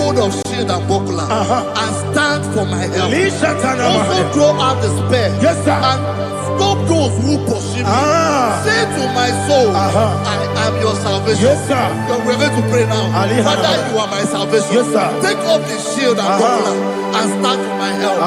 hold of shield and buckler and stand for my help. Also draw out the spear and stop those who pursue me. Say to my soul, I am your salvation. We're going to pray now. Father, you are my salvation. Take off the shield and buckler and stand for my help.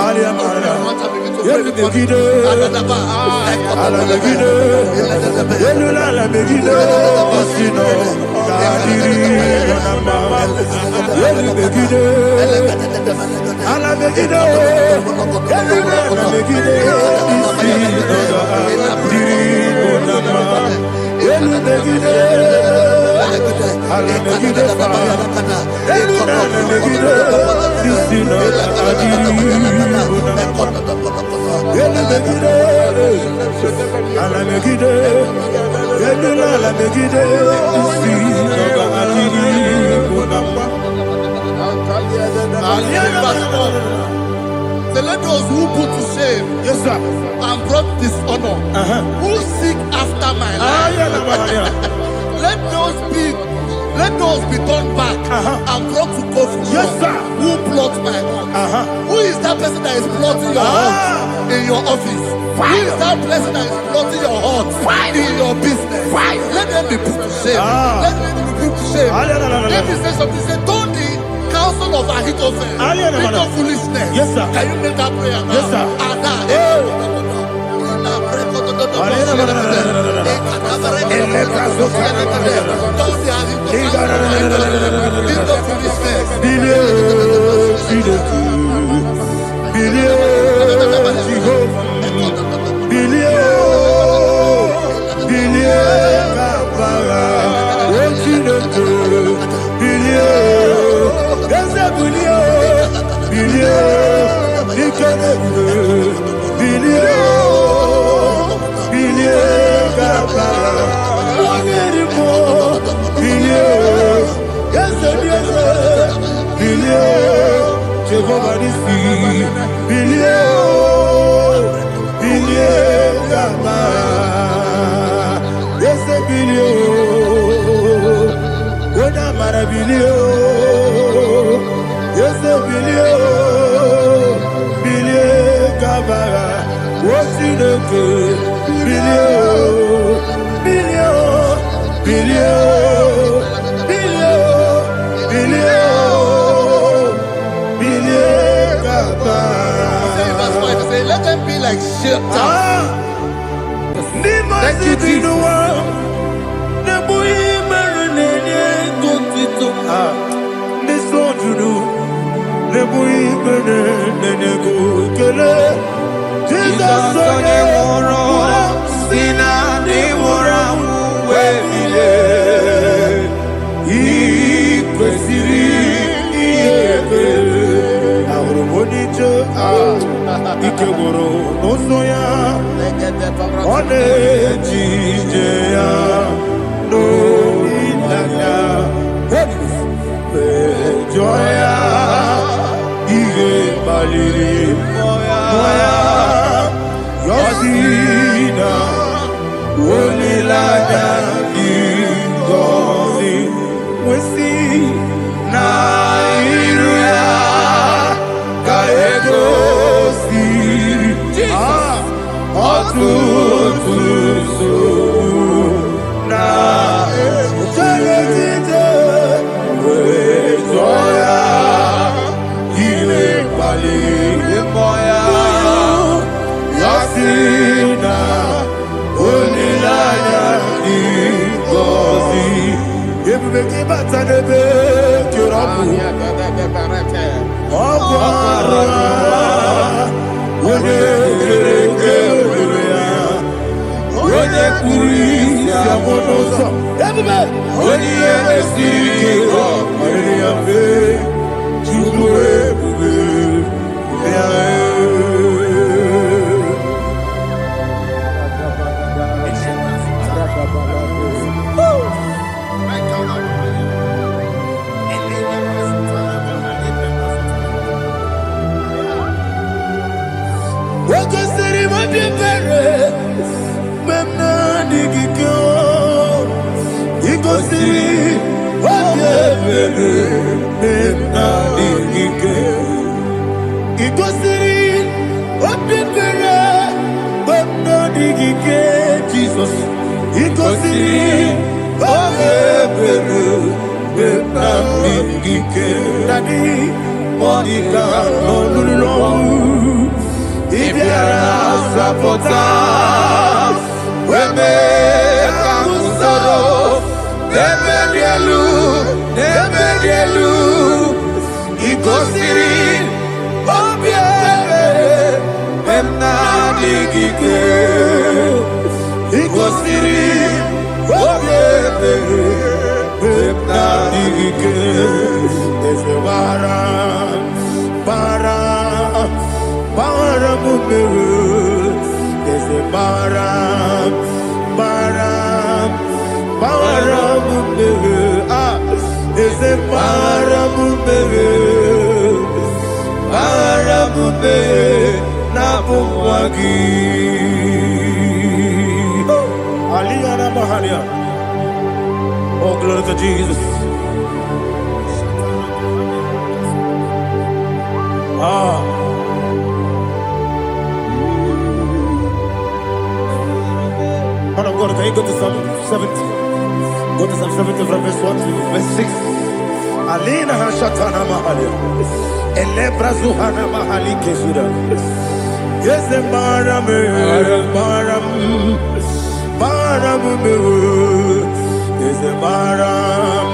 So let those who put to shame and brought dishonor, who seek after my life, let those be turned back and brought to confusion. Who plot my heart? Who is that person that is plotting your heart in your office? Who is that person that is plotting your heart in your business? Let them be put to shame. Let them be put to shame. Let me say something. Say, don't the counsel of Ahithophel make no foolishness. Can you make that prayer now? Let them be like shelter. Thank you, Jesus. Ikegoro nosoya one jijeya no ilaya joya ige baliri moya yosina olilaya ingozi wesi na iruya kaego What Ikosi Obebere Benamikike Dadi Monica Nolulu Ibiara Sapota Weme Kamusoro Debedielu Ikosiri Obebere Benamikike Ikosiri Obebere Benamikike Ese Bara Mumere Ese Bara Mumere Ese Bara Mumere Nabumwagi Aliyana Mahalia. Oh, glory to Jesus. Man of God, can you go to Psalm 70? Go to Psalm 70 from verse 1 to verse 6. Alina Hashatana Mahalia. Elebra Zuhana Mahali Kesuda. Yes, the Maram. Is a Maram,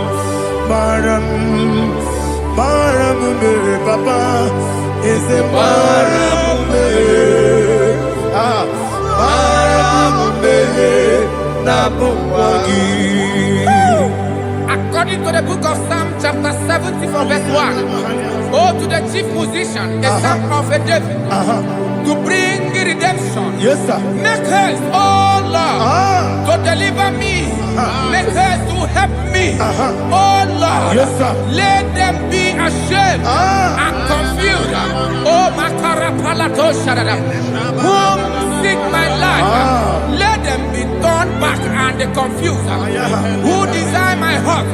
Papa. Is a Maram, According to the book of Psalm chapter 70 from verse 1, oh, to the chief musician, a psalm of a David, to bring redemption. Yes, sir. Make haste, oh Lord, to deliver me. Make haste to help me. Oh Lord, Yes, sir. let them be ashamed and confused. Oh, Makara Palato Shadada, whom seek my life, let them be turned back and confused. Who desire my heart,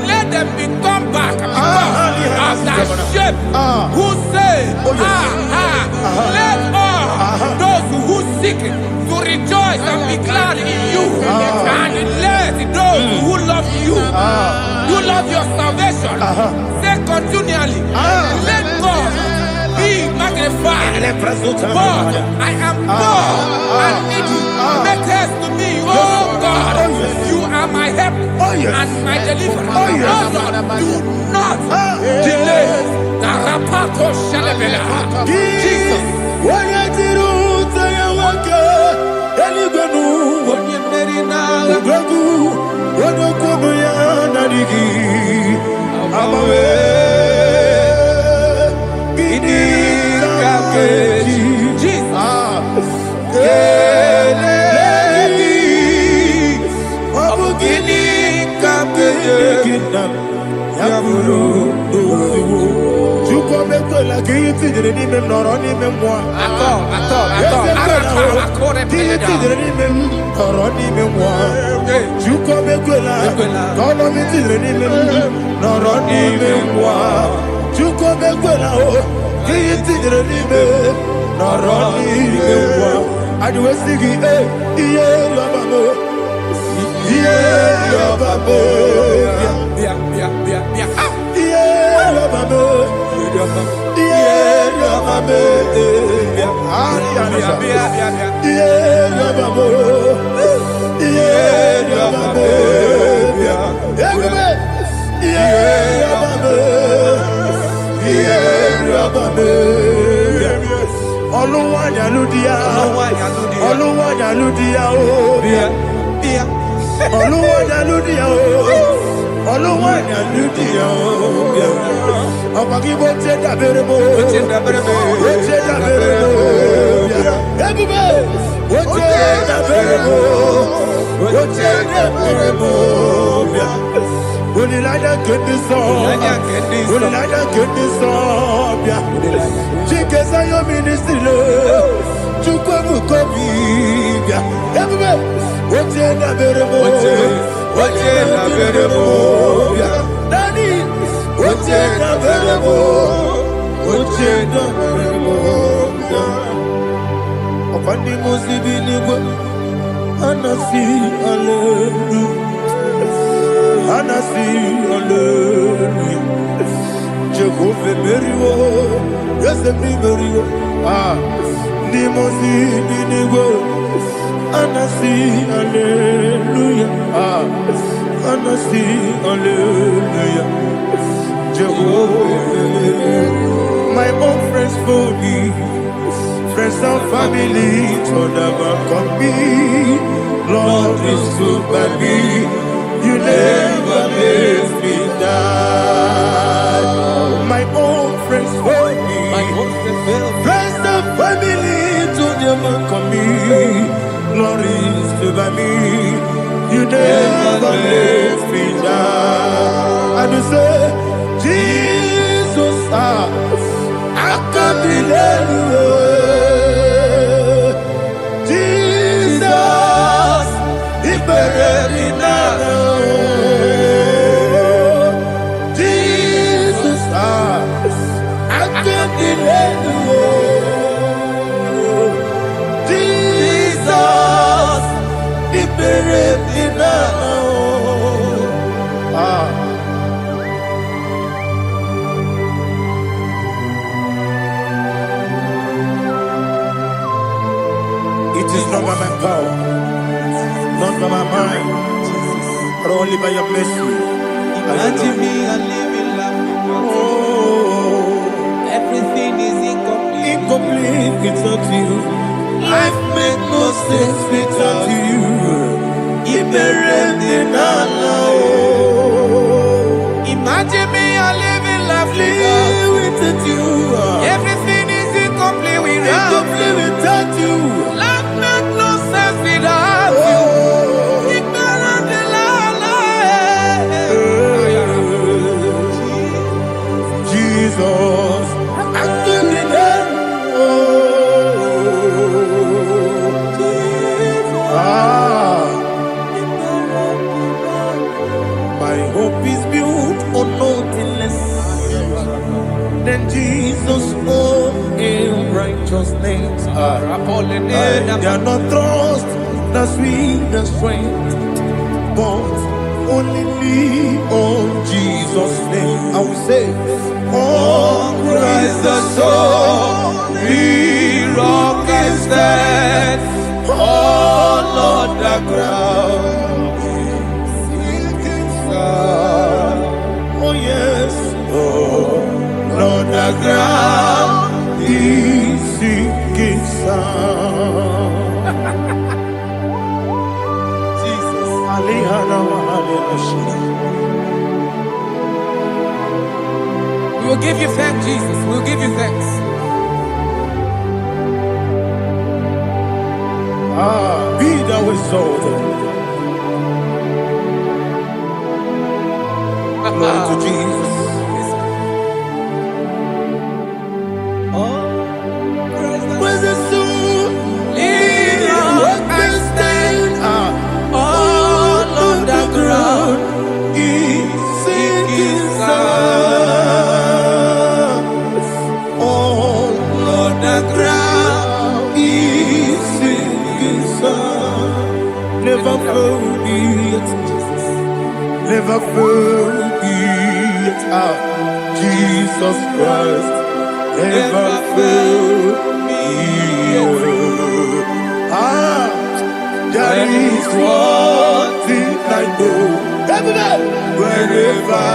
let them be turned back because of that shape. Who say, let all those who seek to rejoice and be glad in you, and let those who love you, who love your salvation, say continually, let God be magnified. But I am poor and needy. Make haste to me, oh God. You are my help and my deliverer. Oh Lord, do not delay. Tarapato Shalabela. Jesus. Anasi, hallelujah. Anasi, hallelujah. Jehovah Merio, yes, the Merio. Nimosi, Ninigo. Anasi, hallelujah. Anasi, hallelujah. Jehovah, my own friends for me, friends and family, told them come me. Lord is good by me. You never let me die. My own friends for me, friends and family, told them come me. Lord is good by me. You never let me die. And you say, Jesus, I can't believe you. Jesus, He buried me now. Jesus, I can't believe you. Jesus, He buried me now. It is not by my power, not by my mind, but only by your mercy. Imagine me a living life. Oh, Everything is incomplete. incomplete without you. Life makes no sense without you. Imagine me a living life Without you. Everything is incomplete without Incomplete without you. Life makes no sense without you. Jesus, I give you that. My hope is built on nothing less than Jesus' own righteousness. They are not trust the sweetest strength, but only lean on Jesus' name. I will say, on Christ the solid rock I stand, all on the ground sinking sand. Oh yes, all on the ground is sinking sand. Jesus, We will give you thanks, Jesus. We will give you thanks. Be thou exalted. Glory to Jesus. Where's the soul? What can stand? All on the ground is sinking sand. All on the ground is sinking sand. Never forget, never forget, Jesus Christ. Never forget. There is one thing I know. Wherever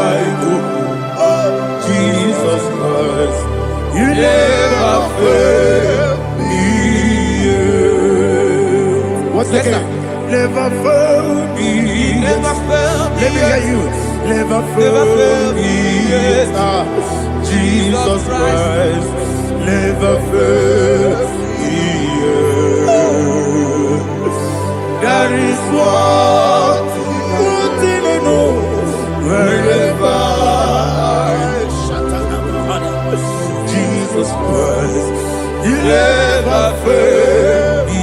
I go, oh Jesus Christ, you never fail me. What's the name? Never fail me. Never fail me. Let me hear you. Never fail me. Jesus Christ, never fail me. There is one thing I know. Wherever Jesus Christ, you never fail me.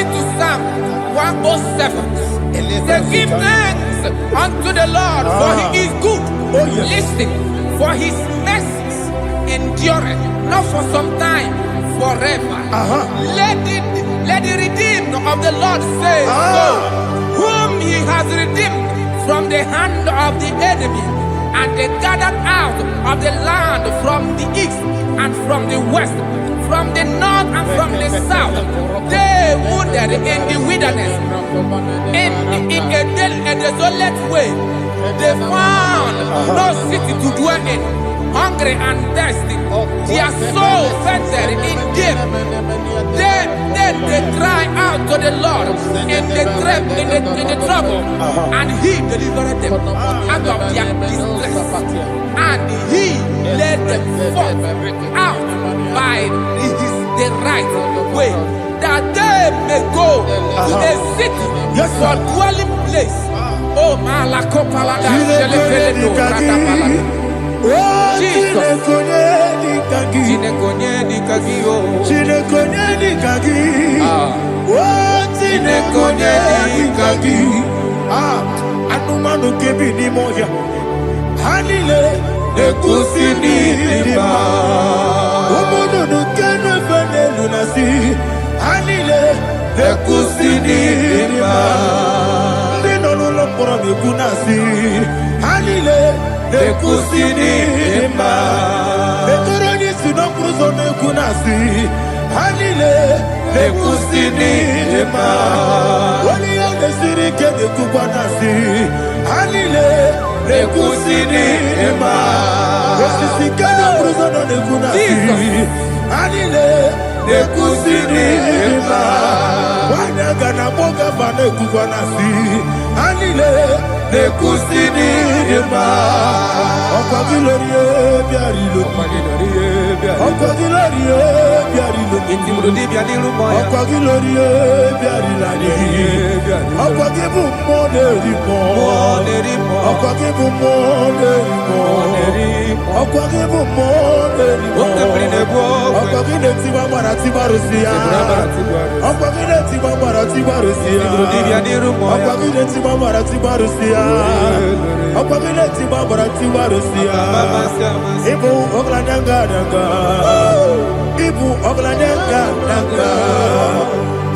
According to Psalm 107, they give thanks unto the Lord, for he is good. Listen, for his mercies endureth, not for some time, forever. Let the redeemed of the Lord say so, whom he has redeemed from the hand of the enemy, and they gathered out of the land from the east and from the west, from the north and from the south. They wandered in the wilderness, in a desolate way. They found no city to dwell in, hungry and thirsty. Their soul fainted in deep. Then they cried out to the Lord in the trouble, and he delivered them out of their distress. And he led them forth out by the right way, that they may go to a city for dwelling place. Oh, Malakopalada, Jesus. Anumanu kebi ni moya Hanile Nekusini lima Umudu nukene fene lunasi Hanile Nekusini lima Nino nulopura mikunasi Hanile Nekusini lima Neturani sinokruzo nekunasi Hanile Nekusini lima Wali yane sirike nekubanasi Hanile Nekusini lima Wasisikana bruzo nekunasi Hanile Nekusini lima Wanaga na boga bane kubanasi Hanile Nekusini lima Okwa gilorie biarilo Okwa gilorie biarilo Okwa gilorie biarilani Okwa gibu monerimo Okwa gibu monerimo Okwa gibu monerimo Okwa gileti mamara tibarusia Okwa gileti mamara tibarusia Okwa gileti mamara tibarusia Okwa gileti mamara tibarusia Ibu oglanyanga nanga Ibu oglanyanga nanga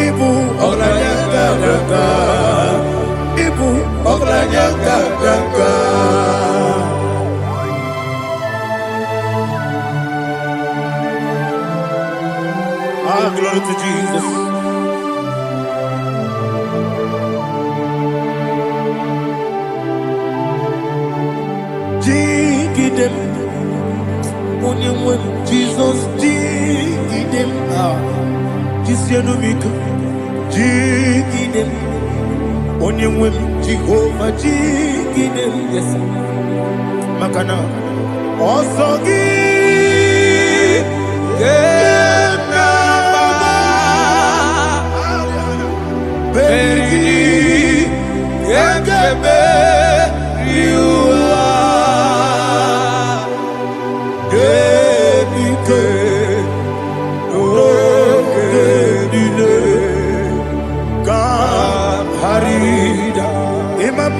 Ibu oglanyanga nanga Ibu oglanyanga nanga Glory to Jesus. Jigidem, Onyemwem, Jesus, Jigidem, Jisianumika, Jigidem, Onyemwem, Jehovah, Jigidem, yes, Makana, Osogi,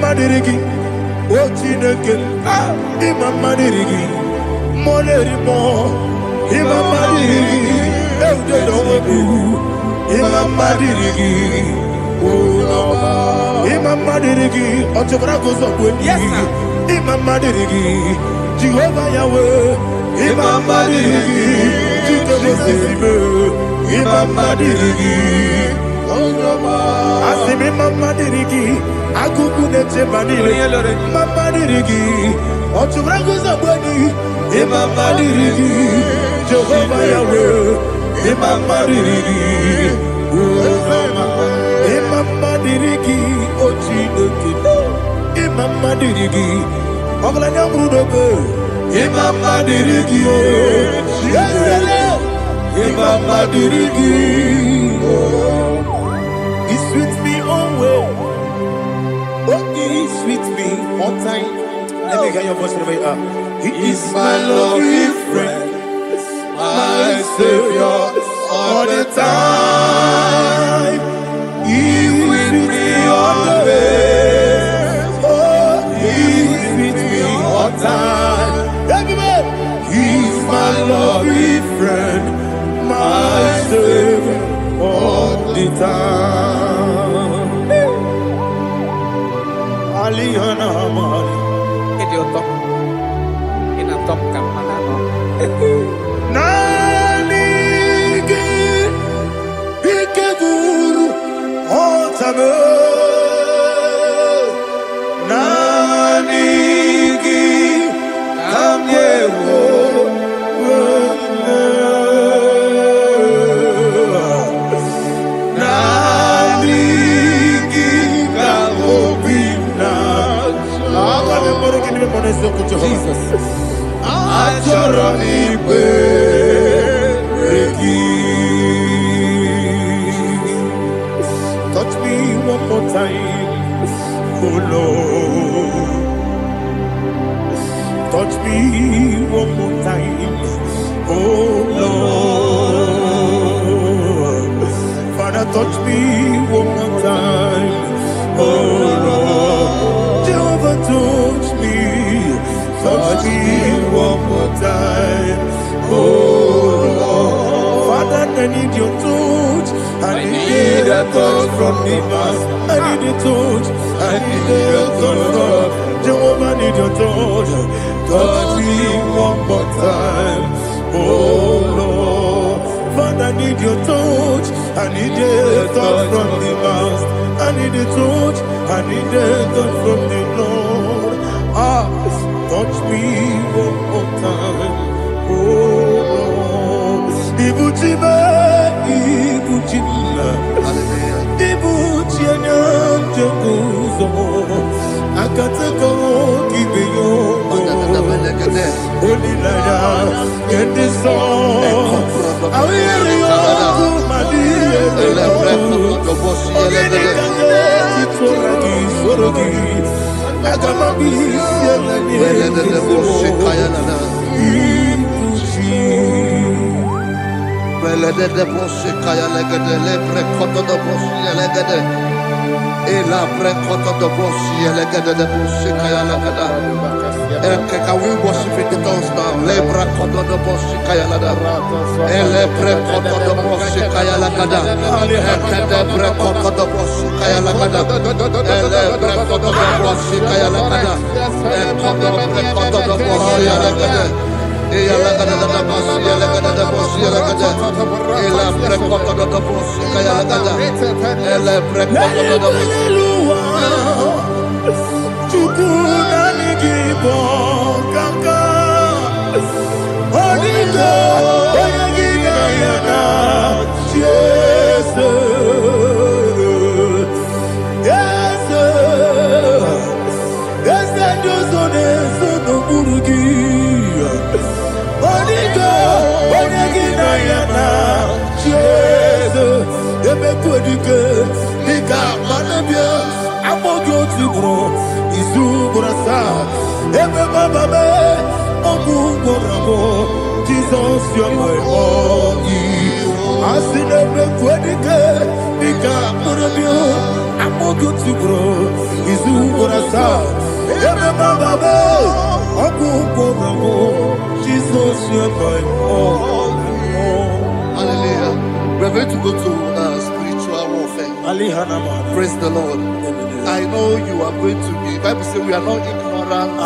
Madirigi, Ochineke, Imam Madirigi, Monerimo, Imam Madirigi, Eudedobu, Imam Madirigi, Imam Madirigi, Otobragos of Winnie, Imam Madirigi, Jehovah Yahweh, Imam Madirigi, Imam Madirigi, Asimi Mama Dirigi, Akuku Nete Manile, Mama Dirigi, Oturango Zabani, Mama Dirigi, Jehovah Yahweh, Mama Dirigi, Mama Dirigi, Ochinoki, Mama Dirigi, Oglanya Mudobe, Mama Dirigi, Mama Dirigi. He's with me always. Oh, he's with me all time. Let me hear your voice from the He is my lovely friend, my Savior all the time. Jesus. Touch me one more time, oh Lord. Touch me one more time, oh Lord. Father, touch me one more time, oh Lord. Jehovah, touch me one more time, oh Lord. Father, I need your touch. I need a touch from the past. I need a touch. I need a touch from Jehovah. I need your touch. Touch me one more time, oh Lord. Father, I need your touch. I need a touch from the past. I need a touch. I need a touch from the Lord. Touch me one more time, oh Lord. Ibuchima, Ibuchima, Ibuchina, Jeguzo, Akatako, Kibeyo, Olilaya, get this song. I will you, Madia, Can we worship in the tongues now? Lebra koto do boshi kaya lada. Ele pre koto do boshi kaya lada. Ekede pre koto do boshi kaya lada. Ele pre koto do boshi kaya lada. Ekodo pre koto do boshi lada. Eya lada da boshi lada da boshi lada. Ele pre koto do boshi kaya lada. Ele pre koto do boshi. IGBO kaka Onigo Oyagina yana Yes Yes Yes Josone Sono Burugi Onigo Oyagina yana Yes Ebe Kodike Nika Manabia Amogo Tibro Izubrasa Ebe Baba Me Ogugorabo Jesus you're my all Asinebe Kwedike Nika Manabia Amogo Tibro Izubrasa Ebe Baba Me Ogugorabo Jesus you're my all. Hallelujah. We're going to go to spiritual warfare. Praise the Lord. I know you are going to be. Bible says we are not ignorant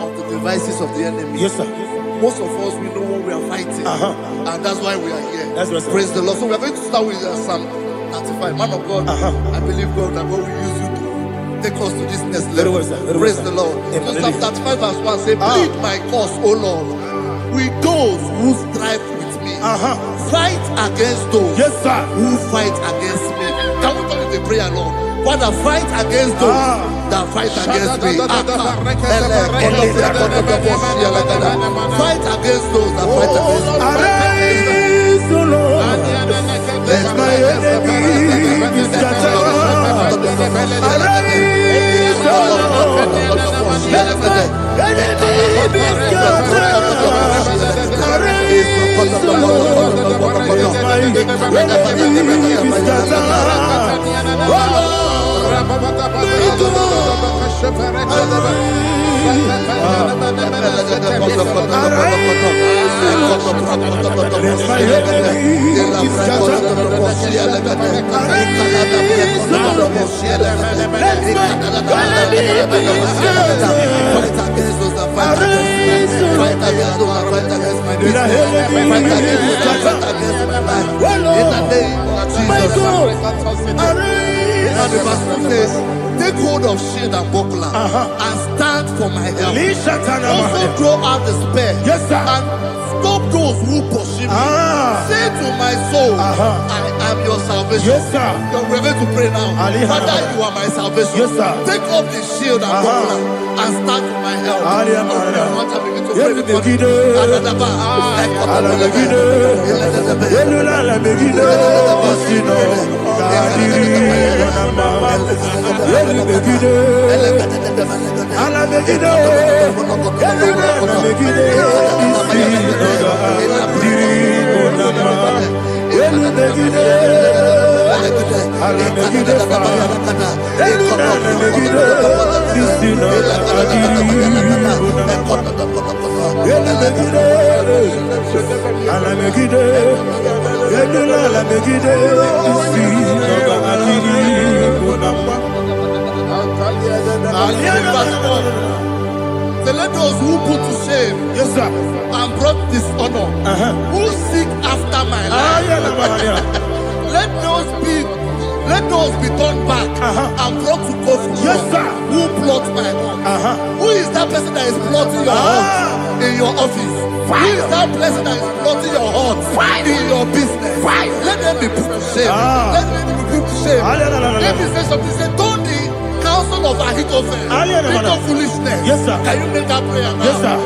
of the devices of the enemy. Yes, sir. Most of us, we know what we are fighting, and that's why we are here. That's right, sir. Praise the Lord. So we are going to start with Psalm 95. Man of God, I believe God that God will use you to take us to this next level. Praise the Lord. So Psalm 35 verse 1 say, plead my cause, O Lord, with those who strive with me. Fight against those who fight against me. Can we call it a prayer, Lord? Father, fight against those that fight against me. Fight against those that fight against me. Arise, O Lord. Let my enemy be scattered. Arise, O Lord. Let my enemy be scattered. Arise, O Lord. Let my enemy be scattered. O Lord. And the verse says, take hold of shield and buckler and stand for my help. Also throw out the spear and stop those who pursue me. Say to my soul, I am your salvation. Yes, sir. We're going to pray now. now. Father, you are my salvation. Yes, sir. Take off the shield and buckler and stand for my help. So let those who put to shame, yes, sir, and brought dishonor, who seek after my life, let those be turned back and brought to go for yes, sir, who plot my home. Who is that person that is plotting your heart in your office? Who is that person that is plotting your heart in your business? Let them be put to shame. Let them be put to shame. Let me say something. Say, don't the counsel of Ahithophel think of foolishness. Yes, sir. Can you make that prayer now? Yes, sir.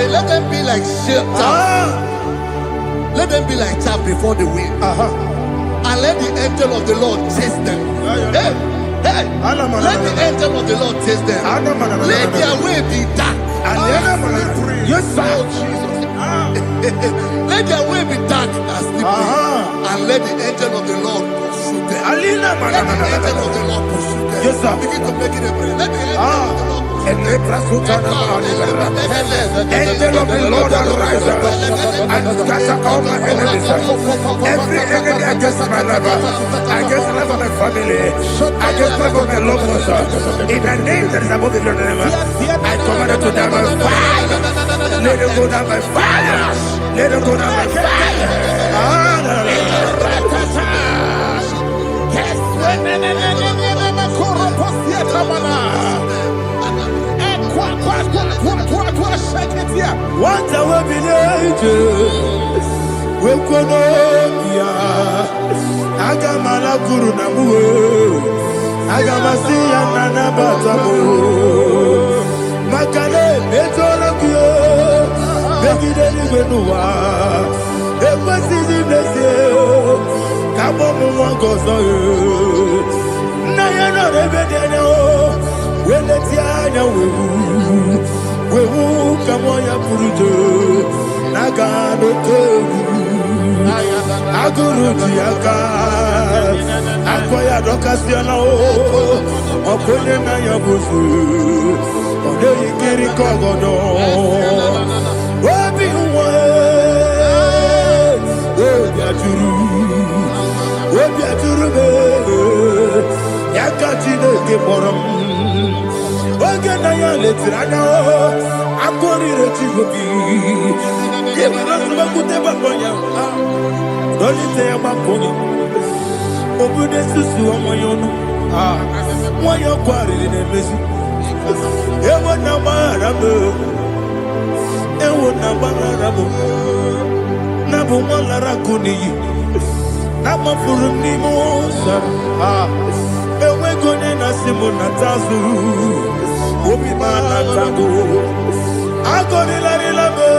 Let them be like chaff. Let them be like chaff before the wind. And let the angel of the Lord chase them. Hey, hey. Let the angel of the Lord chase them. Let their way be dark. Yes, sir. Let their way be dark and slippery. And let the angel of the Lord pursue them. Let the angel of the Lord pursue them. Yes, sir. Begin to make it a prayer. Let the angel of the Lord Angel of the Lord arise and scatter all my enemies. Every enemy against my life, against the life of my family, against the life of my loved ones. In the name that is above the name, I command it to die by fire. Let it go down by fire. Let it go down by fire. What a village, we could Agamala Guru Namu, Agamasia Nana Batamu, Makale, Betolakio, Begideni Benua, Equasi Blessio, Kabomu Wangozo, Nayana Rebedeno, Wenetiana we will come on your Purujo, Nagano Togu, Aguru Tiaka, Aquaya Docasiano, Oponena Yabusu, Ode Kiri Kogodo, Wabi Wabiaturu, Yakachino Giborum. Oganaya letrana, akori rechivobi. Yebara sabakute bakonya. Dolite yabakonya. Obude susu amoyono. Moyo kwari nemesi. Ewo na marabu. Ewo na marabu. Nabu malara kuni. Nama furuni mosa. Ewe munatazu. Obi manatago. Agoni la rilame.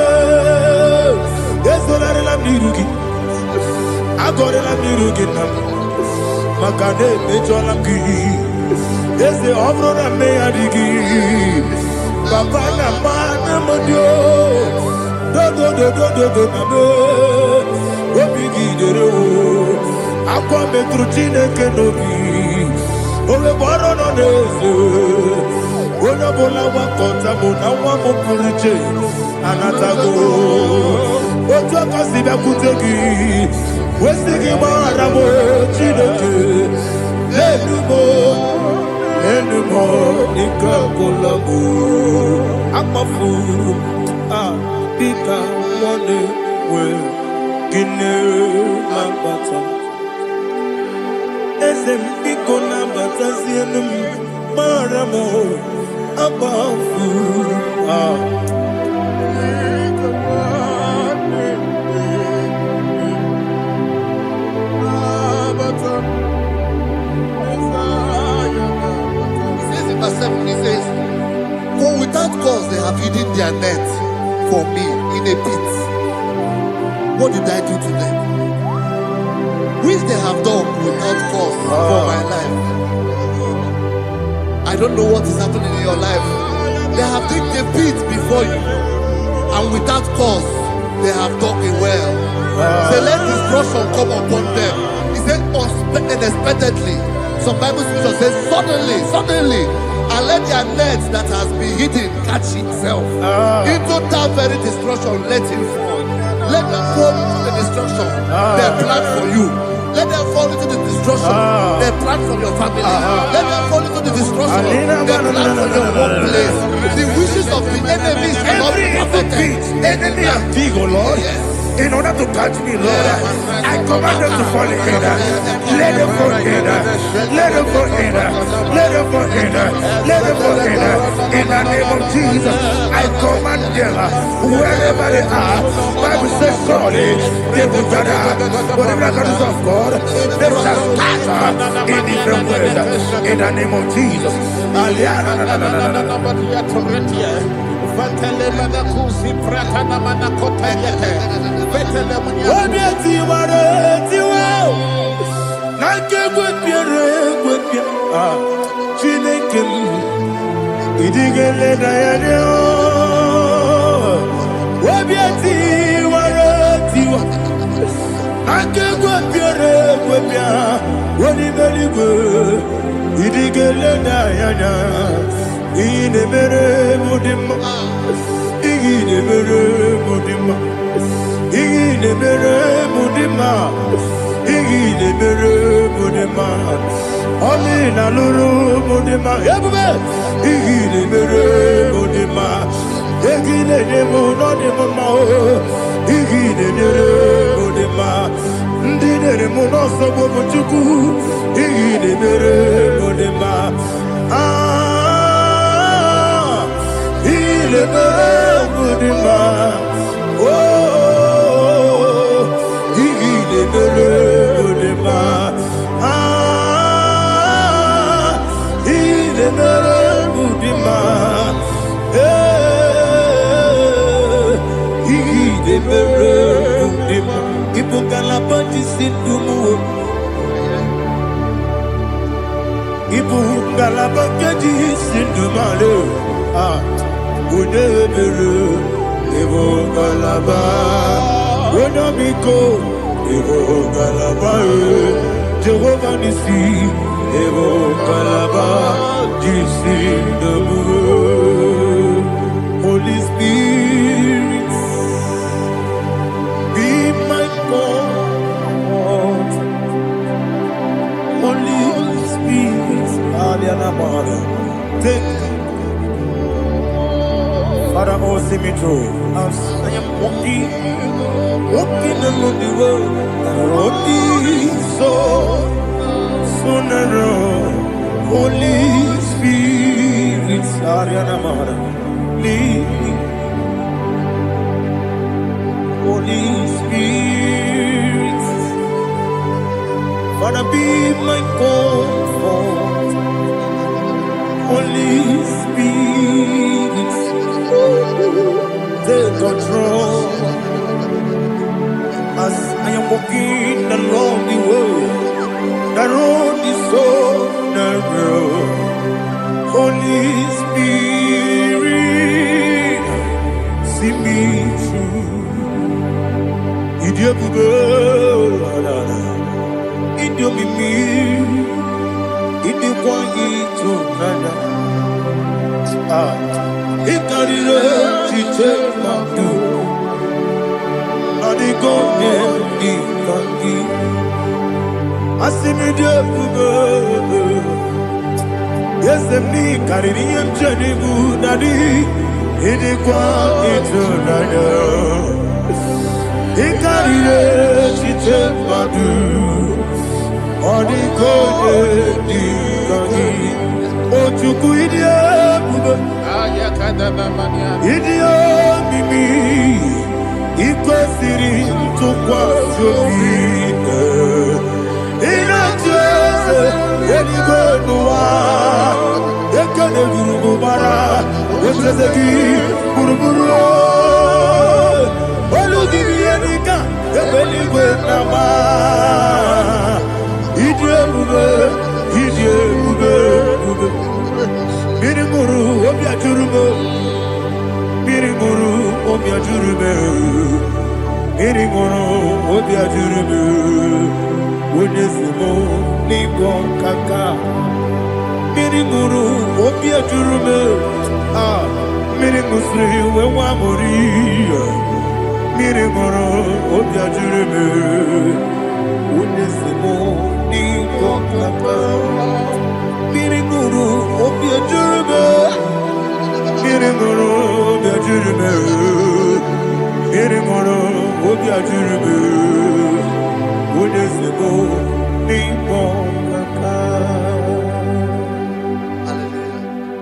Yeso la rilam nirugi. Agoni la nirugi nam. Makane mejolam ki. Yese obro na me adigi. Papa na mana modio. Do na me. Obi gidero. Akwa metru chineke nobi. Ole boro no neze. Ona bola wakota mona wamo puriche. Anatago. Ojo kasida kutegi. Wesigi maramo chineke. Enumo nikakolamu. Amafu. Pika one we. Kine lambata. Esem piko lambata sienum maramo abafu. Verse 7, he says, for without cause they have hidden their net for me in a pit. What did I do to them? Which they have done without cause for my life. I don't know what is happening in your life. They have digged a pit before you, and without cause they have dug a well. Say, let destruction come upon them. He said, unexpectedly. Some Bible scripture says, suddenly, and let their nets that has been hidden catch itself. Into that very destruction, let it fall. Let them fall into the destruction they plan for you. Let them fall into the destruction they plan for your family. Let them fall into the destruction they plan for your workplace. The wishes of the enemies are not perfected. Enemy of dig, oh Lord. Yes. In order to catch me, Lord, I command them to fall in. Let them fall in. Let them fall in. Let them fall in. Let them fall in. In the name of Jesus, I command them wherever they are. Bible says, surely they will gather. But the miracles of God, they shall scatter in different ways. In the name of Jesus. Ine mere mudima, ine mere mudima, ine mere mudima, ine mere mudima. Oli na luru mudima, yabube. Ine mere mudima, ine demo no demo mo. Ine mere mudima, ndine demo no sobo buchuku. Ine mere mudima. Il est heureux de ma, oh, il est heureux de ma, il est heureux de ma, il est heureux de ma. Il faut qu'à la bâtisse du mot. Il faut qu'à la bâtisse du malheur. Unebere, Evo Galaba, Unamiko, Evo Galaba, Jehovah Nissi, Evo Galaba, Jisi Namu, Holy Spirit, be my God, Holy Spirit, Aliana Mara, take. Father, oh, see me through. As I am walking along the road, so narrow. Holy Spirit, Ariana Mara, lead me. Holy Spirit, Father, be my comfort. Holy Spirit, take control as I am walking along the way. The road is so narrow. Holy Spirit, see me through. Idiobube, Idiobimi, Idiobwangi to Nana. Ikarire, Chitemadu, Adigone, Ikangi. Asimidiobubu, yes, the me Caribbean Jenibu Nadi, Idikwa Itunada, Ikarire, Chitemadu, Adigone, Ikangi, Ochuku Idiobubu, Idiomimi, Ikwesiri, Tukwa Jovine. Wonesimo ningo kaka miri guru obia jurume miri musri wewa mori miri guru obia jurume wonesimo ningo kaka miri guru obia jurume miri guru obia jurume miri guru obia jurume.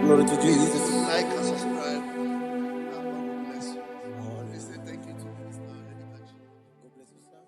Glory to Jesus. Like and subscribe. And God will bless you. We say thank you to Minister Lady. God bless you, sir.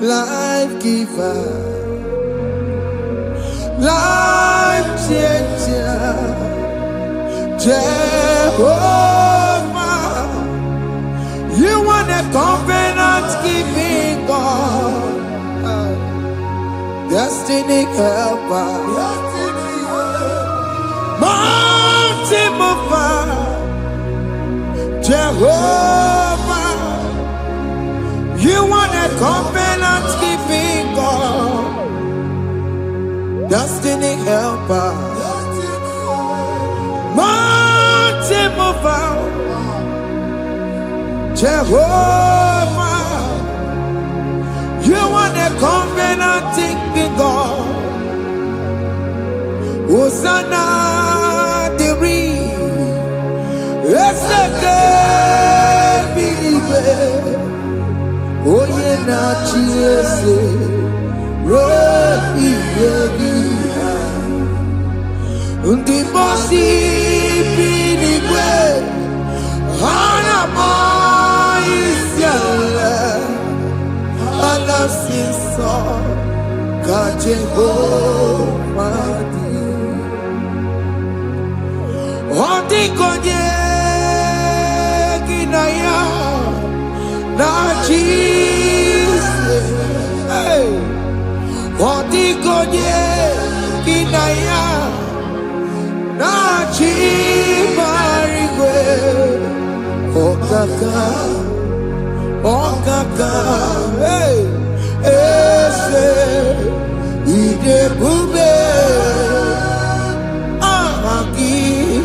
Life giver, life changer, Jehovah, you want a covenant keeping God, destiny helper, mountain mover, Jehovah, you want a covenant keeping God, destiny helper, mountain mover, Jehovah, you want a covenant keeping God. Hosanna, the it's the believer. Oh, yeah, not Jesus. Rocky, the bossy believer. Hana is your Alassiso, God Jehovah. Ontikonye kinaya na Jesus. Ontikonye kinaya Okaka, Okaka, hey, Ese, Ide Bube, Amaki,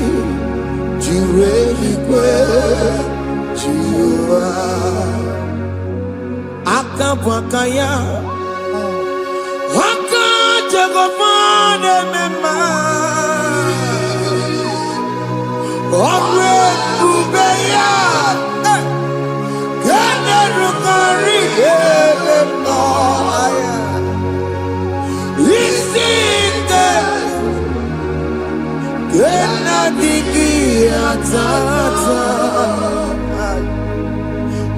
Jirelikwe, Jiwa, Akabwakaya, Akajagomane Mema. Omre Bubeya, Gane Rukari, Elemo, Isinde, Gena Digi Atata,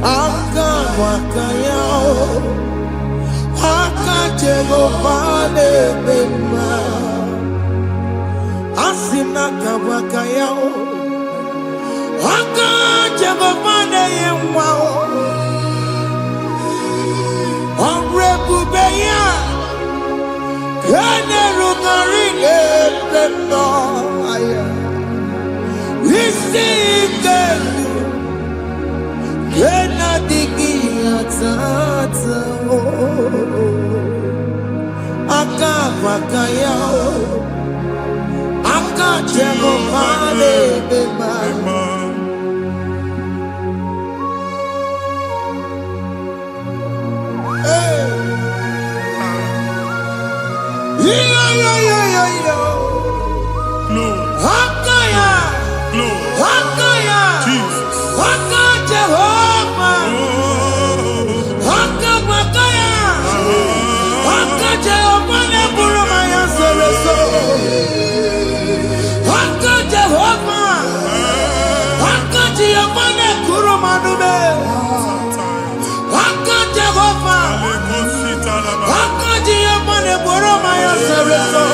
Aka Wakayao, Aka Jegovane Bema, Asina Kawakayao. Aka Jehovah Yemwao Omre Bubeya Kene Rugari Epeno Aya Isike Kena Digi Atata Aka Wakayao Aka Jehovah Yemwao Hakaya, Hakaya, Jesus, Haka Jehovah, Haka Makaya, Haka Jehovah, Neburumaya Sereso, Haka Jehovah, Haka Jehovah, Nekurumanume, Haka Jehovah, Haka Jehovah, Neburumaya Sereso.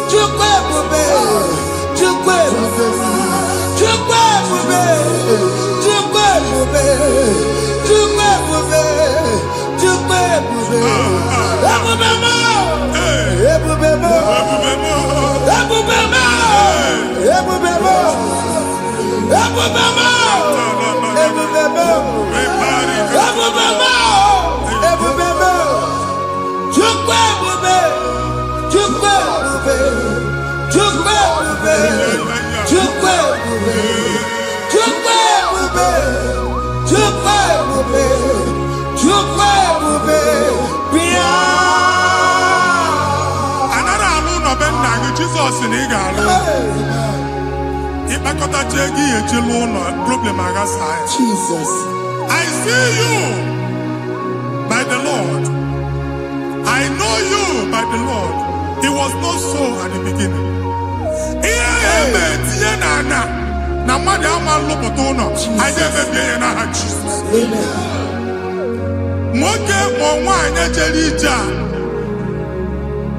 Chukwe Jesus in Igalo. Problem Jesus. I see you by the Lord. I know you by the Lord. It was not so at the beginning.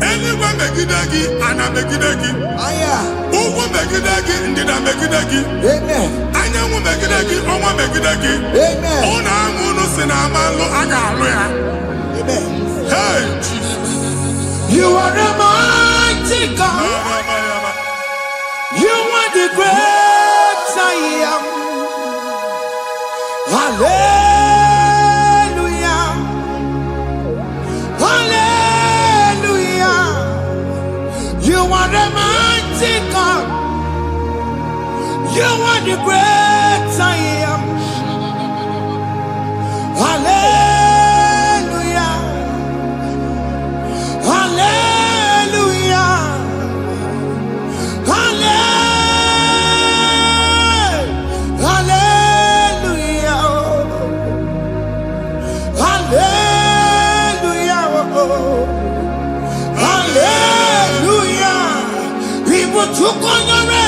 Anyone megidagi, ana megidagi. Aya. Uwu megidagi, ndina megidagi. Amen. Anya mu megidagi, onwa megidagi. Amen. Ona amunu sinamalo agalu ya. Amen. Hey, Jesus. You are the mighty God. You are the great I am. Hallelujah. Hallelujah. You are the mighty God. You are the great I am. Hallelujah. Hallelujah. Hallelujah. Hallelujah. Hallelujah. People took on your red.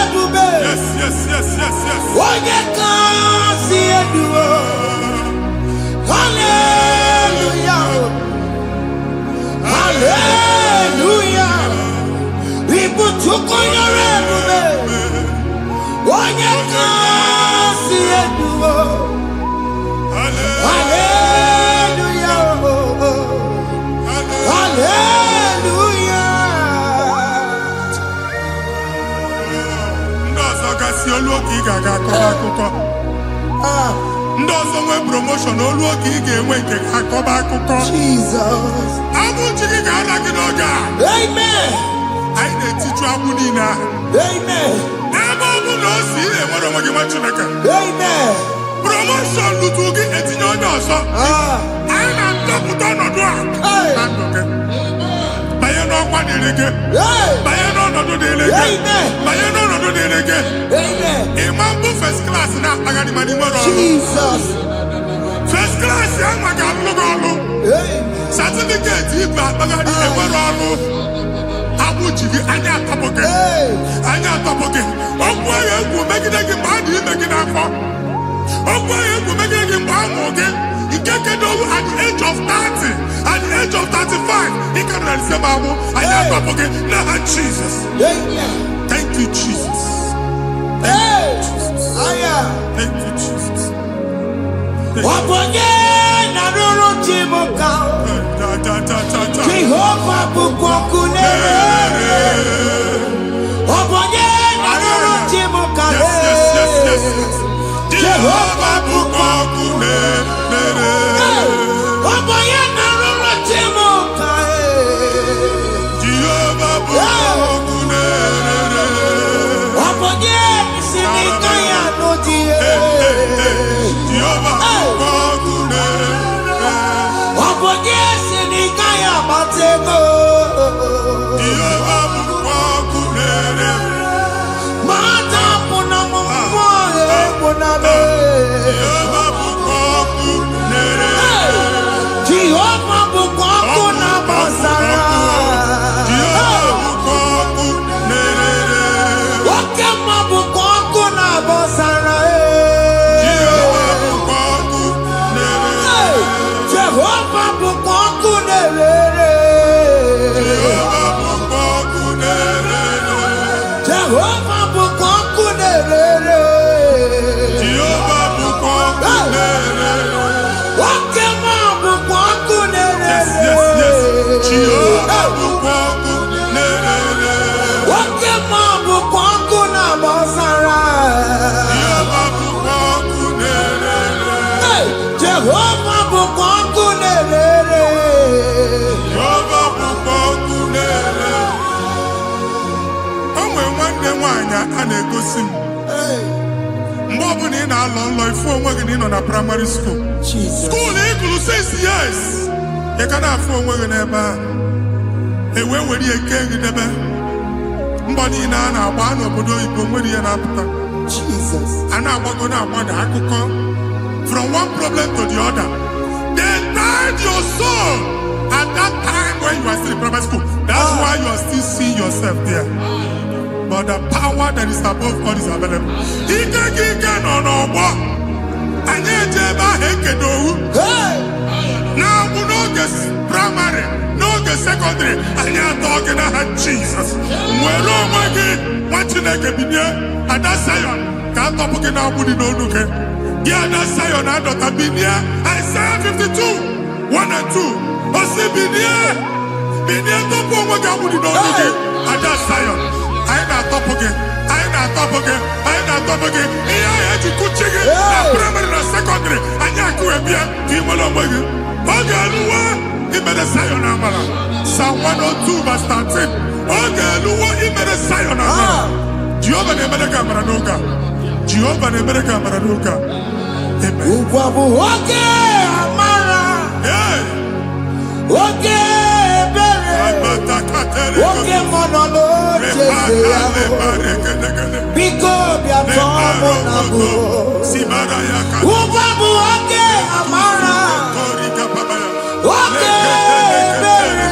Yes. What you can see it do. Hallelujah. Hallelujah. People took on your red. What you can see it do. Hallelujah. Hallelujah. Ndozo nwe promotion olu oge ị ga-enwe nke akọba akụkọ. Jesus. Abụ chiki ga-ala gị n'oge a. Amen. Anyị na-etiju abụ niile ahụ. Amen. Ebe ọ bụ na o si enwere onwe gị nwa Chineke. Amen. Promotion lutu gị etinye onye ọzọ. Anyị na-atọpụta ọnọdụ a na ndụ gị. Banye n'ọkwa dịrị gị. Banye n'ọnọdụ dịrị gị. Banye n'ọnọdụ dịrị gị. Ịma mbụ first class na-akpagharị ma n'ime ọrụ. Jesus. First class ya nwa ga-alụ gị ọrụ. Certificate ibu akpagharị enwere ọrụ. Abụ ji gị anya atọpụ gị. Anya atọpụ gị. Okwu ahụ egwu megide gị mgbe a dị ime gị n'afọ. Okwu ahụ egwu megide gị mgbe a mụrụ gị. Nke kedu at the age of 30, at the age of 35, he can receive abu. I am up again. Now, Jesus. Thank you, Jesus. Thank you, Jesus. Thank you, Jesus. Jehovah Bukokune. Yes. anya a na-egosi m mgbe ọbụla ị na-alọ nlọ ifu onwe gị na ị nọ na primary school skuul ị gụrụ 6 years ị ka na-afụ onwe gị n'ebe a ewee were eke gị debe mbọ niile a na-agba n'obodo oyibo nwere ihe na-apụta a na-agbago na-agbada akụkọ from one problem to the other. They tied your soul at that time when you are still in primary school. That's why you are still seeing yourself there. But the power that is above God is available. Ike no more. Anye jeba hekedowu. Now we no get primary, no get secondary. Anye talking about Jesus. Mwero mwagi wachineke binie adasayon. Kanto puke na budi no nuke. Yeah, that's Zion and Dr. Binia. Isaiah 52, 1 and 2. Osi Binia to po mo ga mudi no nuke. And that's Zion. I na top again. Iya ya ji kuchige. Na primary na secondary. Anya ku ebia. Ti mo lo mwagi. Oga luwa. Imede Zion amala. Psalm 102 verse 13. Oga luwa imede Zion amala. Jehovah ne mede kamera noga. Jehovah ne mede kamera noga. Uwabu oke amara, oke bere, oke monolo jese yabo, biko biato monabu. Uwabu oke amara, oke bere,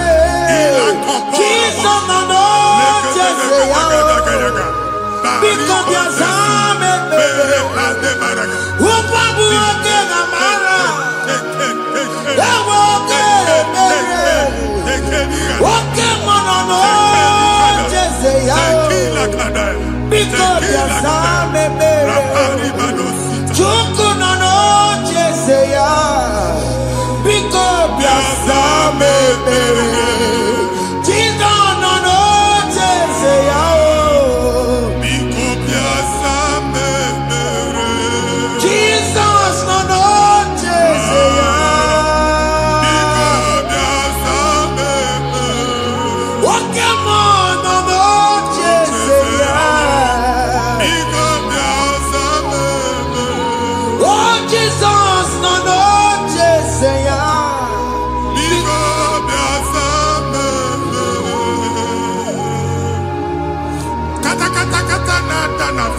kiso mono jese yabo, biko biato bere. Uwabu oke amara, oke bere, oke monono jese yabo, biko biasa bere, chuku nono jese yabo, biko biasa bere, chido nono jese yabo.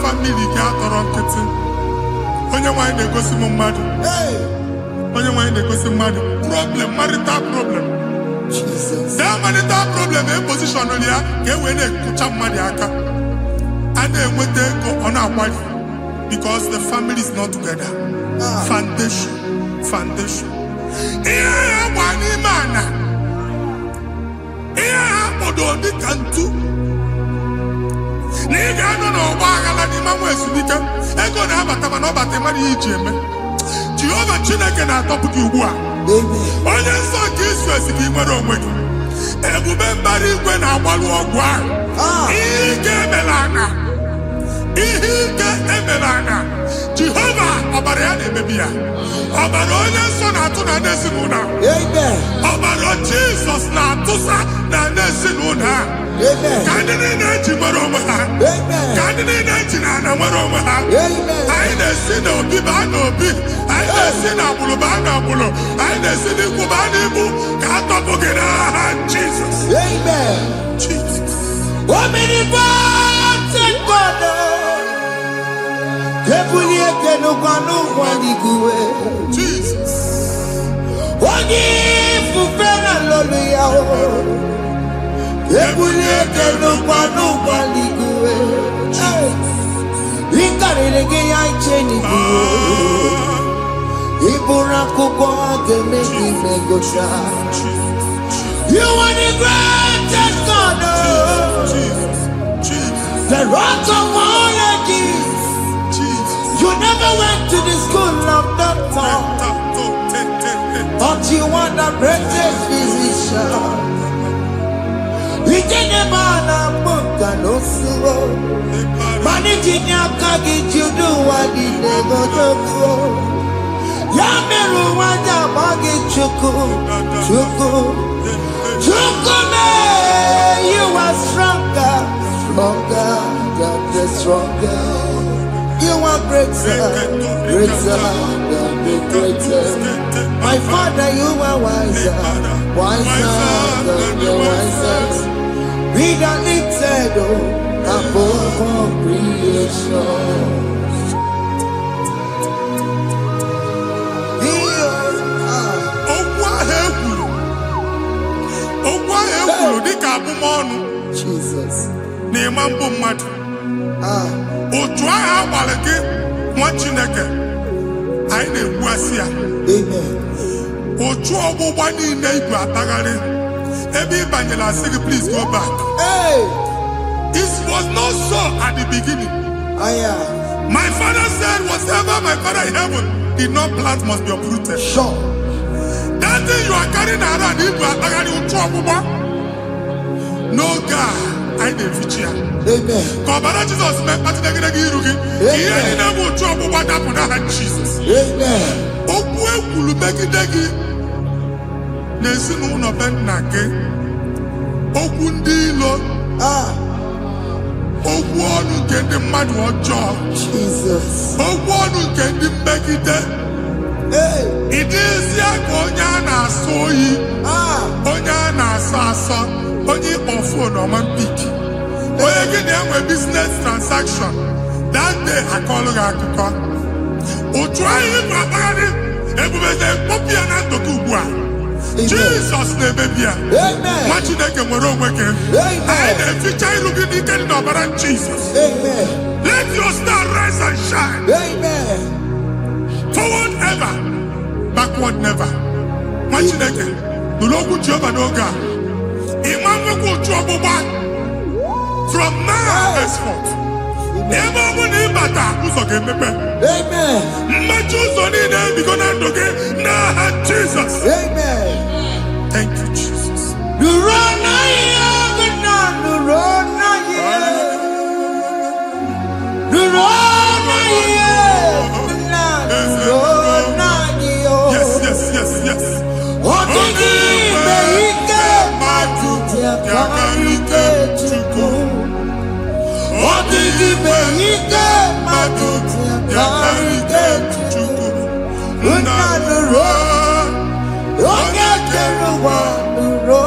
Family ga atọrọ nkịtị onye nwanyị na-egosi m mmadụ onye nwanyị na-egosi mmadụ problem marital problem that marital problem e position ya ka e wee na-ekụcha mmadụ aka a na-enweta ego ọ na-akwali because the family is not together. Foundation ihe ya gba n'ime ana ihe ha kpọdo dị ka ntu na ị ga-anọ n'ọgba aghara n'ime nwa ezumike ego na-abata mana ọ bata mmadụ ihe iji eme Jehova Chineke na-atọpụ gị ugbu a onye nsọ nke Izrel gị nwere onwe gị ebube mbara igwe na-agbalụ ọgwụ ahụ ihe ike emela anya Jehova ọbara ya na-emebi ya ọbara onye nsọ na-atụ na n'ezinụlọ ọbara Jizọs na-atụsa na n'ezinụlọ a ka ndị niile eji nwere onwe ha ka ndị niile eji na ana nwere onwe ha anyị na-esi na obi baa na obi anyị na-esi na agbụrụ baa na agbụrụ anyị na-esi n'ikwu baa n'ikwu ka a tọpụ gị n'aha Jizọs. Jesus. Onye ifufe na lolu ya ebuli eke n'ụkwa n'igwe ịkarịrị gị ya iche n'igwe ịbụrụ akwụkwọ ga-eme gị megocha. You are the greatest God, the rock of all ages. You never went to the school of doctor, but you are the greatest physician. Ijenemana muka no suo, manijinya kagi judu wadi negodogo. Yameru wada magi chuku me. You are stronger than the stronger. You are greater, greater than the greatest. My Father, you are wiser, wiser than the wisest. Be that lifted above all creation. Jesus. Otu agha agbara gị nwa Chineke anyị na-egbu asị ya. Amen. Otu ọgbụgba niile igwe atagharị ebe ị banyere asị gị please go back. Hey. It was not so at the beginning. My father said whatever my father in heaven did not plant must be uprooted. Sure. That thing you are carrying around igwe atagharị otu ọgbụgba. No God, I didn't feature. Amen. Kọbara Jesus mee kpatị negidegi iru gị. Ihe niile bụ otu ọgbụgba dapụ n'aha Jesus. Amen. Okwu ekwuru megide gị n'ezinụlọ be nna gị. Okwu ndị ilo. Okwu ọnụ nke ndị mmadụ ọjọọ. Jesus. Okwu ọnụ nke ndị mmegide. Ị dịzie ka onye a na-asọ oyi. Onye a na-asọ asọ. Onye ịkpọ fon ọma mpiki. Onye gị na-enwe business transaction. That day akọlụ gị akụkọ. Otu anyị bụ akpagharị ebubeze mkpọpụ ya na ntụtụ ugbu a. Jesus na-emebi ya. Nwa Chineke nwere onwe gị. Anyị na-eficha iru gị n'ike dị n'ọbara Jesus. Let your star rise and shine. Forward ever, backward never. Nwa Chineke nụrụ okwu Jehova n'oge a. From now henceforth, ebe ọ bụ na ịbata ụzọ ga-emepe. Mmechi ụzọ niile ebigo na ndụ gị n'aha Jesus. Thank you, Jesus. Yes, yes, yes, yes. Yakarike Chukwu. Odigime ike matuti yakarike Chukwu. Unanuro, onye kere ụwa nuro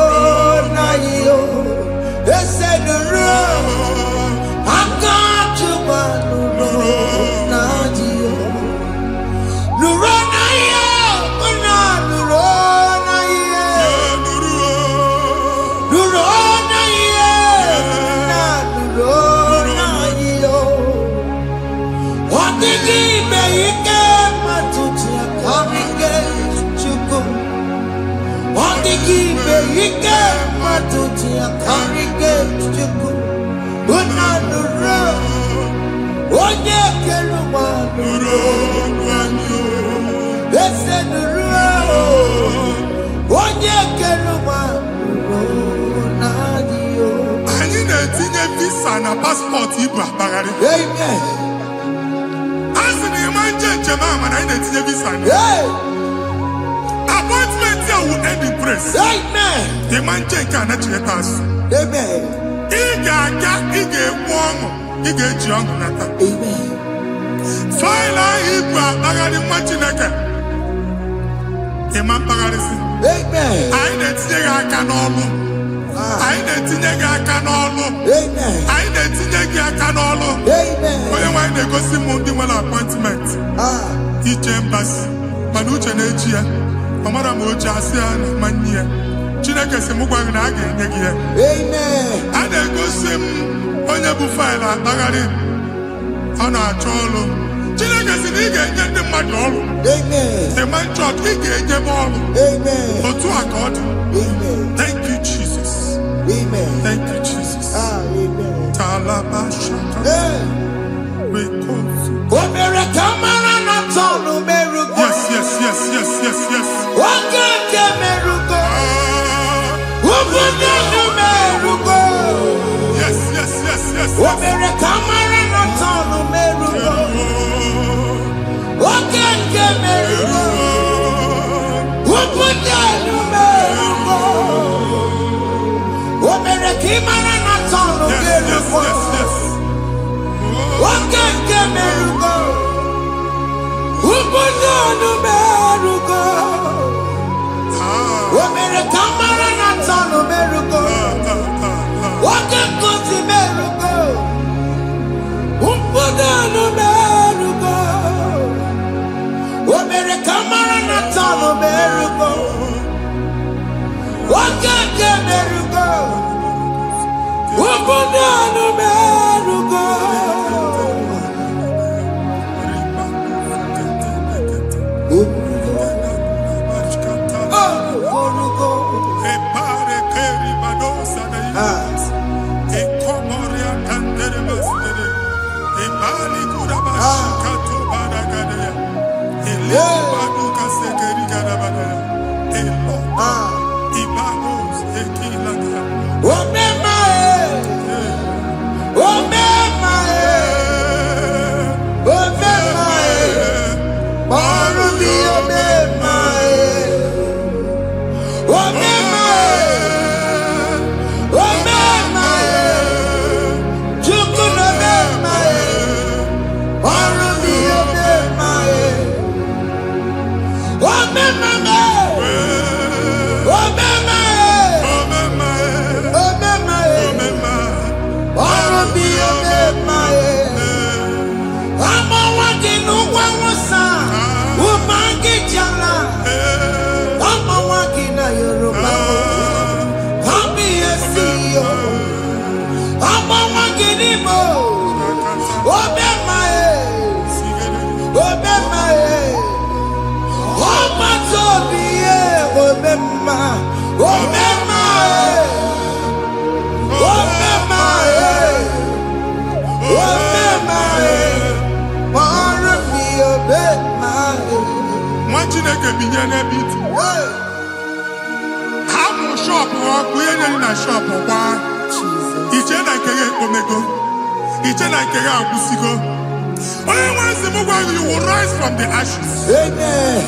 na iyo. Ese nuro, aka Chukwu nuro na iyo. Nuro na iyo, unanuro. Ike matuti yakarike Chukwu. Unanuro, onye kere ụwa nuro na iyo. Ese nuro, onye kere ụwa nuro na iyo. Anyị na-etinye visa na paspọtụ ibu akpagharị. Amen. Asị na ịma njem ahụ mana anyị na-etinye visa na. Appointment here will end in praise. Amen. The man check and let you pass. Amen. Iga warm. Iga young nata. Amen. File Ibra Bagadi Machinaka. Imam Bagadisi. Amen. I didn't say I can all. I didn't think I can all. Amen. I didn't think I can all. Amen. When they go see Mundi appointment. Each embassy. Manucha Nejia. Amara moja asiana mania. Chineke se mugwa na aga enye gi. Amen. Ada go sim onye bu file atagari. Ona acho olu. Chineke se ni ga enye ndi mmadu olu. Amen. The man church ni ga enye bo olu. Amen. Otu akodi. Amen. Thank you Jesus. Amen. Thank you Jesus. Amen. Talabashaka. We call. Omere kamara na tonu merugo. Yes. Wakake merugo. Ubune merugo. Yes. Omere kamara na tonu merugo. Wakake merugo. Ubune merugo. Ubunonu merugo. Omere kamara na tano merugo. Wake kuti merugo. Ubunonu merugo. Omere kamara na tano merugo. Wake merugo. Ubunonu merugo. You will rise from the ashes. Amen.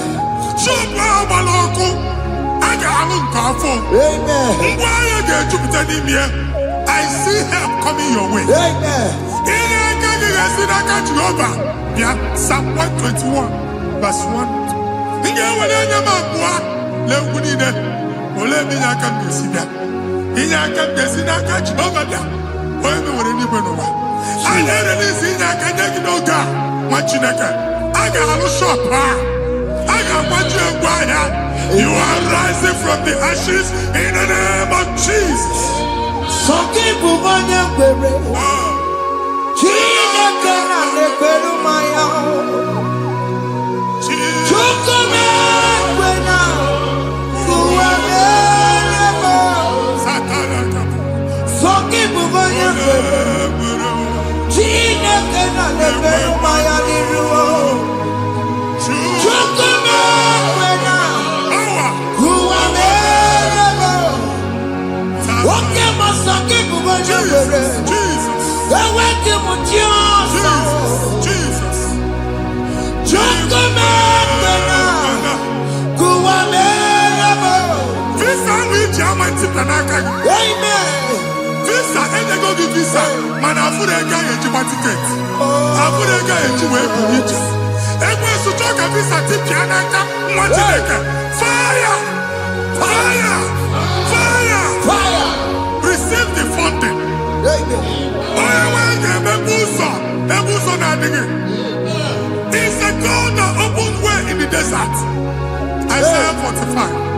I see help coming your way. Amen. Psalm 121, verse 1. You are rising from the ashes in the name of Jesus. Visa, and they go give visa. Man, I put a guy in your ticket. I put a guy in your way. And when you talk a visa, tip Yanaka, fire! Fire! Fire! Fire! Receive the funding. It's a God that opens way in the desert. Isaiah 45.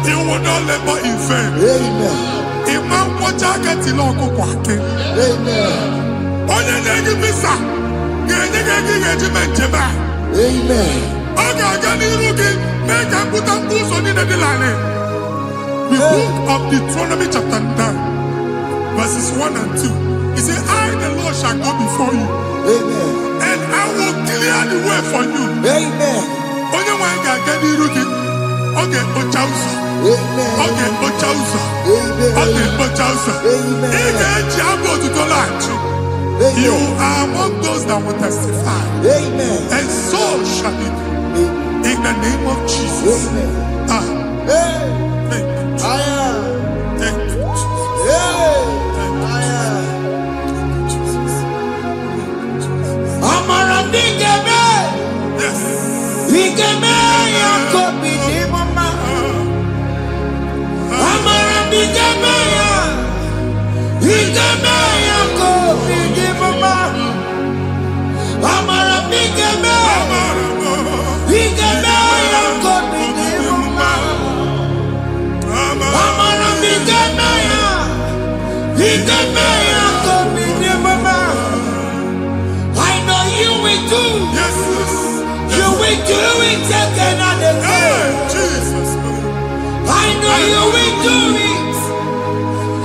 You will not labor in vain. Imam Wajagati Loko Kwake. Onye negi visa. Genye regiment jeba. Oga gani rugi. Meka puta puso ni nedilane. The book of Deuteronomy chapter 9, verses 1 and 2. He said, I, the Lord, shall go before you. And I will clear the way for you. Onye wanga gani rugi. Oge ochausa. Oge ochausa. Oge ochausa. Ige eji abo tutola achu. You are among those that will testify. Amen. And so shall it be. In the name of Jesus. Amen. Ah, Hey. thank you, Jesus. Aya. Thank you, Jesus. Hey. Thank you, Aya. Jesus. Amara bigeme. Yes. Bigeme yako bidi mama. Amara bigeme ya. Bigeme yako bidi mama. Amara bigeme. Bigeme yako bidi mama. Amara bigeme ya. Bigeme yako bidi mama. I know you will do. Yes. You will do it again and Hey, again. Jesus. I know you will do it.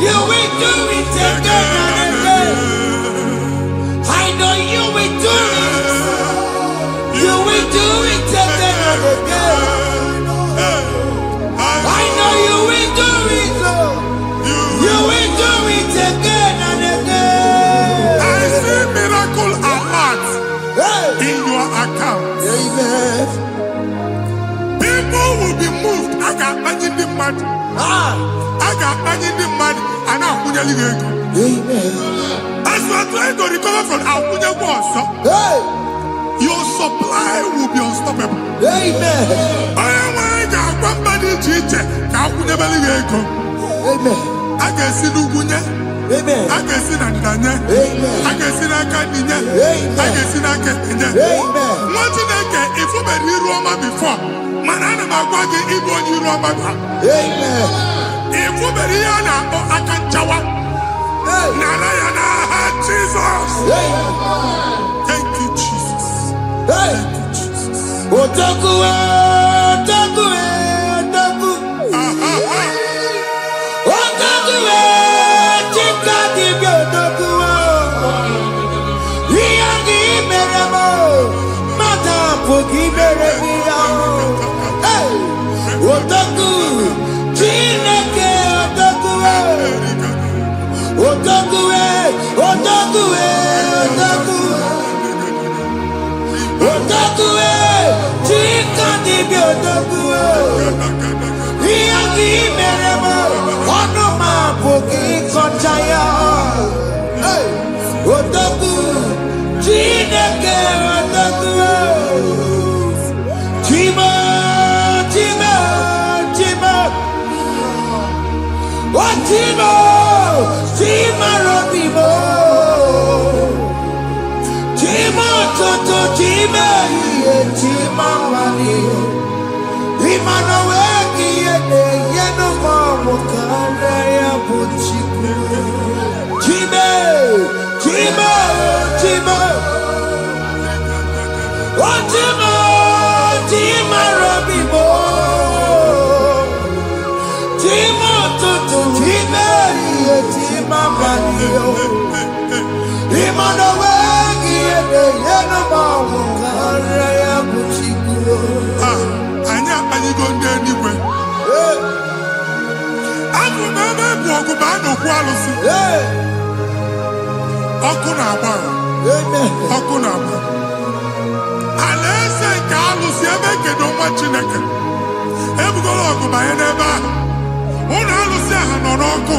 You will do it again and again. I know you will do it. You will do it again and again. I know you will do it, Lord. You will do it again and again. I see miracle alert Hey. in your account. Amen. People will be moved. I got imagine the mad. Ah. I got imagine the mad. And I'm going to Amen. as you are trying to recover from Abuja Boss, Hey. your supply will be unstoppable. Amen. I am one body teacher. Abuja Belly. Amen. I can see Lugunya. Amen. I can see Nadanya. Amen. I can see Nakaninya. Amen. I can see Nakaninya. Amen. One thing I can, if you were in Roma before, Manana Magwagi, Ibo, you Roma. Amen. If you were here now, I can jawa. Hey. Narayana, Jesus. Amen. Thank you, Jesus. Hey. Thank you, Jesus. Otaku, otaku, otaku. Otaku, chika dibi otaku. Iyagi meremo, mata pogi meremia. Hey. Otaku, chineke otaku. Otaku, otaku, otaku. Otaku, chika dibi otaku. Iyagi meremo, onoma pogi konchaya. Hey, otaku, chineke otaku. Chima, chima, chima. Oh, chima, chima robimo. Chima toto, chima iye, chima wali. Imano weki yene, yeno mamu kare ya buchiku. Chime, chima, chima. Oh, chima, chima robimo. Chima toto, chima iye, chima wali. Imano weki yene, yeno mamu kare ya buchiku. Anya anyị go ndị eluigwe. Abụ m ebe bụ ọgụ ma a na-okwu alụsị. Ọkụ na-agba. Ọkụ na-agba. Alaeze nke alụsị ebe kedu nwa Chineke. Ebugoro ọgụ banye n'ebe ahụ. Ụlọ alụsị ahụ nọ n'ọkụ.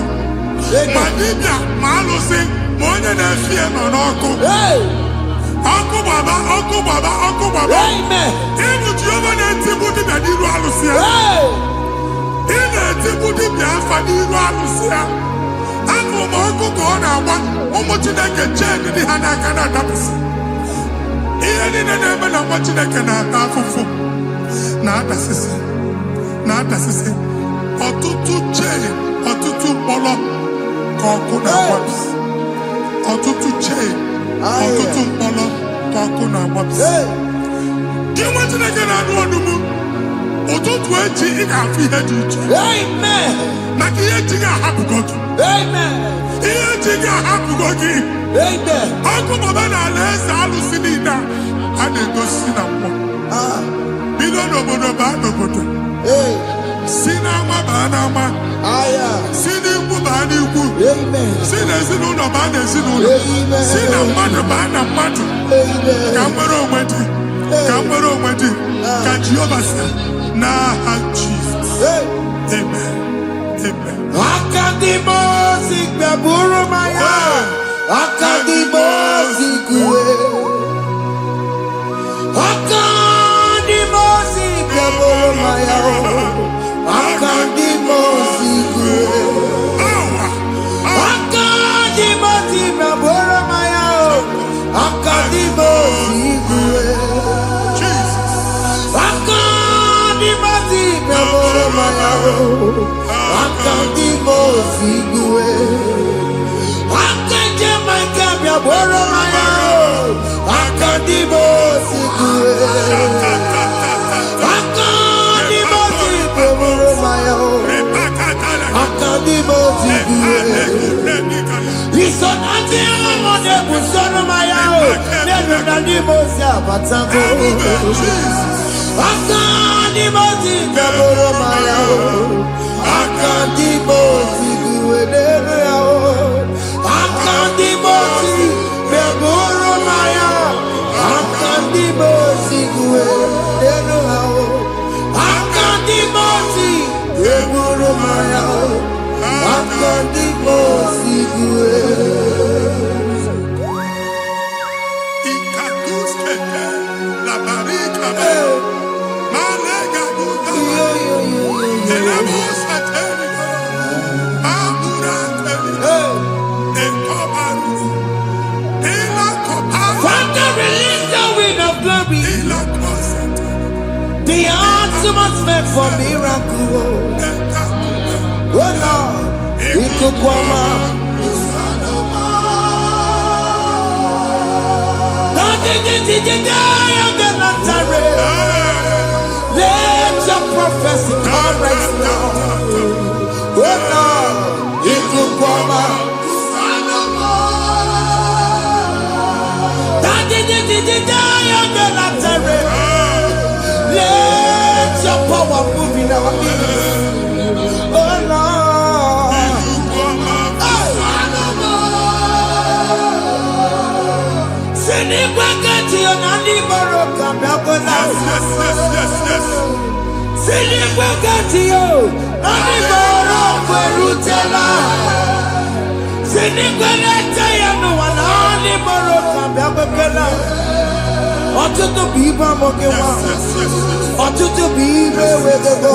Ma dibịa ma alụsị ma onye na-efi ya nọ n'ọkụ. Ọkụ gbaba, ọkụ gbaba, ọkụ gbaba. Ịbụ Jehova na-etigbu dibịa n'iru alụsị ya. Ị na-etigbu dibịa afa n'iru alụsị ya. Afọ ma ọkụ ka ọ na-agba ụmụ Chineke chee ndị ha n'aka na-adapụsị. Ihe niile na-eme na nwa Chineke na-ata afụfụ na-adasịsị na-adasịsị. Ọtụtụ chee, ọtụtụ mkpọrọ ka ọkụ na-agbapụsị. Ọtụtụ chee, ọtụtụ mkpọrọ ka ọkụ na-agbapụsị. Gị nwa Chineke na-anụ ọdụmụ ụtụtụ echi ị ga-afụ ihe dị iche. Maka ihe echi ga-ahapụgo gị. Ihe echi ga-ahapụgo gị. Ọkụ baba na ala eze alụsị niile a na-egosi na mmụọ. Bido n'obodo baa n'obodo. Si n'ama baa n'ama. Si n'ikwu baa n'ikwu. Si n'ezinụlọ ezinụlọ baa n'ezinụlọ, si na mmadụ baa na mmadụ, ka nwere onwe dị, ka nwere onwe dị, ka Jehova sị n'aha Jizọs. Amen. Amen. Akadimosi gbẹ̀bùrú maya. Akadimosi kúwe. Akadimosi gbẹ̀bùrú maya. Akadimosi kúwe. Akadimosi gbẹ̀bùrú maya. Akadimosi kúwe. Akadimosi gbẹ̀bùrú maya. Akadimosi kúwe. Akadimosi gbẹ̀bùrú maya. Akadimosi kúwe. Akadimosi gbẹ̀bùrú maya. Akadimosi kúwe. Isonati amone busono maya. Nenu nadimosi abatango. Akadimosi gbẹ̀bùrú maya. Akadimosi kúwe nenu yao. Akadimosi gbẹ̀bùrú maya. Akadimosi kúwe nenu yao. Akadimosi gbẹ̀bùrú maya. Akadimosi kúwe. Ikaduskete, la barika, malega duta, elemos ateligo, amura ateligo, enkobaru, elakobaru, Father, release the wind of glory. elakosete, The ultimate for miracle. Oh Lord, Ikukwama. Let your prophecy come right now. Oh Lord, Ikukwama. Let your power move in our midst. Oh Lord. Sinikwakati onani boroka biakola. Sinikwakati yo nani boroka erutela. Sinikwakati ya no wanani boroka biakola. Ọtụtụ bụ ibe amụghị nwa. Ọtụtụ bụ ibe ewegego.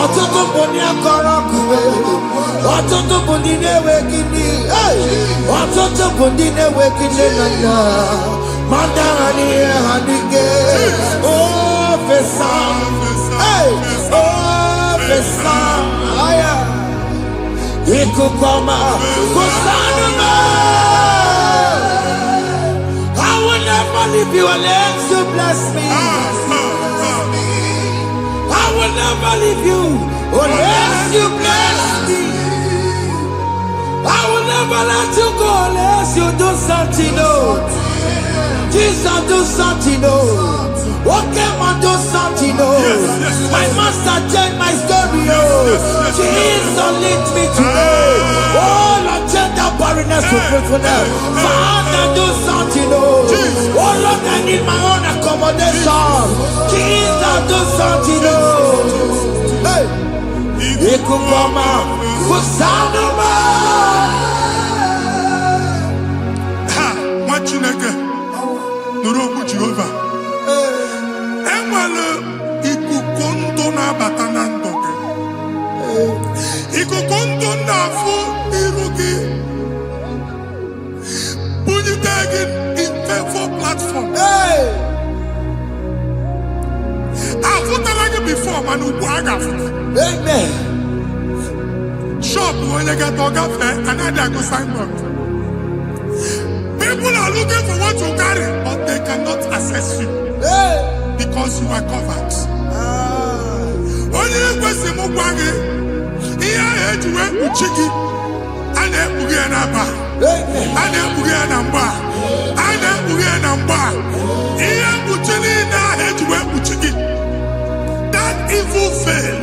Ọtụtụ bụ ndị akọrọ akụwe. Ọtụtụ bụ ndị na-enweghị nne. Ọtụtụ bụ ndị na-enweghị nne na nna. Ma ndị agha n'ihe ha n'ike. Ofesa. Ofesa. Ikuku ọma. Kụsanụ m. I will never leave you unless you bless me. I will never leave you unless you bless me. I will never let you go unless you do something. Oh, Jesus, do something. Oh, okay, man, do something. Oh, my master changed my story. Oh, Jesus, lead me today. Oh, Lord, change that barrenness to fruitfulness. Father, do something. Oh, Lord, I need my own accommodation. Jesus, do something. Oh, hey, Ikukoma, Kusanuma. ha, nwa Chineke, nụrụ okwu Jehova. Enwere ikuku ndụ na-abata na ndụ gị. Ikuku ndụ na-afụ iru gị. Bunyite gị infevo platform. Afụtala gị before mana ugbu a ga-afụta. Amen. Shop onye ga-eto gafee anaghị agụ signboard. People are looking for what you carry, but they cannot access you because you are covered. Onye kwesịrị m gwa gị ihe ahụ eji wee kpuchi gị a na-ekpughe ya n'aba, a na-ekpughe ya na mgba, a na-ekpughe ya na mgba. Ihe mkpuchi niile ahụ eji wee kpuchi gị, that evil veil,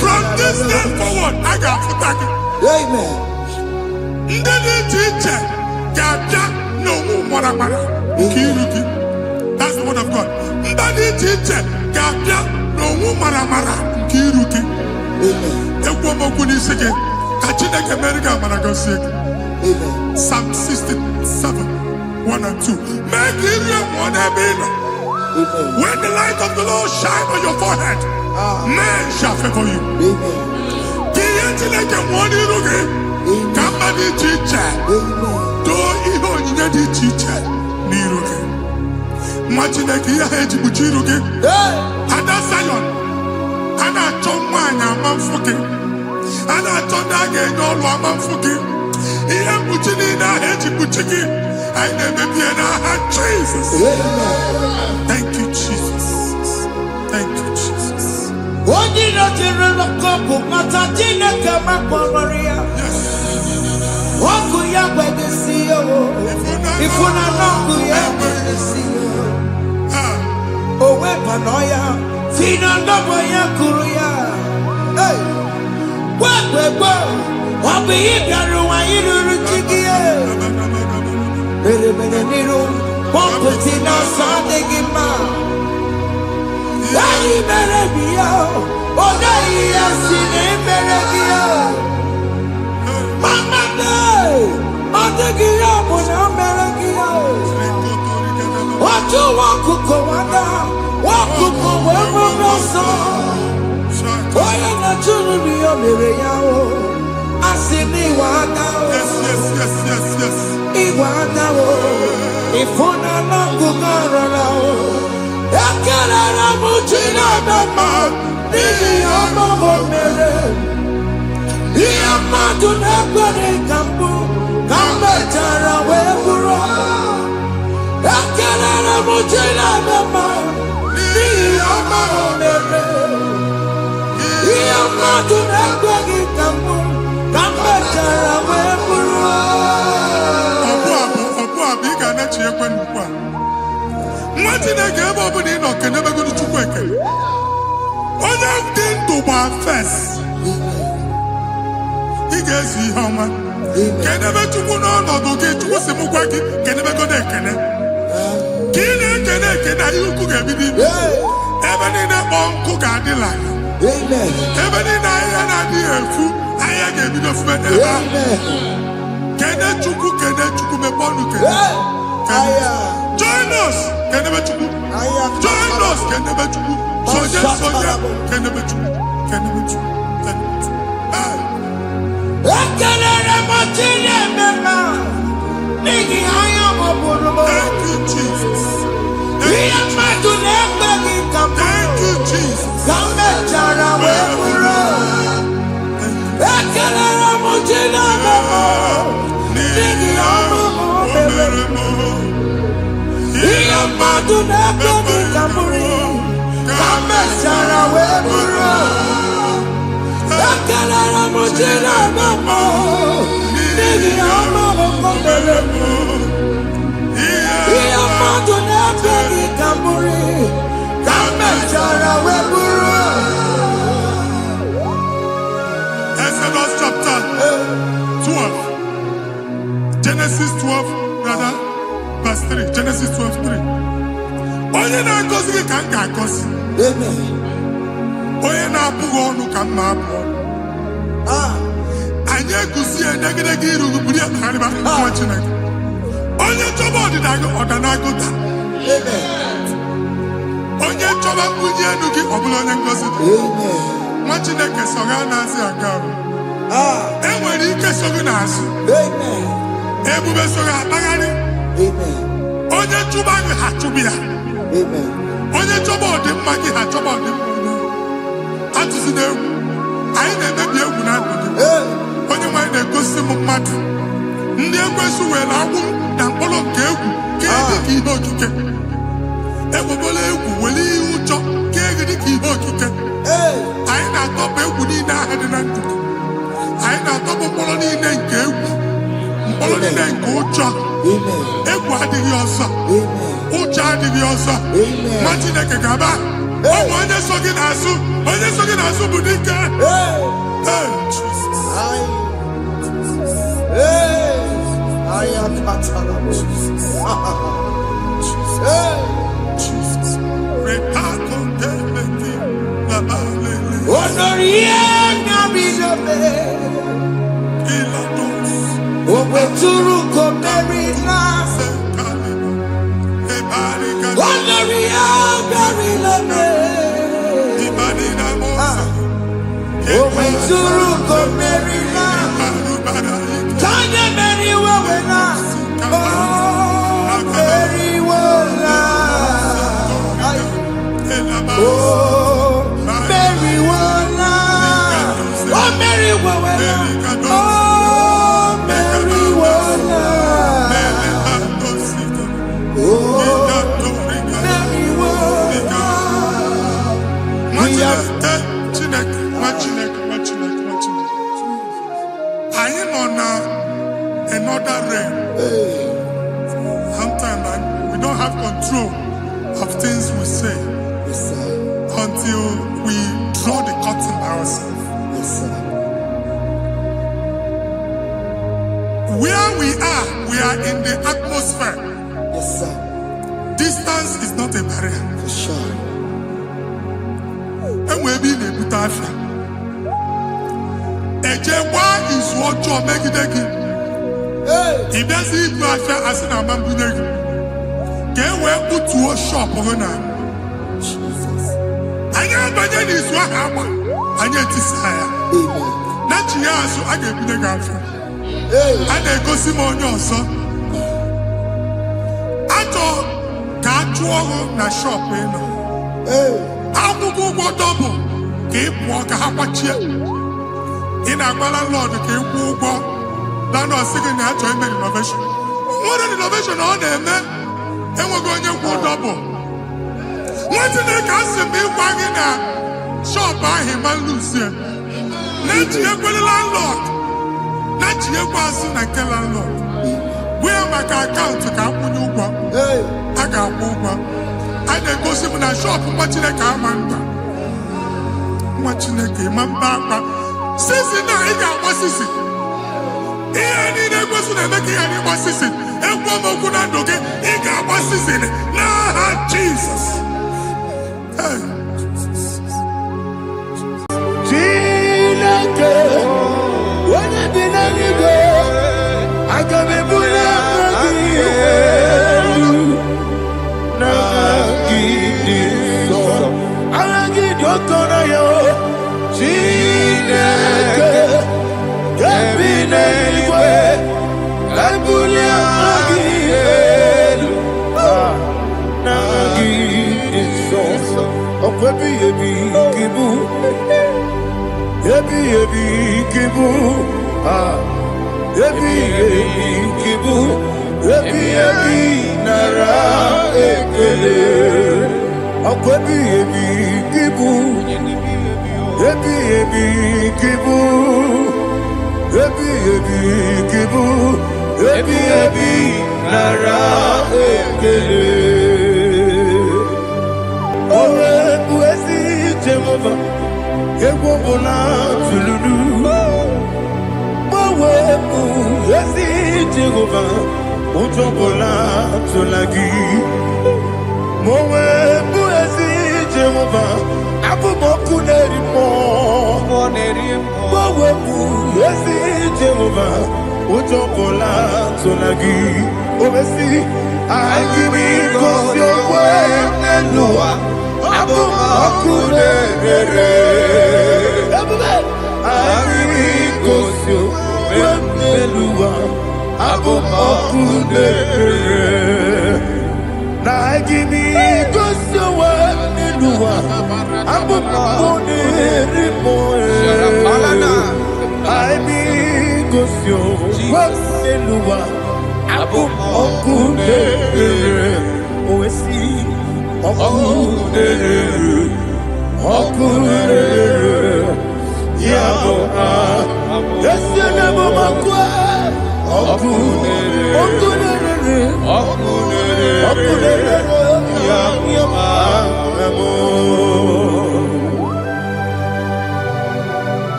from this day forward, a ga-afụta gị. Amen. Ndị dị iche iche ga-abịa n'onwe mara mara nke iru gị. That's the word of God. Ndị dị iche iche ga-abịa n'onwe mara mara nke iru gị. Ekwu okwu n'isi gị ka Chineke mere gị amara gọzie gị. Psalm 67, 1 and 2. Make it real one every night. When the light of the Lord shine on your forehead, men shall favor you. Kiye Chineke nwere iru gị ka mma dị iche iche doo ihe onyinye dị iche iche n'iru gị. Nwa Chineke ihe ha eji kpuchi iru gị. Ada Zion, a na-achọ nwaanyị ama mfụ gị. A na-achọ ndị a ga-enye ọlụ ama mfụ gị. Ihe mkpuchi niile ahụ eji kpuchi gị anyị na-emebie n'aha Jesus. Thank you, Jesus. Thank you, Jesus. Onye na-ejere n'ọkọpụ mata Chineke makpọrọrịa. Ọkụ ya gbedesi ya o. Ifuna n'ọkụ ya gbedesi ya. O wepụnọ ya. Fina ndọbọ ya kụrụ ya. Gbegbe ọ bụ ịbịarụ nwanyị ruru chi gị. Mere n'iru pọmpụtị n'ọsọ adịghị mma. Anyị mere gị ya, ọ naghị ya si na emere gị ya. Mama ọ dịghị ya bụ na o mere gị ya. Otu nwakuku nwada, nwakuku wee bụrụ ọsọ. Onye na-achụrụ m ya mere ya o. Asị m ịwa ada o. Ịwa ada o. Ịfụna n'ọkụkọ rọrọ o. Ekelere m Chineke ma n'ihi ọma o mere. Ihe mmadụ na-ekwere ka mbụ ka m mechara wee bụrụ. Ekelere m Chineke ma n'ihi ọma o mere. Ihe mmadụ na-ekweghị ka mbụ ka m mechara wee bụrụ. Ọbụ abụ ị ga-anachi ekwe n'ukwu a. Nwa Chineke ebe ọ bụla ị nọ kenebegoro Chukwu ekele. Onye dị ndụ gba fes. Ị ga-ezi ihe ọma. Kenebe Chukwu n'ọnọdụ gị. Chukwu si m gwa gị kenebegoro ekele. Ka ị na-ekene ekene ihe ukwu ga-ebido ime. Ebe niile kpọọ nkụ ga-adịla ya. Ebe niile ahịhịa na-adịghị efu ahịhịa ga-ebido fube n'ebe ahụ. Kene Chukwu mepe ọnụ kene. Join us kenebe Chukwu. Join us kenebe Chukwu. Sonye kenebe Chukwu. Kenebe Chukwu. Ekelere m Chineke ma n'ihi anya m bụrụ m. Thank you, Jesus. Ihe mmadụ na-ekweghị ka m Thank you, Jesus. ka m mechara wee bụrụ. Ekelere m Chineke ma n'ihi ọrụ m mere. Ihe mmadụ na-ekweghị ka m bụrụ ka m mechara wee bụrụ. Ekelere m Chineke ma n'ihi ọrụ m mere. Ihe mmadụ na-ekweghị ka m bụrụ ka m mechara wee bụrụ. Exodus chapter 12. Genesis 12, rather, verse 3. Genesis 12:3. Onye na-agọzi gị ka m ga-agọzi. Onye na-abụghị ọnụ ka m na-abụ ọnụ. Anyị eguzie edegedege iru gị buru ya kparịba nwa Chineke. Onye chọba ọdịda gị ọdanagụta. Onye chọba mbunye elu gị ọ bụla onye ngọzi dị. Nwa Chineke so gị anaghịzi aga ahụ. E nwere ike so gị n'azụ. Ebube so gị akpagharị. Onye chụba gị ha chụbụ ya. Onye chọba ọdịmma gị ha chọba ọdịmma onye. Atụzina egwu. Anyị na-emebi egwu na ndụ gị. Onye nwanyị na-egosi m mmadụ. Ndị ekwensu were agwụ na mkpụrụ nke egwu ka dị ka ihe okike. Egbebola egwu were ihe ụjọ ka dị ka ihe okike. Anyị na-atọpụ egwu niile ahụ dị na ndụ gị. Anyị na-atọpụ mkpụrụ niile nke egwu. Mkpụrụ niile nke ụjọ. Egwu adịghị ọzọ. Ụjọ adịghị ọzọ. Nwa Chineke ga-aba. Ọ bụ onye so gị n'azụ. Onye so gị n'azụ bụ dike. Jesus. Suruko Merina. Tanya Mary Wawena. Oh, Mary Wawena. Oh, Mary Wawena. Oh, Mary Wawena. Oh, Mary Wawena. Oh, Mary Wawena. I am on another realm. Sometimes we don't have control of things we say until we draw the curtain by ourselves. Where we are in the atmosphere. Distance is not a barrier. For sure. And we'll be in a butafia. Ejewa is what you make it again. If there's a butafia as an amambuneg, can we put to a shop over now? I know but that is what happened. I need to say, not you, so I get the girlfriend. And I go see more your son. I thought, can't you na shop, you know? I'm going to go double. Keep walk a half a chair. In a landlord, keep walk. Landlord singing that joint innovation. What an innovation on them, man. And we're going to go double. What did they cast me wagging at? Shop by him and Lucian. Let you go the landlord. Let you go as soon as landlord. Where my account to come when you go? I got one. I then go see when I shop watching a car man. Watching a game and back. Since now he got what is it? He ain't a person making any what is it? And one more good and okay, he got what is it? Nah, Jesus. When I did any go, I can be put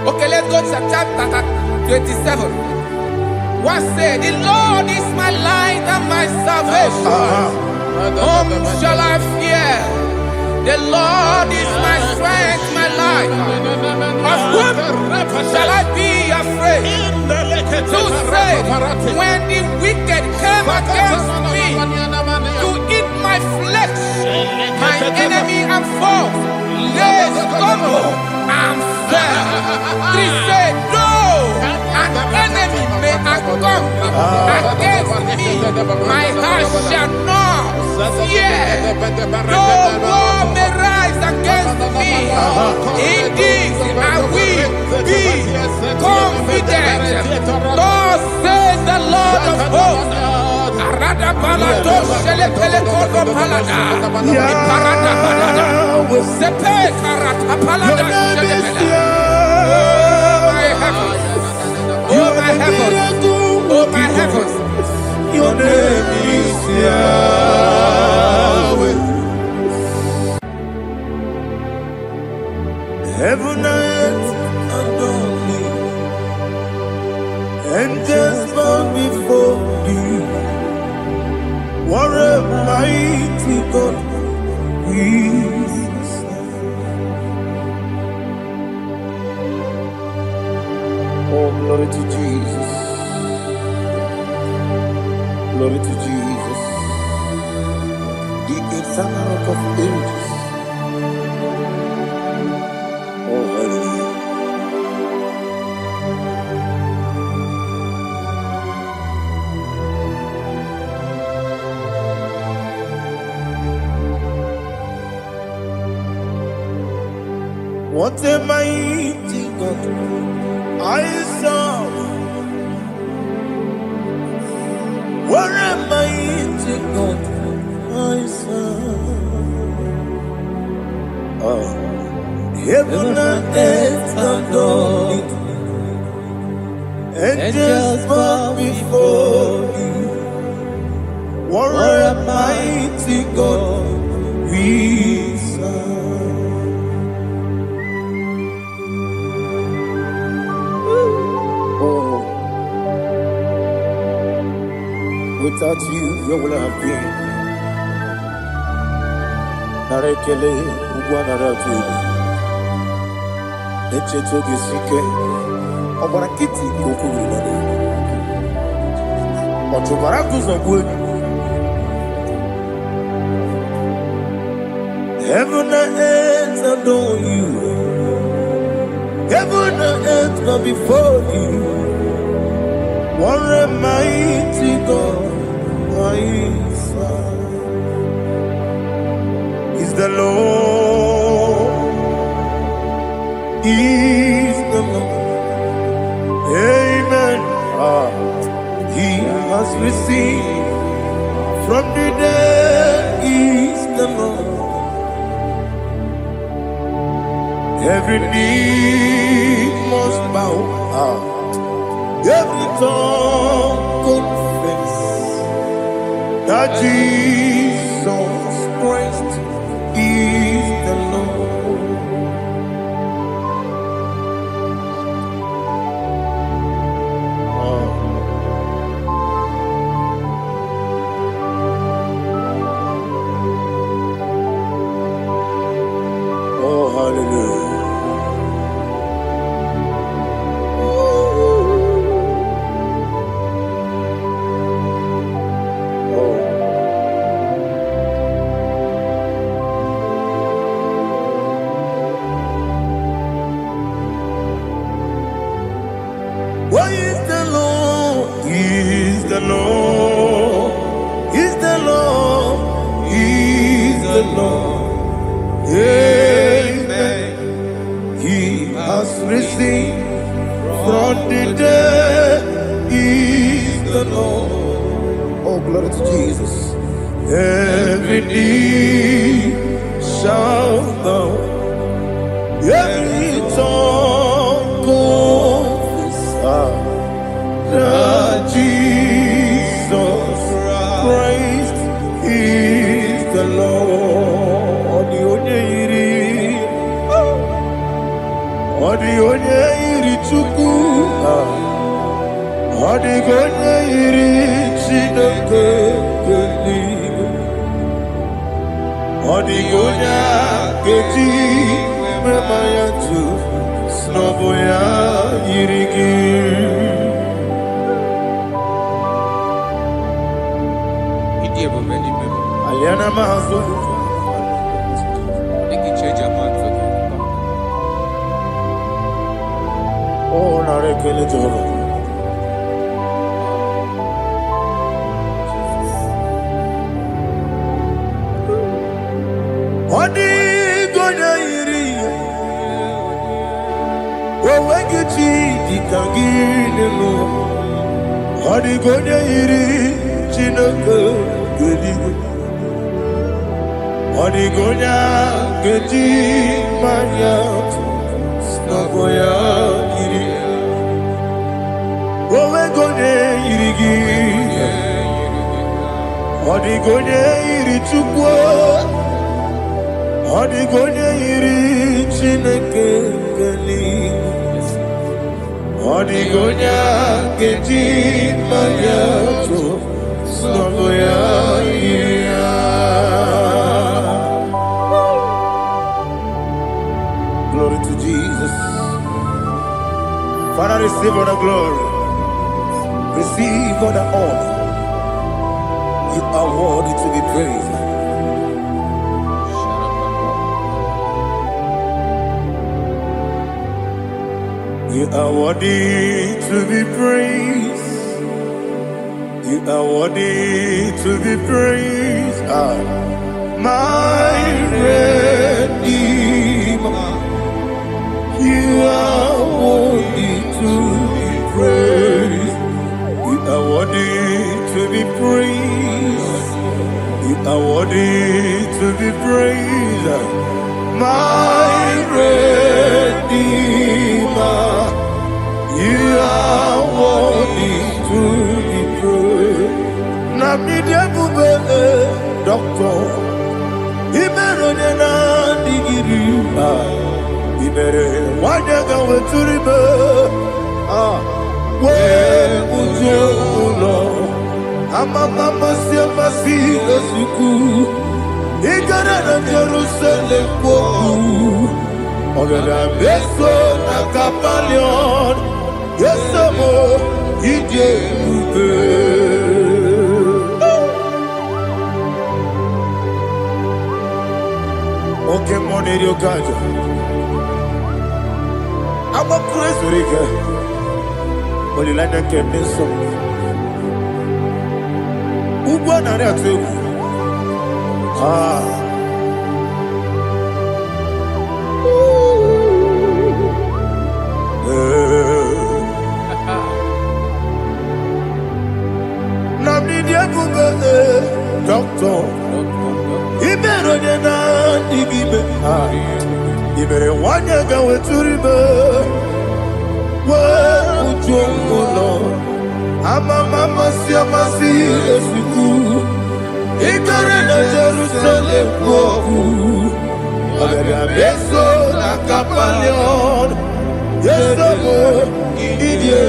Okay, let's go to chapter 27. What said, the Lord is my light and my salvation. Whom shall I fear? The Lord is my strength, my life. Of whom shall I be afraid? Who said, when the wicked came against me to eat my flesh, my enemy and foe they stumble and fell. Three say, no, an enemy may have come against me. My heart shall not fear. No war may rise against me. In this I will be confident. Thus says the Lord of hosts. Arada balado shele pele kodo palada. Iparada balada. Sepe karata palada shele pele. Oh my heavens. Oh my heavens. Your name is Yahweh. Heaven and earth adore me, angels bow before you. What a mighty God we serve. Oh, glory to Jesus. Glory to Jesus. The eternal rock of ages. Oh, hallelujah. What a mighty God I serve. What a mighty God I serve. Oh. Heaven and earth adore you. Angels bow before you. What a mighty God we serve. Oh, without you, where would I have been? Narekele, Ugwanaratu. Echetoge sike, Obara kiti kokuru nade. Otobara kuzogwe. Heaven and earth adore you. Heaven and earth bow before you. What a mighty God I serve. Is the Lord. Is the Lord. Amen. He has received from the dead. Is the Lord. Every knee must bow. Every tongue confess that Jesus Christ is the Lord. Oh, hallelujah. Why is the Lord? He is the Lord. He's the Lord. He's the Lord. Amen. He has risen from the dead. He's the Lord. Oh, glory to Jesus. Every knee shall bow. Every tongue confess that Jesus Christ is the Lord. Onye iri Chukwu, ọdịghị onye iri Chineke eluigwe, ọdịghị onye a ga-eji mema ya tu, n'ọbụ ya yiri gị. Aliana Mahazo. They can change your mind for you. Oh, narekele Jehovah. Odi gonya iri, wawegiti dikangine mo. Odi gonya iri, chineke gedi. Odi gonya gedi manya, snagoya iri. Wawegonya iri gi, odi gonya iri chukwa. Odigonya iri chineke geli, odigonya gedi mayato snagoya ira. Glory to Jesus. Father, receive all the glory, receive all the honor. You are worthy to be praised. You are worthy to be praised. You are worthy to be praised. My Redeemer. You are worthy to be praised. You are worthy to be praised. You are worthy to be praised. My Redeemer. You are worthy to be praised. Namidia bube doctor, imero nena digiri. Imere wanyaga weturibe. We ujulo, amama siapa si lesuku. Igara na Jerusalem koku. Ogada beso na kapalion. Yesamo ije ube. Okay, money dio kaja. Amo crazy rika. Olilanya kemeso. Ugwa na reatu. Doctor, Ibero na digibe. Ibere wanyaga weturibe. We ujongulo. Mama siamasi esiku. Igare na Jerusalem koku. Ogada beso na kapalion. Yesamo idie.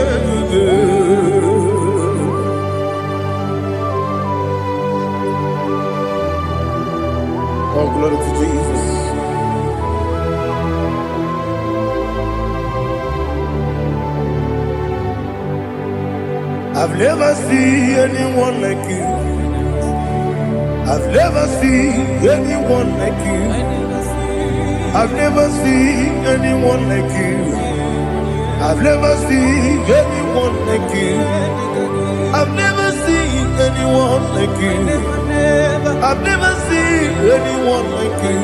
Oh, glory to Jesus. I've never seen anyone like you. I've never seen anyone like you. I've never seen anyone like you. I've never seen anyone like you. I've never seen anyone like you. I've never seen anyone like you.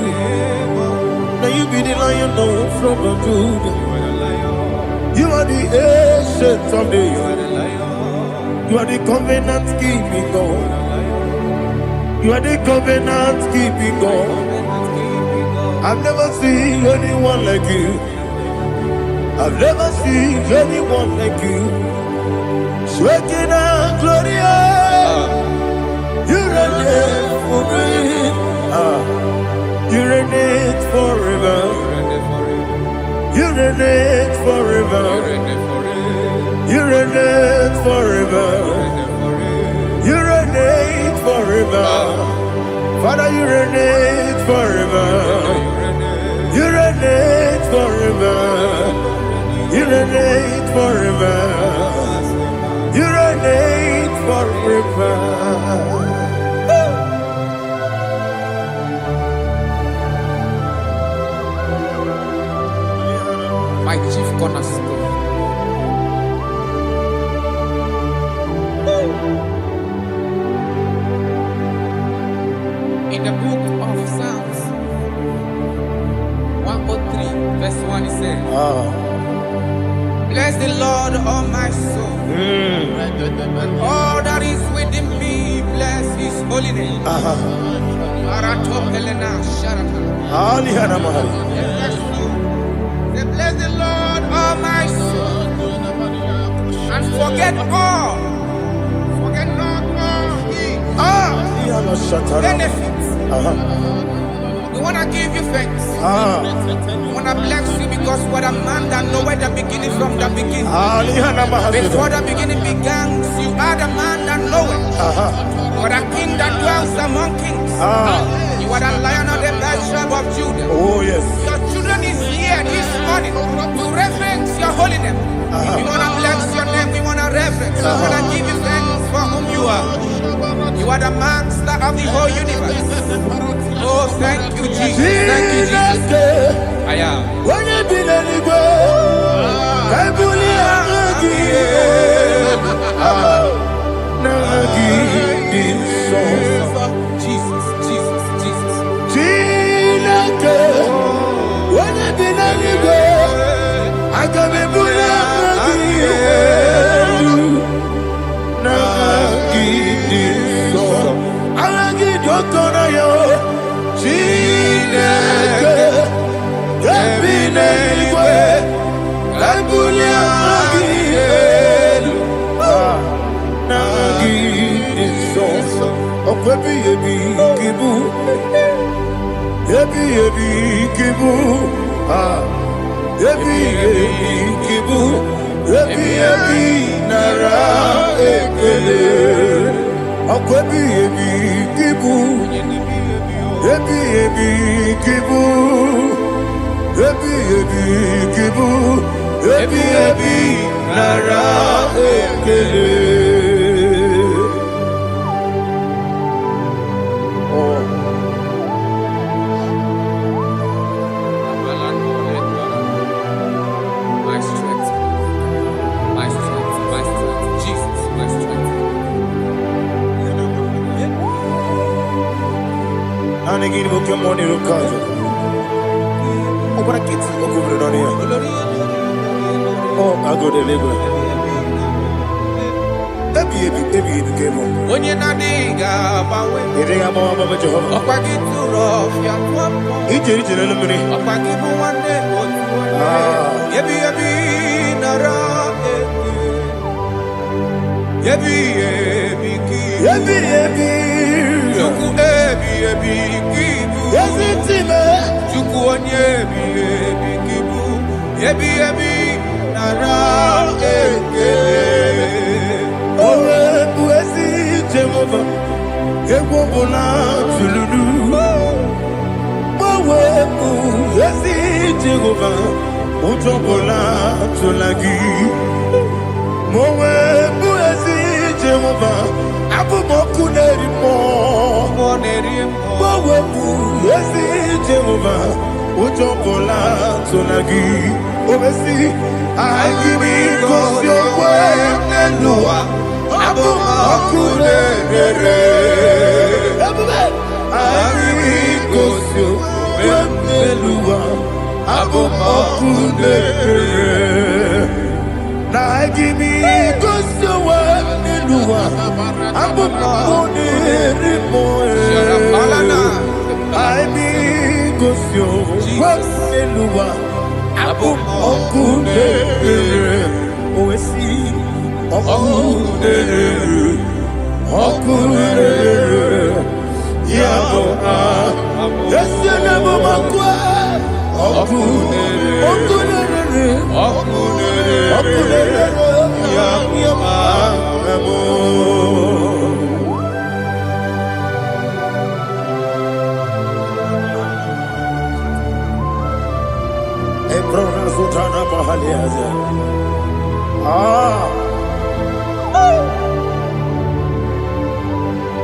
Now you be the Lion from the Judah. You are the ancient of days. You are the covenant keeping God. You are the covenant keeping God. I've never seen anyone like you. I've never seen anyone like you. Shaking and glorious. You reign for me. You reign forever. You reign forever. You reign forever. You reign forever. Father, you reign forever. You reign forever. You reign forever. You reign forever. My chief cornerstone. Bless the Lord, all my soul. All that is within me, bless His holy name. Bless the Lord, all my soul, and forget not all His benefits. We want to give you thanks. We want to bless you because what a man that knoweth the beginning from the beginning. Before the beginning began, you are the man that knoweth. What a king that dwells among kings. You are the Lion of the tribe of Judah. Oh yes. Your children is here this morning to reverence your holy name. We want to bless your name. We want to reverence. We want to give you thanks for whom you are. You are the master of the whole universe. Oh, thank you, Jesus. Thank you, Jesus. I am. When you be the go, I Jesus, Jesus, Jesus. When you be the go, I can be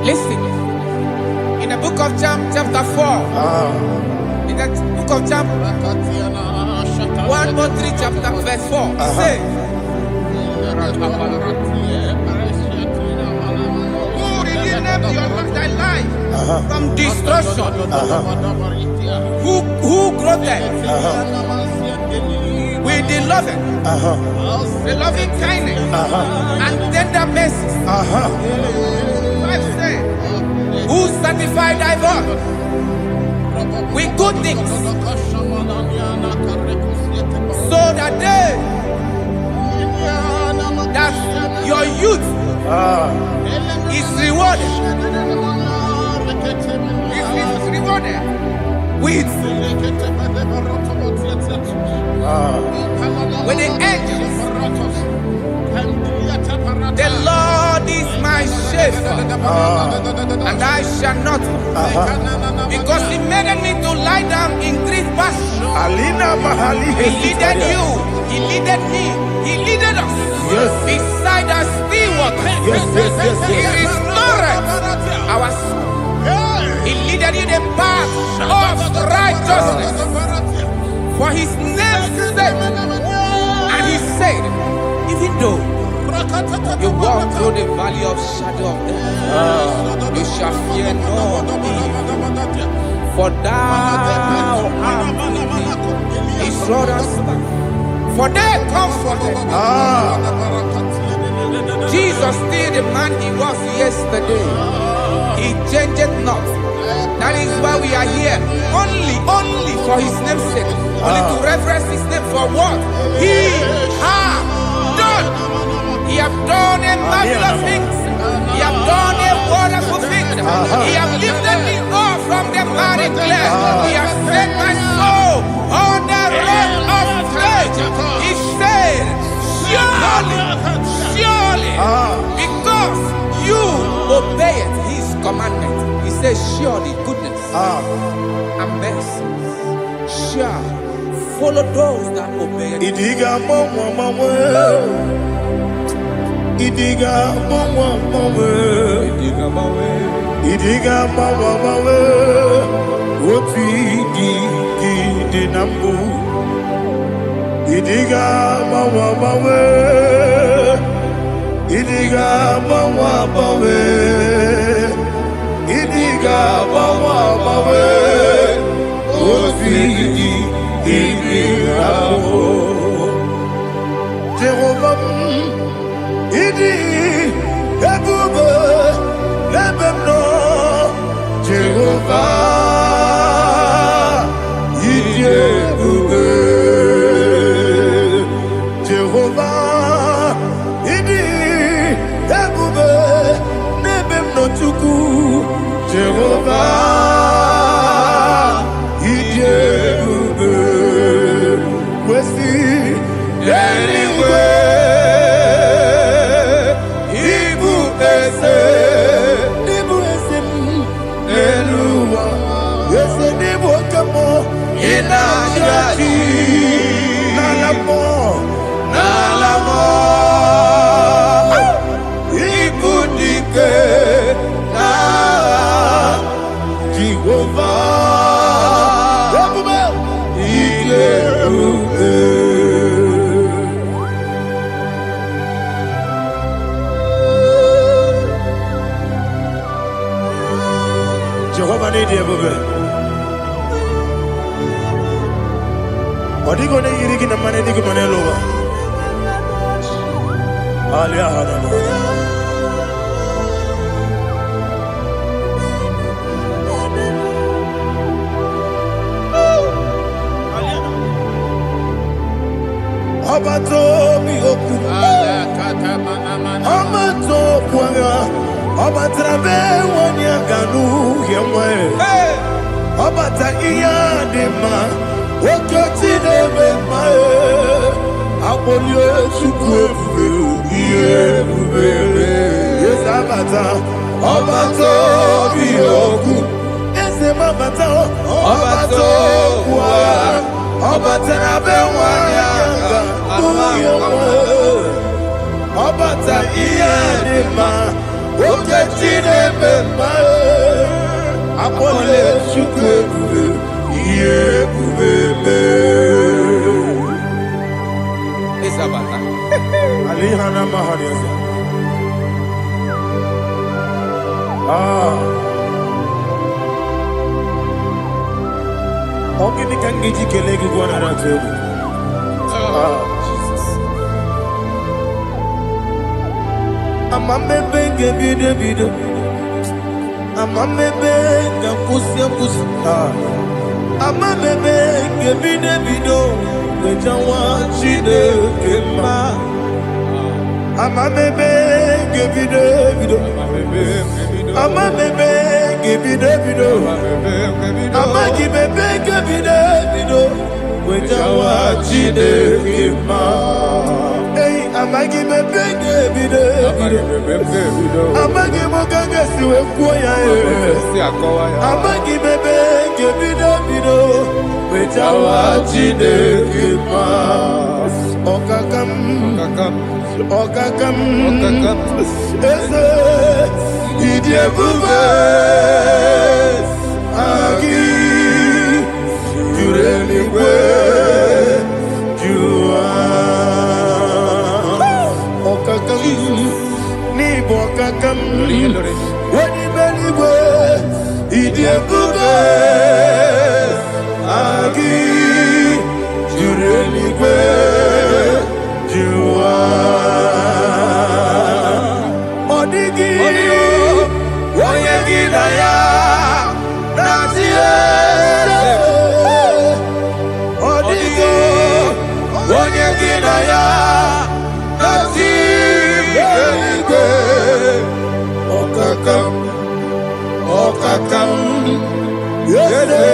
Listen, in the book of John, chapter 4, in the book of John 1:3, chapter verse 4, it says, who redeemed your thy life from destruction, who clothed with the loving, the loving kindness, and tender mercies. 5 says, who sanctify thy voice with good things, so that your youth is rewarded. Is rewarded with the angels. The Lord is my shepherd, and I shall not want, because He made me to lie down in green pastures. He leaded you, He leaded me, He leaded us beside the still waters. He restored our soul. He leaded you the path of righteousness for His name's sake. And He said, even though you walk through the valley of shadow of death, you shall fear no evil, for thou art with me. His rod and staff, for they comforted. Jesus still the man He was yesterday. He changed not. That is why we are here. Only for His name's sake. Only to reverence His name for what He has done. He has done a marvelous things. He has done a wonderful thing. He has lifted me up from the miry clay. He has set my soul on the rock of faith. He said, surely, because you obeyed His commandment. He says, surely goodness and mercy shall follow those that obey it. Idiga mama, Idiga mama, what we did nambu. Idiga mama, Idiga mama, Idiga mama, what we did Jehovah, Idi, Ebube, Lebemno, Jehovah, Idi, Ebube, Jehovah, Idi, Ebube, Lebemno Tuku, Jehovah, Idi, Ebube, Wesi, anyway. Jehovah need you, baby. What are you going to eat in the money? You can over. Abato mi oku, Amato kwanga, Abatrabe wanya ganu yemwe, Abata iya dema, Okoti deme mae, Abolio chukwe iye bubele, Yes Abata, Abato mi oku, Ese mabata, Abato kwa. Obata be wanya Obata iyadima Oketine bema Apole chukwe Iye bubebe Isabata Alihana mahaliasa Ogini kangiji kelegi gwana ratebu. Amamebe gebide bide. Amamebe gakusi. Amamebe gebide bido. Wejawa chide kema. Amamebe gebide bido. Amamebe gebide bido. Amagibebe gebide bido. Wejawa chide kema. Hey, amagibebe gebide bido. Amagimoga siwe kuya. Amagibebe gebide bido. Wejawa chide kema. Okakam. Eze idiebube agi jureligwe jua okakam ni bokakam wani beligwe idiebube agi jureligwe jua Okakam yede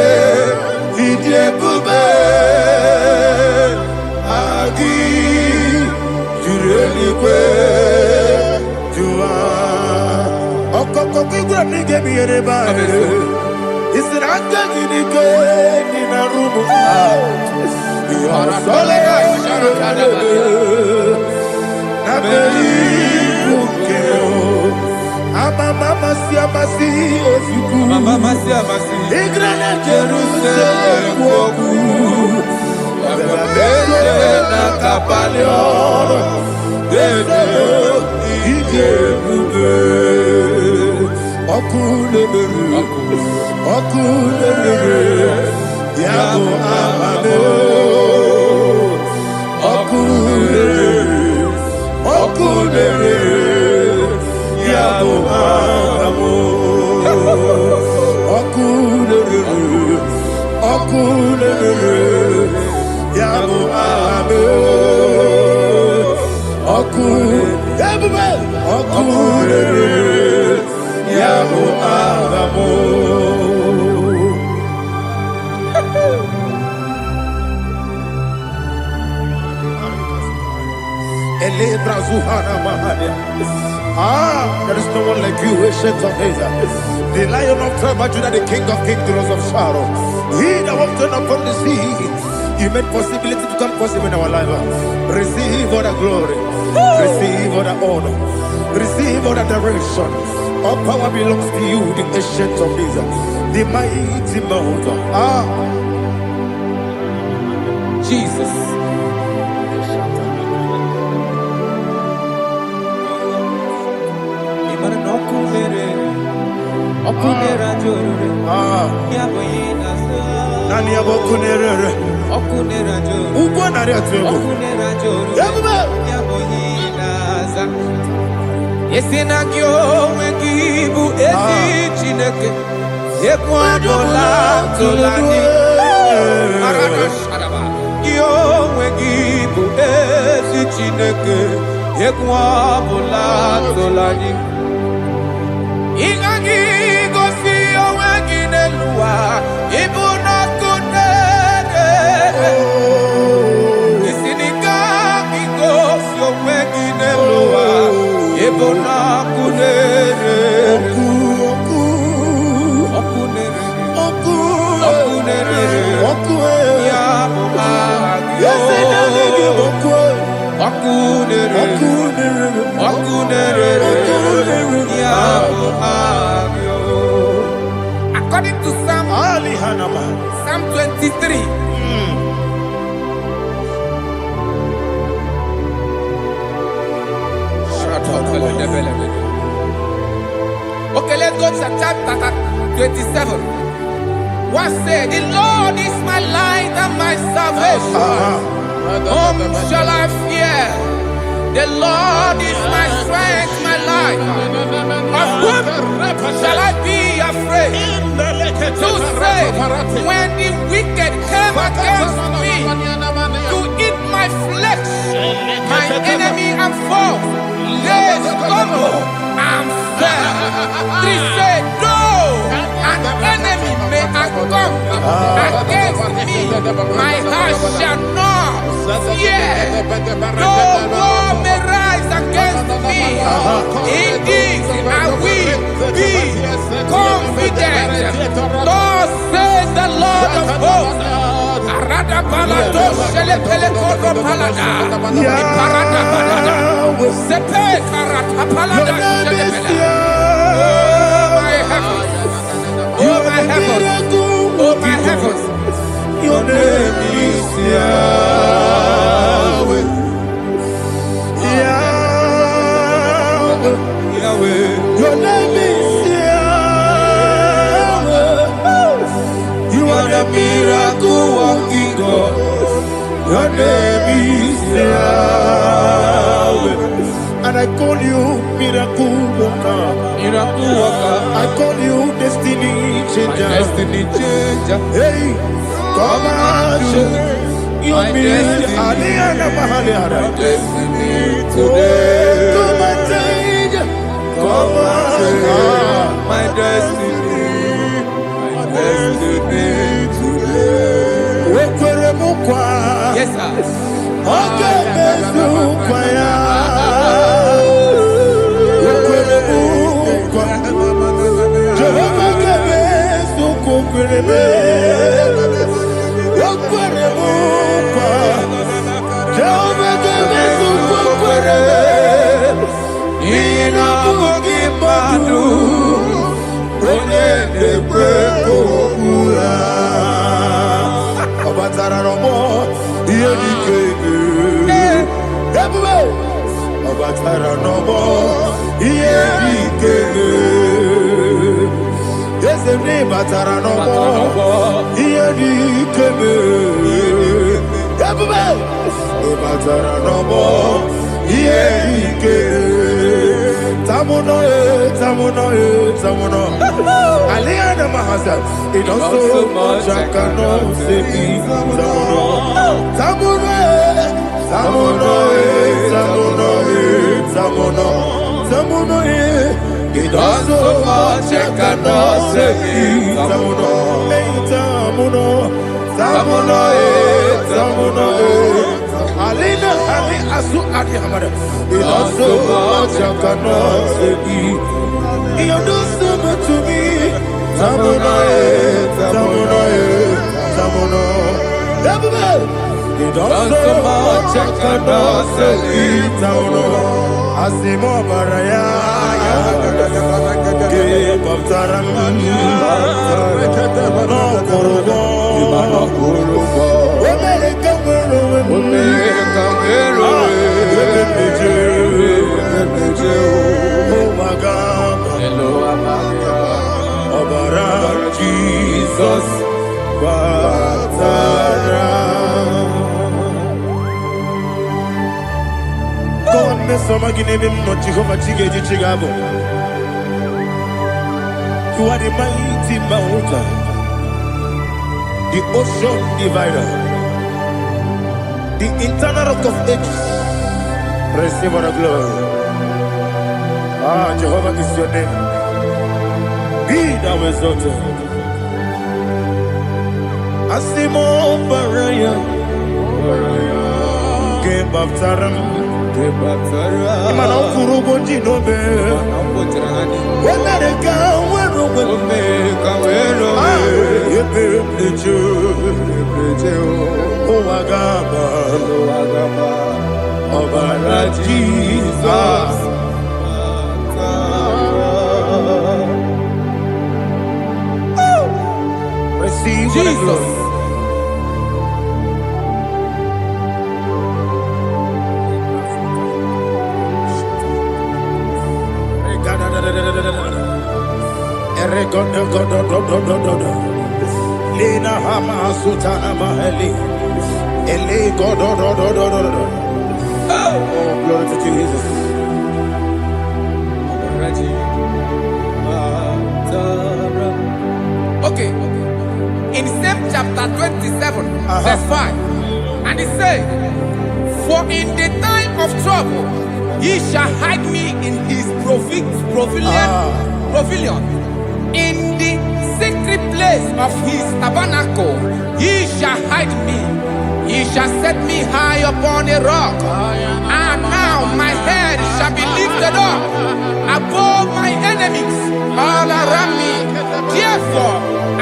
idiebube agi jureligwe jua okokokigura nige miyereba isiranga nige nina rumu yarasolega na beri bukeo Mama siamasi ofiku Mama siamasi Igrana Jerusalem woku Bebe na kapalion Bebe idiebube Okulebere Yabo amame Okulebere Yabo amo, okulere, yabo amo, okulere, yabo amo. Ele brazuhana mahania. There is no one like you, ancient of days. The Lion of tribe of Judah, the King of kings, the Rose of Sharon. He that walked upon the sea. You made possibility to come possible in our life. Receive all the glory. Receive all the honor. Receive all the direction. All power belongs to you, the ancient of days. The mighty mountain. Jesus. Nani abokunere okunera jo ugwo nari atego okunera jo yabuba yaboyinaza yesinagyo wekibu esi chineke ekwadola tolani arana sharaba yo wekibu esi chineke ekwadola tolani ingagi gosi oweginelua ibuna kunere isinika gosi oweginelua ibuna kunere okunere ya according to Psalm 23. Okay, let's go to chapter 27. What say? The Lord is my light and my salvation. Whom shall I fear? The Lord is my strength, my life. Of whom shall I be afraid? To say, when the wicked came against me to eat my flesh, my enemy and foe, they stumble and fell. They say, though an enemy may come against me, my heart shall not fear. Though war may rise against me, in this I will be confident. Thus says the Lord of hosts. Oh my heavens, oh my heavens, Your name is Yahweh. Yahweh. Yahweh. Your name is Yahweh. You are the miracle working God. Your name is Yahweh. And I call you miracle worker. Miracle worker. I call you destiny changer. Destiny changer. Hey, come on, you mean Aliana Mahaliana. Destiny today. Come on, change. Come on, my destiny. My destiny today. yes sir. Okay, it does so much I cannot say. It does so much I cannot say. Alina Ali Asu Adi Hamada. It does so much I cannot say. You do so much to me. Tamuno. It does so much I cannot say. Tamuno. Asimo Baraya. Give up Taran. No Kurubo. Jesus, God, me some again him not Jehovah Chigabo. You are the mighty mountain, the ocean divider, the internal rock of ages. Receive our glory. Ah, Jehovah is your name. Be thou exalted. Asimo Baraya, Game of Taram, Imano Kurubo Jinobe, when I come, when oh, Agaba, Jesus. Receive Jesus. Lena Hama Sutana Mahali. Ele God. Oh, glory to Jesus. Okay. In same chapter 27, verse 5, and it says, "For in the time of trouble, he shall hide me in his pavilion. In the secret place of his tabernacle, he shall hide me. He shall set me high upon a rock. And now my head shall be lifted up above my enemies all around me. Therefore,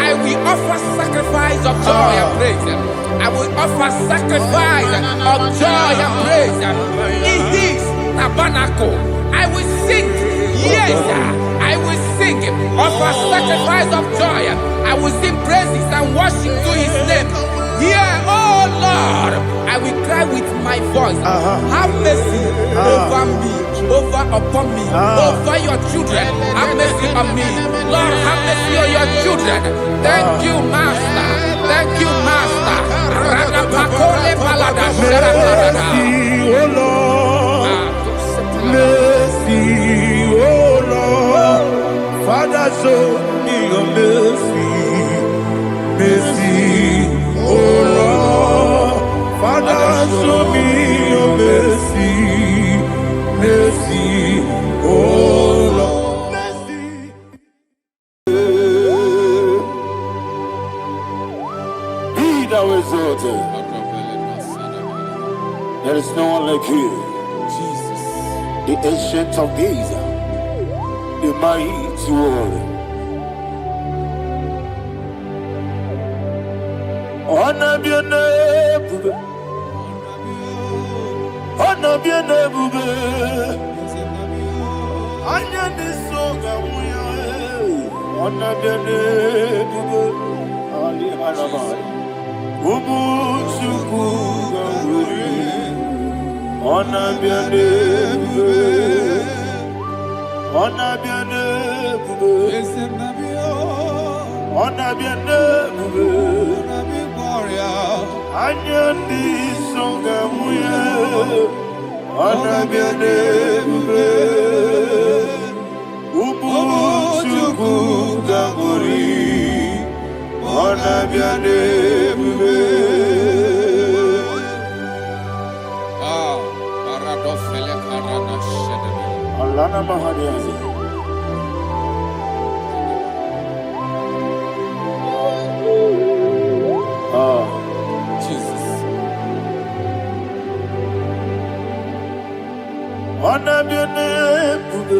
I will offer sacrifice of joy and praise. I will offer sacrifice of joy and praise in his tabernacle. I will sing, yes, I will sing, offer sacrifice of joy. I will sing praises and worship to his name. Yeah, oh Lord, I will cry with my voice. Have mercy over me, upon me, over your children. Have mercy on me. Lord, have mercy on your children. Thank you, Master. Thank you, Master. Mercy, oh Lord. Mercy, oh Lord. Father, show me your mercy. Mercy, oh Lord. Father, show me your mercy. Mercy, oh Lord. Mercy. Be thou exalted. There is no one like you. Jesus. The ancient of days, the mighty warrior. Honor be your name, honor be your name, honor be your name, Ali Alabari, Ubu Chuku Gamburi, honor be your name, honor be your name, honor be your name. Anyandi songa muya, anabiane bube, ubu chuku gamburi, anabiane bube. Paradofele karana shedebe. Alana mahadiyazi. Jesus. Anabiane bube,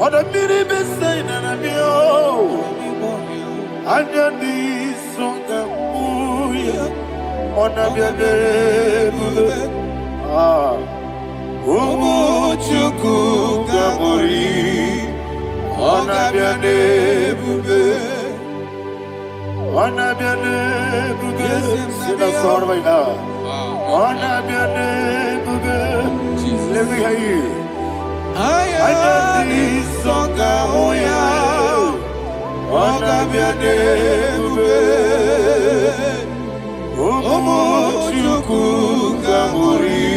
anabiri besai nanabio, anyandi songa muya, anabiane bube. Umu chuku gamburi, anabiane bube. Anabiane bube, sina sor vaina. Anabiane bube, let me hear you. Ayani songa moya, anabiane bube. Omo chuku gamburi,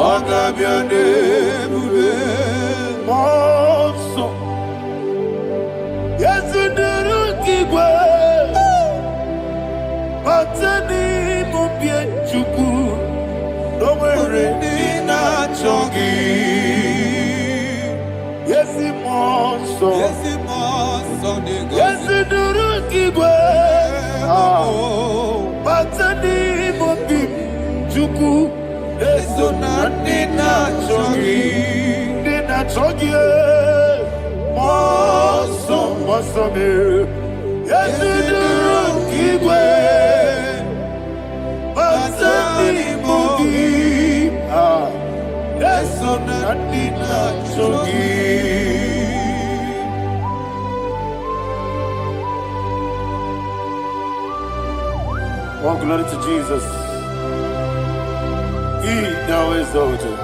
anabiane bube. Monso, yezunduru kigwe. Batani mubie chuku, nomere nina chongi. Yesi monso, yesi duru kigwe. Batani mubie chuku, eso na nina chongi. Nina chongi, monso, monso me. Yesi duru kigwe. Batani mubie, eso na nina chongi. Oh, glory to Jesus. He now exalted.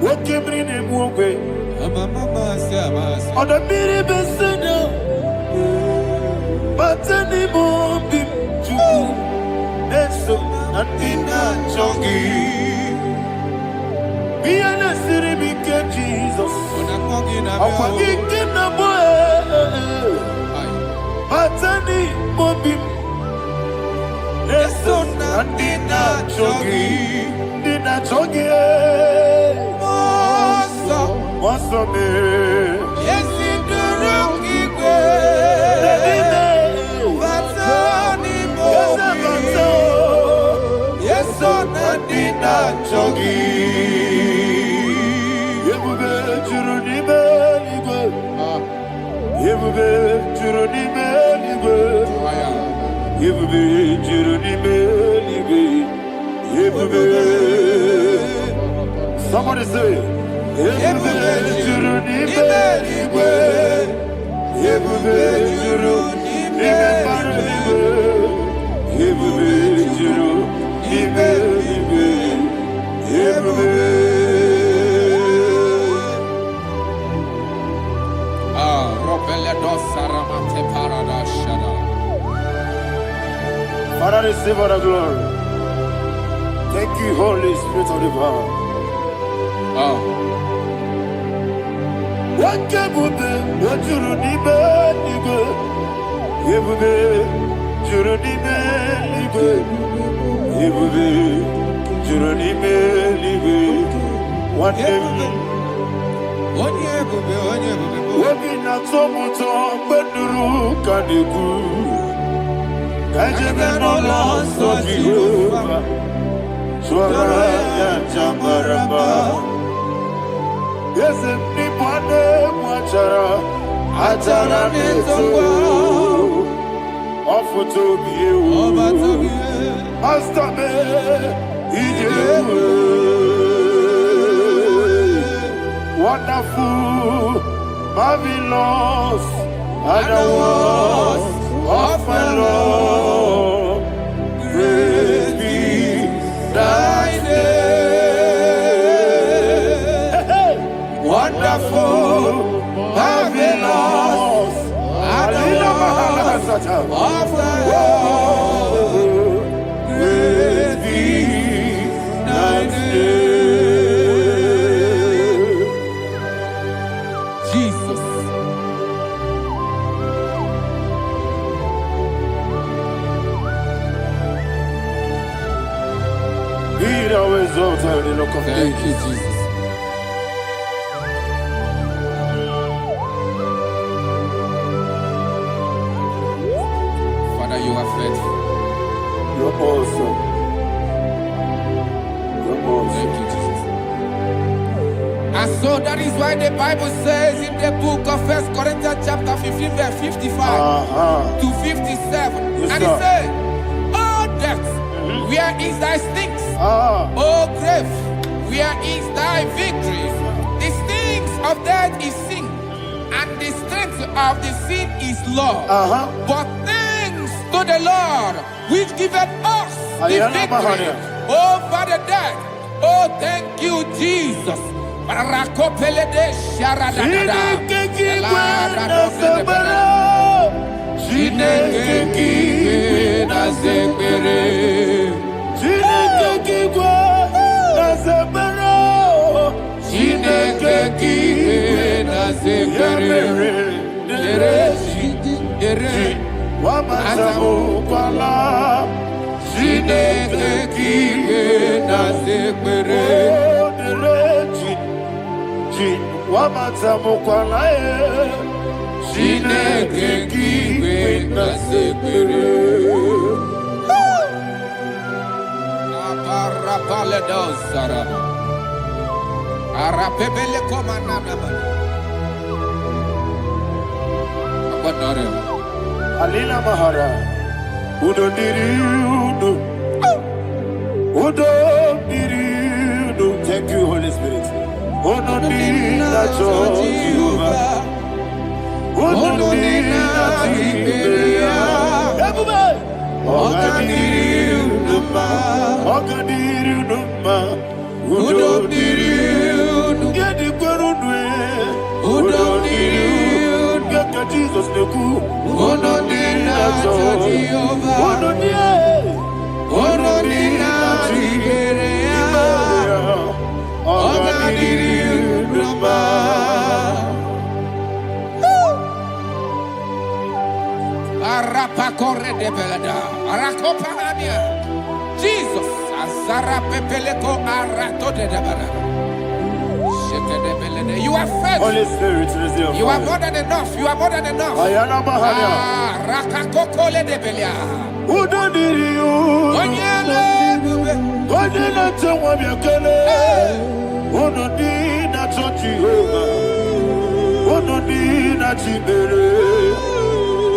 What Kemri ne muogwe. Mama Samas. On the miri besena. Batani mombi juku. Neso andina chongi. Be an asiri bike Jesus. Akwagi kina boe. Batani mombi. Neso andina chongi. Dina chongi. Moso me. Yes, in the rocky Batani mombi. Yes, on Adina Chogi. Yebube churuni beligwe. Yebube churuni beligwe. Yebube churuni beligwe. Yebube. Somebody say. Yebube churuni beligwe. Yebube churuni beligwe. Yebube churuni beligwe. Yebube. Father, receive all the glory. Thank you, Holy Spirit of the power. What can you do? What you need, nigga? Yebube, Juruni Melibe. Yebube, Juruni Melibe. What Wabina Tomoto, Beduru, Kadiku. Kajabeno lost of Jehovah. Swaraya Jamaraba. Yes, if Nipane Machara, Atara Netongo. Offer to be you. Master me, wonderful, marvelous, and the was of my Lord. Praise be thy name. Wonderful, marvelous, and the was of my Lord. Praise be thy name. Thank you, Jesus. Father, you are faithful. You're awesome. You're awesome. Thank you, Jesus. And so that is why the Bible says in the book of 1 Corinthians chapter 15, verse 55 to 57. Yes, and it says, "Oh death, where is thy stings? Oh grave, where is thy victory? The stings of death is sin, and the strength of the sin is law. But thanks to the Lord, which giveth us the victory over the death." Oh, thank you, Jesus. Alina Mahara, Udo Diriudo, Udo Diriudo. Thank you, Holy Spirit. Udo Diriudo, Udo Diriudo, Who don't need you? Get the who don't need you? Get the Jesus the good. Who don't need that Jehovah? Who don't need? Who don't need that Jehovah? Oh, God need you, Arapa corre de belada. Arakopa amia. Jesus. Azara pepeleko arato de belada. You are faithful. Holy Spirit, receive. You are more than enough. You are more than enough. Ayana Mahania. Rakakokole de belia. Who don't need you? Onyele. God did not tell what you can. Who don't need that Jehovah? Who don't need that Jehovah?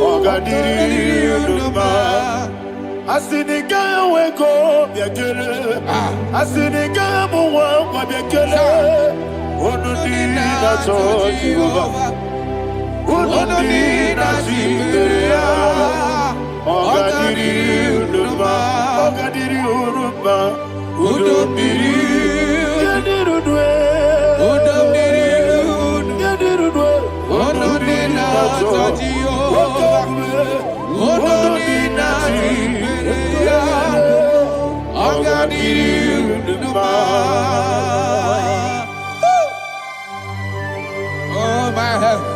Oh, God did you? I see the guy wake up, you kill it. I see the guy who walk, you kill it. Who don't need that Jehovah? Who don't need that Jehovah? Oh, God did you? Oh, God did you? Who don't need you? You didn't do it. Who don't need you? You didn't do it. Who don't need that Jehovah? Who don't need that Jehovah? Oh, God did you? Oh, my health.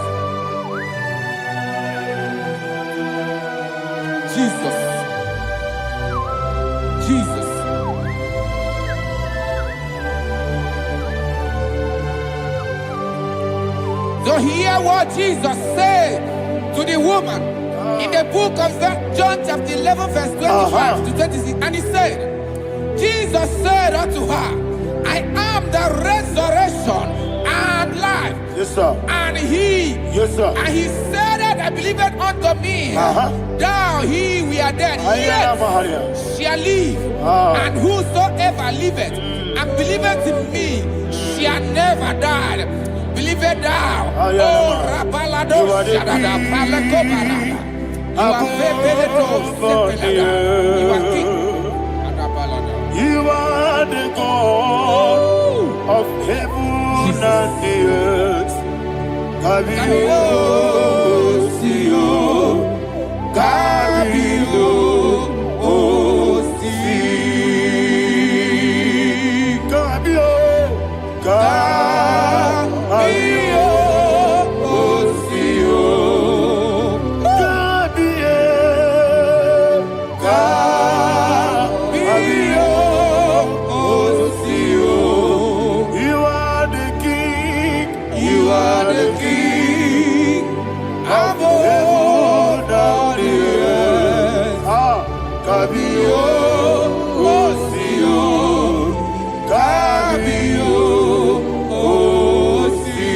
Jesus. Jesus. So hear what Jesus said to the woman in the book of John chapter 11 verse 25 to 26. And he said, Jesus said unto her, I am the resurrection and life. Yes, sir. And he, yes, sir. And he said that I believe it unto me. Thou he we are dead, yet shall live. And whosoever liveth and believeth in me shall never die. Believe it thou. Oh, Rabalado Shadada Palakobara. You are Febeleto. You are king. You are the God of heaven and the earth. Kabio, Sio, Kabio, Osi, Kabio, Kabio, Osio, Kabio, Kabio, Osio. You are the king. You are the king of heaven and the earth. Kabio, Osio, Kabio, Osi.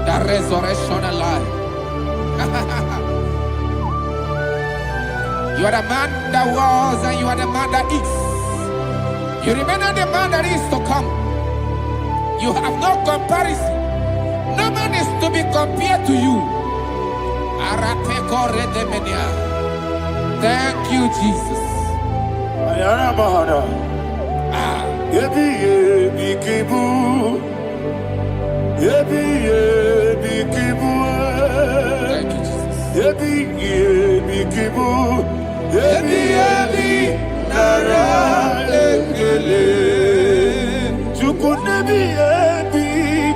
The resurrection alive. You are the man that was and you are the man that is. You remain the man that is to come. You have no comparison. No man is to be compared to you. Thank you, Jesus. Ayana Mahana. Yebi yebi kibu. Yebi yebi kibu. Thank you, Jesus. Yebi yebi kibu. Yebi yebi nara ekele. Chukunebi yebi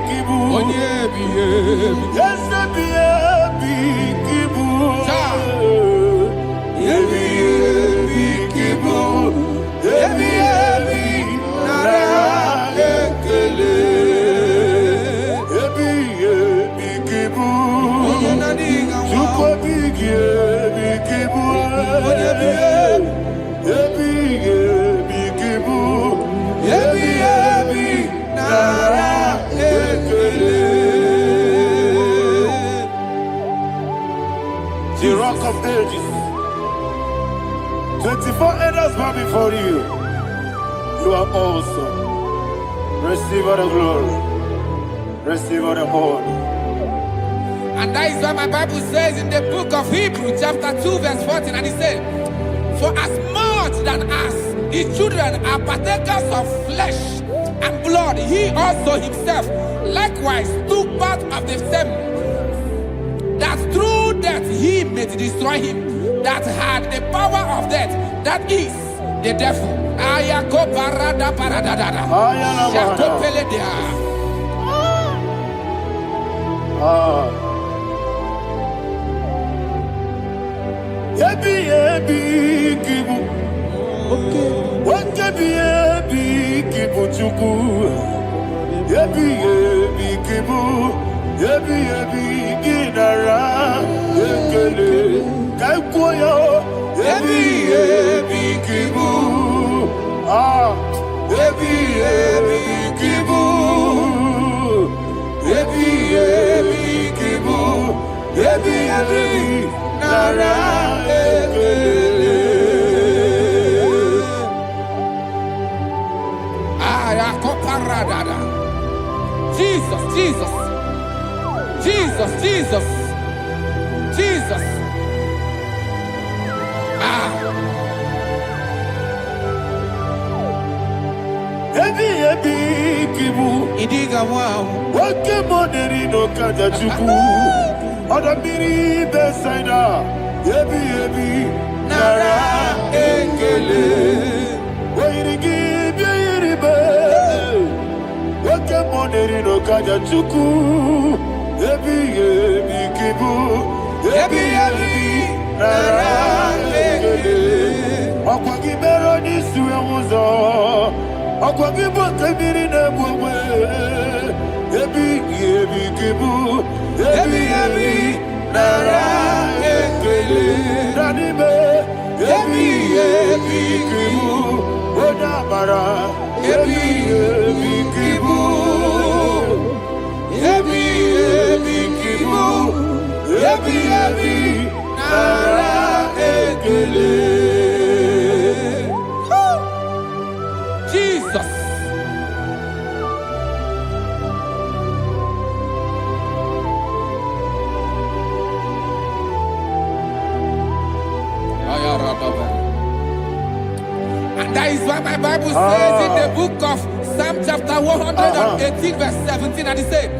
kibu. Onyebi yebi. Yes, yebi yebi kibu. Yebi yebi kibu. Yebi yebi nara ekele. Yebi yebi kibu. Chukobi yebi kibu. Yebi yebi kibu. Yebi yebi nara ekele. The rock of ages. 24 elders bow before you. You are awesome. Receive all the glory. Receive all the honor. And that is why my Bible says in the book of Hebrews chapter 2 verse 14, and it said, for as much than as the children are partakers of flesh and blood, he also himself likewise took part of the same, that through death he may destroy him that had the power of death, that is the devil. Ayako parada paradada. Shako peledea. Yebi kibu. Yebi kibu chuku. Yebi kibu. Yebi ginara. Yekele kaikoyo. Yebi kibu. Yebi kibu. Yebi kibu. Yebi nara. Jesus, Jesus, Jesus, Jesus, Jesus. Yebi kibu. Idiga wow. Wake money no kaja chuku. Oda miri besaida. Yebi nara ekele. Wairigi biiribe. Wake money no kaja chuku. Yebi kibu. Yebi nara ekele. Akwagi bero ni suwe muzo. Akwagi bote miri ne bwe. Yebi kibu. Yebi nara ekele. Nanime. Yebi kibu. Oda mara. Yebi kibu. Yebi kibu. Yebi nara ekele. Jesus. And that is why my Bible says in the book of Psalm chapter 118 verse 17, and it says,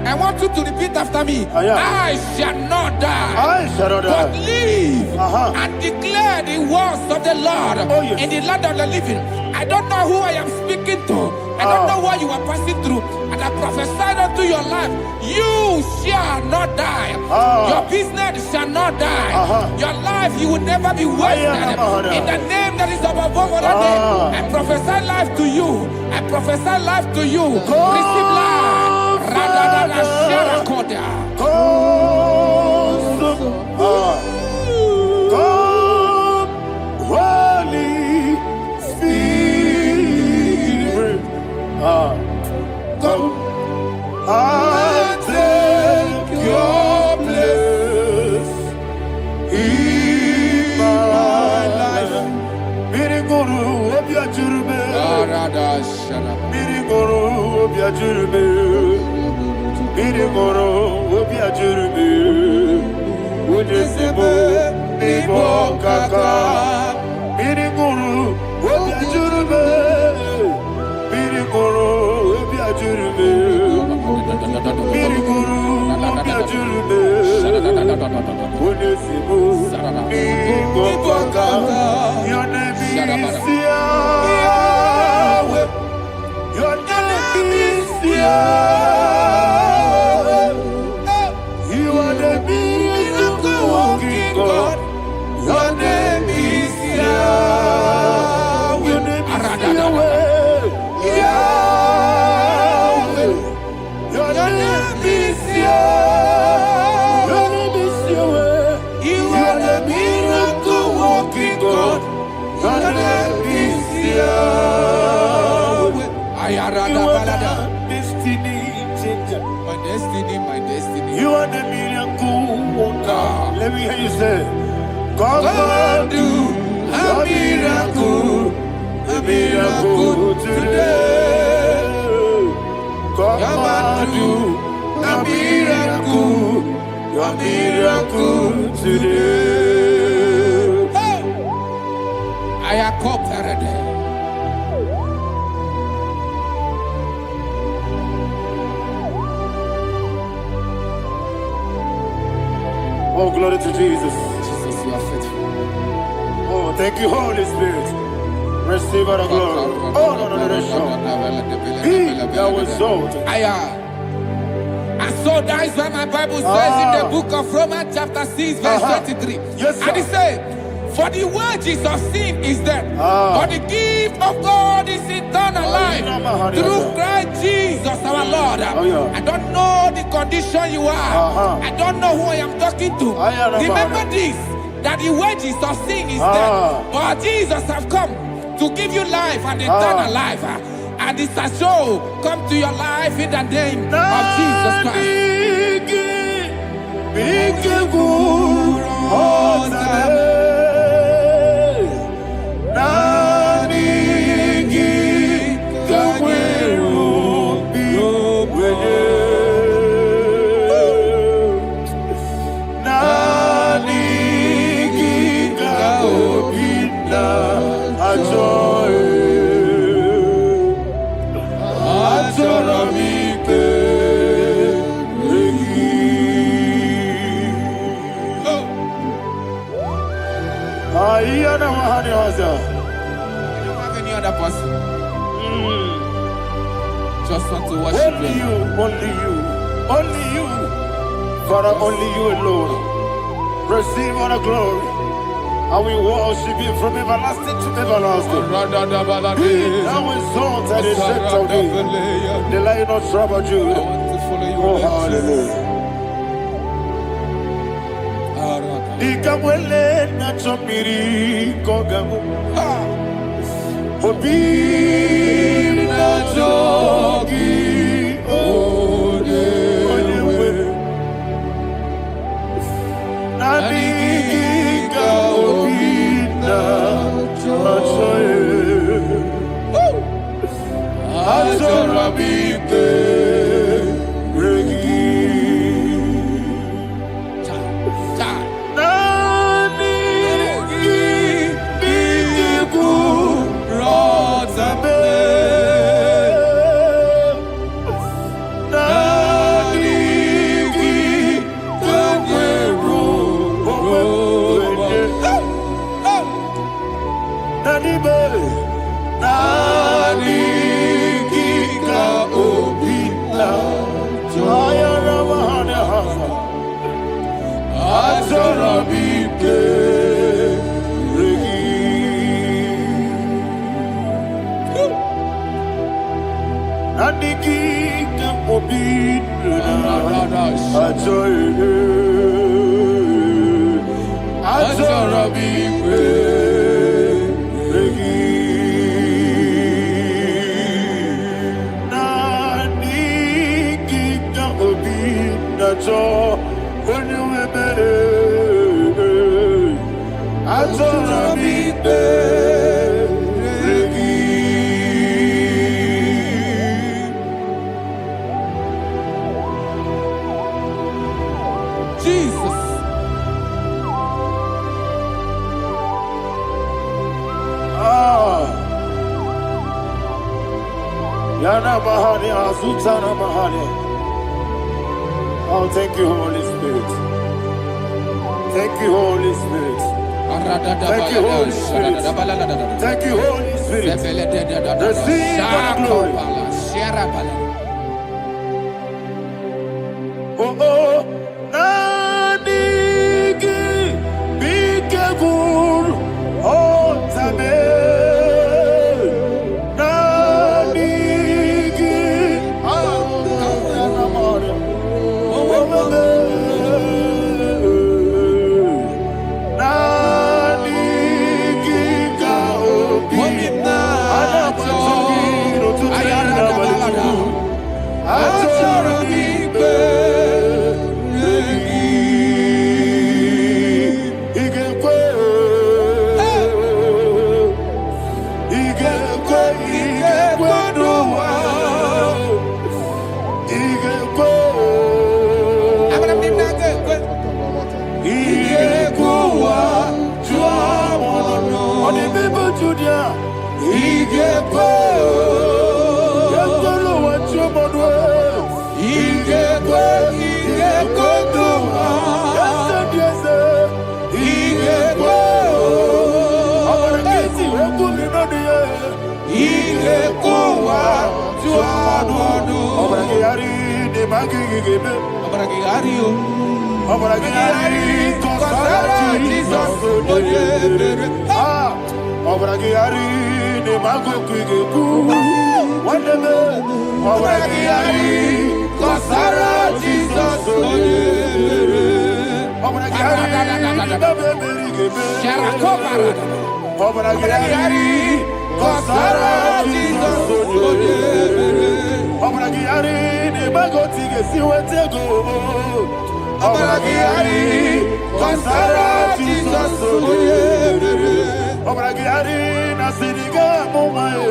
I want you to repeat after me. I shall not die, but live and declare the words of the Lord in the land of the living. I don't know who I am speaking to. I don't know what you are passing through. And I prophesied unto your life, you shall not die. Your business shall not die. Your life, you will never be wasted. In the name that is above all other name, I prophesy life to you. I prophesy life to you. Receive life. Radadada Sharakoda. Come, Holy Spirit. Come and take your place in my life. Miriguru obiajurube. Miriguru obiajurube. Miriguru obiajurube. Ujesebo nibo kaka. Miriguru obiajurube. Miriguru obiajurube. Miriguru obiajurube. Ujesebo nibo kaka. Your name is Yahweh. Your name is Yahweh. You are the miracle working God. Your name is Yahweh. Your name is Yahweh. Yahweh. Your name is Yahweh. Your name is Yahweh. You are the miracle working God. Your name is Yahweh. You are the destiny changer. My destiny. You are the miracle worker. Let me hear you say, come and do a miracle today. Come and do a a miracle, a miracle today. Hey! I am cooperated. Oh, glory to Jesus. Jesus, you are faithful. Oh, thank you, Holy Spirit. Receive our glory. Oh, no, no, no, no. Be thou exalted. And so that is why my Bible says in the book of Romans chapter 6 verse 23. Yes, sir. And it says, for the wages of sin is death, but the gift of God is eternal life through Christ Jesus our Lord. I don't know the condition you are. I don't know who I am talking to. Remember this, that the wages of sin is death, but Jesus have come to give you life and eternal life. And this shall come to your life in the name of Jesus Christ. I don't have any other person. Just want to worship only you, only you, only you. Father, only you alone. Receive all the glory. I will worship you from everlasting to everlasting. Be thou exalted and set of thee, the Lion of Tribe of Judah. Oh, hallelujah. Ikamwele na chomiri kogamu Obi na jogi Onewe Nabigika obi na choye Atorabike regi Oh, thank you, Holy Spirit. Thank you, Holy Spirit. Thank you, Holy Spirit. Thank you, Holy Spirit. Receive the glory. Oh, oh, Nadigi, Bigagul, oh, Tame. Igekwe Igekuwa Juamono. On the people Judia. Igekwe. Yekolo wa Juamono. Igekwe. Igekwe Duma. Yese. Igekwe. Abaragesi wekumi nodiye. Igekuwa Juamono. Abaragiyari de magigigebe. Abaragiyari o. Abaragiyari kosara Jesus oyebere. Abaragiyari de magogigegu. Wandeme. Abaragiyari kosara Jesus oyebere. Abaragiyari beberigebe. Sharakobara. Abaragiyari kosara Jesus oyebere. Abaragiyari de magotige siwetego. Abaragiyari kosara Jesus oyebere. Abaragiyari nasiriga mumaye.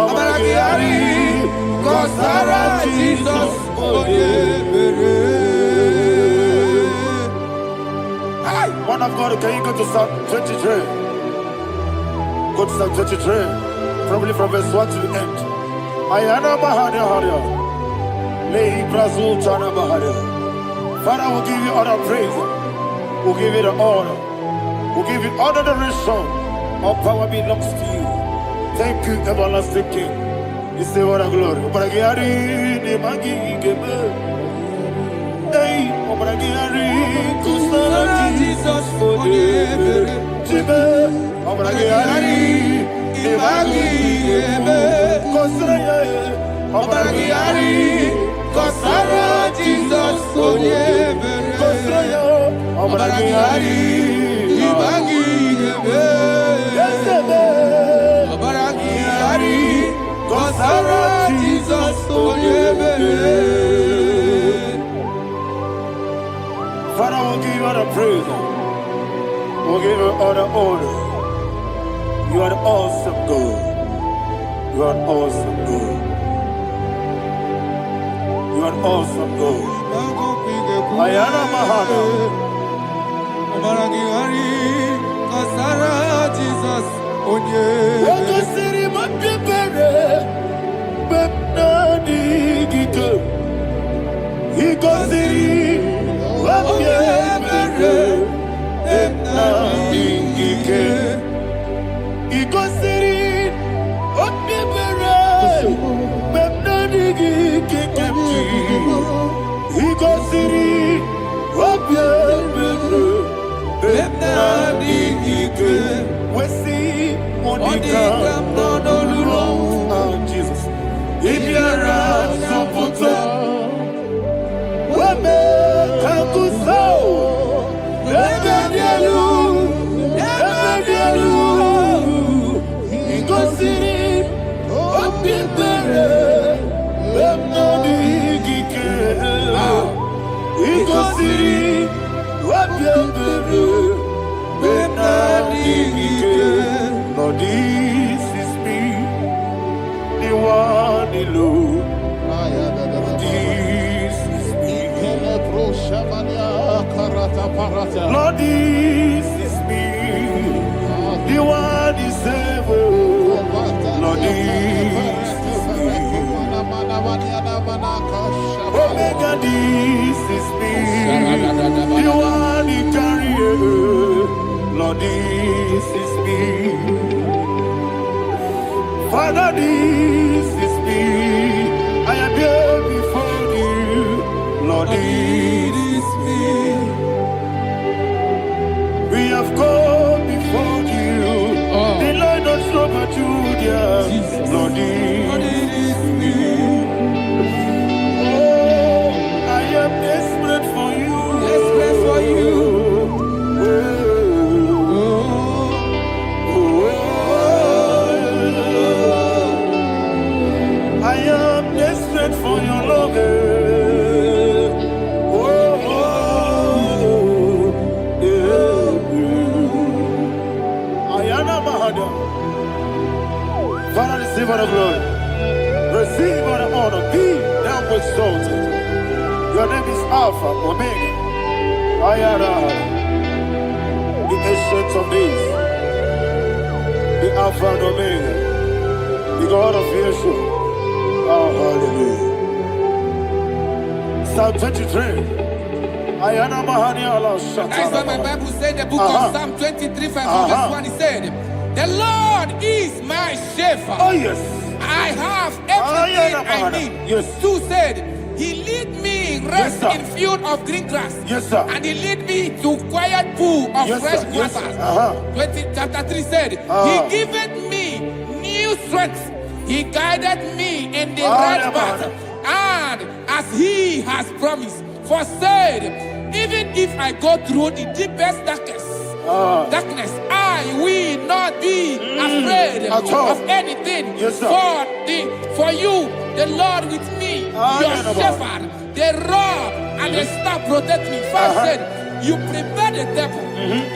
Abaragiyari kosara Jesus oyebere. One of God, can you go to Psalm 23? Go to Psalm 23, probably from verse 1 to the end. Ayana Mahania Haria. Lehi Brazil Chana Mahania. Father, we'll give you all the praise. We'll give you the honor. We'll give you all the adoration. All power belongs to you. Thank you, everlasting King. You say what a glory. Obragiyari ni magi gebe. Hey, Obragiyari kusara Jesus oyebere. Jibe, Obragiyari ni magi gebe. Kusara ye, Obragiyari kusara Jesus oyebere. Kusara ye, Obragiyari ni magi gebe. Yesebe, Obragiyari kusara Jesus oyebere. Father, we'll give you all the praise. We'll give you all the honor. You are the awesome God. You are an awesome God. You are an awesome God. Ayana Mahana. Obaragiyari kosara Jesus onye. Wakasiri mapipere. Bepnani gike. Ikosiri. Wapyebere, emnabingike. Ikosiri, wapyebere, emnabingike kemji. Ikosiri, wapyebere, emnabingike. Wesi, monika, nonolulo. Oh, Jesus. Ibiara, soputo. Wame, kakuso, ebedielu, ikosiri, opipere, emnabigike, ikosiri, opipere, emnabigike. Lord, this is me, the one alone. Lord, this is me, the one is able. Lord, this is me. Omega, this is me, the one in carrier. Lord, this is me. Father, this is me. I am here before you. Lord, this is me. We have come before you. The Lord of Sober Judah. Lord, this is me. Oh, I am desperate for you. Desperate for you. I am desperate for your love. Father, receive all the glory. Receive all the honor. Be thou exalted. Your name is Alpha, Omega, The ancient of days, the Alpha and Omega, the God of Yeshua. Oh, hallelujah. Psalm 23. Ayana Mahani Allah Shatana. That's why my Bible said in the book of Psalm 23, verse 1, he said, the Lord is my shepherd. Oh, yes. I have everything I need. Yes. 2 said, he lead me rest Yes, in field of green grass. Yes, sir. And he lead me to quiet pool of Yes, fresh sir. Yes, waters. sir. Chapter 3 said, he giveth me new strength. He guided me in the right path. And as he has promised, for said, even if I go through the deepest darkness, I will not be afraid of anything. Yes, sir. For you, the Lord with me, your shepherd, the rod and the staff protect me. First said, you prepare the table,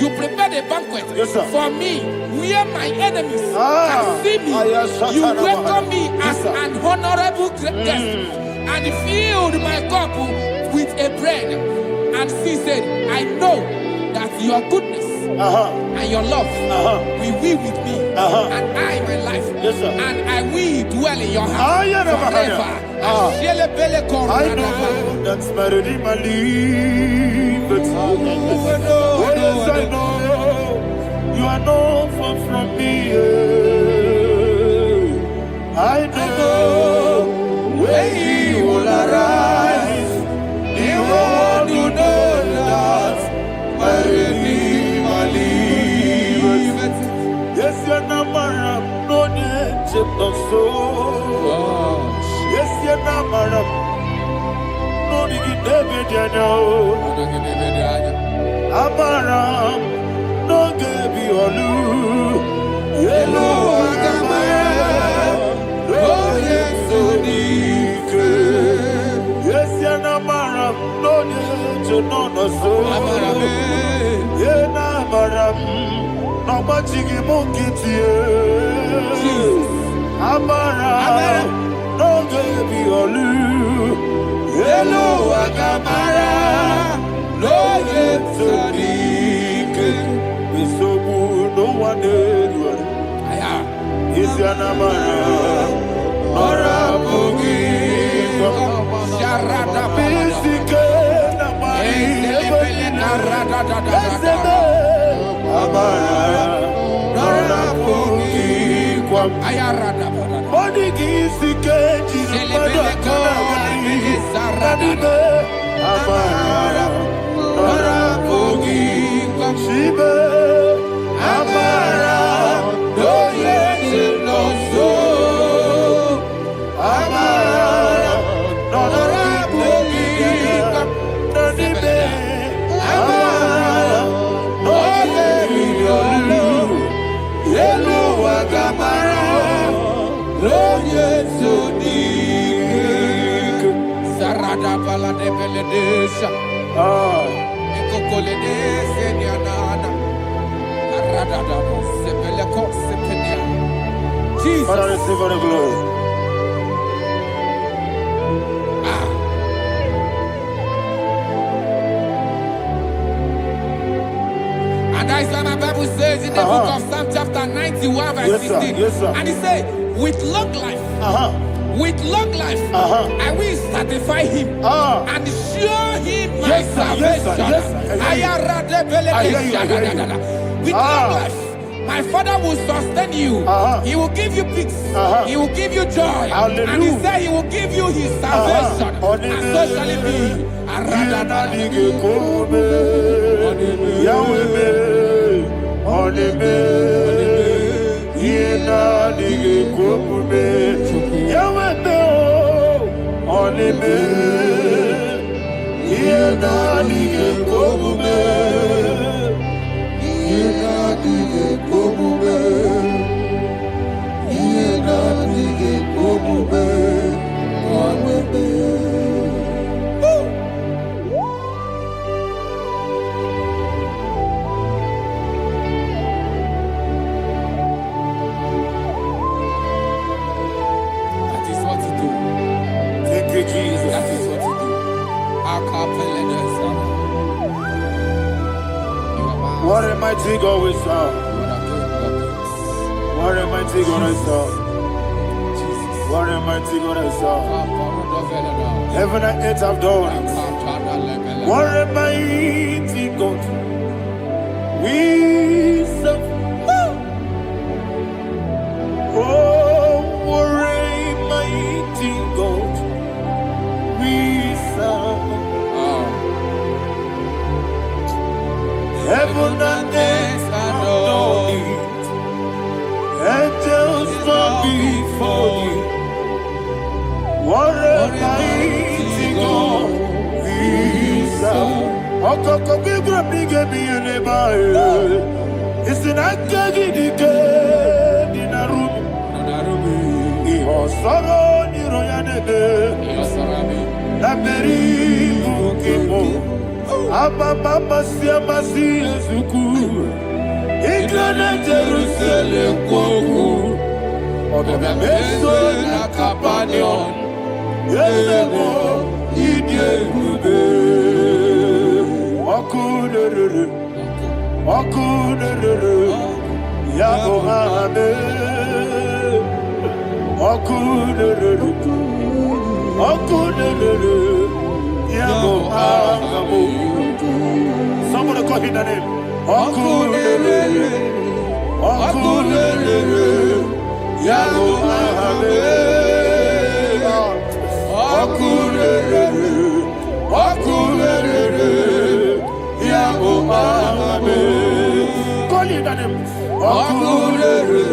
you prepare the banquet for me, where my enemies can see me. You welcome me as an honorable guest, and filled my cup with a bread. And she said, I know that your goodness and your love will be with me, and I, my life, and I will dwell in your house forever. I know that's better than my life. Yes, I know you are no far from me. I know when he will arise, he will do that. Yes, you're not married, no need to so. Yes, you're not married, no need to be Amaram, no give you a loo. Yellow, yes, so deep. Yes, you're not married, no need to know no so. Yeah, Namaram, no much you get you. Amaram, no give you a loo. Yellow, Agamara, no get so deep. It's so good, no one did. Is your Namara, or a boogie? Sharada, Jesus. Father, receive all the glory. And that's why my Bible says in the book of Psalm chapter 91 verse 16. And he said, with long life, I will satisfy him and show him my salvation. With long life, my Father will sustain you. He will give you peace. He will give you joy. Hallelujah. And he said he will give you his salvation. And so shall it be. That is what he do. Thank you, Jesus. That is what he do. What a mighty God we serve. What a mighty God I serve. What a mighty God I serve. Heaven and earth have done it. What a mighty God we serve. Oh, what a mighty God we serve. Heaven and earth have done it. Angels bow before you. What a mighty God we serve. Okoko bigro bige bi elebae. Isinaka gidike dinarubi. Iho soro ni royanebe. Laberi bukipo. Ababa masia masia zuku. Iglana Jerusalem koku. Oga meso na kapanion. Yelemo idye kube. Okunere. Okunere. Yago hame. Okunere. Okunere. Yago hame. Somebody call him the name. Okunere. Okunere. Yago hame. Okunere. Okunere. Yago hame. Call him the name. Okunere.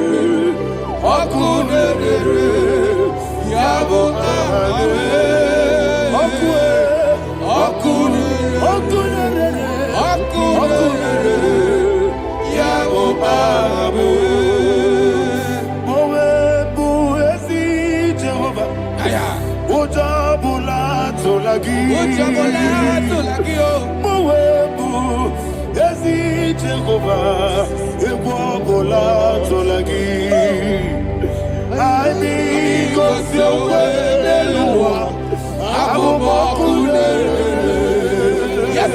Okunere. Yago hame. Yes,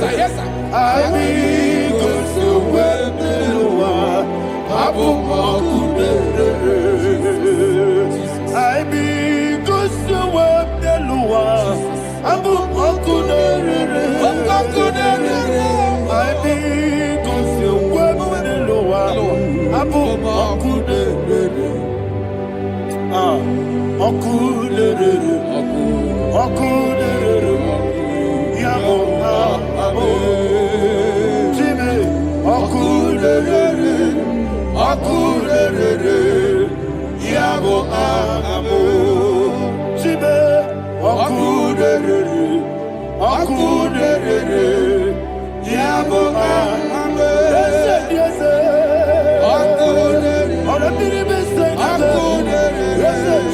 sir. Yes, sir. Yes, sir. Yes, sir.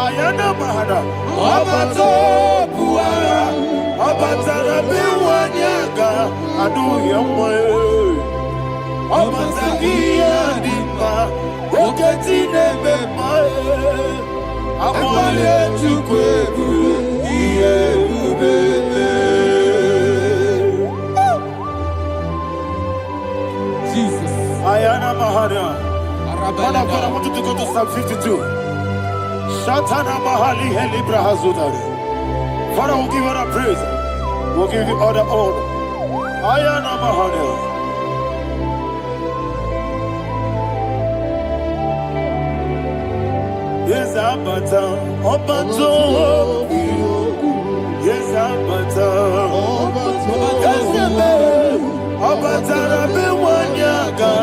Ayana mahana, abato buara, abatara biwanyaga, adu yamwe, abatagia dimba, oketine bemae, amale chukwebu, iye ubebe. Jesus. Ayana mahana. Father, I want you to go to Psalm 52. Shatana Mahali Helibra Hazudari. Father, we'll give you the praise. We'll give you all the honor. Ayana Mahali. Yes, Abata. Obato. Yes, Abata. Yes, Abata. Rabbi Wanyaga.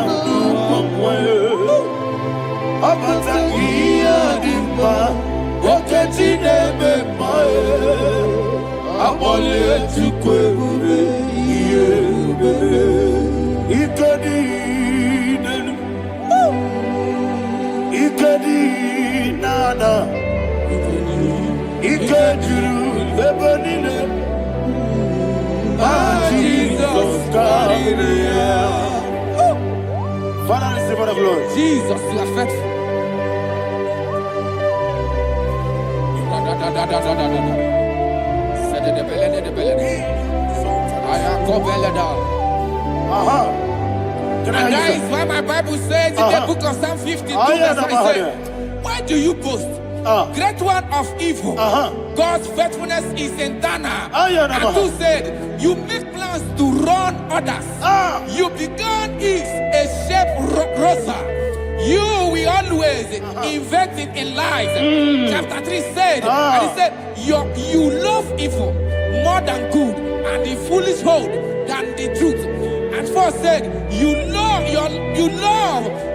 Abata iya dimba, oketine bemae, abole tukwe iye ikadi nenu, Nana. Ikejuru Ebenine. Jesus God. Father, receive the glory. Jesus, you are faithful. And that is why my Bible says in the book of Psalm 52, verse 37, why do you boast? Great one of evil. God's faithfulness is eternal. And who said, you make plans to run others. You began is a shape rosa. You will always invent it in lies. Chapter 3 said, and he said, you love evil more than good, and the foolish hold than the truth. And 4 said, you love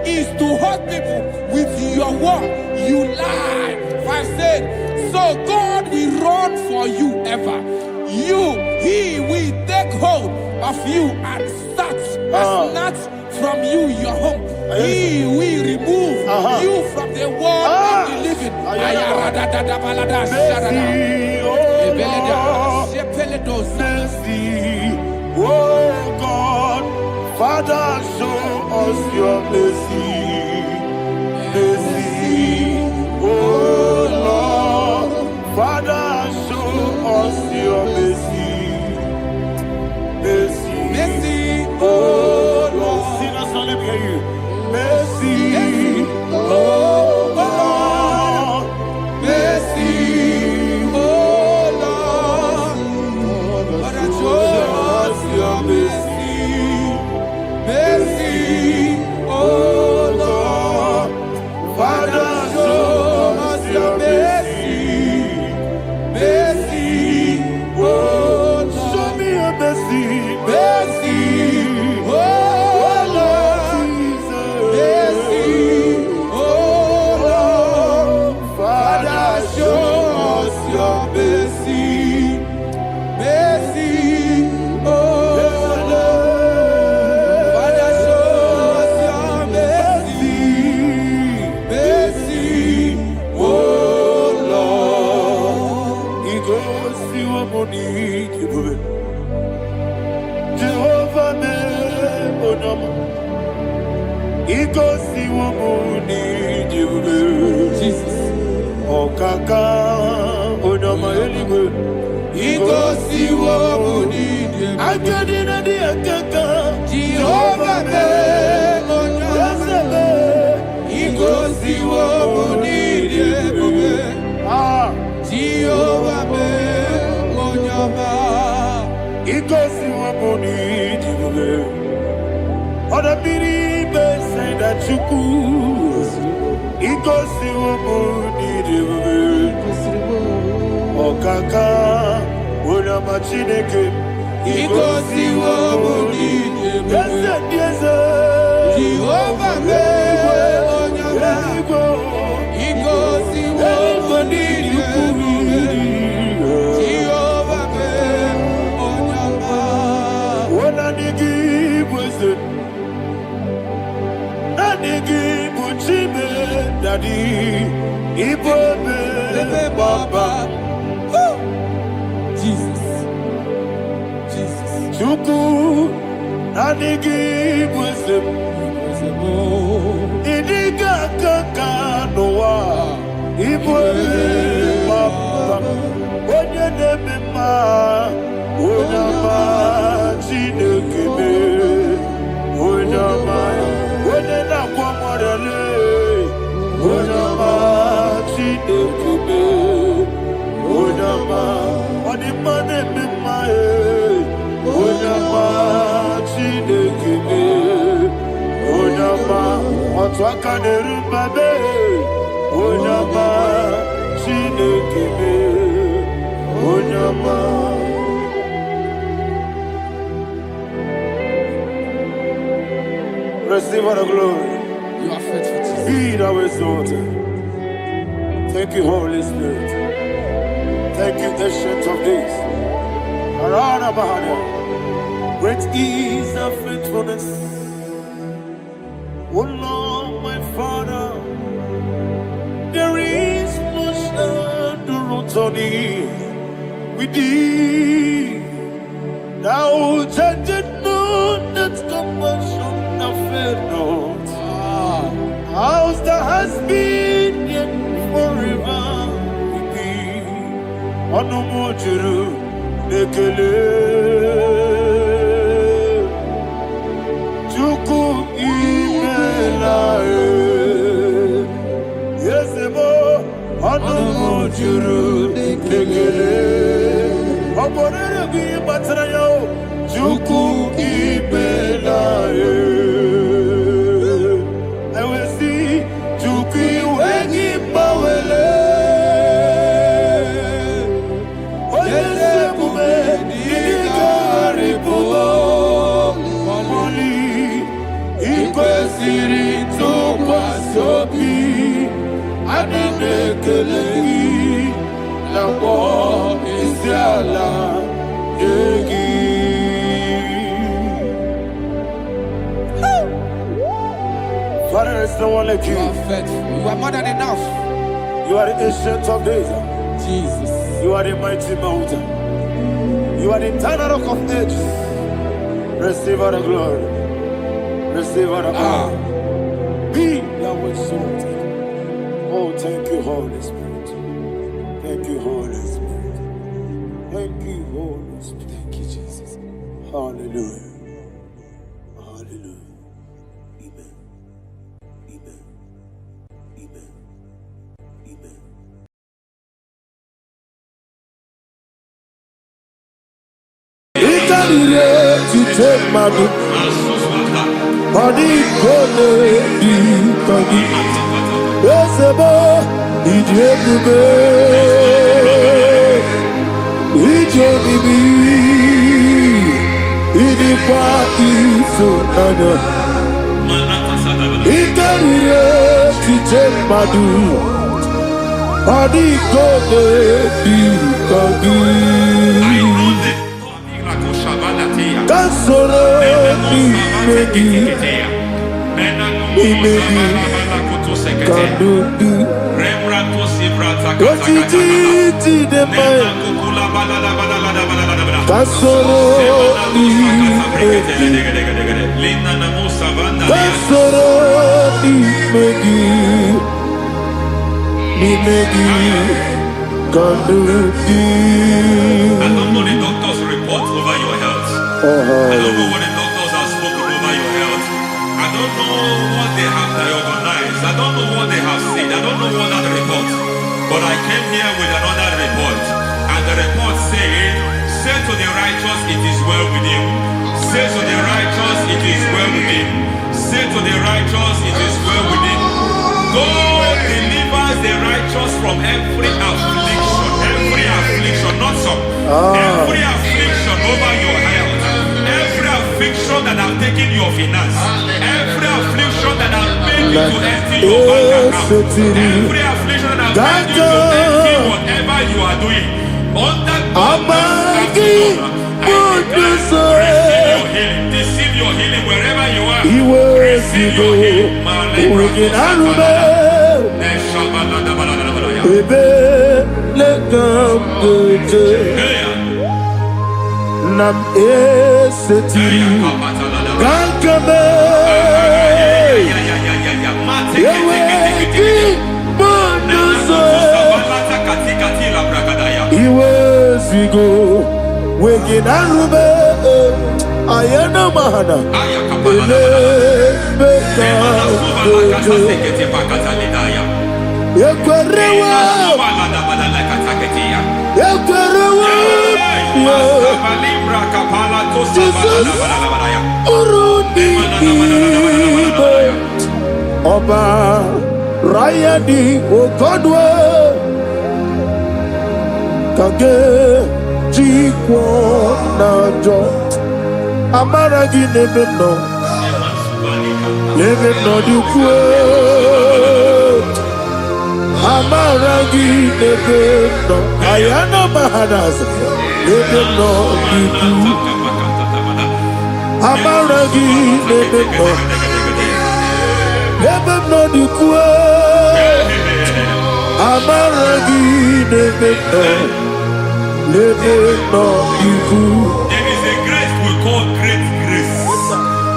is to hurt people with your word. You lie. 5 said, so God will run for you ever. He will take hold of you and snatch from you your home. He will remove you from the world of the living. Mercy, oh God, Father, show us your mercy. Mercy, oh Lord, Father, show us your mercy. Mercy, oh Lord. Sinners, let me hear you. Mercy, oh Lord, mercy, oh Lord, Father, show us your mercy. Mercy, oh Lord, Father, show us your mercy. Mercy, oh Lord, show me your mercy. Mercy, oh Lord, mercy, oh Lord, Father, show us your mercy. Mercy, oh Lord, Father, show us your mercy. Mercy, oh Lord. He goes to a money, Jehovah, me, oh He goes to a money, Jesus. Oh, Kaka, oh no, my only He goes to a money, I got in a dear Kaka, Jehovah, me, oh no, He goes to a money, Jehovah, me, oh no, He goes to a money, Other people say that you could. It goes to a mood, oh, Kaka, what am I chineke? It goes to a mood, yes, Jehovah, on your back. It goes to a mood, Jehovah, on your back. What I give was it? Daddy, Ibobe, Baba, Jesus, Chuku, Nanigi, Wisdom, Idiga, Kaka, Noah, Ibobe, Baba, when you name ma, Unama, Chineke, Unama, when you not one Unama, Chineke, Unama, on the money be my Unama, Chineke, Unama, on Twakaneru Babe, Unama, Chineke, Unama. Receive all the glory. You are faithful, Jesus. Be thou exalted. Thank you, Holy Spirit. Thank you, Ancient of Days. Arana Bahania. Great is thy faithfulness. O Lord, my Father, there is Tony, we did. Now judged not that compassion affair not. House that has been yet forever we be. Onomojuru nekele. Chuku imelae. Yesebo onomojuru nekele. Oborere bi batrayo. Chuku imelae. I will see Chuku wegi bawele. Oyesebume inikari bubo. Mamoli ikwesiri tukwasobi. Adinekeleyi nabo isiala yegi. Father, there is no one like you. You are faithful. You are more than enough. You are the ancient of days. Jesus. You are the mighty mountain. You are the eternal rock of ages. Receive all the glory. Receive all the honor. Be thou exalted. Oh, thank you, Holy Spirit. Thank you, Holy Spirit. Thank you, Holy Spirit. Thank you, Jesus. Hallelujah. Hallelujah. Amen. Amen. Amen. Amen. Ikarire ti take my book. Body gone di kagi. Esebo ijebube. Ijebibi. Idipa isunanya. Ikarire ti take my book. Body gone di kagi. Kasoro ni megi, kandudu. Ojiji deme. Kasoro ni megi, kasoro ni megi, kandudu. I don't know the doctor's report over your health. I don't know what the doctors have spoken over your health. I don't know what they have diagnosed. I don't know what they have said. I don't know what that report. But I came here with another report. And the report said, say to the righteous, it is well with him. Say to the righteous, it is well with him. Say to the righteous, it is well with him. God delivers the righteous from every affliction. Every affliction, not some. Every affliction over your health. Every affliction that have taken your finance. Every affliction that have made you to empty your bank account. Every affliction that have made you to empty whatever you are doing. Under God's receive your healing. Receive your healing wherever you are. Receive your healing. Nam esetiri gankame yeweki bonuso iwezigo weginarube ayana mahana ele beka yekwerewa Jesus urudi ibe Ọba Rayadi Ogodwe Kage Jikwo Najo Amaragi Nebeno Nebeno Dukwe Amaragi Nebeno Ayana Mahanas Nebeno Dukwe Amaragi Nebeno Nebeno Dukwe Amaragi nebeno, nebeno iku. There is a grace we call great grace.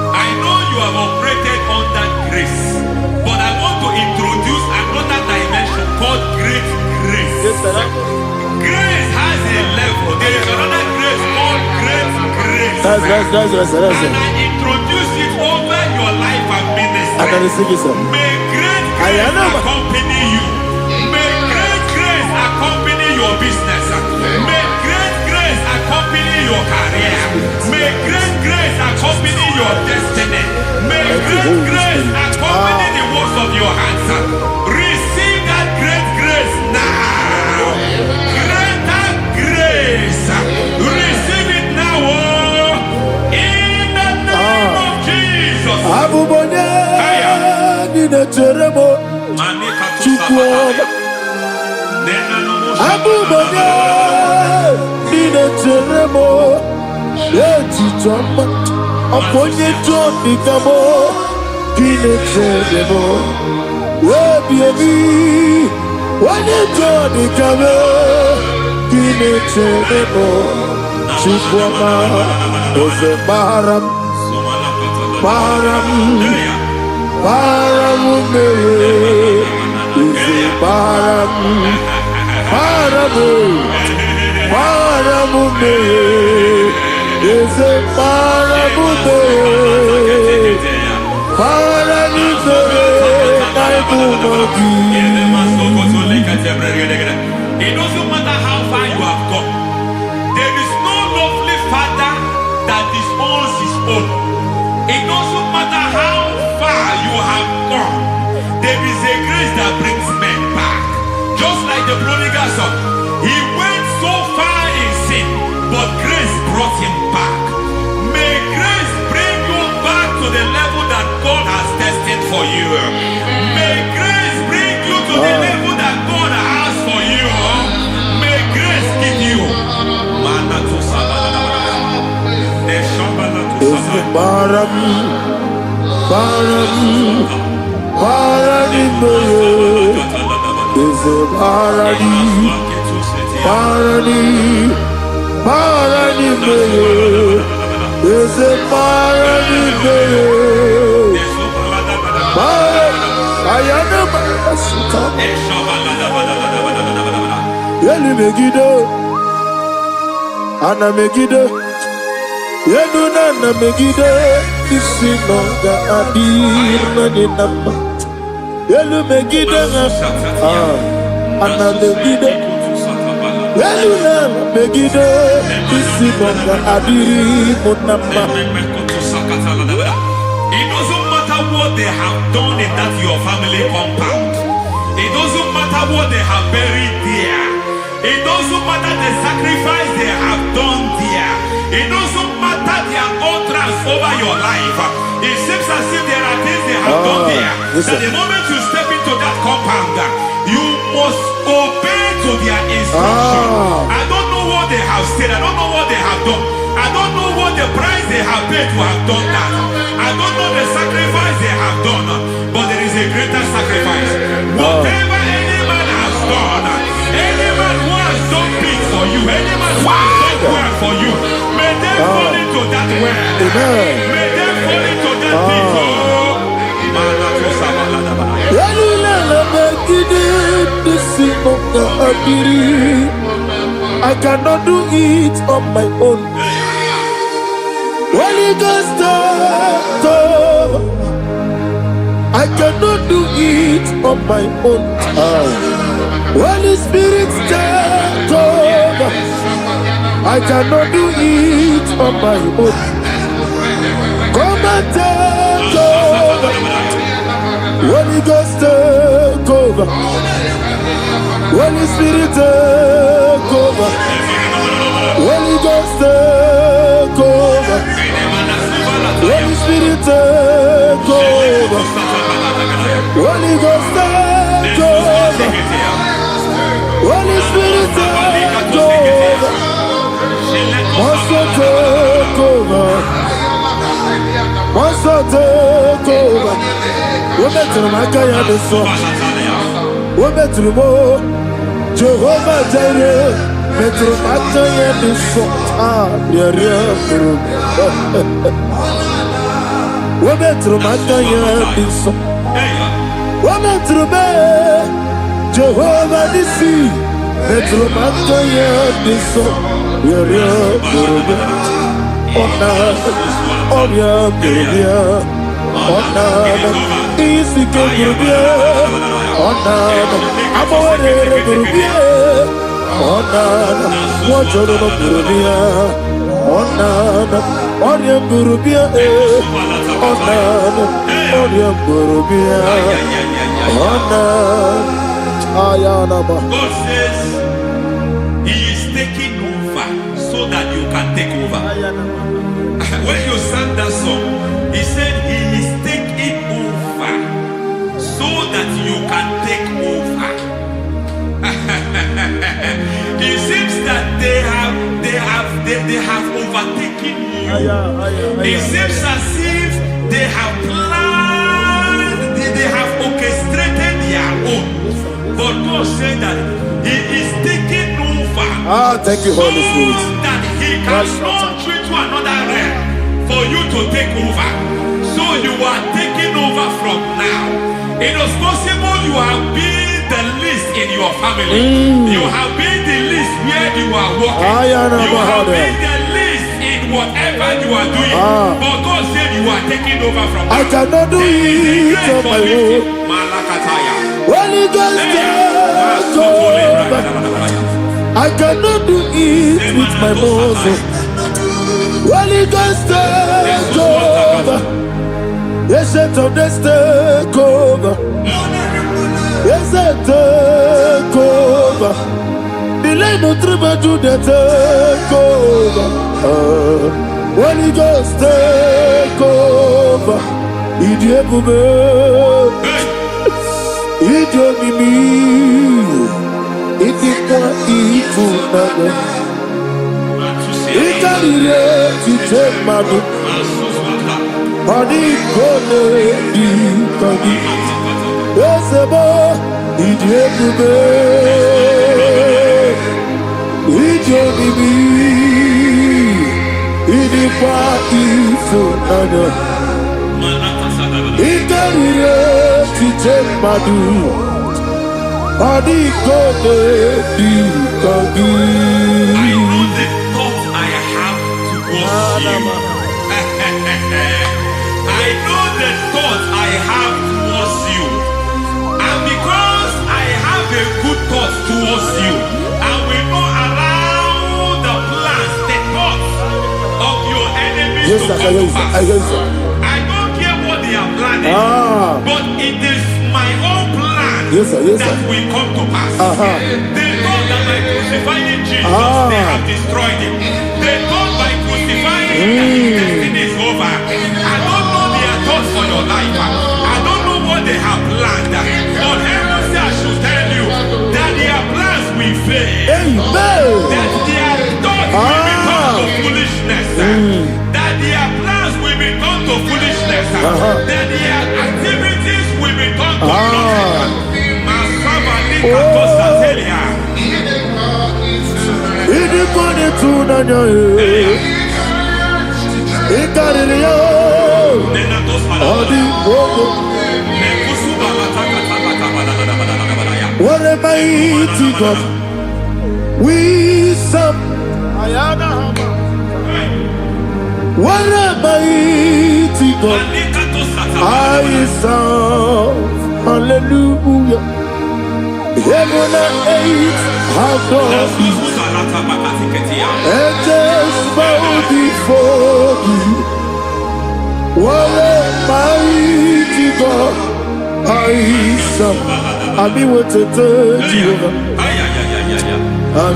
I know you have operated under grace, but I want to introduce another dimension called great grace. Grace has a level. There is another grace called great grace. That's And I introduce it over your life and ministry. I can receive it, sir. May great grace accompany you. May great grace accompany your business. May great grace accompany your career. May great grace accompany your destiny. May great grace accompany the works of your hands. Receive that great grace now. Greater grace. Receive it now. In the name of Jesus. Abubonye nina teremo chukwu. Abubonye nina teremo echichoma. Aponye Johnny kamo nina teremo. Baby, wanye Johnny kamo nina teremo chukwu. Oze maharam. Param is a It doesn't matter how far you have gone. There is no lovely father that disowns his own. It doesn't matter how far you have gone. There is a grace that brings men back. Just like the prodigal son. He went so far in sin, but grace brought him back. May grace bring you back to the level that God has destined for you. May grace bring you to the level that God has for you. May grace give you. Ana megide, yenuna na megide, isi nonga adir na ninama. Yelu megide na, ana megide, yenuna na megide, isi nonga adir munama. It doesn't matter what they have done in that your family compound. It doesn't matter what they have buried there. It doesn't matter the sacrifice they have done there. It doesn't matter their utterance over your life. It seems as if there are things they have done there. That the moment you step into that compound, you must obey to their instruction. I don't know what they have said. I don't know what they have done. I don't know what the price they have paid to have done that. I don't know the sacrifice they have done. But there is a greater sacrifice. Whatever any man has done, any man who has done big for you, any man who has done well for you, may they fall into that well. May they fall into that thing. I cannot do it on my own. Holy Ghost, I cannot do it on my own. Holy Spirit, take over. I cannot do it on my own. Come and take over. Holy Ghost, take over. Holy Spirit, take over. Holy Ghost, take over. Holy Spirit, take over. Holy Ghost, take over. Holy Spirit, take over. Master, take over. Master, take over. We're meant to make a Wometrumo, Jehovah Jireh, Metromata Yediso, Wometromata Yediso, Wometrube, Jehovah Nisi, Metromata Yediso, Isi Gurubia, Onana, Amore Gurubia, Onana, Wajoro Gurubia, Onana, Oriam Gurubia, Onana, Oriam Gurubia, Onana, Ayana. God says He is taking over so that you can take over. When you sang that song, He said He is taking over so that you can take over. It seems that they have overtaken you. It seems as if they have planned, they have orchestrated their own. But God said that He is taking over. Thank you, Holy Spirit. So that He can launch you to another realm for you to take over. So you are taking over from now. It is possible you have been the least in your family. You have been the least where you are working. You have been the least in whatever you are doing. But God said you are taking over from now. I cannot do it on my own. Holy Ghost, take over. I cannot do it with my muscle. Holy Ghost, take over. Yes, of this take over. Yes, take over. Delay no trouble to the take over. Holy Ghost, take over. Idiebube, Idiomimi, Idikwa Ifunana. Ikarire Titemadu. Adi kone di kagi, esebo idiebube, idiomimi, idikwa ifunana, ikarire titemadu, adi kone di kagi. I know the thoughts I have towards you. I know the thoughts I have towards you. And because I have a good thought towards you, I will not allow the plans, the thoughts of your enemies to come to pass. I don't care what they are planning, but it is my own plan that will come to pass. They thought that by crucifying Jesus, they have destroyed him. They thought by crucifying him that his destiny is over. I don't know their thoughts for your life. I don't know what they have planned. But heaven says I should tell you that their plans will fail. That their thoughts will become to foolishness. That their plans will become to foolishness. That their activities will become to nonsense. What a mighty God we serve. What a mighty God I serve. Hallelujah. Heaven and earth have done it. Angels bow before you. What a mighty God I serve. I mean what to tell you. I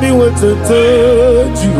mean what to tell you.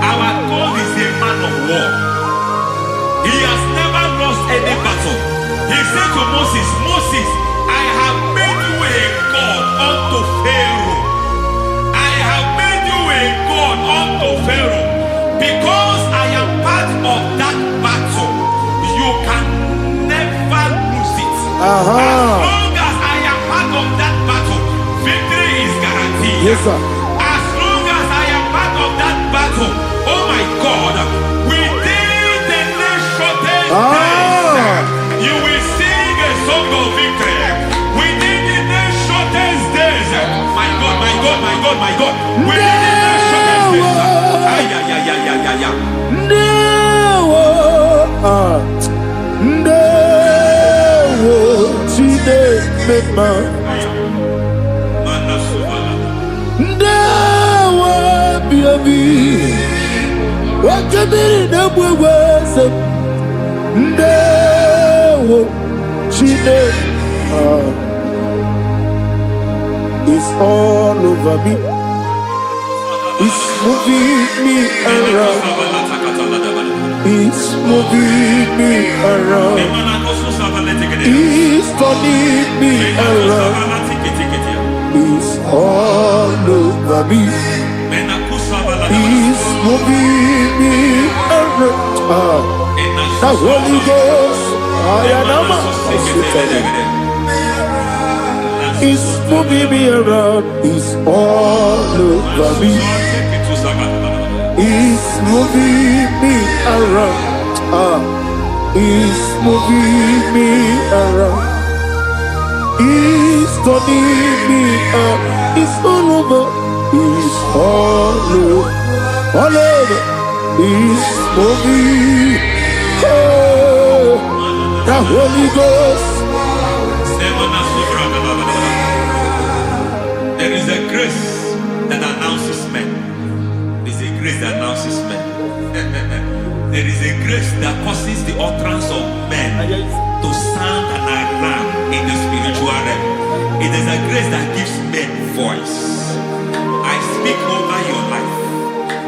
Our God is a man of war. He has never lost any battle. He said to Moses, Moses, I have made you a God unto Pharaoh. I have made you a God unto Pharaoh. Because I am part of that battle, you can never lose it. As long as I am part of that battle, victory is guaranteed. Yes, sir. As long as I am part of that battle, oh my God, within the next shortest days, you will sing a song of victory. Within the next shortest days, my God, my God, my God, my God, within the next shortest days, ay, ay, ay, ay, ay, ay, ay. It's all over me. It's moving me around. It's moving me around. It's turning me around. It's all over me. It's moving me around. The Holy Ghost, it's moving me around. It's all over me. It's moving me around. It's moving me around. It's turning me up. It's all over. It's all over. All over. It's moving. Oh, the Holy Ghost. There is a grace that announces men. There is a grace that announces men. There is a grace that causes the utterance of men to sound an alarm in the spiritual realm. It is a grace that gives men voice. I speak over your life.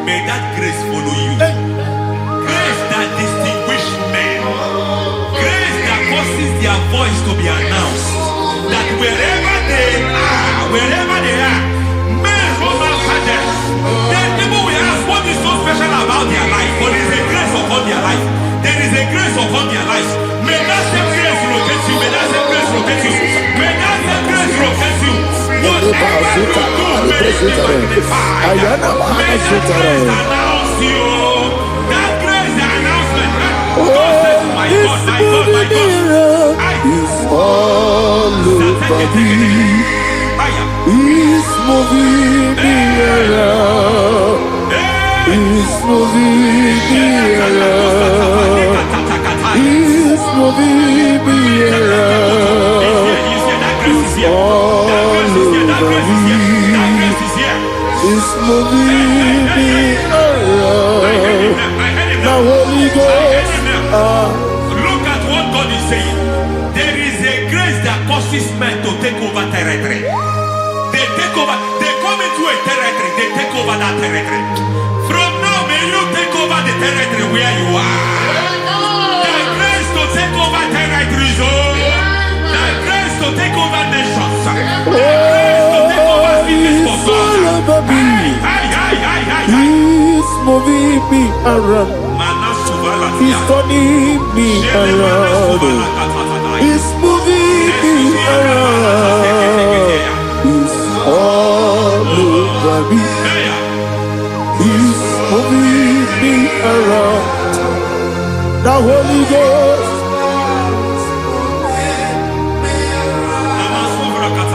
May that grace follow you. Grace that distinguishes men. Grace that causes their voice to be announced. That wherever they are, men over fathers, then people will ask what is so special about their life. But there is a grace upon their life. There is a grace upon their life. May that same grace locate you. May that same grace locate you. May that same grace locate you. Whatever you do, may it be magnified. May that grace announce you. That grace, the announcement. God says, my God, my God, my God. It's all over me. It's moving me around. It's moving me around. It's moving me around. It's all over me. It's moving me around. The Holy Ghost. Look at what God is saying. There is a grace that causes men to take over territory. They take over. They come into a territory. They take over that territory. From now, may you take over the territory where you are. The grace to take over territories. The grace to take over nations. The grace to take over cities for God. He's moving me around. He's turning me around. He's moving me around. He's all over me. He's moving me around. The Holy Ghost.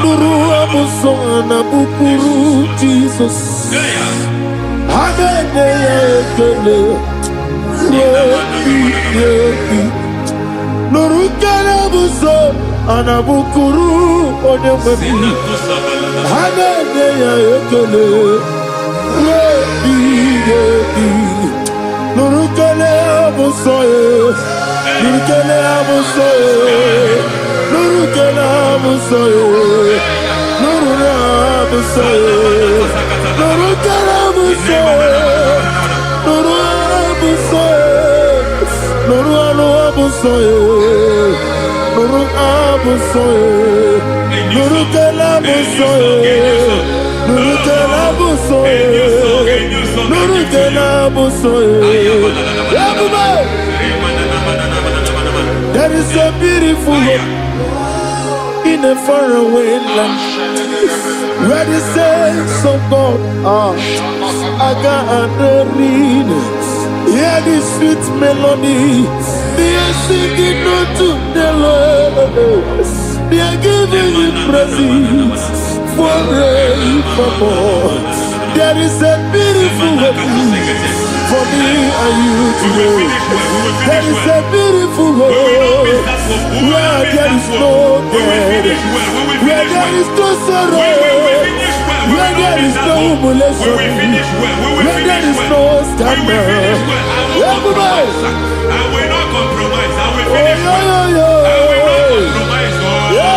Nuru amusona bukuru Jesus. Adene ekele. Nuru kana buso anabukuru onemebi. Adene ekele. Yegi. Nurukele Amusoye. Nurukele Amusoye. Nurukele Amusoye. Nurukele Amusoye. Nurukele Amusoye. Nuru Amusoye. Nuru Amusoye. Nuru Kelamusoye. Nuru Kelamusoye. Nuru Kelamusoye. There is a beautiful hope in a faraway land where the saints of God are. I got the read. Hear the sweet melody. They are singing unto the Lord. They are giving you praise forevermore. There is a beautiful hope for me and you today. There is a beautiful hope where there is no death, where there is no sorrow, where there is no humiliation, where there is no scandal. Everybody, I will not compromise. I will oh, finish well. I will not compromise. I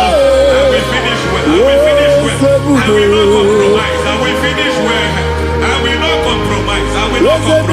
will finish well. I will finish well. I will not compromise. I will finish well. I will not compromise. I will not compromise.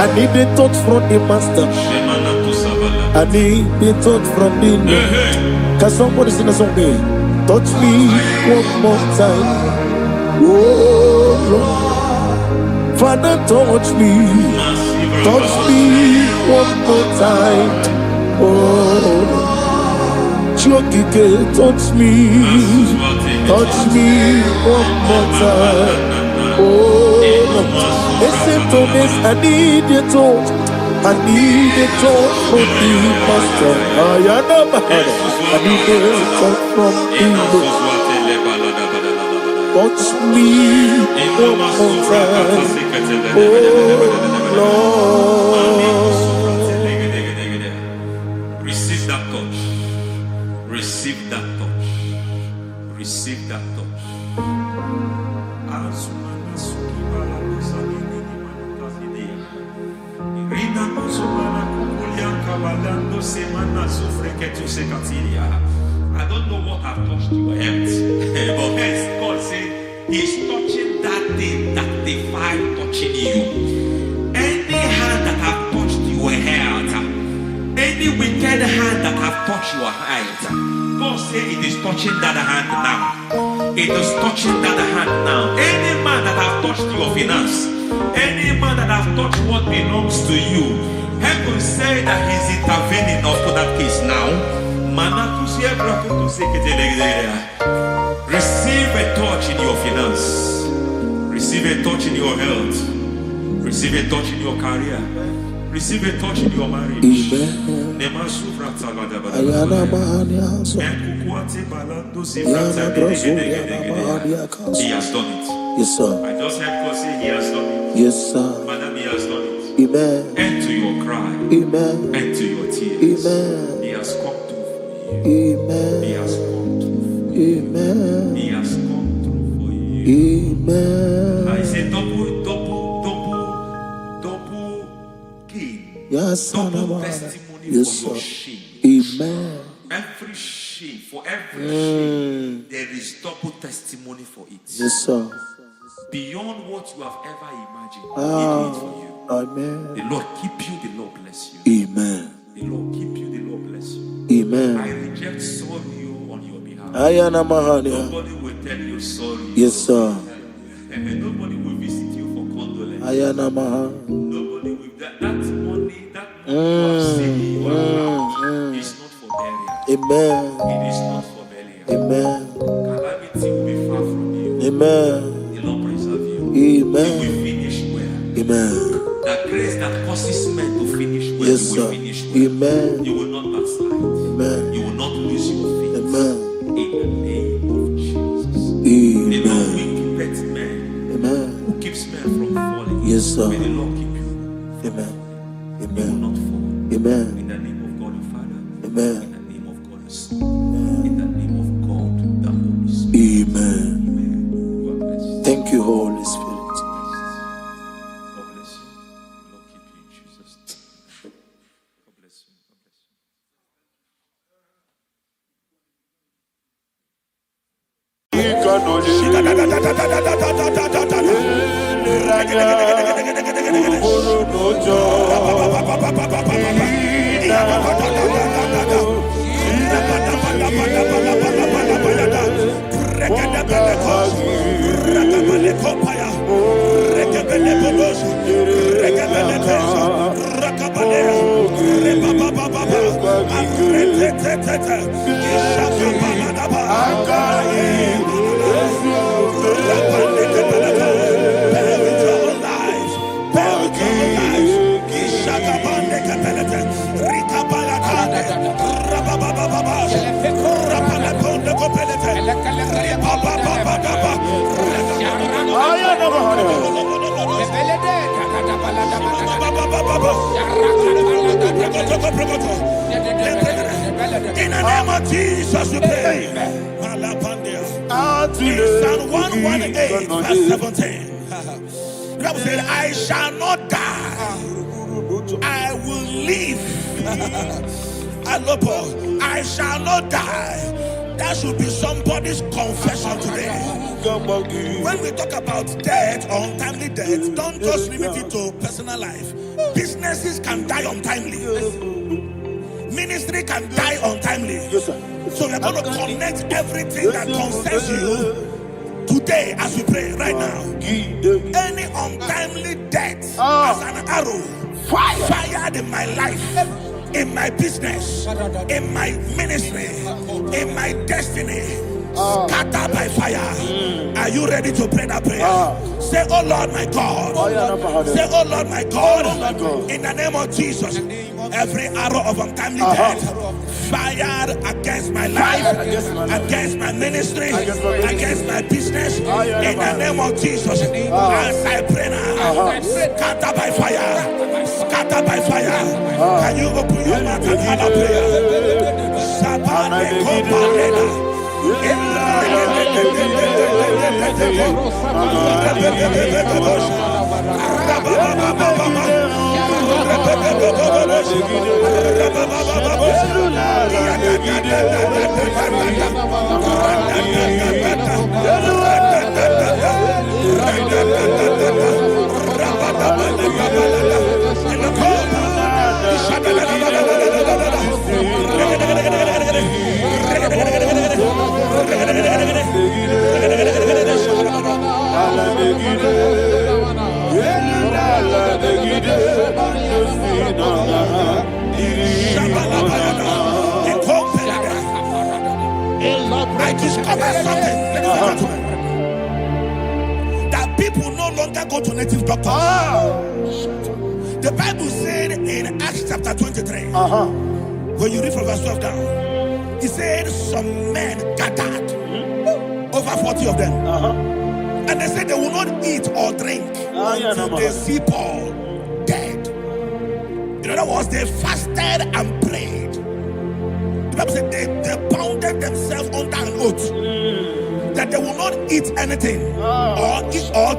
I need the touch from the master. I need the touch from the Lord. Can somebody sing a song there? Touch me one more time. Oh Lord. Father, touch me. Touch me one more time. Oh Chokike, touch me. Touch me one more time. Oh Lord. Except on this, I need your touch. I need a touch from the master. I need a touch from the Lord. Touch me one more time. Oh Lord. Receive that touch. Receive that touch. Receive that touch. I don't know what I've touched your health, but hence God said He's touching that thing that defied touching you. Any hand that have touched your health, any wicked hand that have touched your health, God said it is touching that hand now. It is touching that hand now. Any man that have touched your finance, any man that have touched what belongs to you, heaven said that He's intervening after that case now. Receive a touch in your finance. Receive a touch in your health. Receive a touch in your career. Receive a touch in your marriage. He has done it. Yes, sir. I just heard God say He has done it. Yes, sir. Madam, He has done it. Amen. End to your cry. Amen. End to your tears. Amen. He has come through for you. Amen. He has come through for you. Amen. He has come through for you. Amen. I say double gain. Yes, Double testimony yes, for your sir. shame. Amen. Every shame, for every shame, there is double testimony for it. Yes, sir. Beyond what you have ever imagined, He will do it for you. Amen. The Lord keep you, the Lord bless you. Amen. The Lord keep you, the Lord bless you. Amen. I reject sorry on your behalf. Ayana Mahania. Nobody will tell you sorry. Yes, sir. And nobody will visit you for condolence. Ayana Maha. Nobody will. That money you have saved in your account is not for burial. Amen. It is not for burial. Amen. Calamity will be far from you. Amen. The Lord preserve you. Amen. You will finish well. Amen. That grace that causes men to finish well, Yes, you will sir. finish well. Amen. You will not backslide. Amen. You will not lose your faith. Amen. In the name of Jesus. Amen. The Lord will keep men. Amen. Who keeps men from falling. Yes, sir. May the Lord keep you. Amen. You will Amen. not fall. Amen. In the name of God the Father. Amen. In the name of God the Son. In the name of God the Holy Spirit. Amen. Amen. You are blessed. Thank you, Holy Spirit. God bless you. The Lord keep you in Jesus' name. God bless you. God bless you. In the name of Jesus, we pray. In Psalm 118, verse 17, the Bible said, I shall not die, I will live. I shall not die. That should be somebody's confession today. When we talk about death or untimely death, don't just limit it to personal life. Businesses can die untimely. Ministry can die untimely. Yes, sir. So we're going to connect everything that concerns you today as we pray right now. Any untimely death as an arrow fired in my life, in my business, in my ministry, in my destiny, scattered by fire. Are you ready to pray that prayer? Say, oh Lord my God. Say, oh Lord my God. In the name of Jesus, every arrow of untimely death fired against my life, against my ministry, against my business, in the name of Jesus, as I pray now, scatter by fire, scatter by fire. Can you open your mouth and have a prayer? Sabane Kopalena. I discovered something, ladies and gentlemen, that people no longer go to native doctors. The Bible said in Acts chapter 23, when you read from verse 12 down, it said some men gathered, over 40 of them, and they said they will not eat or drink until they see Paul dead. In other words, they fasted and prayed. The Bible said they bounded themselves under an oath that they will not eat anything or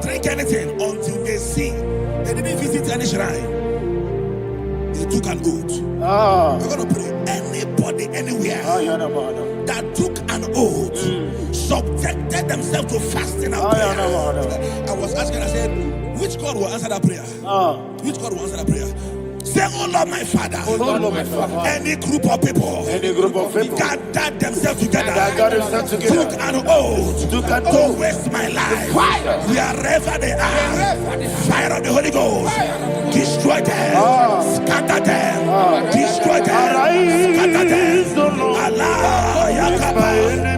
drink anything until they see. They didn't visit any shrine. They he took an oath. We're going to pray. Anybody, anywhere that took an oath, subjected themselves to fasting and prayer. I was asking, I said, which God will answer that prayer? Which God will answer that prayer? Say, oh Lord, my Father, any group of people, gathered themselves together, took an oath to waste my life. Wherever they are, fire of the Holy Ghost, destroy them, scatter them, destroy them, scatter them. Allah, Yakaba,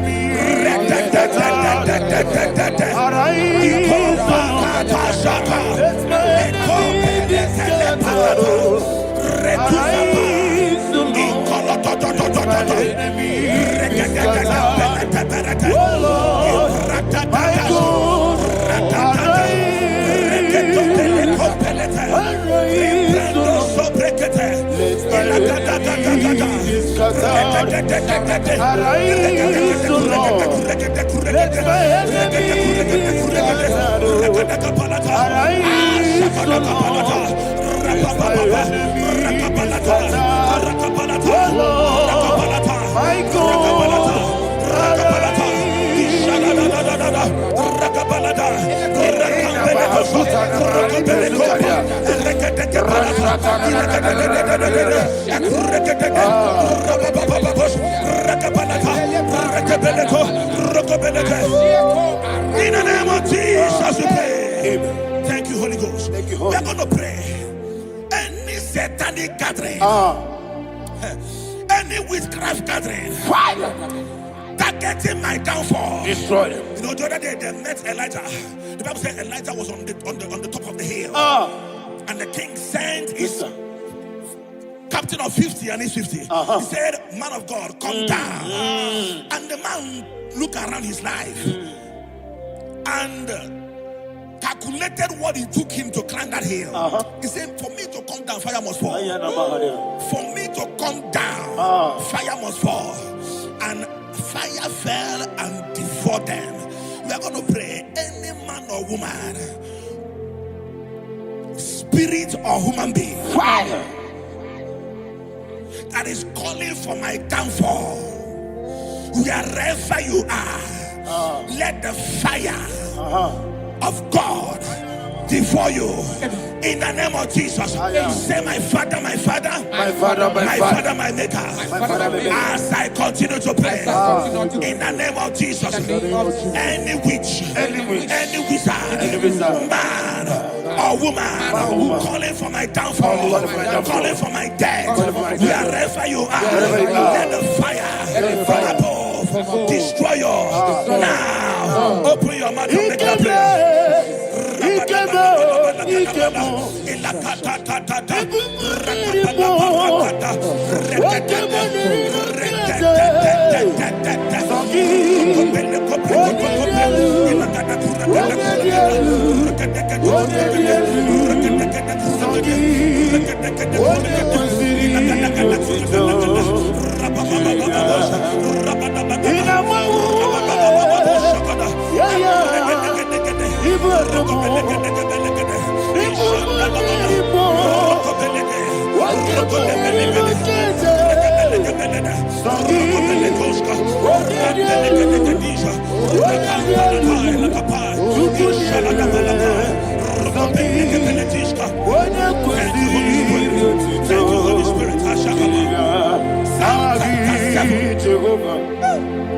in the name of Jesus, we pray. Thank you, Holy Ghost. We are going to pray. Any satanic gathering, any witchcraft gathering, targeting my downfall, destroy them. You know, the other day they met Elijah. The Bible said Elijah was on the top of the hill, and the king sent his captain of 50 and his 50. He said, man of God, come down. And the man looked around his life and calculated what it took him to climb that hill. He said, for me to come down, fire must fall. For me to come down, fire must fall. And fire fell and devoured them. We are going to pray. Any man or woman, spirit or human being, fire, that is calling for my downfall, wherever you are, let the fire of God devour you in the name of Jesus. Say, my Father, my Father, my Father, my Father, my Maker. As I continue to pray in the name of Jesus, any witch, any wizard, man or woman calling for my downfall, calling for my death, wherever you are, let the fire from above destroy you now. Open your mouth and make a prayer.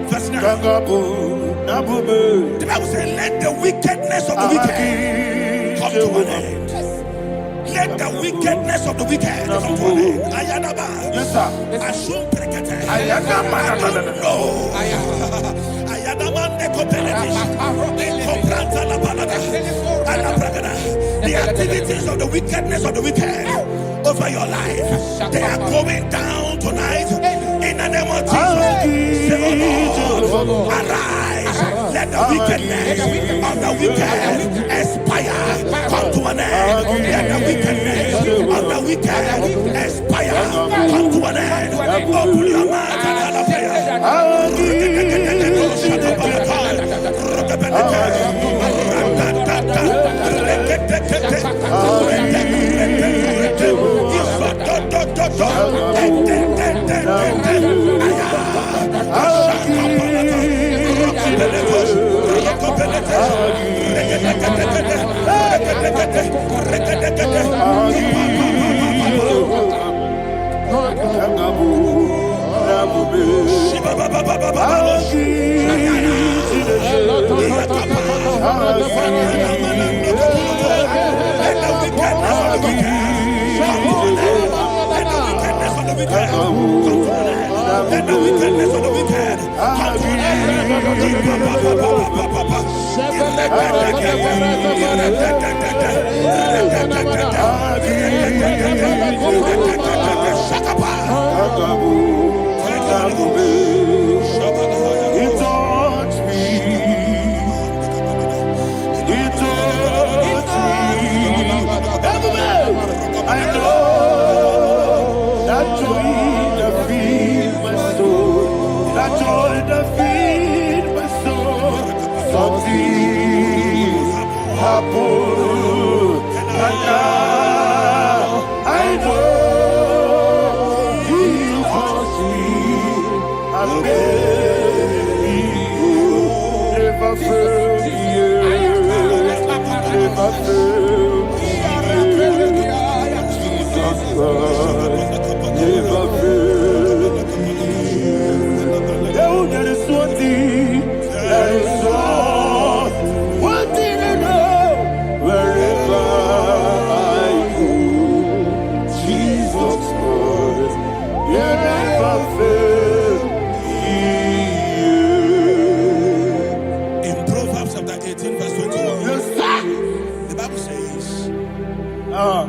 Verse 9. The Bible says, let the wickedness of the wicked come to an end. Let the wickedness of the wicked come to an end. Ayadaba. Yes, sir. Assume prekete. Ayadaba. No. Ayadaba nekopeletis. Nekopranta la balada. Alabragada. The activities of the wickedness of the wicked over your life, they are going down tonight in the name of Jesus. Say, oh Lord, arise. Let the wickedness of the wicked expire, come to an end. Let the wickedness of the wicked expire, come to an end. Open your mouth and have a prayer. I know that joy that feeds my soul, that joy that feeds my soul. Something happened, and now I know He calls me. I believe never fail me, never fail me. Never fail me. Oh, there is one thing, there is one thing I know. Wherever I go, Jesus Christ, you never fail me. In Proverbs chapter 18, verse 21, Yes, sir. the Bible says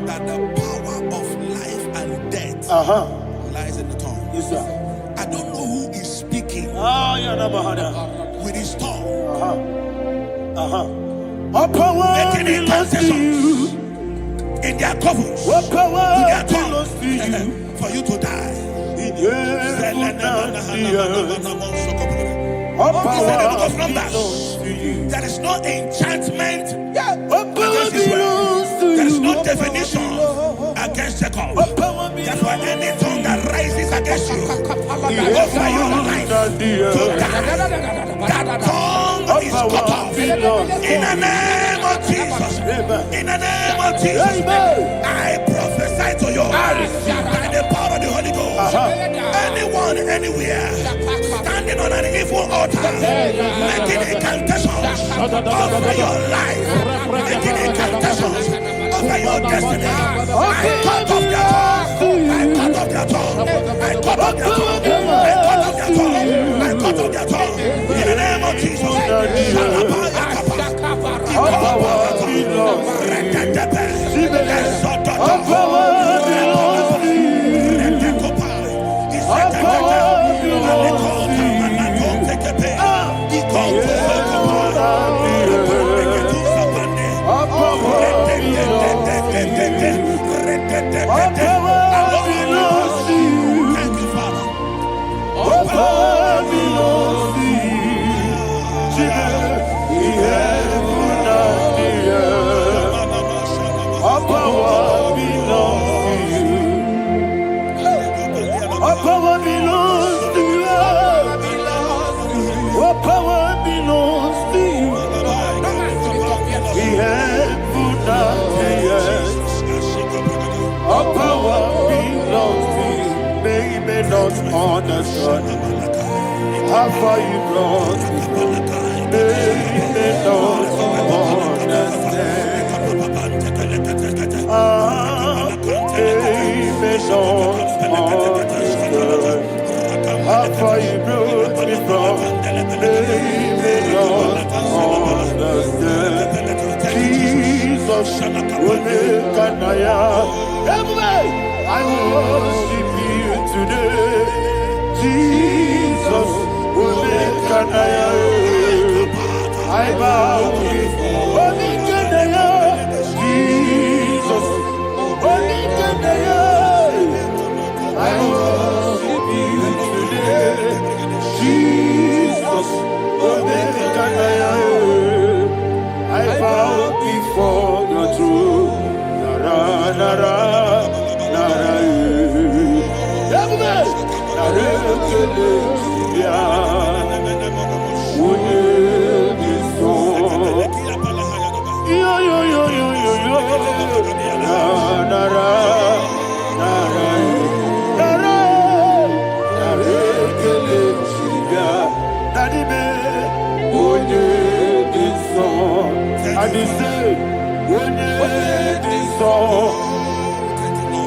that the power of life and death lies in the tongue. Yes, sir. I don't know who is speaking with his tongue, All power making belongs to you. incantations in their covers All with power their belongs to you. tongue for you to die. Yes, all He said in the book power of Numbers, belongs to you. there is no enchantment All power against Israel. belongs to you. There is no definition against Jacob. All power Therefore, belongs any tongue that rises against you over your life to die, that tongue is cut off. In the name of Jesus. In the name of Jesus. I prophesy to you by the power of the Holy Ghost. Anyone, anywhere, standing on an evil altar, making incantations over your life, making incantations over your destiny, I cut off their tongue. I cut off their tongue. I cut off their tongue. I cut off their tongue. I cut off their tongue. In the name of Jesus. All power belongs to you. All power belongs to you. All power belongs to you. All power belongs to you. Thank you, Father. All power belongs to you. The heaven and the earth. All power belongs to you. All power belongs to you. All power belongs to you. The heaven and the earth. All power belongs to you. They may not understand how far you brought me from. They may not understand. They may not understand how far you brought me from. They may not understand. Jesus, will make an everybody, I worship you today. Jesus, will make an I bow before Jesus, I worship you today. Jesus, will make an I bow before your throne. Nara, nara, nara,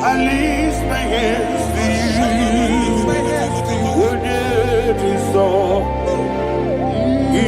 I lift my hands to you.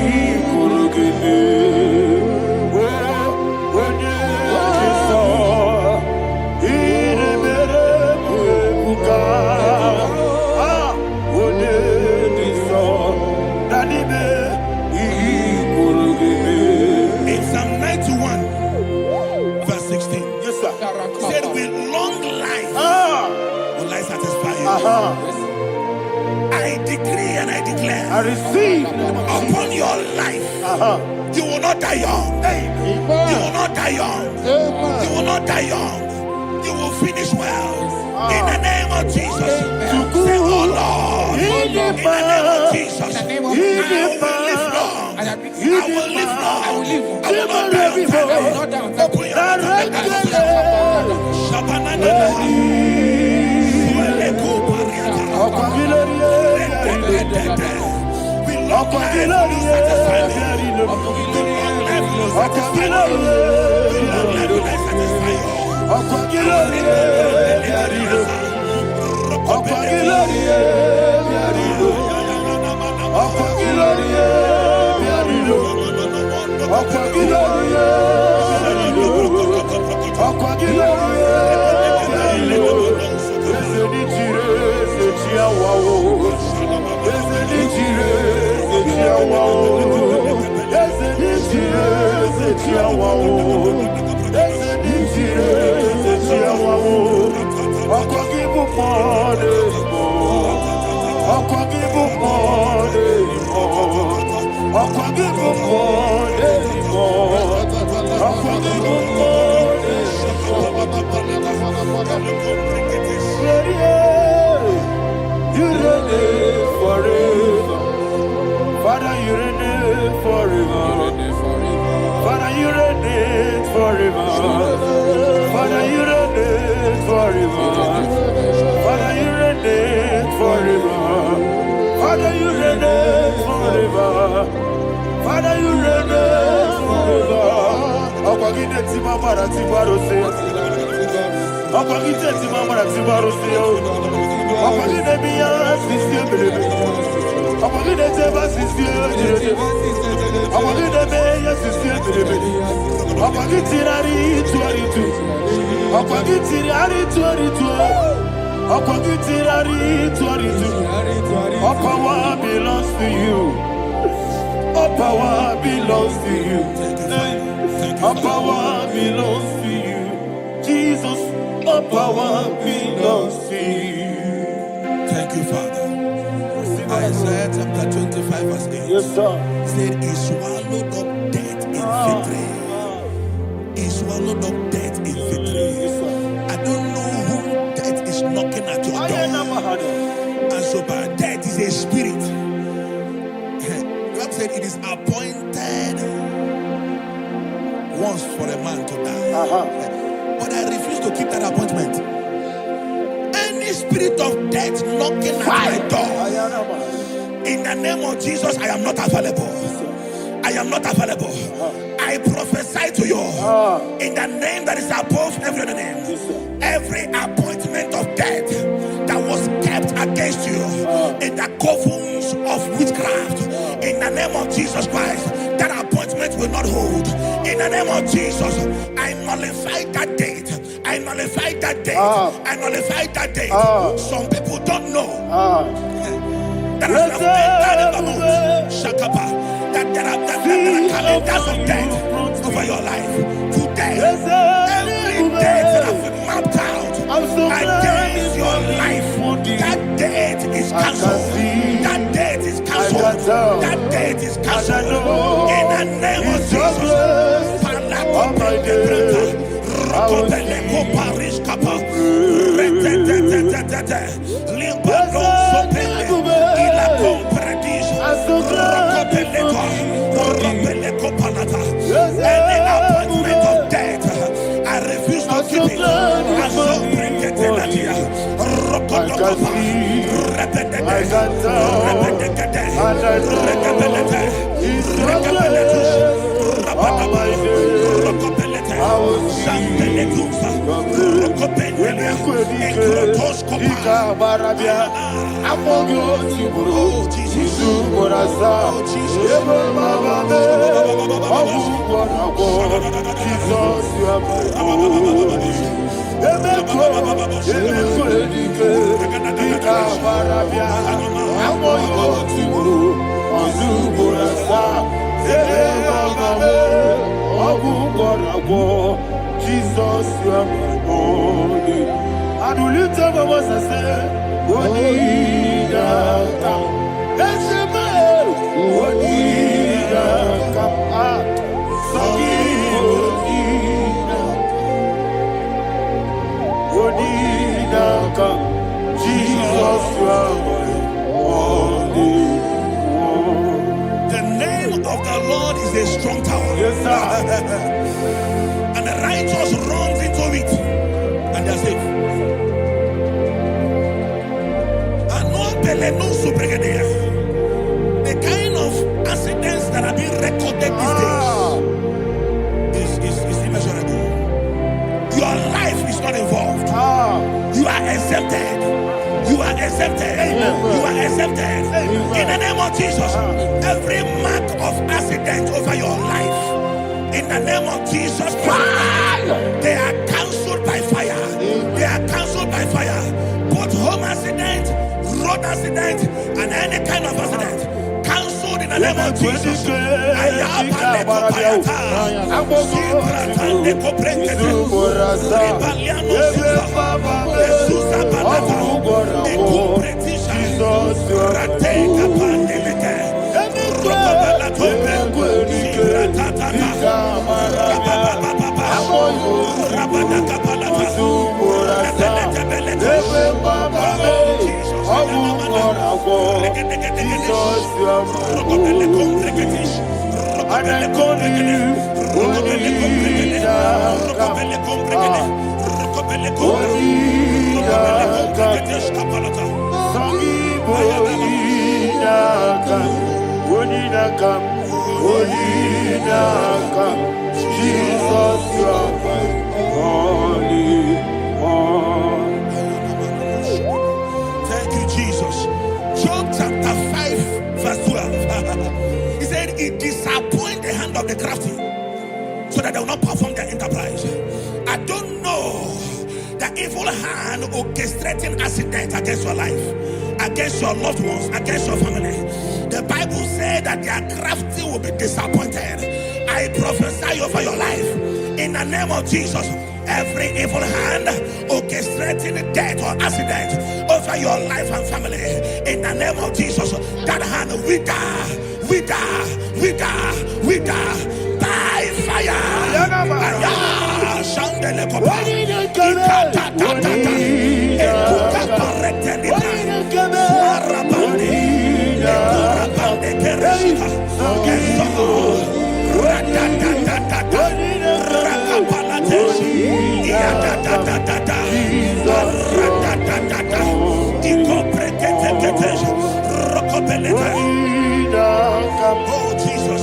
will not die young. You will not die young. You will not die young. You will finish well. In the name of Jesus. Say, oh Lord. In the name of Jesus. I will live long. I will live long. I will not die young. Open your You reign forever. Father, you reign forever. Father, you reign forever. Father, you reign forever. Father, you reign forever. Father, you reign forever. Father, you reign forever. Akwagide tima mara tibaro se. Akwagide tima mara tibaro se. Akwagide biya sisi ebelebe. Akwagide teba sisi ebelebe. Akwagide beya sisi ebelebe. Akwagide tirari tuaritu. Akwagide tirari tuaritu. Akwagide tirari tuaritu. All power belongs to you. All power belongs to you. All power belongs to you. Jesus, all power belongs to you. Thank you, Father. Isaiah chapter 25 verse 8. Yes, sir. Said he swallowed up death in victory. He swallowed up death in victory. I don't know who death is knocking at your door. And so by death is a spirit. God said it is appointed once for a man to die. But I refuse to keep that appointment. Any spirit of death knocking at my door, in the name of Jesus, I am not available. I am not available. I prophesy to you in the name that is above every other name. Every appointment of death that was kept against you in the covens of witchcraft, in the name of Jesus Christ, that appointment will not hold. In the name of Jesus, I nullify that date. I nullify that date. I nullify that date. Some people don't know that as you have entered the month, Shakapa, that there are calendars of death over your life. Today, every date that has been mapped out against your life, that date is cancelled. That date is cancelled. That date is cancelled. In the name of Jesus. Any appointment of death, I refuse to keep it. I so bring it in here. Jesus, you are my only. And we lift up our voice and say, Only And the righteous runs into it and they're safe. The kind of accidents that are being recorded these days is immeasurable. Your life is not involved. You are exempted. You are exempted. You are exempted. In the name of Jesus, every mark of accident over your life, in the name of Jesus Christ, they are cancelled by fire. They are cancelled by fire. Both home accident, road accident, and any kind of accident, cancelled in the name of Jesus. Thank you, Jesus. Job chapter 5, verse 12. He said, it disappoints the hand of the crafty, so that they will not perform their enterprise. I don't know the evil hand orchestrating accident against your life, against your loved ones, against your family. The Bible said that their crafty will be disappointed. I prophesy over your life in the name of Jesus. Every evil hand orchestrating death or accident over your life and family, in the name of Jesus, that hand wither by fire. Oh Jesus,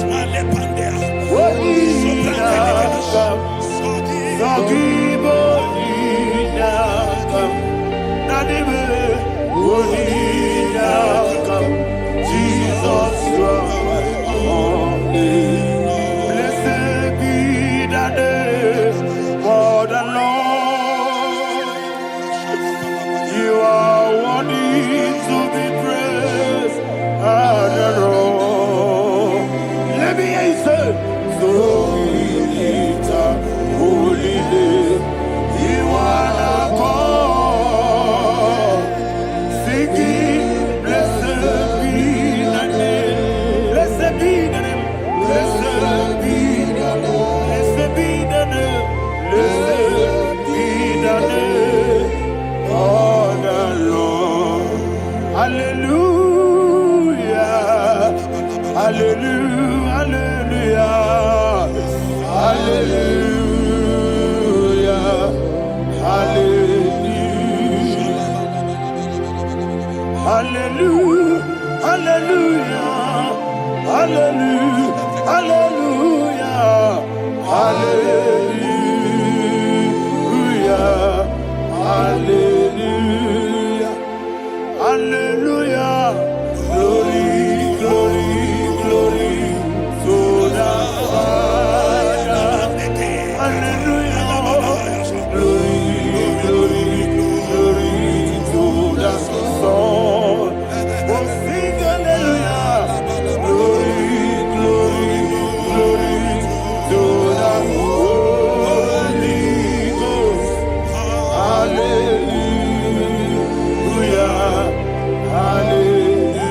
blessed be the name of the Lord. You are worthy to be praised and adored. Let me hear you say, so we lift up holy name. You are the God. Singing, blessed be the name. Blessed be the name. Blessed be the name. Blessed be the name. Blessed be the name of the Lord. Hallelujah. Hallelujah. Hallelujah. Hallelujah. Hallelujah. Hallelujah. Hallelujah. Hallelujah. Hallelujah. Hallelujah. Glory, glory, glory to the Father. Hallelujah. Glory, glory, glory to the Son. Oh, sing hallelujah. Glory, glory, glory to the Holy Ghost. Hallelujah. Hallelujah.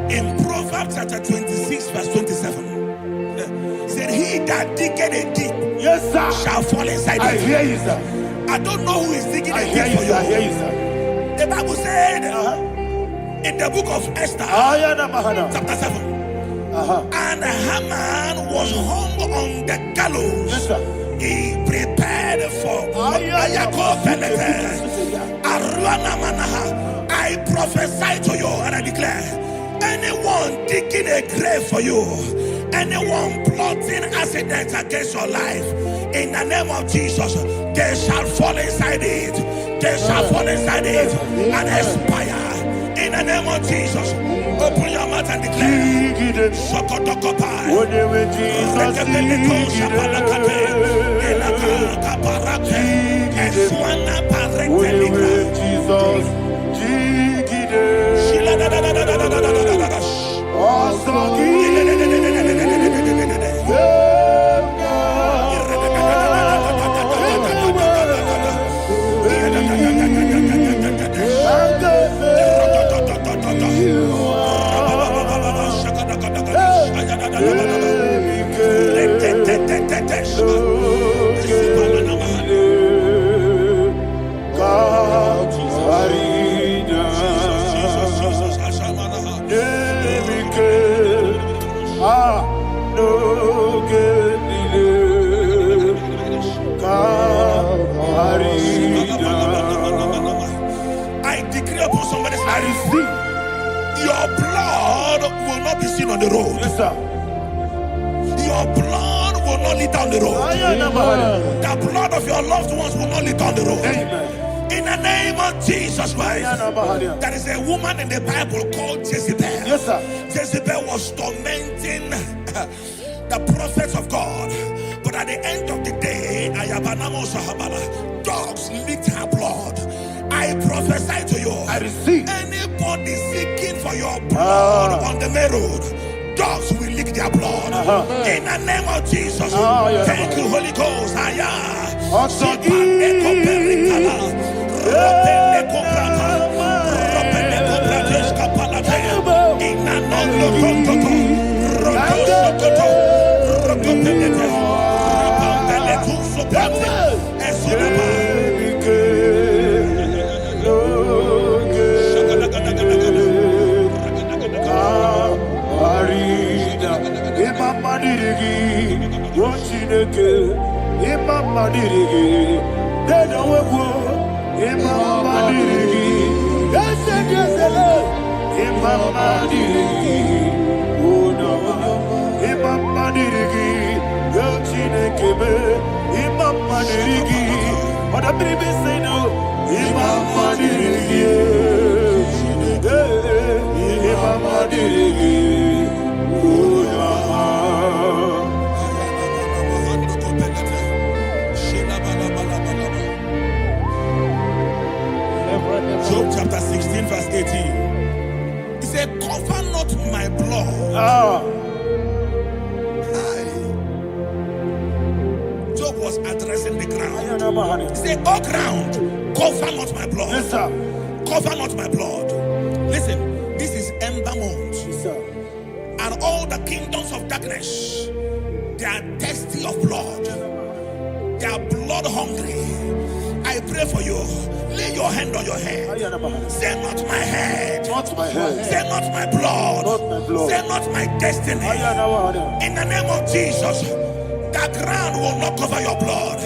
In Proverbs chapter 26, verse 27, he said, he that diggeth a deep, yes, sir, shall fall inside it. I hear you, sir. I don't know who is digging a deep for you. I hear you, sir. The Bible said in the book of Esther, chapter 7, And Haman was hung on the gallows. Yes, sir. He prepared for I prophesy to you and I declare, anyone digging a grave for you, anyone plotting accidents against your life, in the name of Jesus, they shall fall inside it. They shall fall inside it and expire. In the name of Jesus, open your mouth and declare. Sokotokopai. I decree upon somebody's life, your blood will not be seen on the road. Yes, sir. Your blood will not lead down the road. The blood of your loved ones will not lead down the road. Amen. In the name of Jesus Christ, there is a woman in the Bible called Jezebel. Yes, sir. Jezebel was tormenting the prophets of God. But at the end of the day, dogs licked her blood. I prophesy to you, I receive. anybody seeking for your blood on the main road, dogs will lick their blood. In the name of Jesus. Thank you, Holy Ghost. Job chapter 16 verse 18. He said, cover not my blood. Job was addressing the ground. He said, oh ground, cover not my blood. Yes, sir. Cover not my blood. Listen, this is ember month. Yes, sir. And all the kingdoms of darkness, they are thirsty of blood. They are blood hungry. I pray for you. Lay your hand on your head. Say not my head. Not my head. Say not my blood. Not my blood. Say not my destiny. In the name of Jesus, the ground will not cover your blood.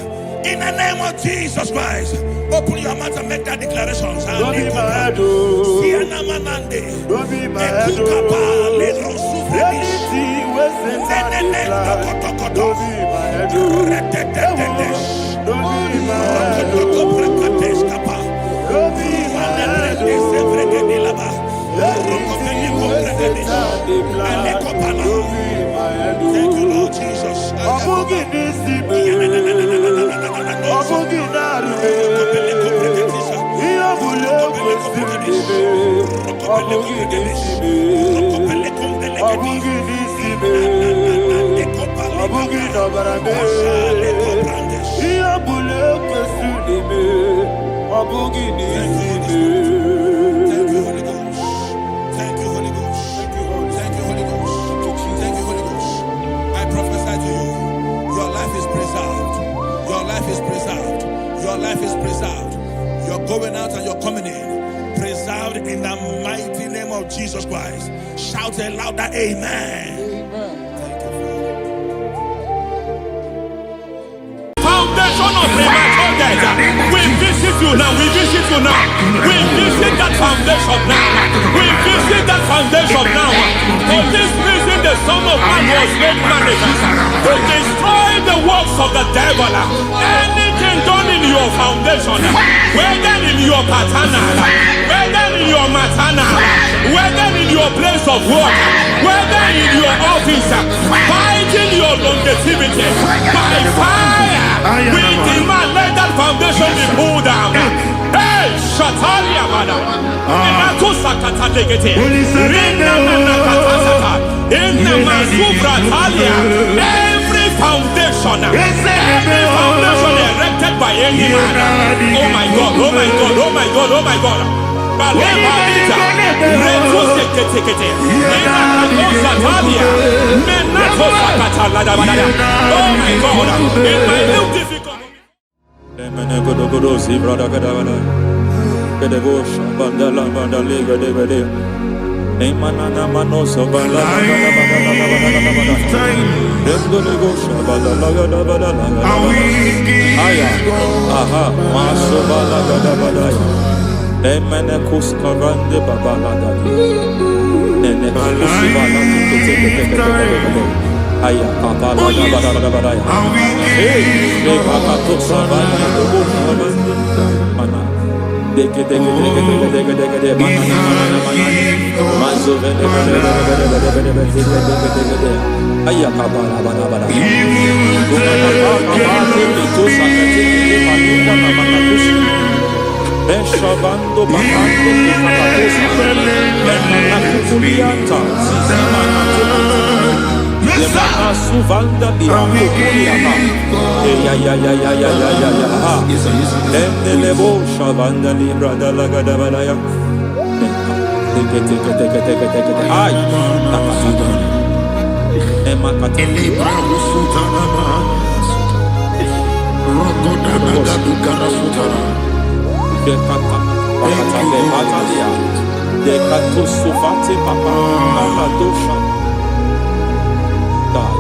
In the name of Jesus Christ, open your mouth and make that declaration. Don't be my head. Don't be my head. Anything was in my life. Don't be my head. Don't be my head. Don't be my head. Thank you, Lord Jesus. Going out and you're coming in, preserved in the mighty name of Jesus Christ. Shout a louder amen. We visit you now. We visit you now. We visit that foundation now. We visit that foundation now. For this reason, the Son of Man was made manifest to destroy the works of the devil. Anything done in your foundation, whether in your paternal, whether in your maternal, whether in your place of work, whether in your office, fighting your longevity by fire, we demand let that foundation be pulled down. Hey, Shatalia Bada, Inato Sakata Degete, Rina Manakatasata, Inna Masubra Talia, every foundation erected by any man. Oh my God, oh my God, oh my God, oh my God. Balebalita, Reto Sekete, Inna Talia, Menato Sakata Ladabada. Oh my God, in my new difficult. Beshavando bahando kukulianta Yemana suvanda bihakuliata Endelebo shavanda libra dalagadabadaya Ay Emakata Libra Usutanama Rogodanagadukara Dekato sufati papa aladosha dai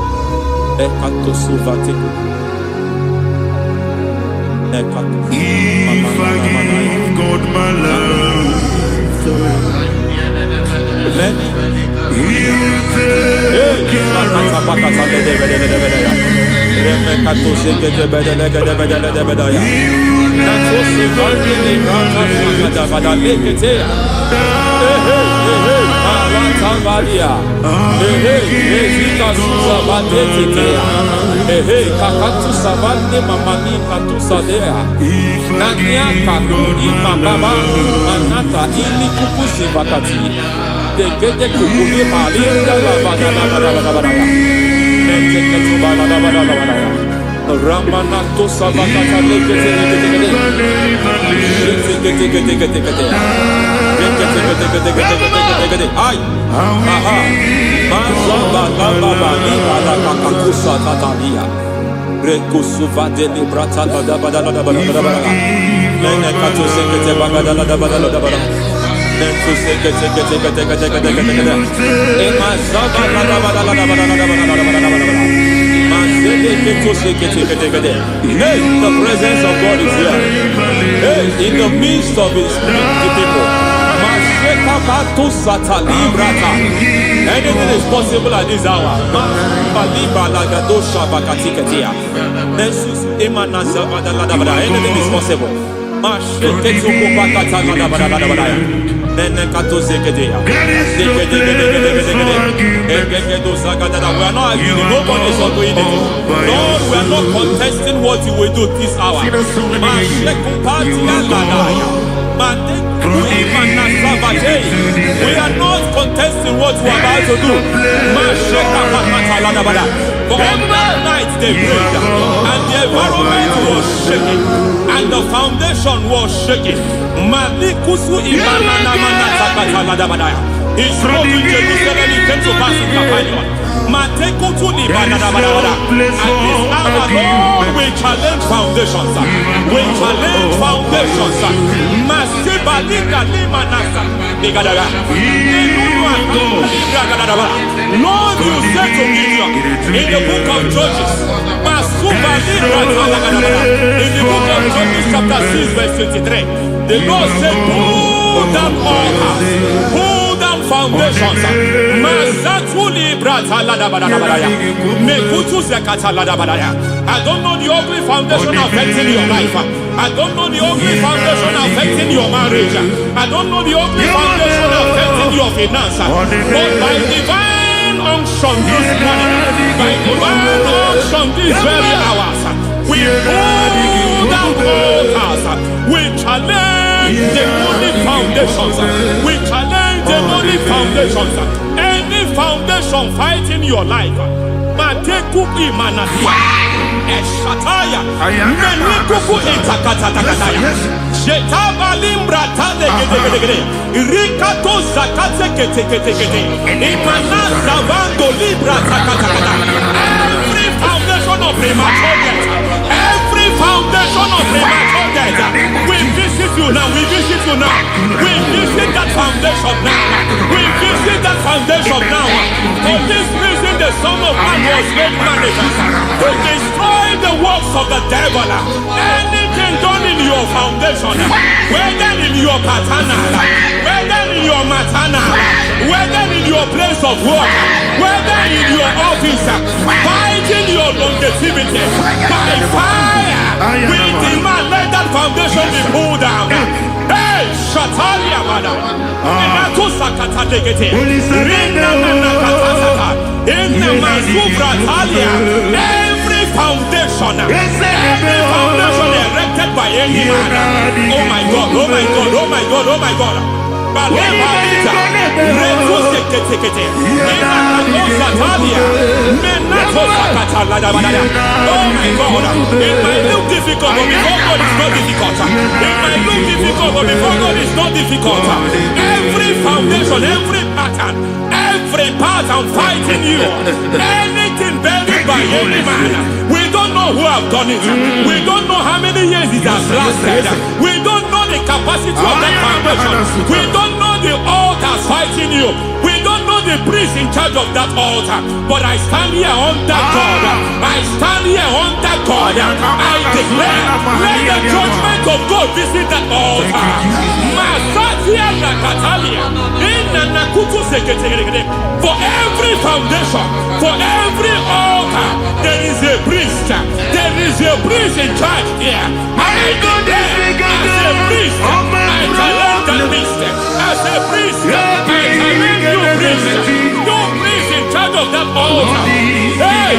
dekato sufati dekato if I give God my love then he will take care Ramanato Savakata Ay, aha, Mazaba Baba Nibala Kakakusa Tatalia, Rekusuva de Librata Badabada, Menekato Sekete Bagadala Badala, Nentu Sekete, Emazaba Hey, the presence of God is here. Hey, in the midst of his people. Anything is possible at this hour. Anything is possible. We are not arguing, nobody is agreeing. Lord, we are not contesting what you will do this hour. We are not contesting what you are about to do. For on that night they prayed, and the environment was shaking, and the foundation was shaking. He spoke in Jerusalem, he came to pass in Capernaum. And this hour, Lord, we challenge foundations. We challenge foundations. Lord, you said to Gideon in the book of Judges, in the book of Judges, chapter 6, verse 23. The Lord said, pull down altars, pull down foundations. I don't know the ugly foundation affecting your life. I don't know the ugly foundation affecting your marriage. I don't know the ugly foundation affecting your finance. But by divine unction this morning, by divine unction these very hours, we pull down altars. We challenge demonic foundations. We challenge demonic foundations. Any foundation fighting your life, Mateku imanatia, eshataya, menikuku itakatatakataya, shetabalimra tadegedegede, irikato zakate ketekete, imanaza vando libra takatakata. Every foundation of premature death, every foundation of premature death, we visit you now, we visit you now, we visit that foundation now, we visit that foundation now. For this reason, the Son of Man was made manifest to destroy the works of the devil. Anything done in your foundation, whether in your paternal, whether in your maternal, whether in your place of work, whether in your office, fighting your longevity by fire, we demand let that foundation be pulled down. Hey, Shatalia Bada, every foundation erected by any man. Oh my God, oh my God, oh my God, oh my God. Oh my God, it might look difficult, but before God it's not difficult. It might look difficult, but before God it's not difficult. Every foundation, every pattern fighting you, anything buried by any man, we don't know who have done it. We don't know how many years it has lasted. We don't know the capacity of that foundation. We don't know the altars fighting you. We don't know the priest in charge of that altar. But I stand here under God. I stand here under God. I declare, let the judgment of God visit that altar. For every foundation, for every altar, there is a priest. There is a priest in charge here. I declare, as a priest, I challenge that priest. As a priest, I challenge you priest. You priest in charge of that altar. Hey!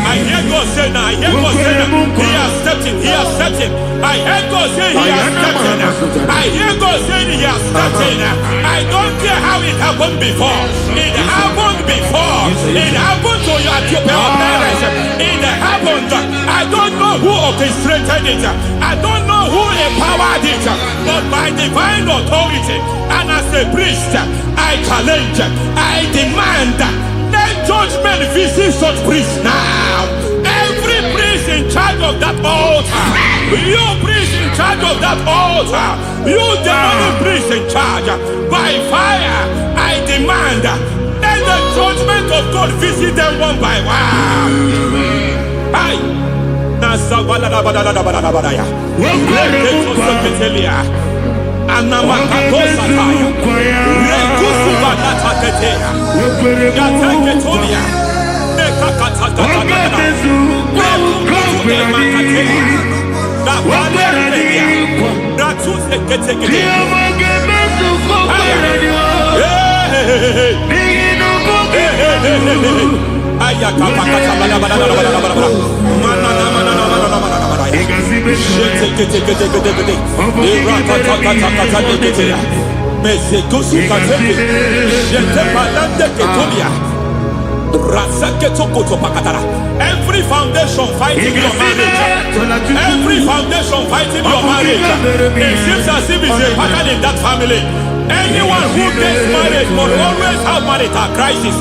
I hear God say now, I hear God say now, he has stepped in, he has stepped in. I hear God say he has stepped in. I hear God say he has stepped in. I don't care how it happened before. It happened before. It happened to your parents. It happened. I don't know who orchestrated it. I don't know who empowered it. But by divine authority and as a priest, I challenge, I demand, let judgment visit such priests now. Every priest in charge of that altar, you priest in charge of that altar, you demonic priest in charge, by fire, I demand, let the judgment of God visit them one by one. Aye. Every foundation fighting your marriage, every foundation fighting your marriage, it seems as if it's a pattern in that family. Anyone who gets married must always have marital crisis.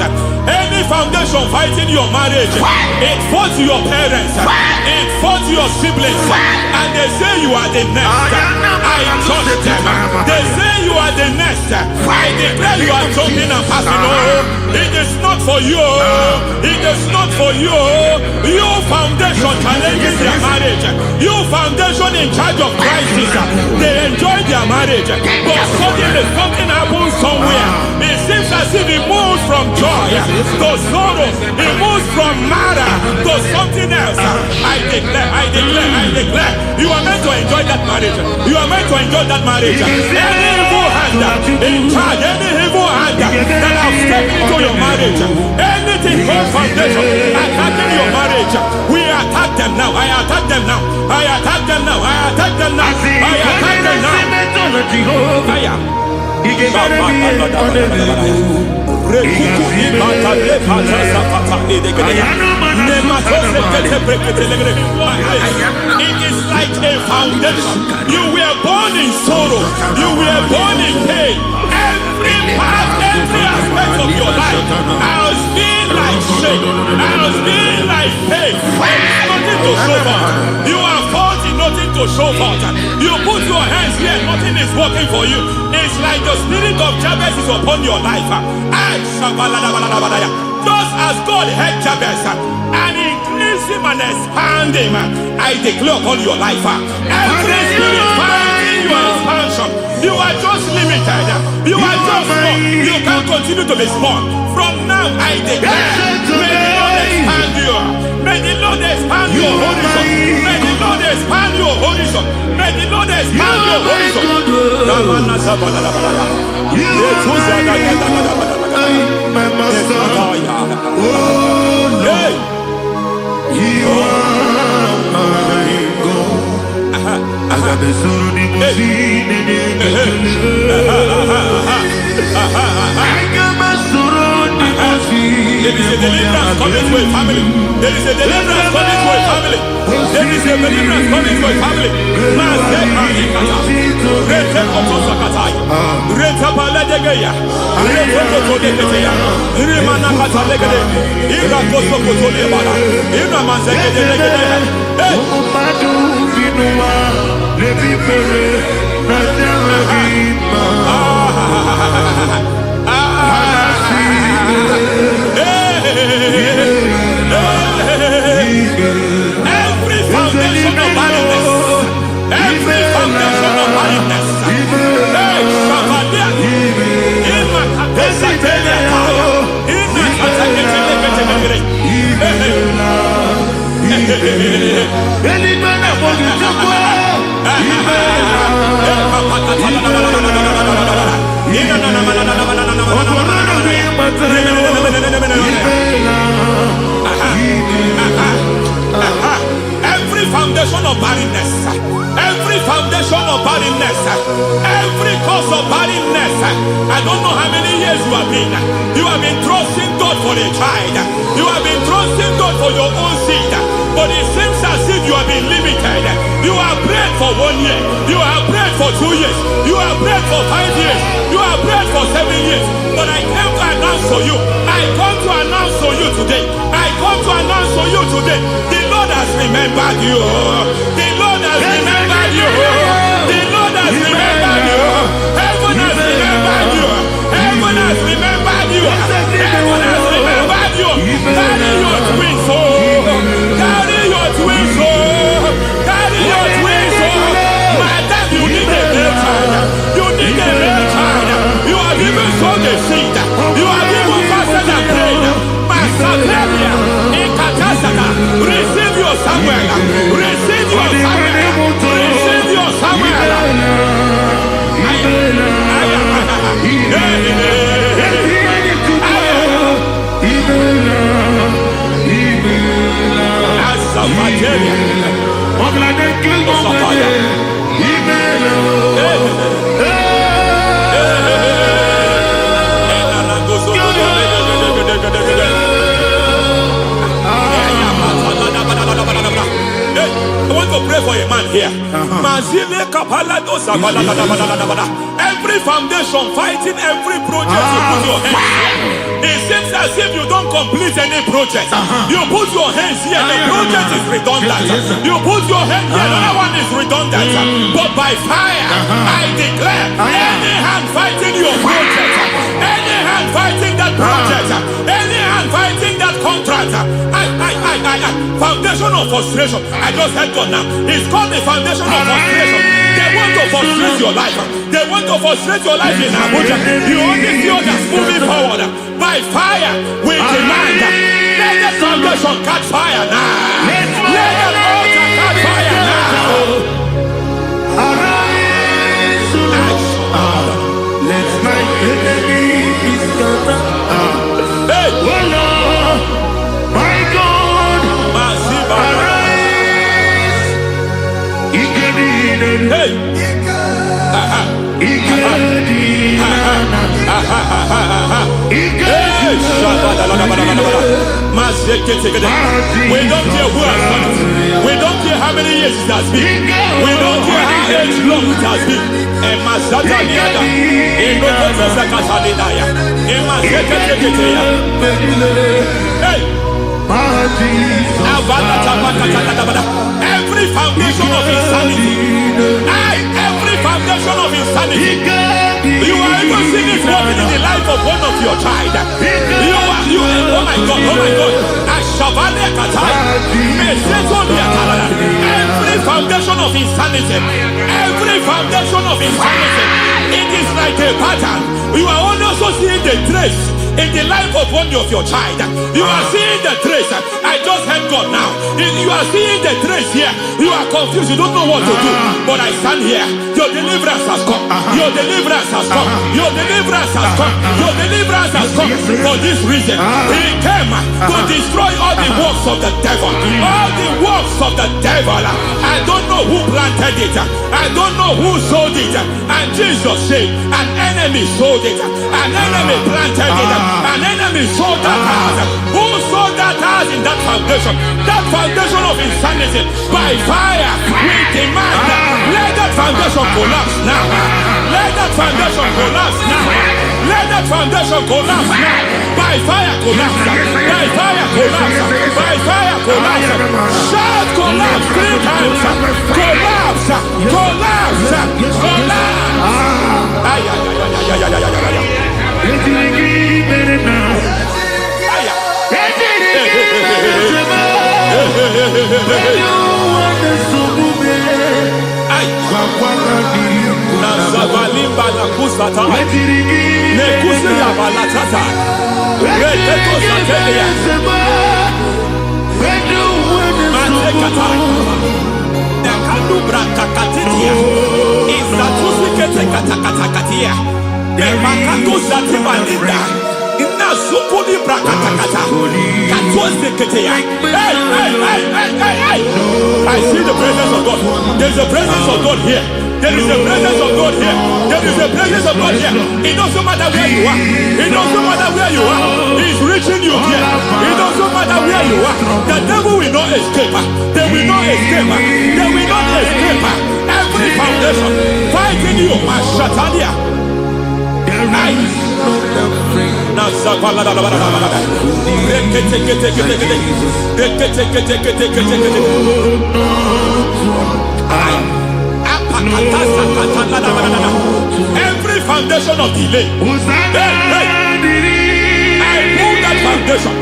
Any foundation fighting your marriage, it fought your parents, it fought your siblings, and they say you are the next. I judge them. They say you are the next. I declare you are jumping and passing. Oh, it is not for you. It is not for you. You foundation challenging their marriage. You foundation in charge of crisis. They enjoy their marriage, but suddenly something happens somewhere. It seems as if it moves from joy to sorrow. It moves from matter to something else. I declare, you are meant to enjoy that marriage. You are meant to enjoy that marriage. Any evil hand in charge, any evil hand that have stepped into your marriage, anything called foundation attacking your marriage, we attack them now. I attack them now. I attack them now. I attack them now. I attack them now. It is like a foundation. You were born in sorrow. You were born in pain. Every part, every aspect of your life has been like shame. Has been like pain. There is nothing to show for. You are faulty, nothing to show for. You put your hands here, nothing is working for you. It's like the spirit of Jabez is upon your life. Just as God had Jabez and increased him and expand him, I declare upon your life. Every spirit finding your expansion, you are just limited. You are just small. You can't continue to be small. From now, I declare, may the Lord expand you. May the Lord expand your horizon. May the Lord expand your horizon. May the Lord expand your horizon. My master, oh Lord, you are my God. I got the soul in my feet, I got my soul in my feet. There is a deliverance coming to a family. There is a deliverance coming to a family. There is a deliverance coming to a family. Every foundation of barrenness, every foundation of barrenness, every foundation of barrenness, every foundation of barrenness, every cause of barrenness. I don't know how many years you have been trusting God for a child. You have been trusting God for your own seed, but it seems as if you have been limited. You have prayed for 1 year, you have prayed for 2 years, you have prayed for 5 years, you have prayed for 7 years. But I came to announce for you, I come to announce for you today, I come to announce for you today, the Lord has remembered you. The Lord has remembered you. The Lord has remembered you. Heaven has remembered you. Heaven has remembered you. Heaven has remembered you. Carry your twins, oh. Carry your twins, oh. Carry your twins, oh. Madam, you need a real child. You need a real child. You have even sown the seed. You have even fasted and prayed. Masapelia, Ekatasaka, receive your Samuel. Receive your Samuel. Receive your Samuel. Every foundation fighting every project you put your hands here. It seems as if you don't complete any project. You put your hands here, the project is redundant. You put your hand here, another one is redundant. But by fire, I declare, any hand fighting your project, any hand fighting that project, any hand fighting that contract, foundation of frustration. I just heard God now. It's called the foundation of frustration. They want to frustrate your life. They want to frustrate your life in Abuja. You only see others moving forward. By fire, we demand. Let the foundation catch fire now. Let the altar catch fire now. Arise, let my enemies scatter. Hey, Oh Lord, my God, arise. hey. We don't care who has done it. We don't care how many years it has been. We don't care how age long it has been. And Masata Niada, in Nokosa Sakatanidaya, in Masakateketea. Hey! Every foundation of insanity, every foundation of insanity, you are even seeing it working in the life of one of your child. Oh my God, every foundation of insanity, it is like a pattern. You are also seeing the trace in the life of one of your child. You are seeing the trace. I just heard God now. You are seeing the trace here. You are confused. You don't know what to do. But I stand here. Your deliverance has come. Your deliverance has come. Your deliverance has come. Your deliverance has come. For this reason, He came to destroy all the works of the devil. All the works of the devil. I don't know who planted it. I don't know who sold it. And Jesus said, an enemy sold it. An enemy planted it. An enemy sold that house. Who sold that house in that foundation? That foundation of insanity. By fire, we demand, let that foundation collapse now. Let that foundation collapse now. Let that foundation collapse now. By fire collapse. By fire collapse. By fire collapse. Shout collapse 3 times. Collapse. Collapse. Collapse. Nazavalimba la kusata, nekusi ya balatata, reteto satelia, matekata, nekadubra kakatitia, izatusi kete katakatakatia, nekakatu zatibalinda, inazukuli brakatakata, katuose ketea. Hey! I see the presence of God. There is a presence of God here. There is a presence of God here. There is a presence of God here. It doesn't matter where you are. It doesn't matter where you are. He's reaching you here. It doesn't matter where you are. The devil will not escape. They will not escape. They will not escape. Every foundation fighting you, Mashatalia. Every foundation of delay, I pull that foundation.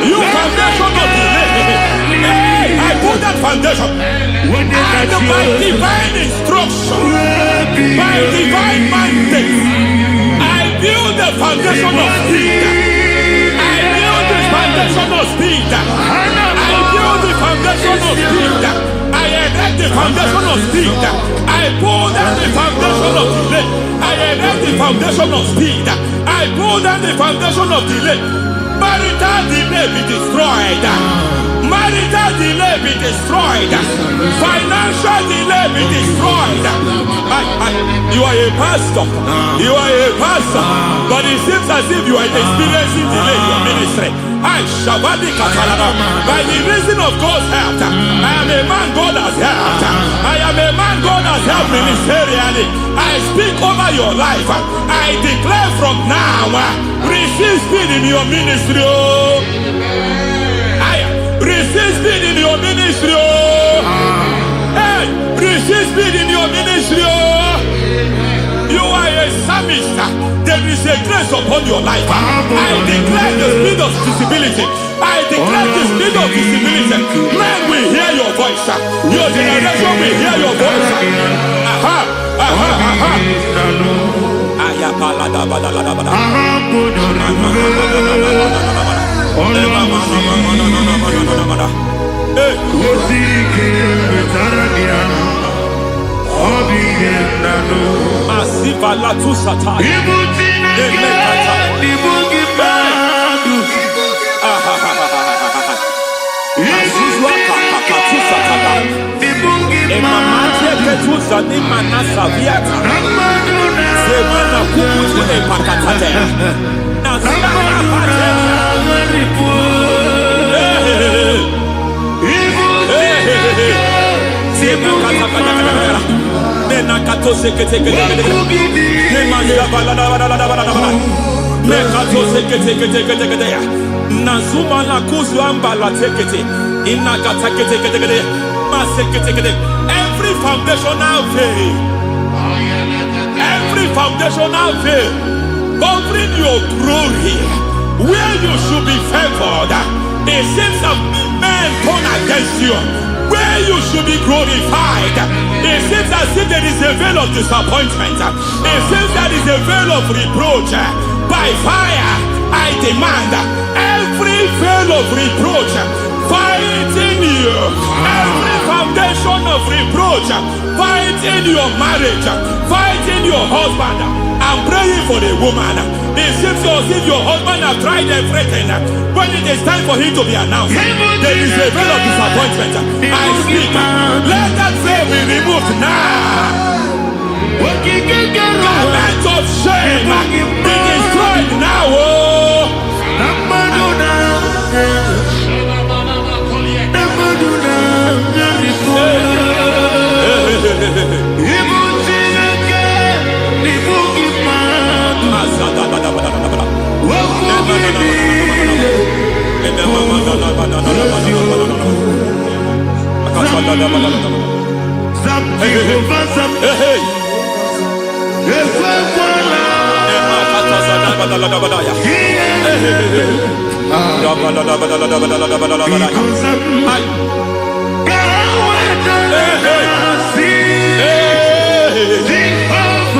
You foundation of delay, I pull that foundation. And by divine instruction, by divine mandate, I build the foundation of speed. I build the foundation of speed. I build the foundation of speed. I erect the foundation of speed. I pull down the foundation of delay. I erect the foundation of speed. I pull down the foundation of delay. Marital delay be destroyed. Marital delay be destroyed. Financial delay be destroyed. You are a pastor. You are a pastor. But it seems as if you are experiencing delay in your ministry. I Shabadi Katalada. By the reason of God's help, I am a man God has helped. I am a man God has helped ministerially. I speak over your life. I declare from now, receive speed in your ministry. Receive speed in your ministry. Hey, receive speed in your ministry. You are a psalmist. There is a grace upon your life. I declare the speed of visibility. I declare the speed of visibility. Men will hear your voice. Your generation will hear your voice. Aha, aha, aha. Masiva la tu sataya. Nazuma la kuzwamba la tekete inakata kete every foundational veil, every foundational veil covering your glory where you should be favored. It seems that men turn against you where you should be glorified. It seems as if there is a veil of disappointment. It seems there is a veil of reproach. By fire I demand every veil of reproach fighting you, every foundation of reproach fighting your marriage, fighting your husband. I'm praying for the woman. It seems as if your husband has tried everything. When it is time for him to be announced, there is a veil of disappointment. I speak, let that veil be removed now. Garment of shame be destroyed now.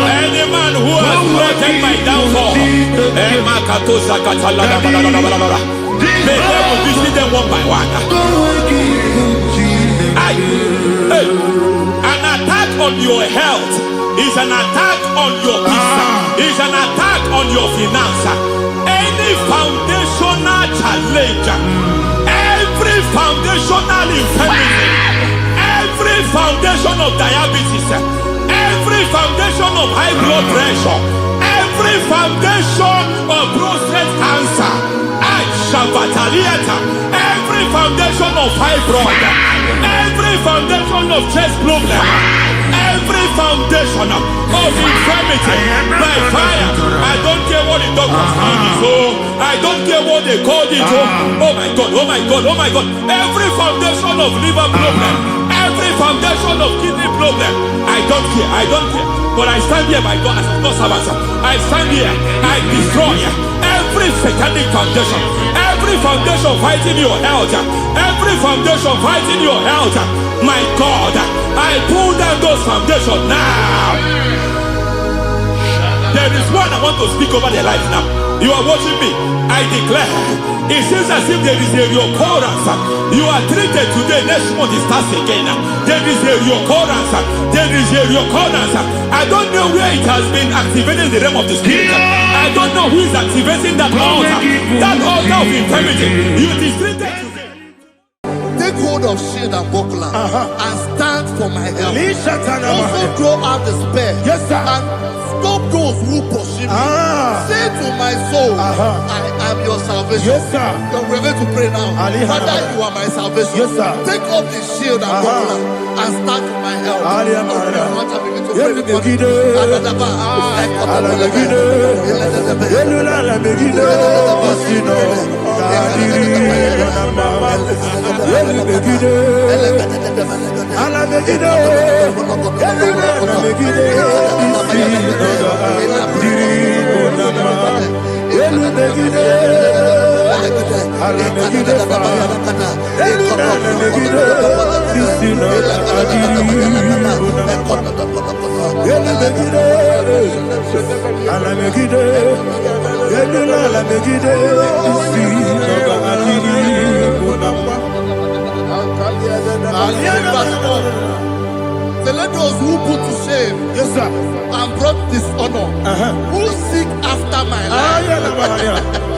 Any man who has threatened my downfall, may devil visit them one by one. An attack on your health is an attack on your peace, is an attack on your finance. Any foundational challenge, every foundational infirmity, every foundation of diabetes, every foundation of high blood pressure, every foundation of prostate cancer, every foundation of fibroid, every foundation of chest problem, every foundation of infirmity, by fire. I don't care what the doctors call it, I don't care what they call it. Oh my God, oh my God, oh my God. Every foundation of liver problem, every foundation of kidney problem, I don't care, I don't care. But I stand here, my God, as a God servant. I stand here, I destroy every satanic foundation, every foundation fighting your health, every foundation fighting your health. My God, I pull down those foundations now. There is one I want to speak over their life now. You are watching me. I declare, it seems as if there is a reoccurrence. You are treated today, next month it starts again. There is a reoccurrence. There is a reoccurrence. I don't know where it has been activated in the realm of the spirit. I don't know who is activating that altar of infirmity. You is treated today. Take hold of shield and buckler and stand for my help. Lishatana Also Mahaya. throw out despair. Yes, sir. And stop those who pursue me. Say to my soul, I am your salvation. Yes, sir. We're going to pray now. Ali Father, Hanama. you are my salvation. Yes, sir. Take off the shield and buckler and start with my help. Ali Open Hanama. your heart and begin to Yes, pray this morning. Megiddo. Adadaba. Ala Megiddo. Elula la Megiddo. Osino. Kadiri. Onama. Eli Megiddo. Ala Megiddo. Elula la Megiddo. Osino. Kadiri. Onama. Eli Megiddo. Ala Megiddo. Elula la Megiddo. Osino. Kadiri. Ele Megiddo, ala Megiddo, ele ala Megiddo, si noga adiri kunamba. Say, let those who put to shame, Yes, sir. and brought dishonor, who seek after my life,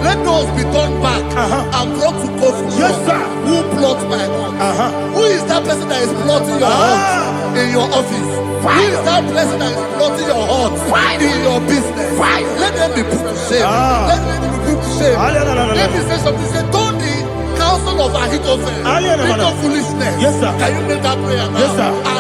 let those be turned back and brought to confusion. Yes, sir. Who plot my hurt? Who is that person that is plotting your hurt in your office? Who is that person that is plotting your hurt in your business? Let them be put to shame. Let them be put to shame. Let me say something. Say, don't the counsel of Ahithophel think of foolishness. Yes, sir. Can you make that prayer now? Yes, sir.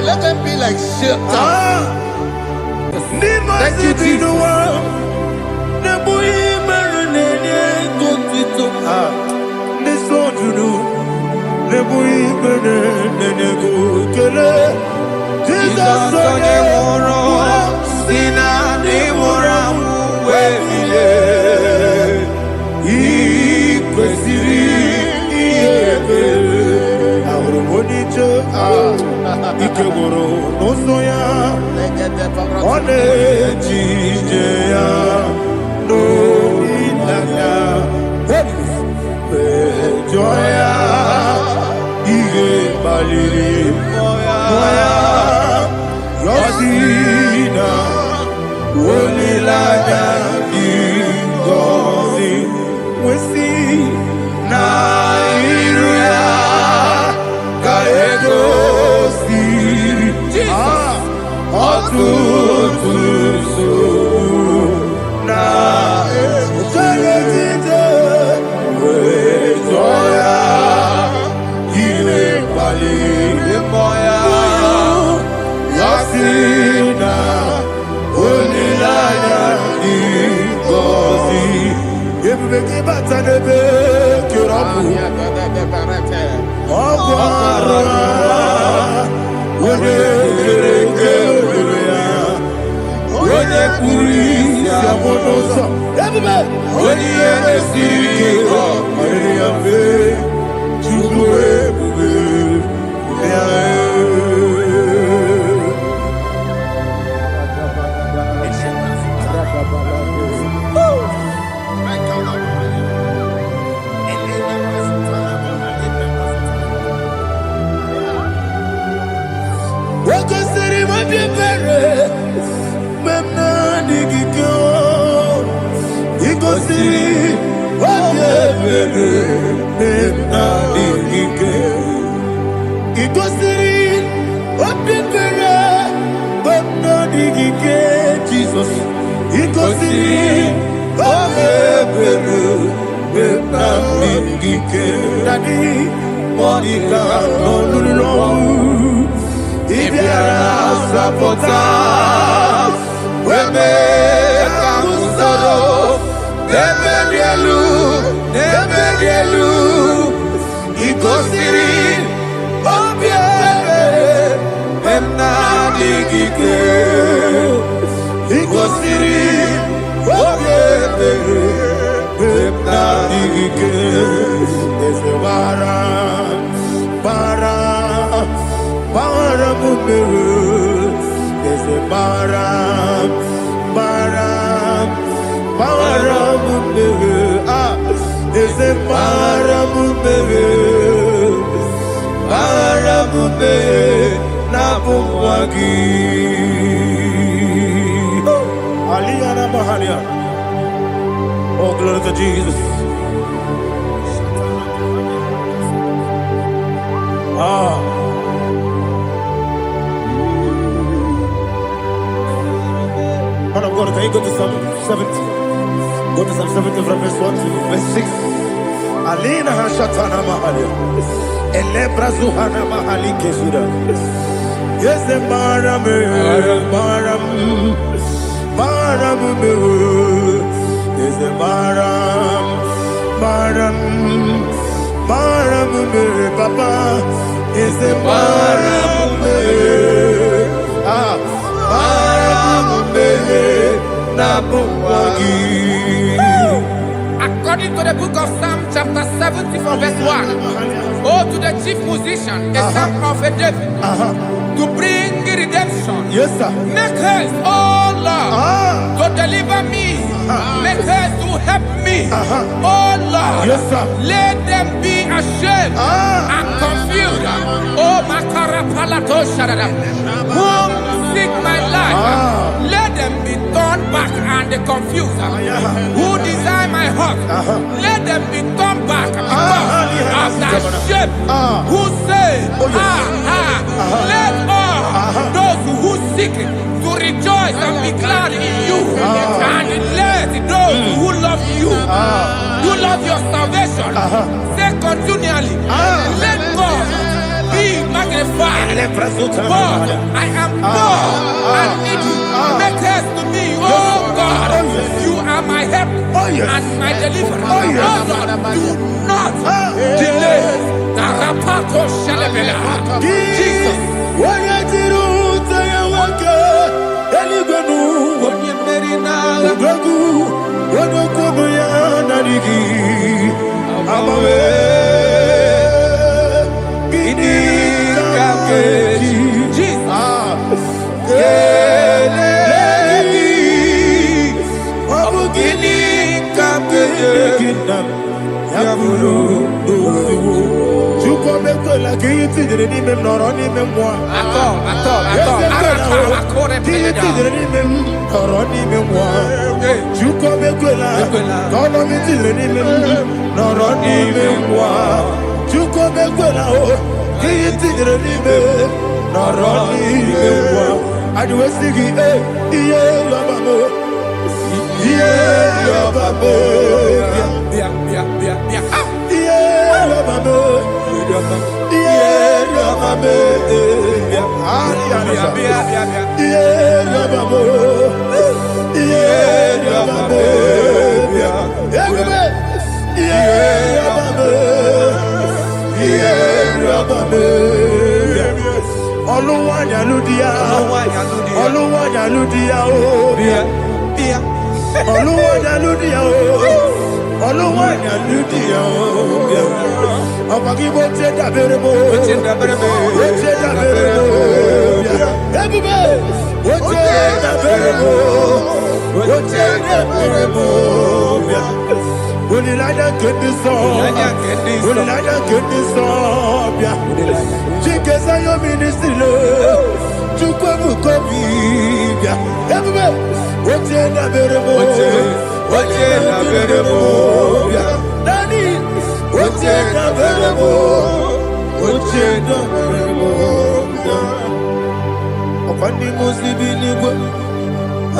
Let them be like shelter. Thank you, Jesus. Ikegoro nosoya one jijeya no ilaya joya ige baliri moya yosina olilaya ingozi wesi na iruya kaego What Jesus. Ikosiri obebere benamingike dadi monika nolulilo ibiara sapota weme kamusoro nebedielu ikosiri obebere benamingike ikosiri obebere benamingike ese bara mumere ese bara mumere ese bara mumere na bumwagi Aliyana Mahalia. Oh, glory to Jesus. Man of God, can you go to Psalm 70? Go to Psalm 70 from verse 1 to verse 6. Alina Hashatana Mahalia. Elebra Zuhana Mahali Kesuda. Yes, the Maram. Is a Maram, Papa. Is a Maram, According to the book of Psalm chapter 70 from verse 1, oh, to the chief musician, a psalm of a David, to bring redemption. Yes, sir. Make haste, oh Lord, to deliver me. Make haste to help me. Oh Lord, Yes, sir. let them be ashamed and confused. Oh, Makara Palato Shadada, whom seek my life, let them be turned back and confused. Who desire my heart, let them be turned back because of that shame. Who say, let all those who seek to rejoice and be glad in you, and let those who love you, who love your salvation, say continually, let God be magnified. God, I am poor and needy. Make haste to me, oh God. You are my help and my deliverer. Oh Lord, do not delay. Tarapato Shalabela. Jesus.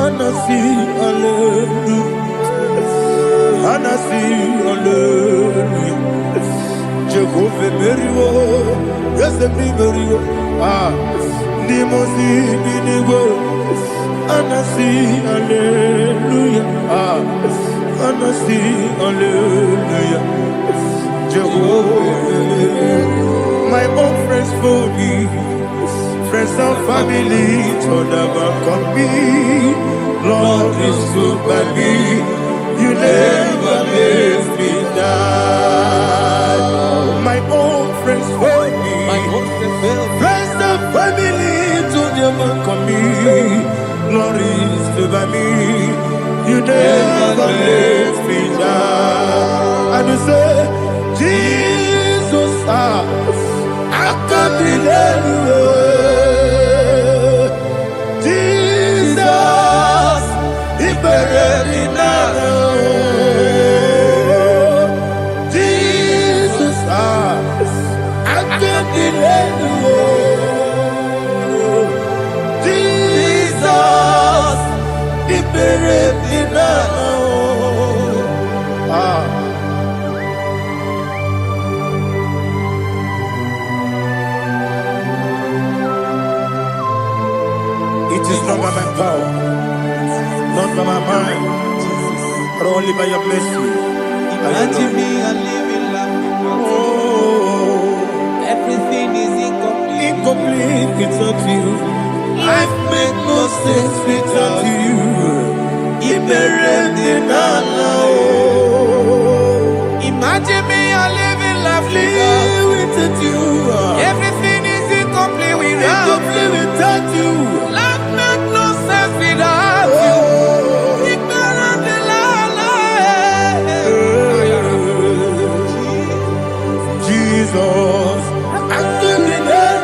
Anasi, hallelujah. Anasi, hallelujah. Jehovah Merio, yes, the Merio. Ah, Nimosi, Ninigo. Anasi, hallelujah. Ah, Anasi, hallelujah. Jehovah, my own friends for me, friends and family, told never come me. Lord is good by me, you never let me die. My own friends for me, friends and family, told never come me. Lord is good by me, you never let me die. And you say, Jesus, I can't be anywhere. Jesus, He buried me now. Jesus, I can't be anywhere. Jesus, He buried me now. It is not by my power, not by my mind, but only by your mercy. Imagine me a living life. Oh, Everything is incomplete. incomplete without you. Life makes no sense without you. Imagine me a living life Live without you. Everything is incomplete without Incomplete without you. Life make no sense without you. Ignorant the Jesus, I could be there.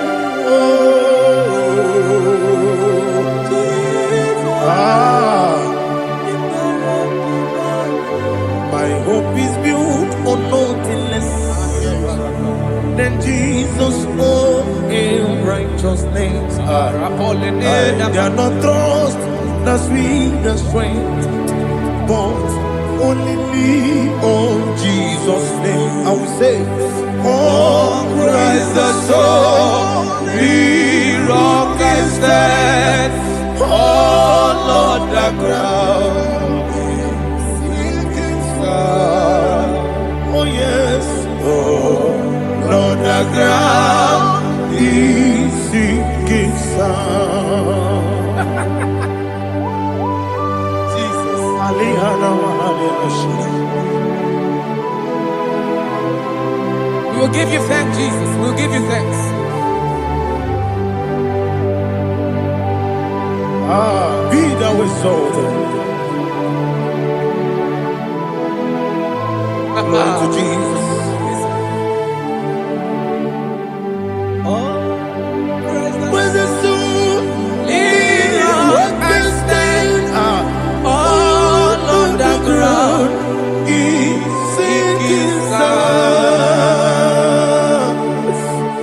My hope is built on nothing less than Jesus' own in righteousness. I cannot trust the sweetest strength, but only lean on Jesus' name. I will say, oh, Christ the solid rock and stand. Oh, Lord, the ground is sinking sun. Oh, yes. Oh, Lord, the ground is sinking sun. Jesus. We will give you thanks, Jesus. We will give you thanks. Be thou exalted. Glory to Jesus. Where's the soul? What can stand? All on the ground is sinking sun.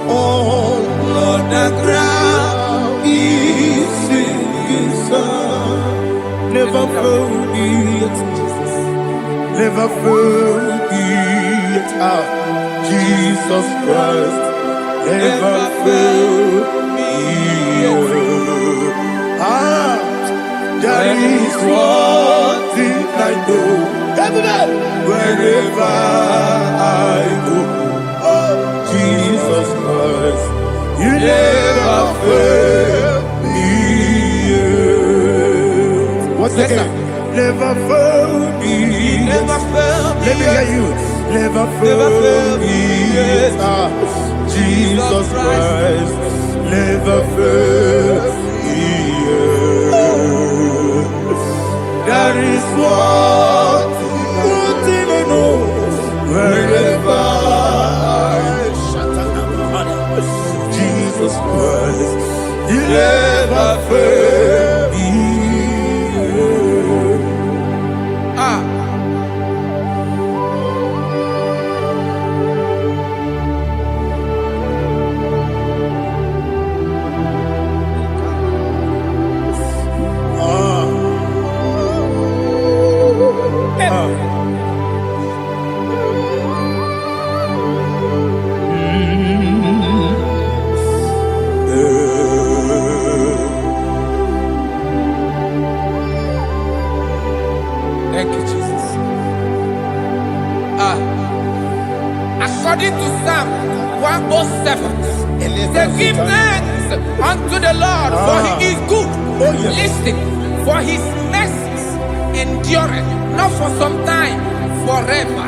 All on the ground is sinking sun. Never forget, never forget, Jesus Christ. Never fail me. There is one thing I know. Wherever I go, oh, Jesus Christ, you never fail me. What's the name? Never fail me. Never fail me. Let me hear you. Never fail me. Jesus Christ, never fail me. There is one thing I know. Wherever I Jesus Christ, you never fail me. Thank you, Jesus. According to Psalm 107, they give thanks unto the Lord, for he is good. Listen, for his mercies endureth, not for some time, forever.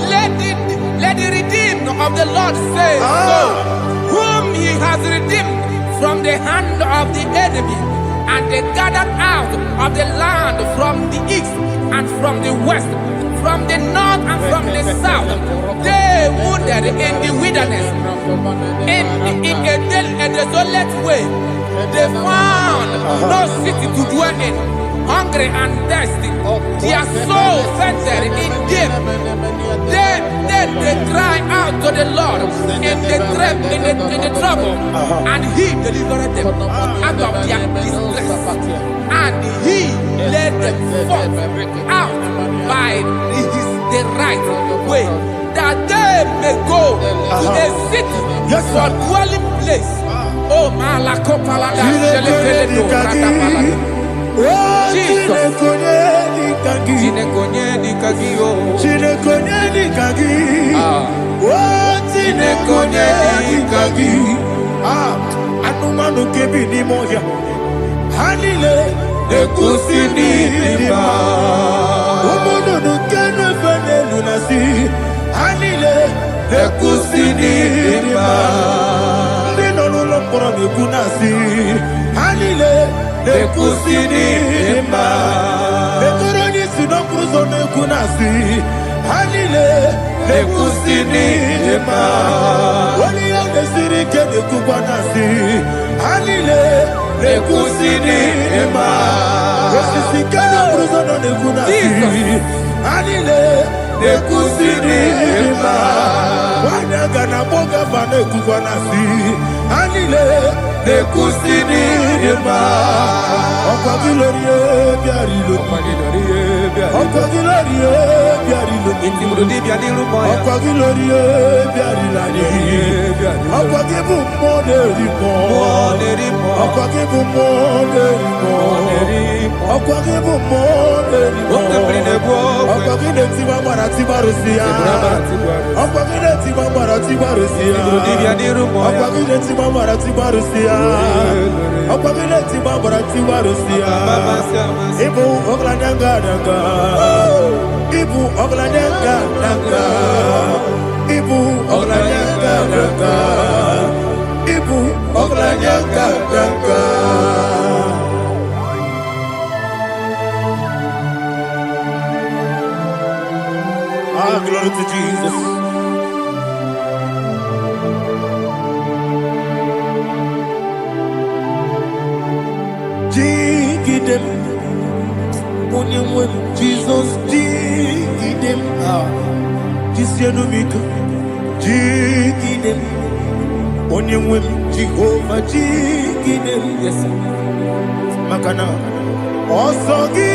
Let the redeemed of the Lord say so, whom he has redeemed from the hand of the enemy, and they gathered out of the land from the east and from the west, from the north and from the south. They wandered in the wilderness, in a desolate way. They found no city to dwell in, hungry and thirsty. Their soul fainted in deep. They cry out to the Lord in the trouble, and he delivered them out of their distress, and he led them forth out by the right way, that they may go to a city for dwelling place. Oh, Malakopalada, Jesus. Anumanu kebi ni moja Hanile Nekusini lima Umudu nukene fene lunasi Hanile Nekusini lima Nino nulopora nukunasi Hanile Nekusini lima Nekuroni sinokruzo nukunasi Hanile Nekusini lima Wali ya nesiri kene kubanasi Hanile Nekusini lima Wesisi kene kruzo nukunasi Hanile Nekusini lima Wanyaga na boga vane kubanasi Hanile Nekusini lima Okwa gilorie biarilo Okwa gilorie biarilo Okwa gilorie biarilani Okwa gibu moderimo Okwa gibu moderimo Okwa gibu moderimo Okwa gile tiba marati barusia Okwa gile tiba marati barusia Okwa gile tiba marati barusia Okwa gile tiba marati barusia Ibu oglanyanga danga Ibu oglanyanga danga Ibu oglanyanga danga Ibu oglanyanga danga Ah, glory to Jesus. Jigidem, Onyemwem, Jesus, Jigidem, Jisianomika, Jigidem, Onyemwem, Jehovah, Jigidem, yes, Makana, Osogi,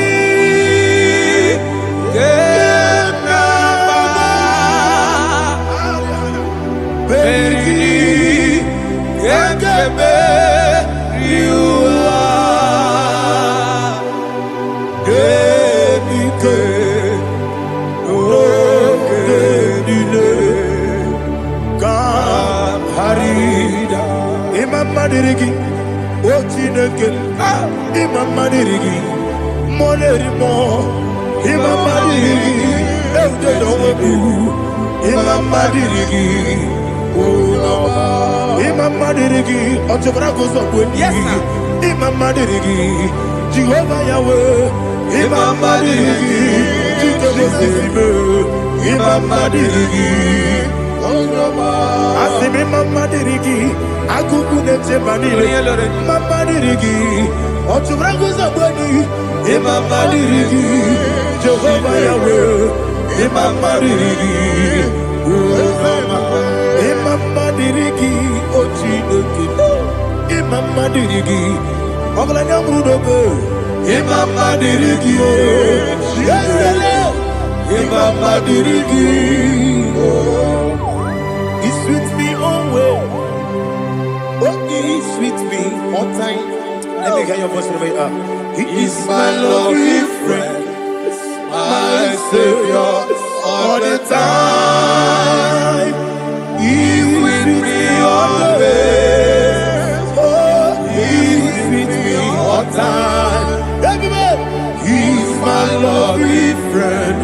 Beri, Yakebe, Madirigi, Ochineke, Imam Madirigi, Monerimo, Imam Madirigi, Eldedobu, Imam Madirigi, Imam Madirigi, Otobrago Zobuni, Imam Madirigi, Jehovah Yahweh, Imam Madirigi, Imam Madirigi, Asimi Mama Dirigi, Akuku Nete Manile, Mama Dirigi, Otubrango Zabani, Mama Dirigi, Jehovah Yahweh, Mama Dirigi, Mama Dirigi, Ochineke, Mama Dirigi, Oglanya Mudobe, Mama Dirigi, Yesele, Mama Dirigi, He's with me always. Oh, he's with me all time. Let me hear your voice. He is my lovely friend, my Savior all the time. He's with me always. Oh, he's with me all time. Everybody, he's my loving friend,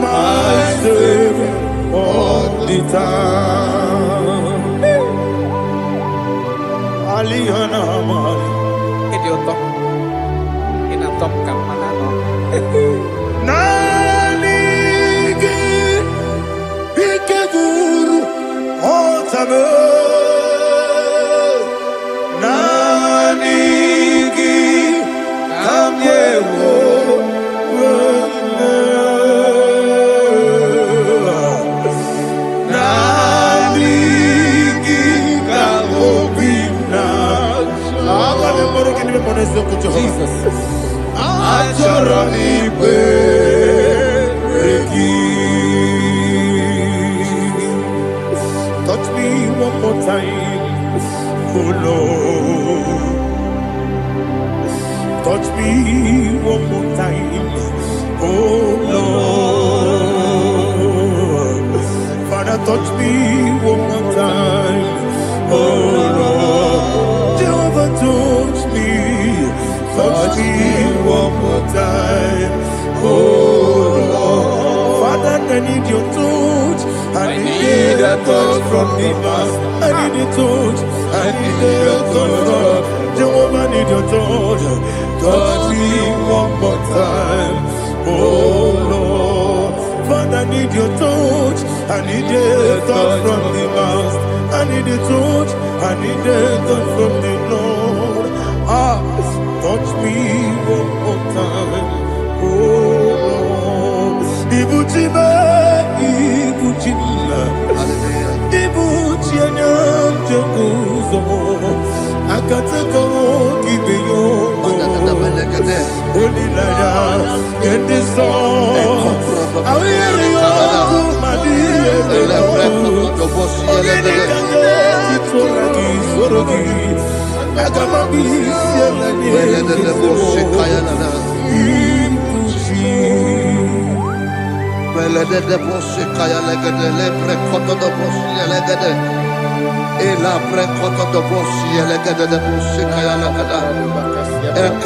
my Savior all the time. Aliyana Mari. Idioto. Inatom ka manano. Nanigi Ikeguru Otame Nanigi Kamyewo Nanigi Kamobina Jesus Ajoroni Bereki. Touch me one more time, oh Lord. Touch me one more time, oh Lord. Father, touch me one more time, oh Lord. Jehovah, touch me. Touch me one more time, oh Lord. Father, I need your touch. I need a touch from the past. I need a touch. I need a touch from Jehovah. I need your touch. Touch me one more time, oh Lord. Father, I need your touch. I need a touch from the past. I need a touch. I need a touch from the Lord. Touch me one more time, oh Lord. Ibuchima, Ibuchima, Ibuchianya, Jaguzo, Akatako, Gibeyo, Olilaya, get this song. I will hear you, my dear.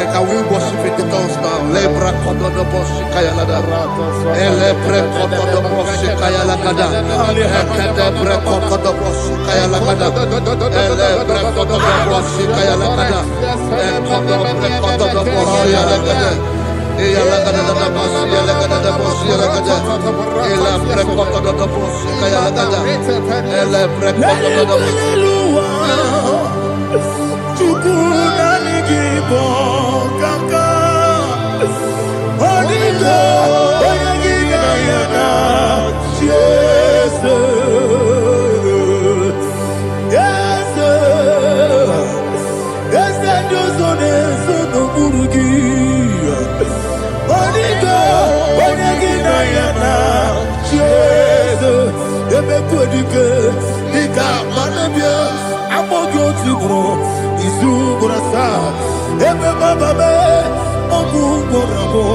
Can we worship in the tongues now? Lebra kodo do boshi kaya lada. Ele pre kodo do boshi kaya lada. Ekede pre kodo do boshi kaya lada. Ele pre kodo do boshi kaya lada. Ekodo pre kodo do boshi lada. Eya lada da boshi lada da boshi lada. Ele pre kodo do boshi kaya lada. Ele pre kodo do boshi. IGBO kaka Onigo Oyagina yana Jesus Yes Josone Sono Burugi Onigo Oyagina yana Jesus Ebe Kodike Ika Manabia Amogo Tibro Izuburasa, Ebe Bababe, Omuborabo,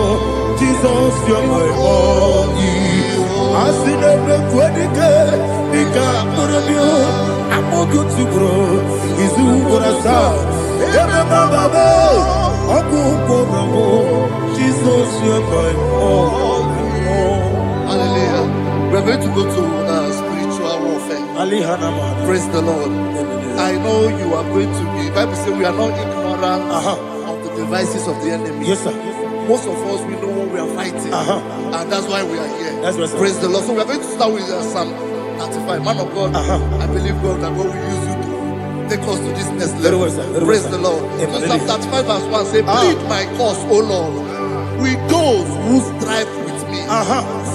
Jesus, you're my only. I see the Quedike, Nika Murabio, Amogo Tibro, Izuburasa, Ebe Bababe, Omuborabo, Jesus, you're my only. Hallelujah. We're going to go to spiritual warfare. Praise the Lord. I know you are going to be. Bible says we are not ignorant of the devices of the enemy. Yes, sir. Most of us, we know what we are fighting, and that's why we are here. That's right, sir. Praise the Lord. So we are going to start with Psalm 35. Man of God, I believe God that God will use you to take us to this next level. Praise the Lord. So Psalm 35 verse 1 says, plead my cause, O Lord, with those who strive with me.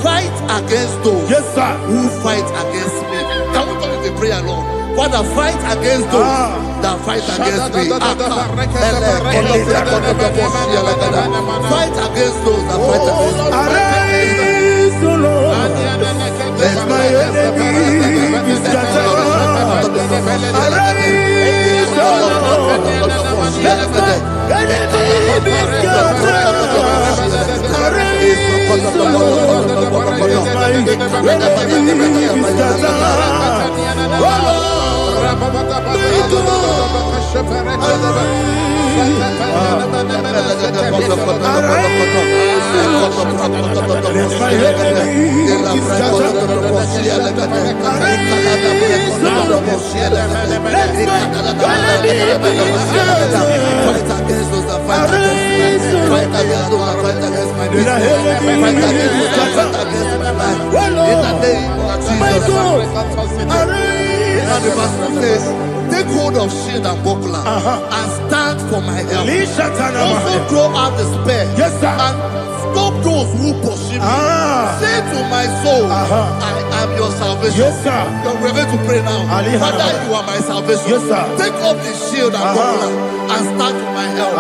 Fight against those who fight against me. Can we come with a prayer, Lord? Father, fight against those that fight against me. Fight against those that fight against me. Arise, O Lord, let my enemy be scattered. Arise, O Lord, let my enemy be scattered. Arise, O Lord, Take hold of shield and buckler and stand for my help. Also throw out the spear and stop those who pursue me. Say to my soul, I am your salvation. You're ready to pray now. Father, you are my salvation. Take off the shield and buckler and stand for my help.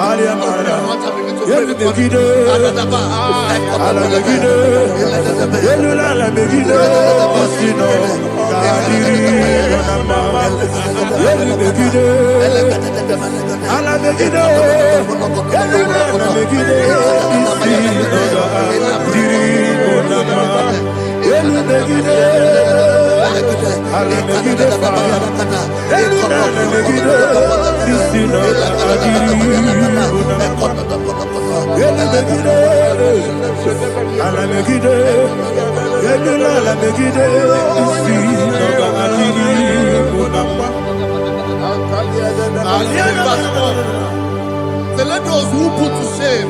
So let those who put to shame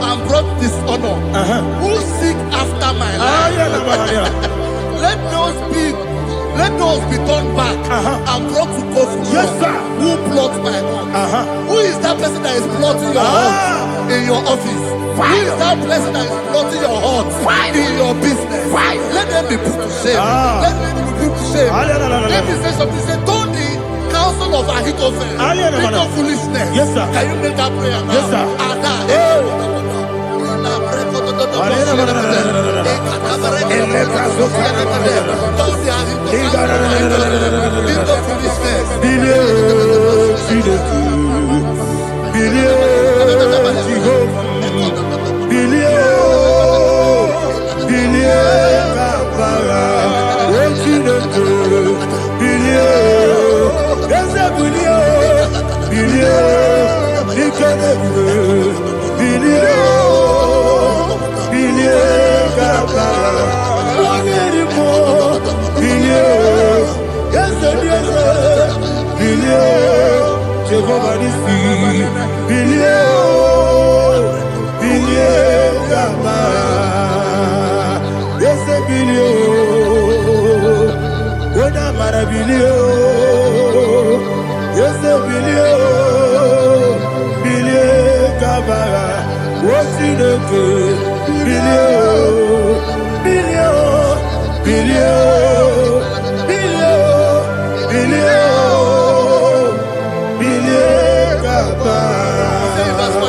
and brought dishonor, who seek after my life, let those be turned back and brought to confusion. Who plot my heart? Who is that person that is plotting your heart in your office? Who is that person that is plotting your heart in your business? Let them be put to shame. Let them be put to shame. Let me say something. Say, don't the counsel of Ahithophel think of foolishness. Can you make that prayer now?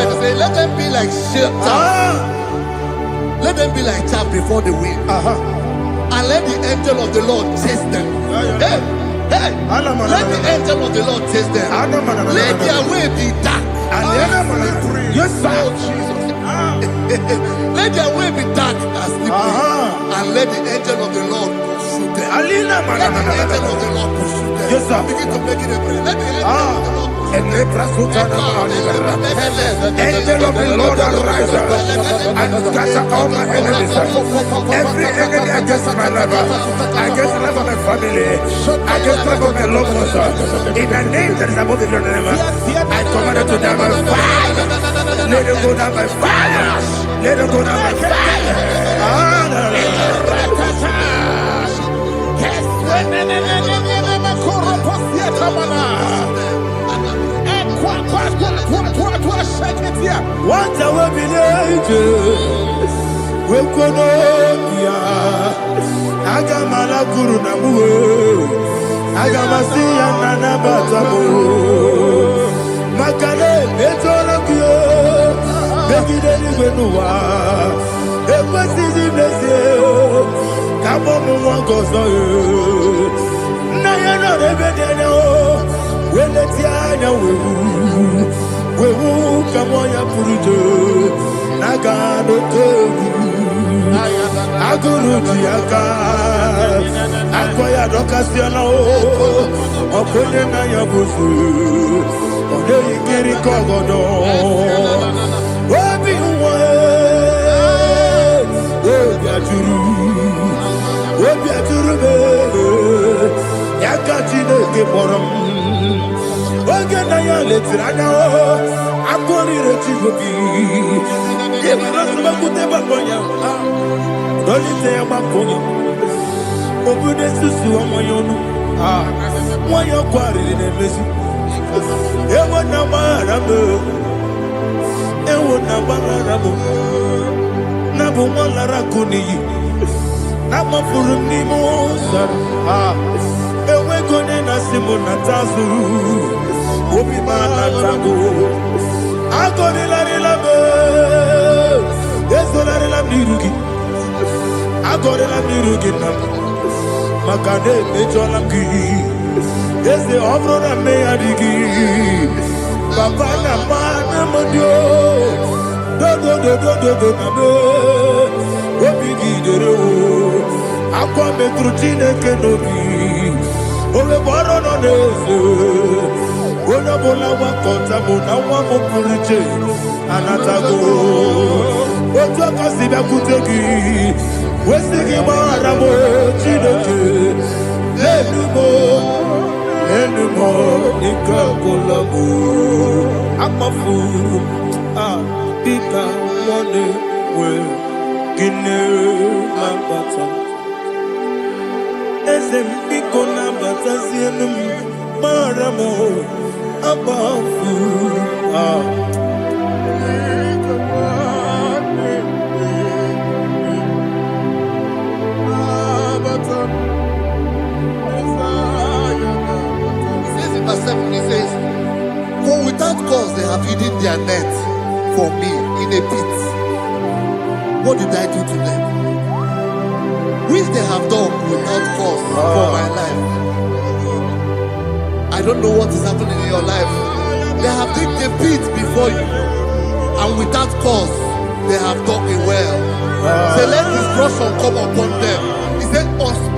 Don't let them be like chaff. Let them be like chaff before the wind. And let the angel of the Lord chase them. Hey, let the angel of the Lord chase them. Let their way be dark. Yes, sir. Let their way be dark and slippery. And let the angel of the Lord pursue them. Let the angel of the Lord pursue them. Yes, sir. Begin to make it a prayer. Let the angel of the Lord. Angel of the Lord arise and scatter all my enemies. Every enemy against my life, against the life of my family, against the life of my loved ones. In the name that is above the name, I command it to them by fire. Let them go down by fire. Let them go down by fire. What a weapon we could Agamala Guru Namu Agamasia Nana Batamu Makale Betolakio Begideni Benua Ekwasizi Blessio Kabomu Wangozo Nayana Rebedeno Weletiana Wewu Kamoya Purujo Nagano Togu Agurujiaka, Akoya Docasiano, Okoye Nayabusu, Ode Ikiri Kogodo, Obi Uwe, Obi Aturu, Yakachine Kiborum, Oganaya Letrana, Akori Rechivobi, Yemakutebakoya. Don't say about Pony. Open the Susu on my own. Why you're quarry in a mess? Ever number, Ever number one Larakuni. Nama for Nimo, sir. Ewe Konena Simona Tazu. Obi Manatango. I got it like love. Yes, what I love you. Agora la mirugina, Makade mejola ki, ese obro na me adigi, Papa na mana modio, do na me, obigi dero, aqua metrutine kenobi, ole boro no neze, ona bola wa konta mona wa mo puriche, anatago, ojo kasiba kutegi. Wesigi maramo chinoke Lenumo Nikakolabu Amafu Pika Mone We Gine Mabata Ezem Piko Nabata Zienum Maramo Amafu He says, for without cause they have hidden their net for me in a pit. What did I do to them? Which they have done without cause for my life. I don't know what is happening in your life. They have digged a pit before you, and without cause they have done it well. Say, let destruction come upon them. He said,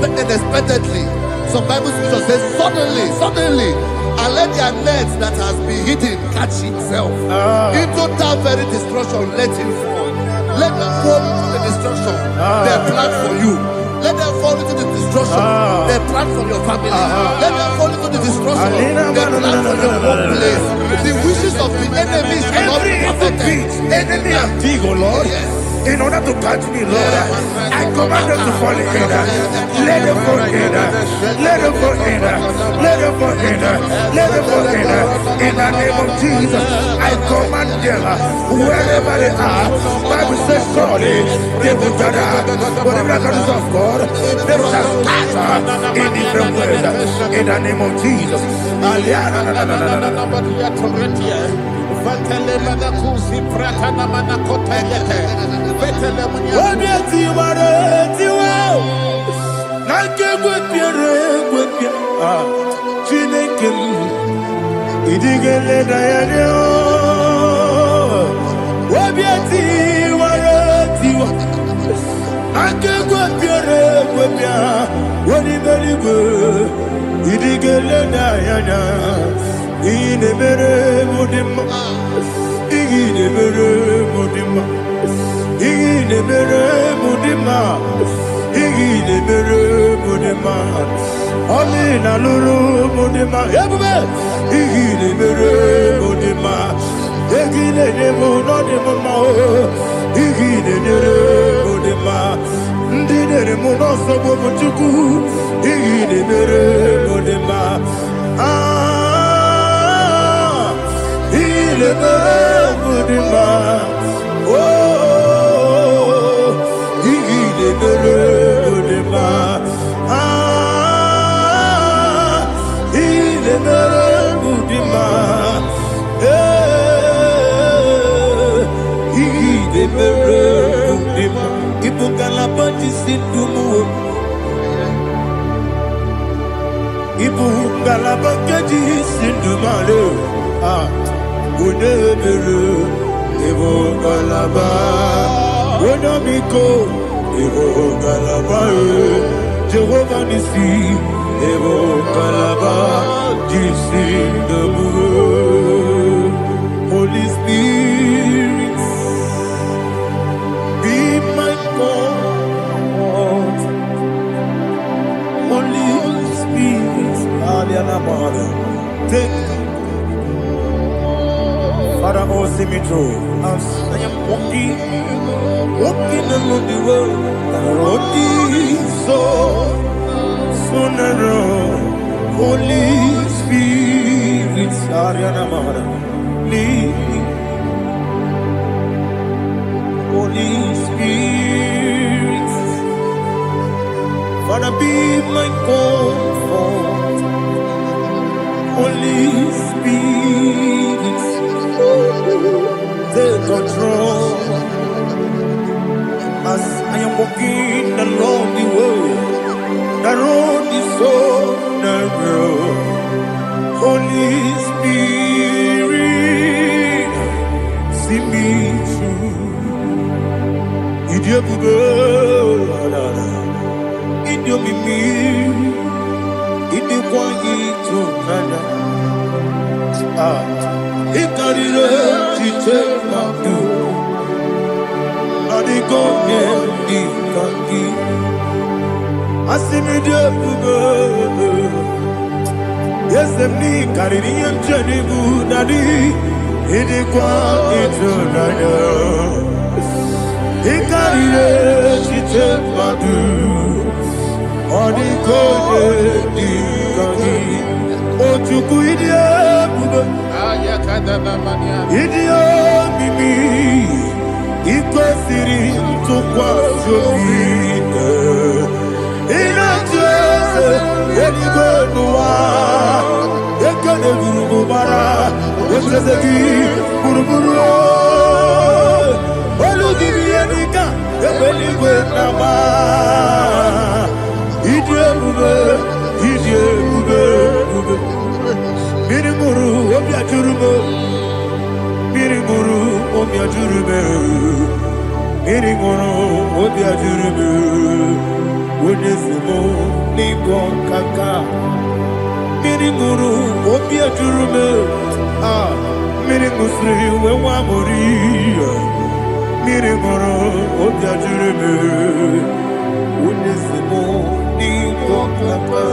unexpectedly. Some Bible scripture says, suddenly, and let their net that has been hidden catch itself. Into that very destruction, let it fall. Let them fall into the destruction they plan for you. Let them fall into the destruction they plan for your family. Let them fall into the destruction they plan for your workplace. The wishes of the enemies shall not be perfected. Enemy of Tigo, Lord. Yes. In order to catch me, Lord, I command them to fall in. Let them fall in. Let them fall in. Let them fall in. Let them fall in. In the name of Jesus, I command them wherever they are. Bible says surely they will gather. But the miracles of God, they shall scatter in different ways. In the name of Jesus. Evo Kalaba, Jehovah Nissi, Evo Kalaba, Jesus the Lord. Holy Spirit, be my God. Holy Spirit, take Father, oh, see me through. As I am walking along the road, the road is so narrow. Holy Spirit, lead me. Holy Spirit, Father, be my comfort. Holy Spirit, take control. As I am walking along the road is so narrow. Holy Spirit, see me through. Idiobugo, idiomimi, idikwanyitu nana. Ikarire chitemaku. Adigonye ikangi. Asimidiabugo. Yes, me kariri anjani budadi. Idikwanyitu nana. Ikarire chitemaku. Adigonye ikangi. Ojuku idiobugo. Idio mimi iko siri tukwa jovine inatese edigonua ekane burubara esezegi buruburu olugibi enika ebeligwe nama idio bube Mirimuru obia jurume Mirimuru obia jurume Mirimuru obia jurume Wonesimo nigo kaka Mirimuru obia jurume Mirimusri wewa mori Mirimuru obia jurume Wonesimo nigo kaka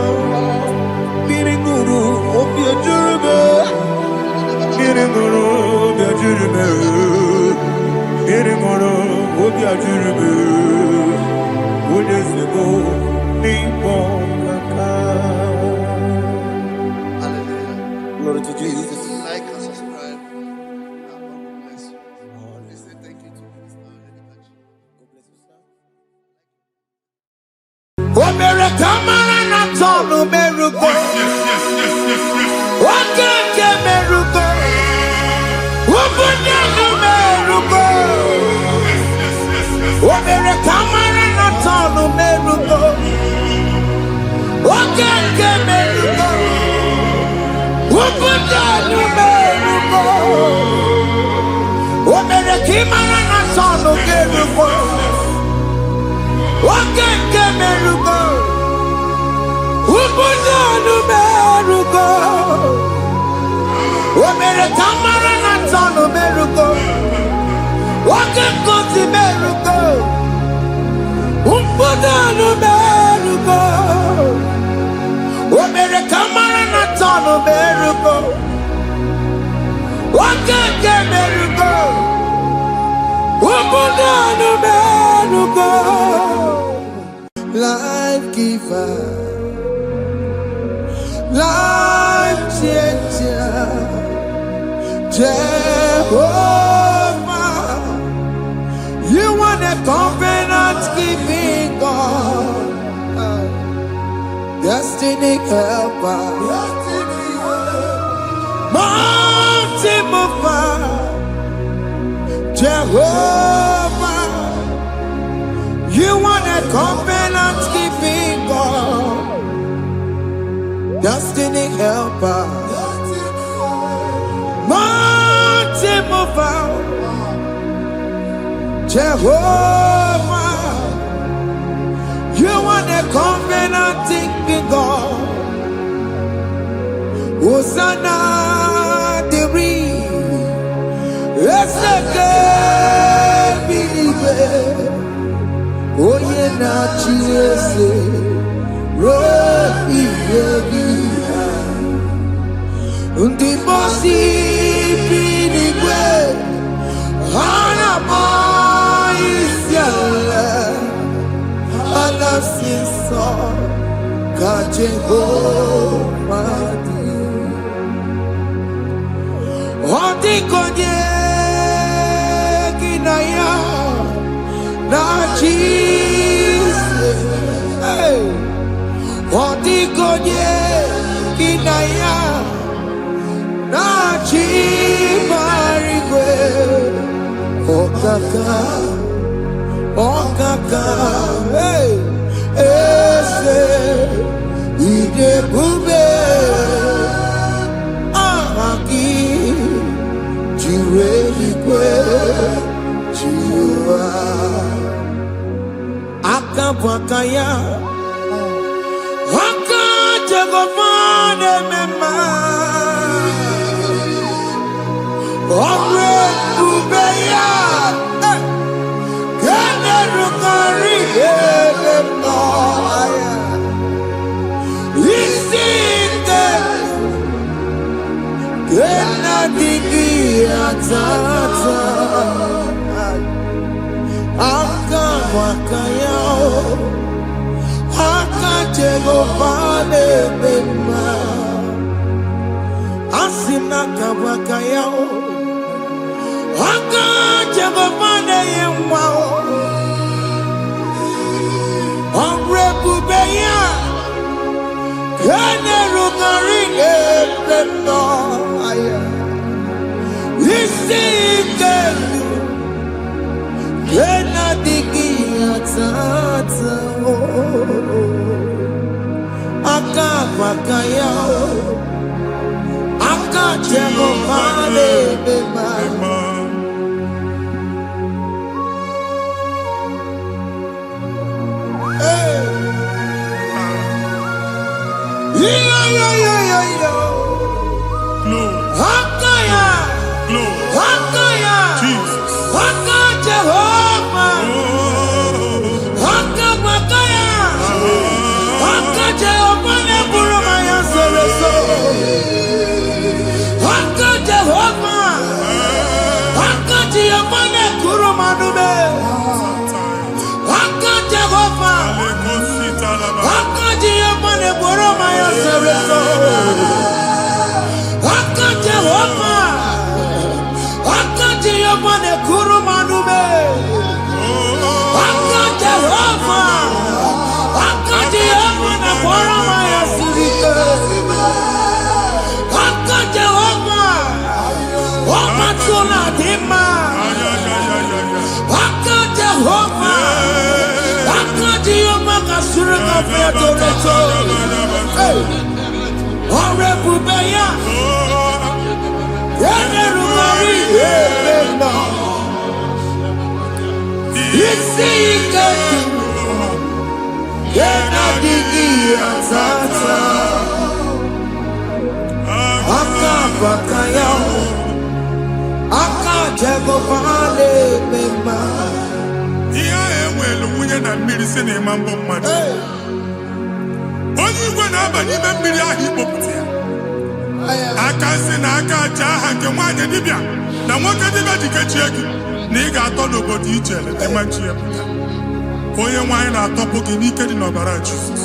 Miringuru, obia jurube. Miringuru, obia jurube. Miringuru, obia jurube. Wonesimo nipo kaka. Hallelujah. Glory to Jesus. Like and subscribe. God bless you. Please say thank you to Minister Lady Kachi. God bless you, sir. Omere kamara na tonu merugo. Wakeke merugo. Ubunya no merugo. Omere kamara na tonu merugo. Wakeke merugo. Ubunya no merugo. Omere kamara na tonu merugo. Wakeke merugo. Ubunanu merugo. Omere kamara na tonu merugo. Wakeke merugo. Ubunanu merugo. Omere kamara na tonu merugo. Wakeke merugo. Ubunanu merugo. Life giver, life changer, Jehovah, you are the covenant keeping God, destiny helper, mountain mover, Jehovah. You are the covenant keeping God, destiny helper, mountain mover, Jehovah. You are the covenant keeping God. Hosanna the Yes, I can believe it. Oh, yeah, not Jesus. Unti bosi pinigwe hana moisiala ala siso kajehova di oti konye kinaya na Jesus. Oti konye kinaya na chibarigwe okaka hey ese ide bube ahaki jireligwe jiwa akabakaya Jagofane mema Omre ubeya Kene rukari mema Isite Kena digi atata Aka wakayao Jegofane mema Asina kabaka yao Haka Jegofane yemwao Omre bubeya Kene rugarine mema Isike Kena digi atata Akabakayao Akajegofane mema Hakaya Hakaya Jesus Hakajehova Hakabakaya Hakajehova Neburumaya Sereso Hakajehova Hakajehova Nekurumanume Hakajehova Hakajehova Neburumaya Sereso Hakajehova Hakajehova Nekurumanume Hakajehova Hakajehova Neburumaya Sereso Hakajehova Omatuna Dima Hakajehova Hakajehova Kasurika Featoreto Orebubeya Yenerumari Yemena Isikati Yenadigi Atata Akabakaya Akajegofane mema Iya ewelu munye na mmiri si na mambo mmadụ onye igwe na-aba n'ime mmiri ahụ ikpopụta ya aka si na aka aja aha nke nwaanyị dibịa na nwoke dibịa jikechie gị na ị ga-atọ n'obodo ije leta machi ya pụta onye nwaanyị na-atọpụ gị n'ike dị n'ọbara Jizọs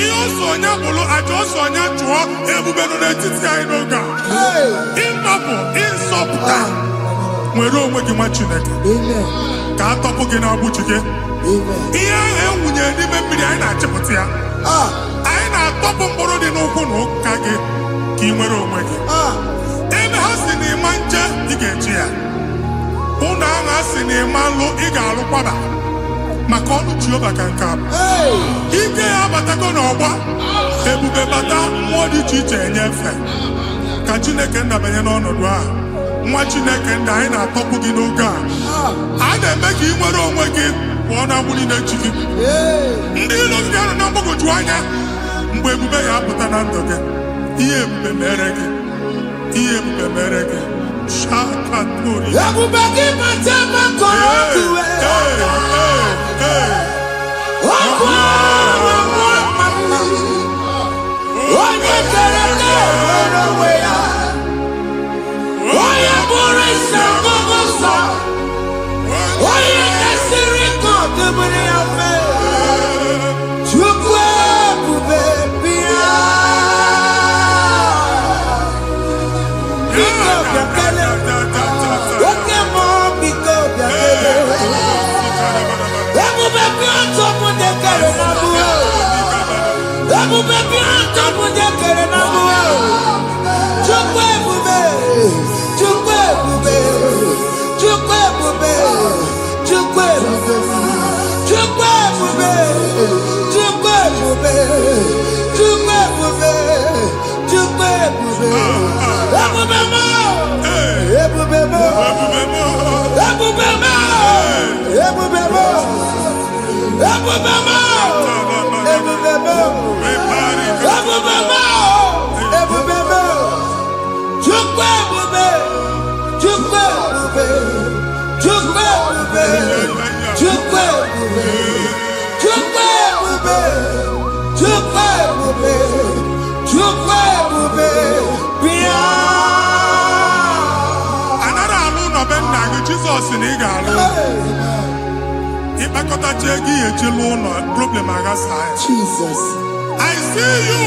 ihe ọsọ onye bụrụ aja ọsọ onye chụọ ebube nọ n'etiti anyị n'oge a ịtọpụ ịzọpụta nwere onwe gị nwa Chineke ka a tọpụ gị na-agbụchi gị ihe ahụ ewunye n'ime mmiri anyị na-achịpụta ya anyị na-atọpụ mkpụrụ dị n'ụkwụ na ụka gị ka ị nwere onwe gị ebe ha si na ịma nje ị ga-eji ya ụlọ ahụ ha si na ịma nlụ ị ga-alụkwaba maka ọnụ Jehova ka nke a bụ ike ya abatago n'ọgba ebube bata mmụọ dị iche iche enyefe ka Chineke ndabanye n'ọnọdụ a nwa Chineke ndị anyị na-atọpụ gị n'oge a na-eme ka ị nwere onwe gị abụọ na-agbụrụ na-echi gị. Ndị ilo gị ga-anọ na mgbagwoju anya mgbe ebube ya apụta na ndụ gị. Ihe ebube mere gị. Ihe ebube mere gị. Shakatori. Ebube gị mata maka ọkụ onye kere na-enwere onwe ya, onye bụrụ isi ọgụgụ nsọ, onye kesịrị ka ọ dịbụrụ ya mfe. Chukwu ebube bịa, biko bịa kele, oke mmụọ biko bịa kele. Ebube bịa tọpụ ndị kere na mbuo, ebube bịa tọpụ ndị kere na mbuo. Chukwu ebube, Chukwu ebube, Chukwu ebube, Chukwu ebube, Chukwu ebube, Chukwu ebube, Chukwu ebube, Chukwu ebube. Ebube mo, ebube mo, ebube mo, ebube mo, ebube mo, ebube mo, ebube mo, ebube mo. Chukwu ebube, Chukwu ebube, Chukwu ebube, Chukwu ebube, Chukwu ebube, Chukwu ebube, Chukwu ebube. Bịa. Anara alụ nọ be nna gị Jizọs na ị ga-alụ. Ịkpakọtacha ego ihe eji lụọ ụlọ problem aghasa ya. Jesus. I see you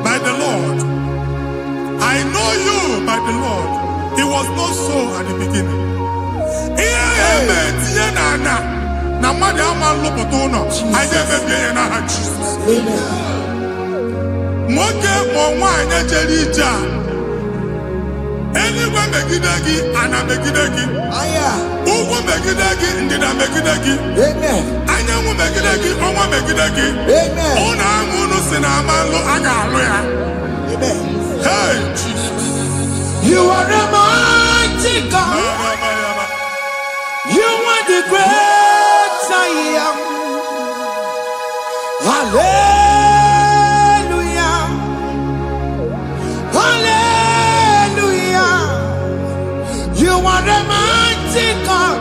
by the Lord. I know you by the Lord. It was not so at the beginning. Ihe eme tinye na ana na mmadụ ama nlụpụta ụlọ. Anyị ga-emebie ya n'aha Jizọs. Nwoke ma nwaanyị jere ije a, eluigwe megide gị, ana megide gị, ugwu megide gị, ndịda megide gị, anyanwụ megide gị, ọnwa megide gị. Ụlọ ahụ unu si na ama nlụ a ga-alụ ya. Hey, Jesus. You are the mighty God. You are the great I am. Hallelujah. Hallelujah. You are the mighty God.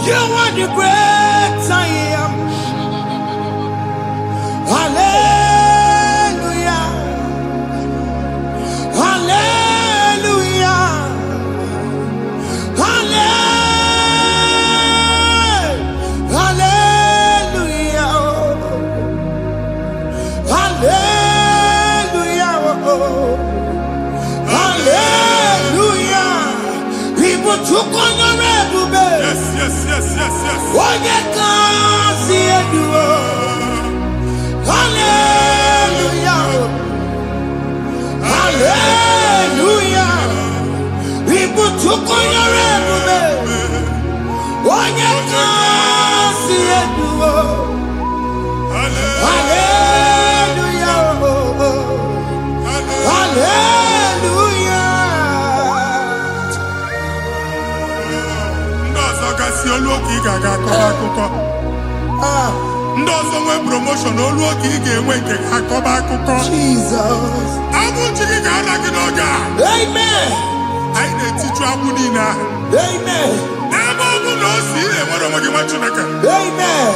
You are the great I am. Hallelujah. Hallelujah. Hallelujah. Hallelujah. Hallelujah. People took on your ebube. Yes, yes, yes, yes, yes. Onye kasi eduo. Hallelujah. Hallelujah. People took on your ebube. Onye kasi eduo. Hallelujah. Hallelujah. Ndị ọzọ gasị olu oge ị ga-aga akọba akụkọ. Ndị ọzọ nwee promoshọn olu oge ị ga-enwe nke akọba akụkọ. Jesus. Abụ chi gị ga-ala gị n'oge a. Amen. Anyị na-etiju agbụ niile ahụ. Amen. Ebe ọ bụ na o si ị na-enwere onwe gị nwa Chineke. Amen.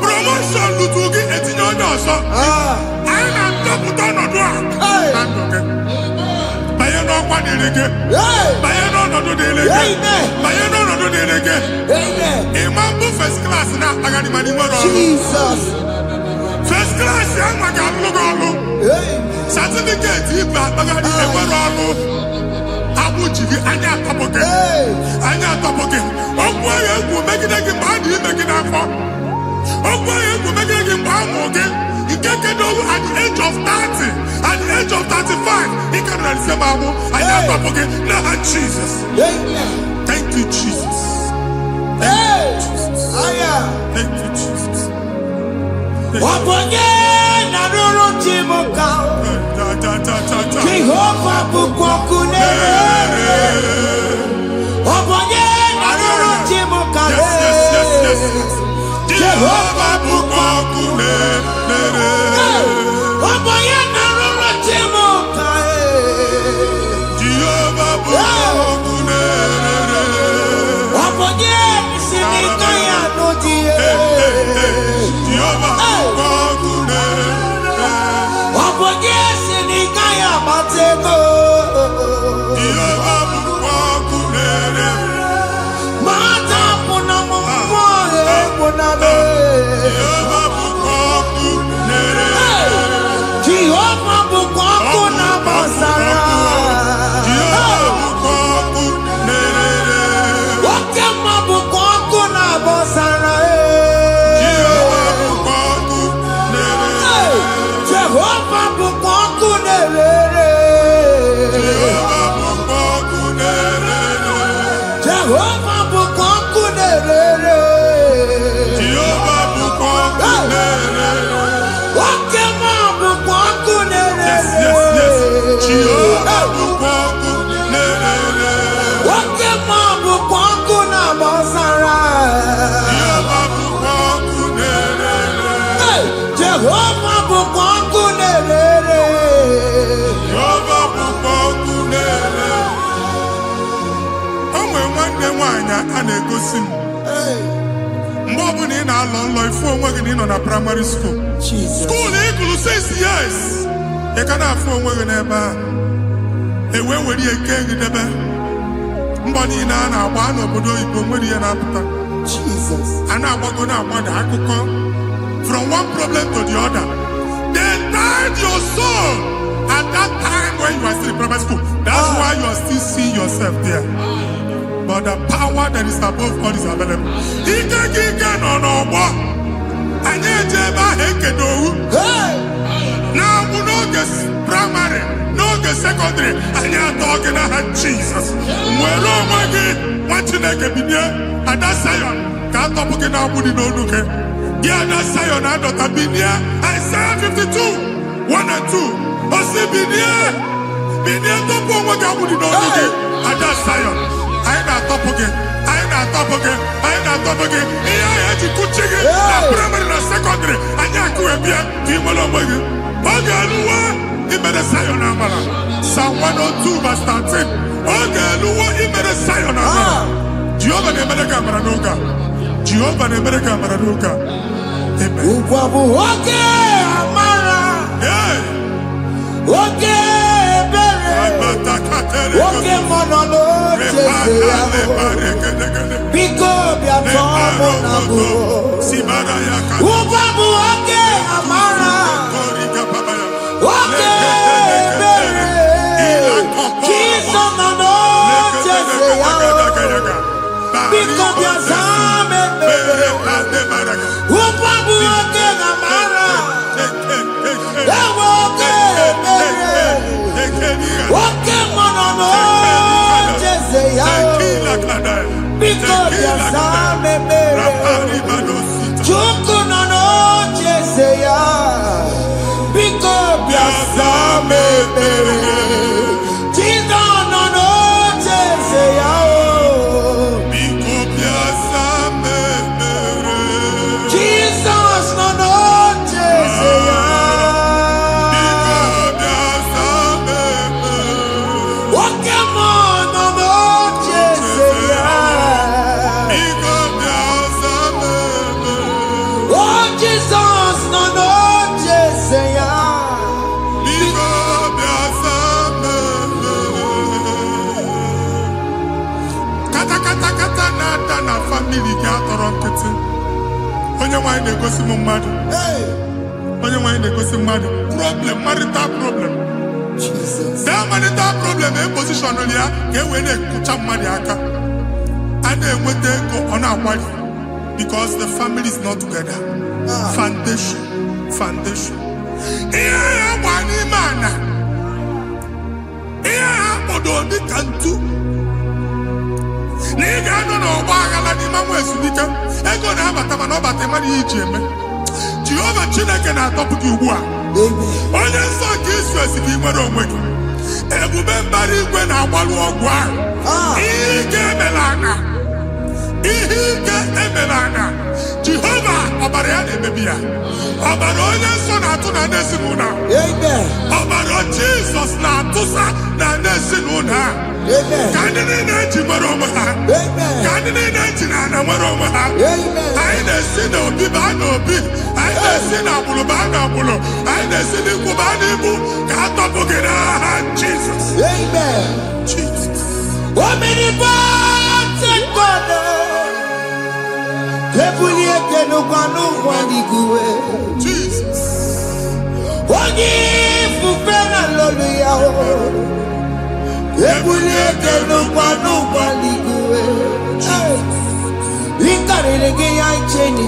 Promoshọn lutu gị etinye onye ọzọ. Anyị na-adọpụta ọnọdụ a na ndụ gị. Banye n'ọkwa dịrị gị. Banye n'ọnọdụ dịrị gị. Banye n'ọnọdụ dịrị gị. Amen. Ịma mbụ first class na-akpagharị ma n'ime ọrụ. Jesus. First class ya nwa ga-alụ gị ọlụ. Certificate ibu akpagharị enwere ọlụ. Agbụ ji gị anya atọpụ gị. Anya atọpụ gị. Okwu ahụ egwu megide gị mgbe a dị ime gị n'afọ. Okwu ahụ egwu megide gị mgbe a mụrụ gị. Nke kedu at the age of 30, at the age of 35, ị ka nọ n'ise ma abụ. Anya atọpụ gị n'aha Jesus. Thank you, Jesus. Thank you, Jesus. Wabonye na ruru chimuka. Jehovah bukwakunere. Wabonye na ruru chimuka. Jehovah bukokune nere. Oboye na roro timo kae. Jehovah bukokune nere. Oboye sinika ya no die. Jehovah bukokune nere. Oboye sinika ya batego. Jehovah bukokune nere. Mata puna mo puna me. Jehovah bukokune nere. Jehovah bukokuna basara. Jehovah bukokune nere. Wakema bukokuna basara. Jehovah bukokune nere. Jehovah bukokuna nere. Jehovah bukokune nere. Jehovah bukokuna nere. Jehovah bukokune nere. Wakema bukokuna Yes, nere. yes, yes. Jehovah bukokune nere. Wakema bukokuna basara. Jehovah bukokune nere. Jehovah bukokuna nere. Jehovah bukokune nere. O nwere nwanne nwaanyị a na-egosi m mgbe ọbụla ị na-alọ nlọ ifu onwe gị na ị nọ na praịmarị skuul Jesus. skuul ị gụrụ 6 years ị ka na-afụ onwe gị n'ebe a ewee were ya kee gị debe mbọ niile a na-agba n'obodo oyibo nwere ihe na-apụta Jesus. a na-agbago na-agbada akụkọ from one problem to the other. They tied your soul at that time when you are still in primary school. That's why you are still seeing yourself there. But the power that is above all is available. Ike no n'ọgbọ. Anyị eje ebe ahụ ekedo owu. Hey! Na-abụ n'oge praịmarị, n'oge sekọndịrị, anyị atọ gị n'aha Jizọs. Nwere onwe gị, nwa Chineke binie, Ada Sayọn, ka a tọpụ gị n'agbụ dị n'onu gị. Gị Ada Sayọn adọta binie, Isaiah 52, 1 and 2. Osi binie, binie tọpụ onwe gị agbụ dị n'onu gị. Ada Sayọn, anyị na-atọpụ gị, anyị na-atọpụ gị, anyị na-atọpụ gị. Ihe anyị eji kụchi gị na praịmarị na sekọndịrị, anyị akụwebie ka ị nwere onwe gị. Oge eluwe imere Sayọn amara. Psalm 102 verse 13. Oge eluwe imere Sayọn amara. Jehova na-emere ka amara n'oge a. Jehova na-emere ka amara n'oge a. Amen. Ugwu bụ oke amara, Hey! oke ebere, oke mmanụ n'oche eze ya. Biko bịa tọọ mụ na bụ. Ugwu bụ oke amara, oke ebere, Jizọs nọ n'oche eze ya. Biko bịa zaa m ekpere. Ugwu bụ oke amara, ewe oke ebere, oke mmanụ n'oche eze ya. Biko bịa zaa m ekpere. Chukwu nọ n'oche eze ya. Biko bịa zaa m ekpere. Jizọs nọ n'oche eze ya. Jizọs nọ n'oche eze ya. Oke mmụọ nọ n'oche eze ya. O Jizọs nọ n'oche eze ya. Kata na-ada na famili gị atọrọ nkịtị. Onye nwaanyị na-egosi m mmadụ. Onye nwaanyị na-egosi mmadụ. Problem, marital problem. Jesus. That marital problem position ya ka e wee na-ekụcha mmadụ aka. A na-enweta ego ọ na-akwali because the family is not together. Foundation. Ihe ya gba n'ime ana. Ihe ha kpọdọ dị ka ntu. Na ị ga-anọ n'ọgba aghara n'ime nwa ezumike. Ego na-abata mana ọ bata mmadụ ihe iji eme. Jehova Chineke na-atọpụ gị ugbu a. Onye nsọ nke Izrel gị nwere onwe gị. Ebube mbara igwe na-agbalụ ọgwụ ahụ. Ihe ike emela ana. Jehova na-emebia. Ọbara onye nsọ na-atụ na n'ezinụlọ. Amen. Ọbara Jizọs na-atụsa na n'ezinụlọ. Amen. Ka ndị niile eji nwere onwe ha. Amen. Ka ndị niile eji na ana nwere onwe ha. Amen. Anyị na-esi n'obi baa n'obi. Anyị na-esi n'agbụrụ baa n'agbụrụ. Anyị na-esi n'ikwu baa n'ikwu. Ka a tọpụ gị n'aha Jizọs. Amen. Jesus. Omnipotent God, Kebulie Kenukanu Waniguwe, Jesus. Wagi Fufena Loluya, Kebulie Kenukanu Waniguwe, Inkarege Yancheni,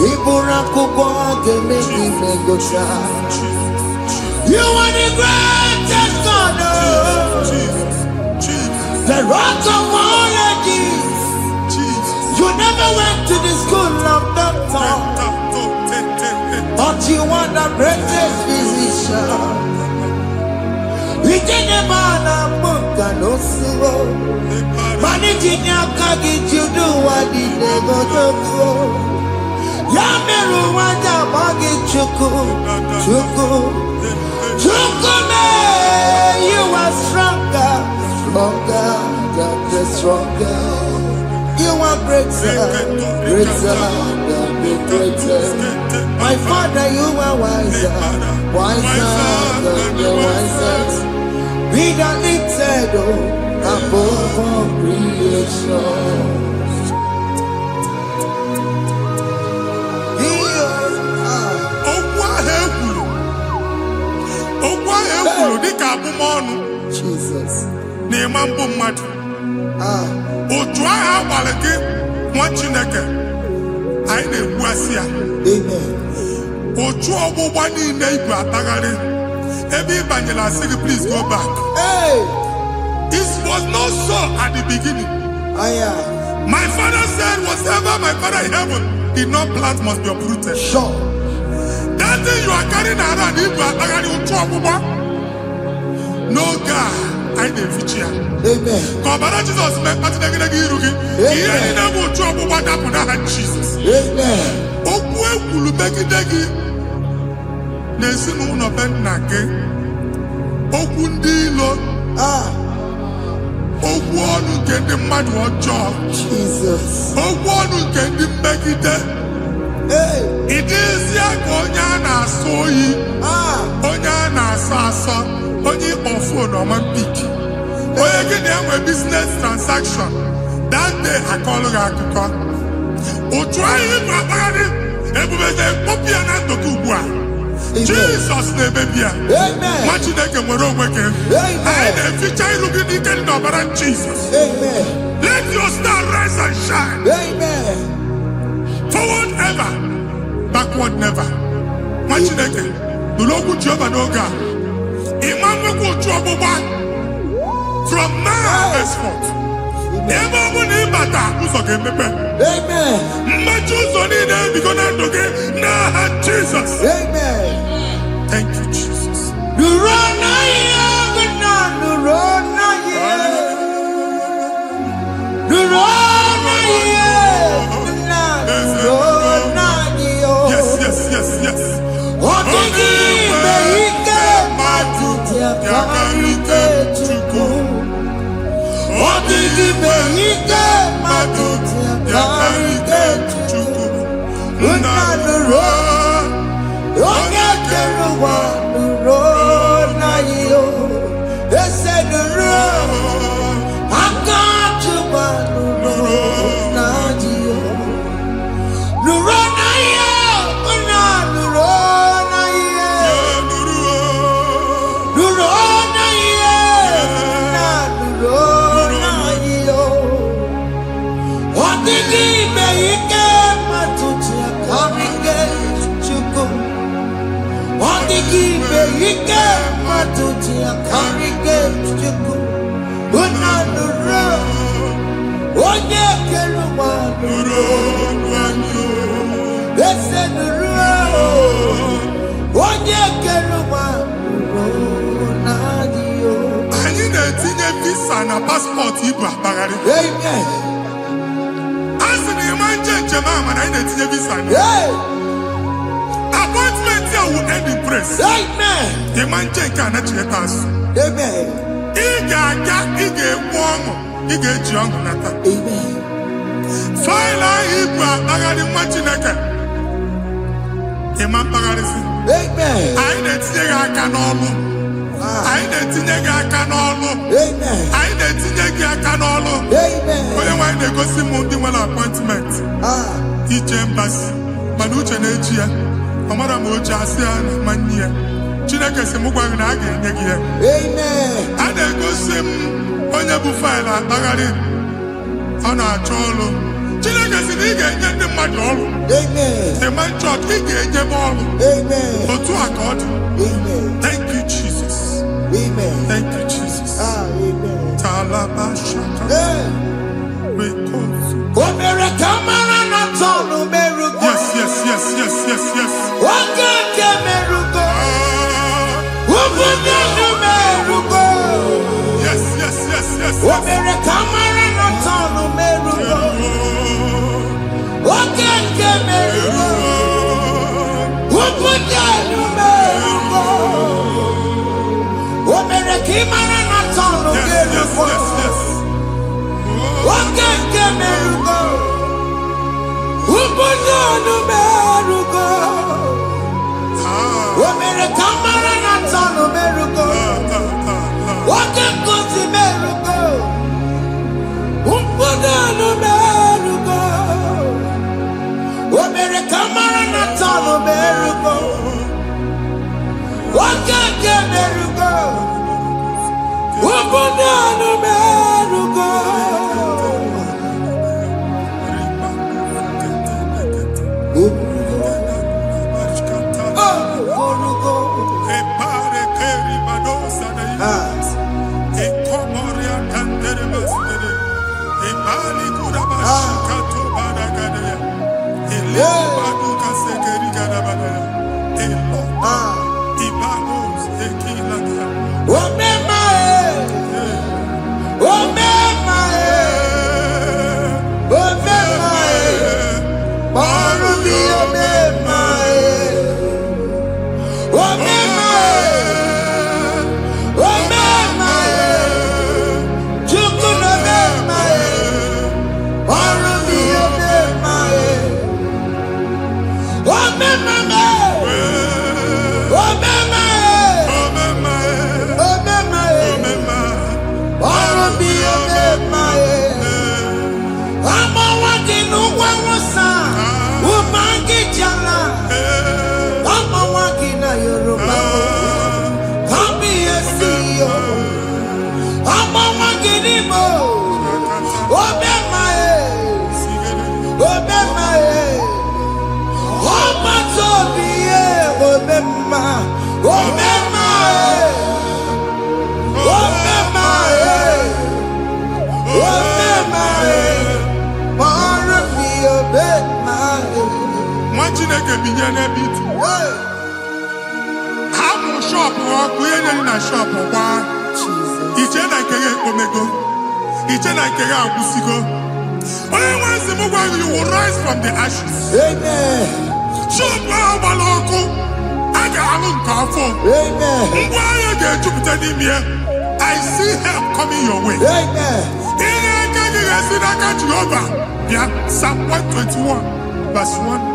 Ibura Kuko Gemeki Megosha. You are the greatest God, the rock of all ages. You never went to the school of doctor, but you are the greatest physician. We didn't man a book and no slow. Managing your carriage, you do what the devil do. Yameru wanja magi chuku, chuku. Chukume, you are stronger, stronger, God stronger. You are greater, greater, greater. My Father, you are wiser, wiser than the wisest. Be the lifted above all creation. Jesus. N'ịmambụ mmadụ. Otu agha agbalị gị nwa Chineke anyị na-egbu asị ya. Amen. Otu ọgbụgba niile igwe atagharị ebe ị banyere asị gị please go back. Hey. It was not so at the beginning. My father said whatever my father in heaven did not plant must be uprooted. Sure. That thing you are carrying around igwe atagharị otu ọgbụgba. No God, I didn't feature. Amen. Kọbara Jesus mee kpatị negidegi iru gị. Ihe niile bụ otu ọgbụgba dapụ n'aha Jesus. Amen. Okwu ekwuru megide gị n'ezinụlọ be nna gị. Okwu ndị ilo. Okwu ọnụ nke ndị mmadụ ọjọọ. Jesus. Okwu ọnụ nke ndị mmegide. Ị dịzịa ka onye a na-asọ oyi. Onye a na-asọ asọ. Onye ịkpọ phone ọma mpiki. Onye gị na-enwe business transaction. That day akọlụ gị akụkọ. Otu anyị bụ akpagharị ebube na-ekpọpụ ya na ndụ gị ugbu a. Jesus na-emebi ya. Nwa Chineke nwere onwe gị. Anyị na-eficha iru gị n'ike dị n'ọbara Jesus. Let your star rise and shine. Forward ever, backward never. Nwa Chineke nụrụ okwu Jehova n'oge a. Imamwekwu otu ọgbụgba from now henceforth. Ebe ọ bụ na ịbata ụzọ ga-emepe. Mmechi ụzọ niile ebigo na ndụ gị n'aha Jizọs. Thank you, Jesus. Yes, yes, yes, yes. Yakarike Chukwu. Odigi Beike Maduti Yakarike Chukwu. Unanuro Onye Keruwa Nuro Nayo Ese Nuro Akachuba Nuro Nayo Nuro Nayo Unanuro Ike matuti akarike chuku unanuro onye keruwa nuro nanyo ese nuro onye keruwa nuro nanyo. Anyị na-etinye visa na paspọtụ ibu akpagharị. Amen. A sị na ịma nje Jemama, I need to visa. Appointment here will end in praise. Amen. The man can actually pass. Amen. Ige warm, Ige John Nata. Amen. File Ibra, Bagadi Machinaka. Imam Bagadisi. Amen. I need to take a canolo. I need to take a canolo. Amen. I need to take a canolo. Amen. When they go see Mundi one appointment. Each embassy. Manucha Nejia. Amara Moja Sian Mania. Chinaka Semugwan again. Amen. And they go see Onyabu File Bagadi. On our cholo. Chinaka Siniga and the Madol. Amen. The man church, he gave them all. Amen. For two accord. Amen. Thank you, Jesus. Amen. Thank you, Jesus. Amen. Talabashaka. Yes. You will rise from the ashes. Amen. I see help coming your way. Amen. Psalm 121, verse 1.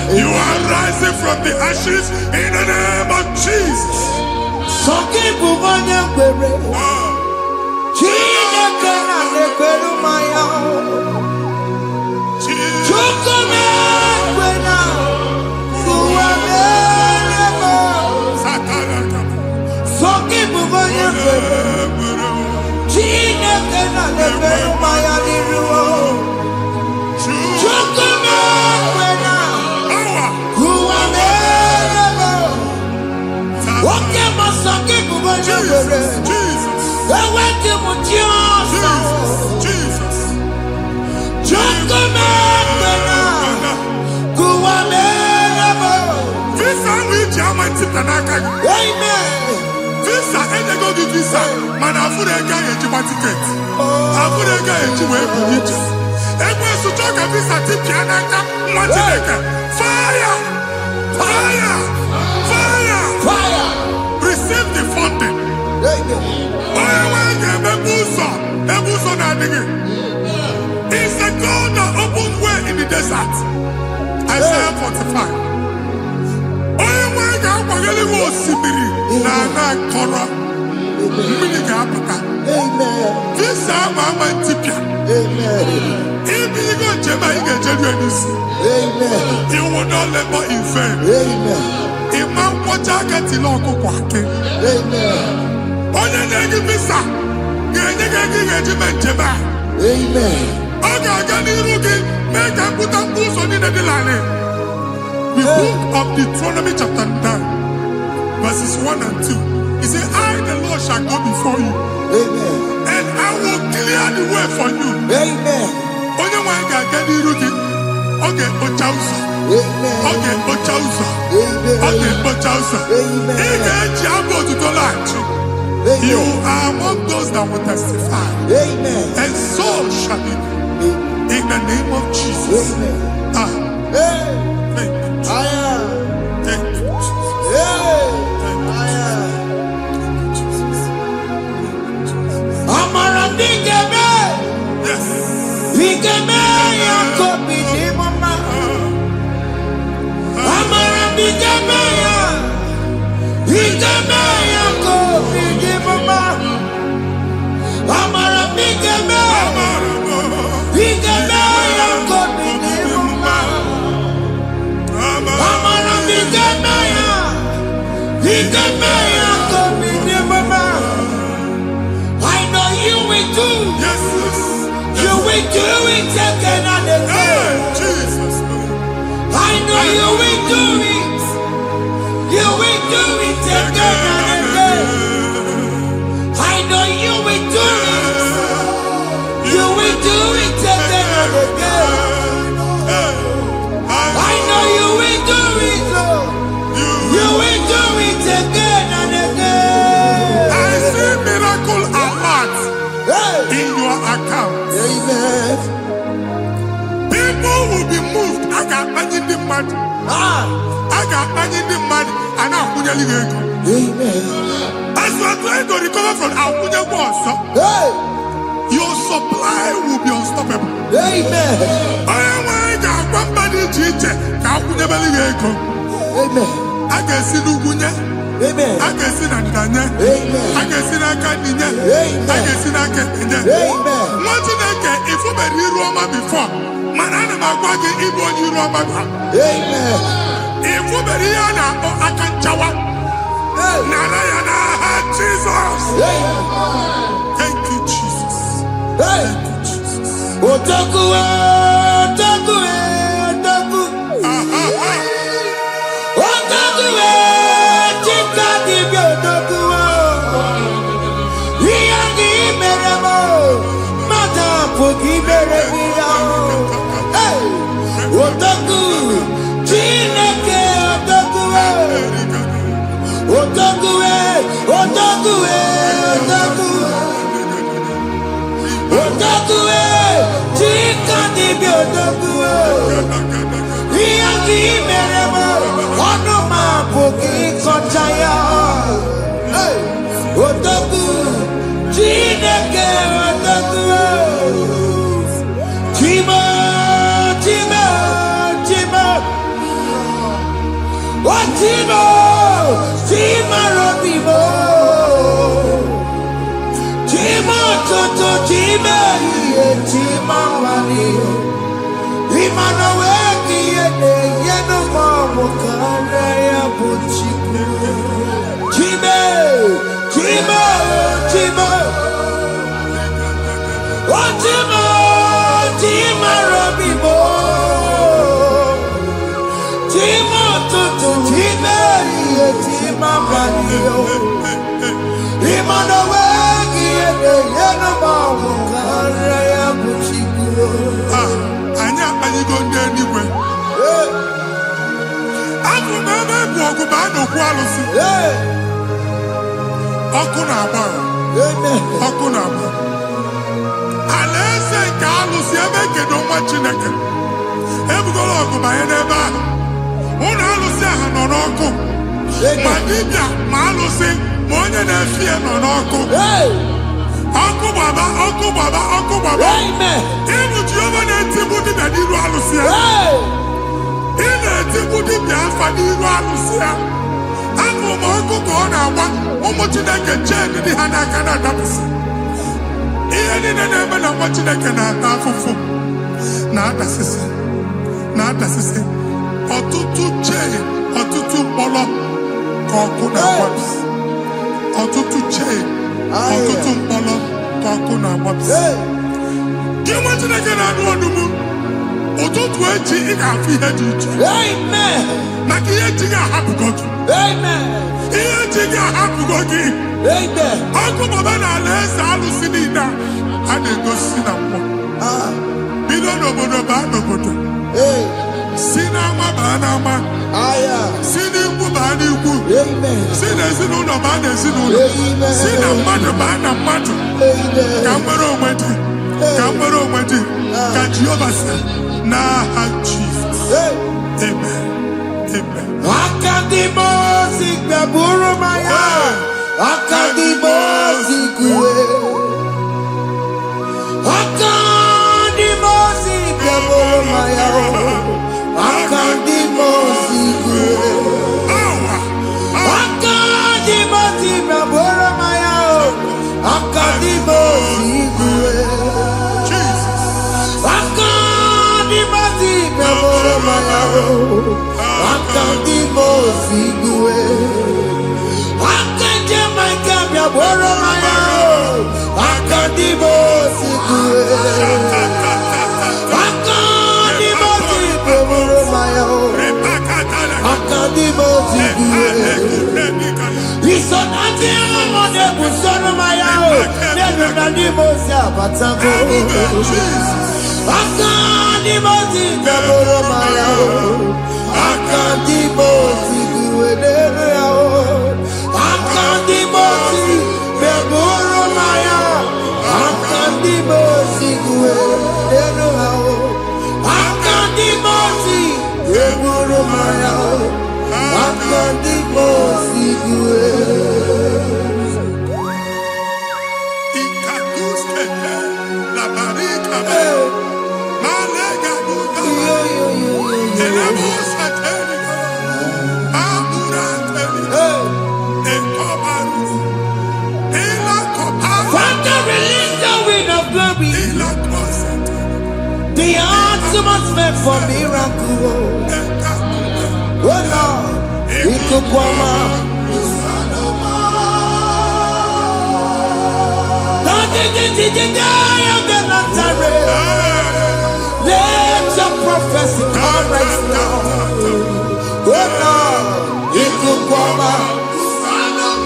You are rising from the ashes in the name of Jesus. Jesus. visa, man, I put a guy a ticket. I put a guy a ticket. And when you talk a visa ticket, fire! Fire! Fire! Fire. Receive the funding. It's the God that opens way in the desert. Isaiah 45. This you will not labor in vain. Imam Wajagati Loko Kwake. Onye negi visa. Amen. The book of Deuteronomy chapter 9, verses 1 and 2. He said, I, the Lord, shall go before you. Amen. And I will clear the way for you. Amen. Onye wanga gani rugi. Okay, Ochausa. Amen. Okay, Ochausa. Amen. Okay, Ochausa. Amen. You are among those that will testify. Amen. And so shall it be. In the name of Jesus. Amen. Thank you, Jesus. Thank you, Jesus. Thank you, Jesus. Amara bigeme. Yes. Bigeme ya kopi ni mama. Amara bigeme ya. Bigeme ya kopi ni mama. Amara bigeme. Bigeme ya kopi ni mama. Amara bigeme ya. Bigeme ya kopi ni mama. I know you will do. Yes. You will do it again and again. Jesus. I know you will do it. You will do it again and again. I know you will do it. You will do it again and again. I know you will do it, Lord. You will do it again and again. I see miracle alert Hey. in your account. Amen. People will be moved. I got money the money. I got money the money. And I'm going to go. Amen. As you are trying to recover from Abuja Boss, Hey. your supply will be unstoppable. Amen. I am one body teacher. Amen. I can see Lugunya. Amen. I can see Nandanya. Amen. I can see Nakaninya. Amen. I can see Nakaninya. Amen. What did I get? If you were here Roma before, man, I'm going to give you Roma. Amen. If you were here now, I can chawa. Narayana, Jesus. Thank you, Jesus. Hey. Thank you, Jesus. Otaku, otaku, otaku. Otaku, chika dibi otaku. Iyagi meremo, mata pogi meremia. Hey. Otaku, chineke otaku. Otaku, otaku, otaku. Otaku, chika dibi otaku. Iyagi meremo, onoma pogi kochaya. Hey, otaku, chineke otaku. Chima, chima, chima. Oh, chima, chima robimo. Chima toto, chima iye, chima mani. Imano weki yene, yeno mamo kare ya buchiku. Chime, chima, chima. Oh, chima, chima robimo. Chima toto, chima iye, chima mani. Imano weki yene, yeno mamo kare ya buchiku. Anya anyị go ndị eluigwe. Abụ m ebe bụ ọgụ ma a na-okwu alụsị. ọkụ na-agba. Ọkụ na-agba. Alaeze nke alụsị ebe kedu nwa Chineke. Ebugoro ọgụ banye n'ebe ahụ. Ụlọ alụsị ahụ nọ n'ọkụ. Ma dibịa ma alụsị ma onye na-efi ya nọ n'ọkụ. Ọkụ gbaba, ọkụ gbaba, ọkụ gbaba. Ịbụ Jehova na-etigbu dibịa n'iru alụsị ya. Ị na-etigbu dibịa afa n'iru alụsị ya. Afọ ma ọkụ ka ọ na-agba ụmụ Chineke chee ndị ha n'aka na-adapụsị. Ihe niile na-eme na nwa Chineke na-ata afụfụ na-adasịsị ọtụtụ chee ọtụtụ mkpọrọ ka ọkụ na-agbapụsị. Ọtụtụ chee ọtụtụ mkpọrọ ka ọkụ na-agbapụsị. Gị nwa Chineke na-anụ ọdụmụ ụtụtụ echi ị ga-afụ ihe dị iche maka ihe eji gị ahapụgo gị. Ihe eji gị ahapụgo gị. Ọkụ baba na alaeze alụsị niile a na-egosi na mmụọ. Bido n'obodo baa n'obodo. Si n'ama baa n'ama. Si n'ikwu baa n'ikwu. Si n'ezinụlọ baa n'ezinụlọ. Si na mmadụ baa na mmadụ. Ka nwere onwe dị. Ka nwere onwe dị. Ka Jehova sị n'aha Jizọs. Amen. Amen. Akadimosi gbẹ̀bùrú maya. Akadimosi kúwe. Akadimosi gbẹ̀bùrú maya. Akadimosi kúwe. Akadimosi gbẹ̀bùrú maya. Akadimosi kúwe. Akadimosi gbẹ̀bùrú maya. Akadimosi kúwe. Akadimosi kúwe. Akadimosi kúwe. Isonati amone busono maya o. Nenu nadimosi abatago. Akadimosi gbẹ̀bùrú maya o. Akadimosi kúwe nenu ya o. Akadimosi gbẹ̀bùrú maya. Akadimosi kúwe nenu ya o. Akadimosi gbẹ̀bùrú maya o. Akadimosi kúwe. The ultimate meant for miracle. Oh Lord, it could come out. Let your prophecy come right now. Oh Lord, it could come out.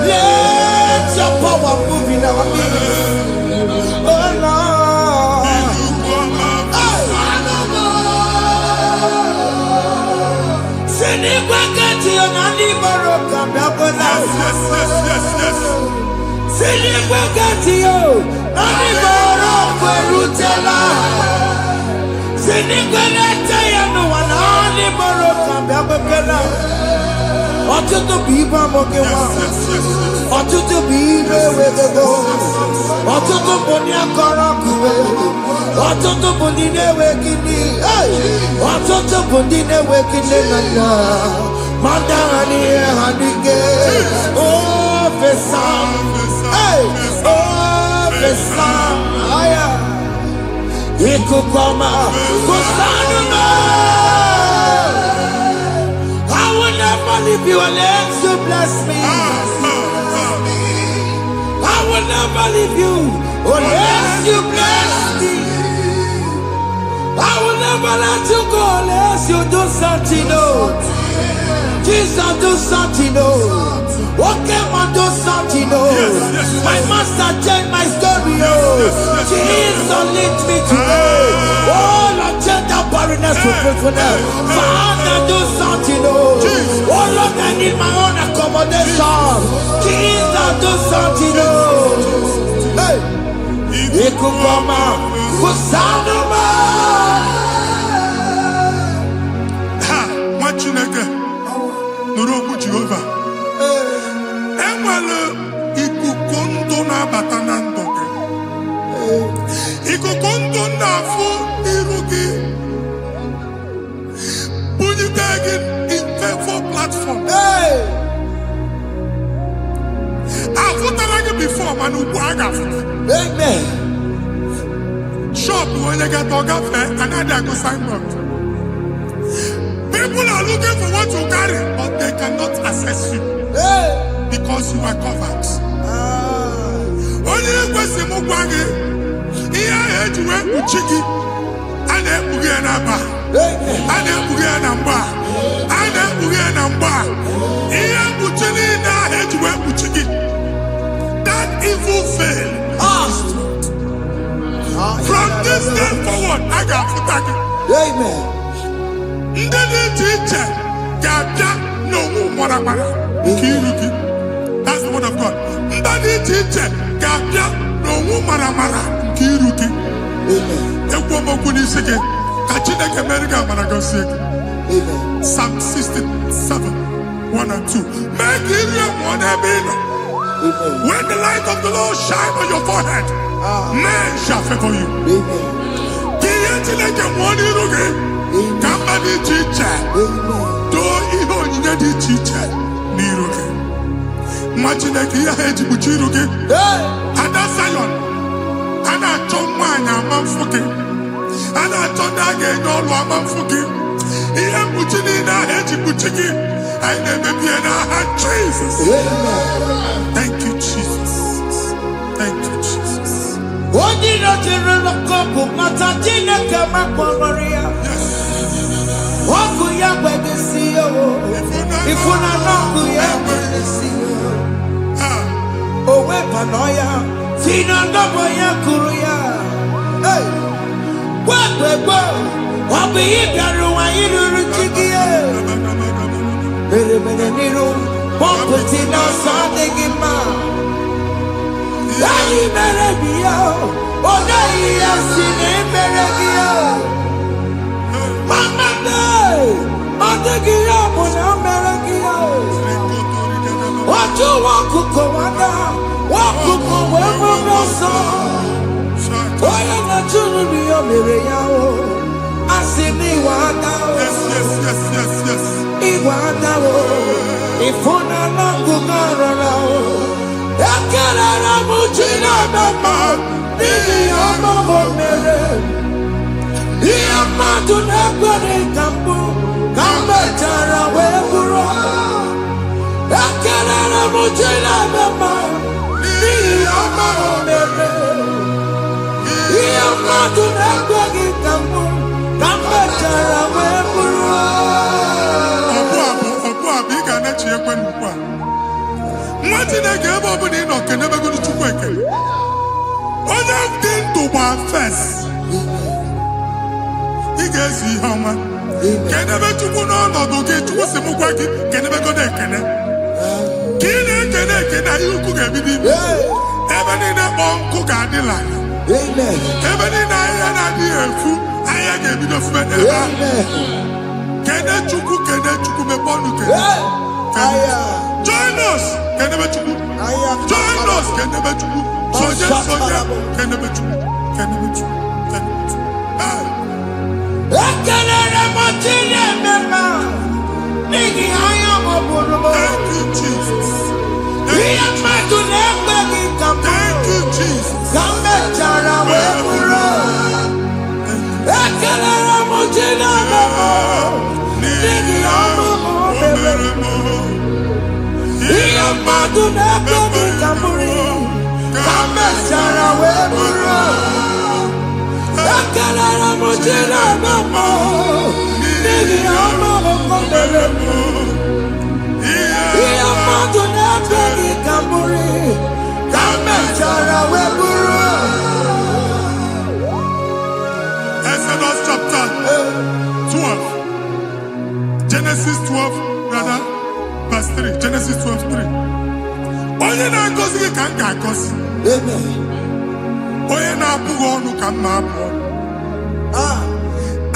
Let your power move in our midst. Oh Lord. Send it back to your nanny Baroka. Send it back to you. Nanny Baroka Rutella. Send it back to you. No one nanny Baroka. Ọtụtụ bụ ibe amụghị nwa. Ọtụtụ bụ ibe ewegego. Ọtụtụ bụ ndị akọrọ akụwe. Ọtụtụ bụ ndị na-enweghị nne. Ọtụtụ bụ ndị na-enweghị nne na nna. Ma ndị agha n'ihe ha n'ike. O fesa. O fesa. Ikuku ọma. Kụsanụ m. If you unless you bless me, I will never leave you unless you bless me. I will never let you go unless you do something new. Jesus, do something new. Okay, man, do something new. My master changed my story. Jesus, lead me today. Oh, Lord, change that holiness with faithfulness. Father, do something, oh. Oh Lord, I need my own accommodation. Jesus, do something, oh. Hey. Ikukoma, Kusanuma. Ha, Machineke, Nuroku Jehovah. Enwale ikukondo na batanando. Ikukondo na fu irugi. Bunitagin in faithful platform. Hey. I've like before, man. Amen. Shop when you get to cafe, another go sign up. People are looking for what you carry, but they cannot access you because you are covered. Only question Mugwangi, here I had to work with Chiki, and then Bugianaba, and then Bugianamba, and then Bugianamba. Here Buchini, I had to work with Chiki. That evil fail. From this day forward, I got to thank you. Amen. That's the word of God. Psalm 67, 1 and 2. Make it one. When the light of the Lord shine on your forehead, men shall favor you. Imagine that you had to put you again. And that's Zion. And I told mine, I'm fucking. And I told that again, all I'm fucking. He had put in our head to put again. I never be in our hand, Jesus. Thank you, Jesus. Thank you, Jesus. What did I tell you? Matatina kama kwa Maria. Waku ya kwege siyo. Ifuna nangu ya kwege siyo. Owe panoya. Fina ndogo ya kuruya. Hey. Wakwego. Wabi ibiaru wa iruru chigiye. Bere niru. Wakuti na sadegima. Yayi bere biyo. Oda iya sine bere biyo. Mama day. Odegiya muna bere biyo. Watu wakuko wada. Wakuko wewe noso. Oya na chunu biyo mere yao. Asini wada. Yes. Iwada wo. Ifuna nangu garana wo. Ekelera mujina mama. Nini amamo mere. Iya madu nekwere kambu. Kambe tara weburo. Ekelera mujina mama. Nini amamo mere. Iya madu nekwere kambu. Kambe tara weburo. First, he gets you home. Can never to go on or get to what's the Mugwaki, can never go there. Can you cook everything? Even in a bomb cook at the line. Even in I food, I gave you the friend. Can I chuku me bonu? Join us, can never chuku. Join us, can never chuku. Soja, can never chuku. Can never chuku. Thank you, Jesus. Thank you, Jesus. Exodus chapter Genesis 12:3. Onye na-agọzi gị ka m ga-agọzi. Onye na-abụghị ọnụ ka m na-abụ ọnụ.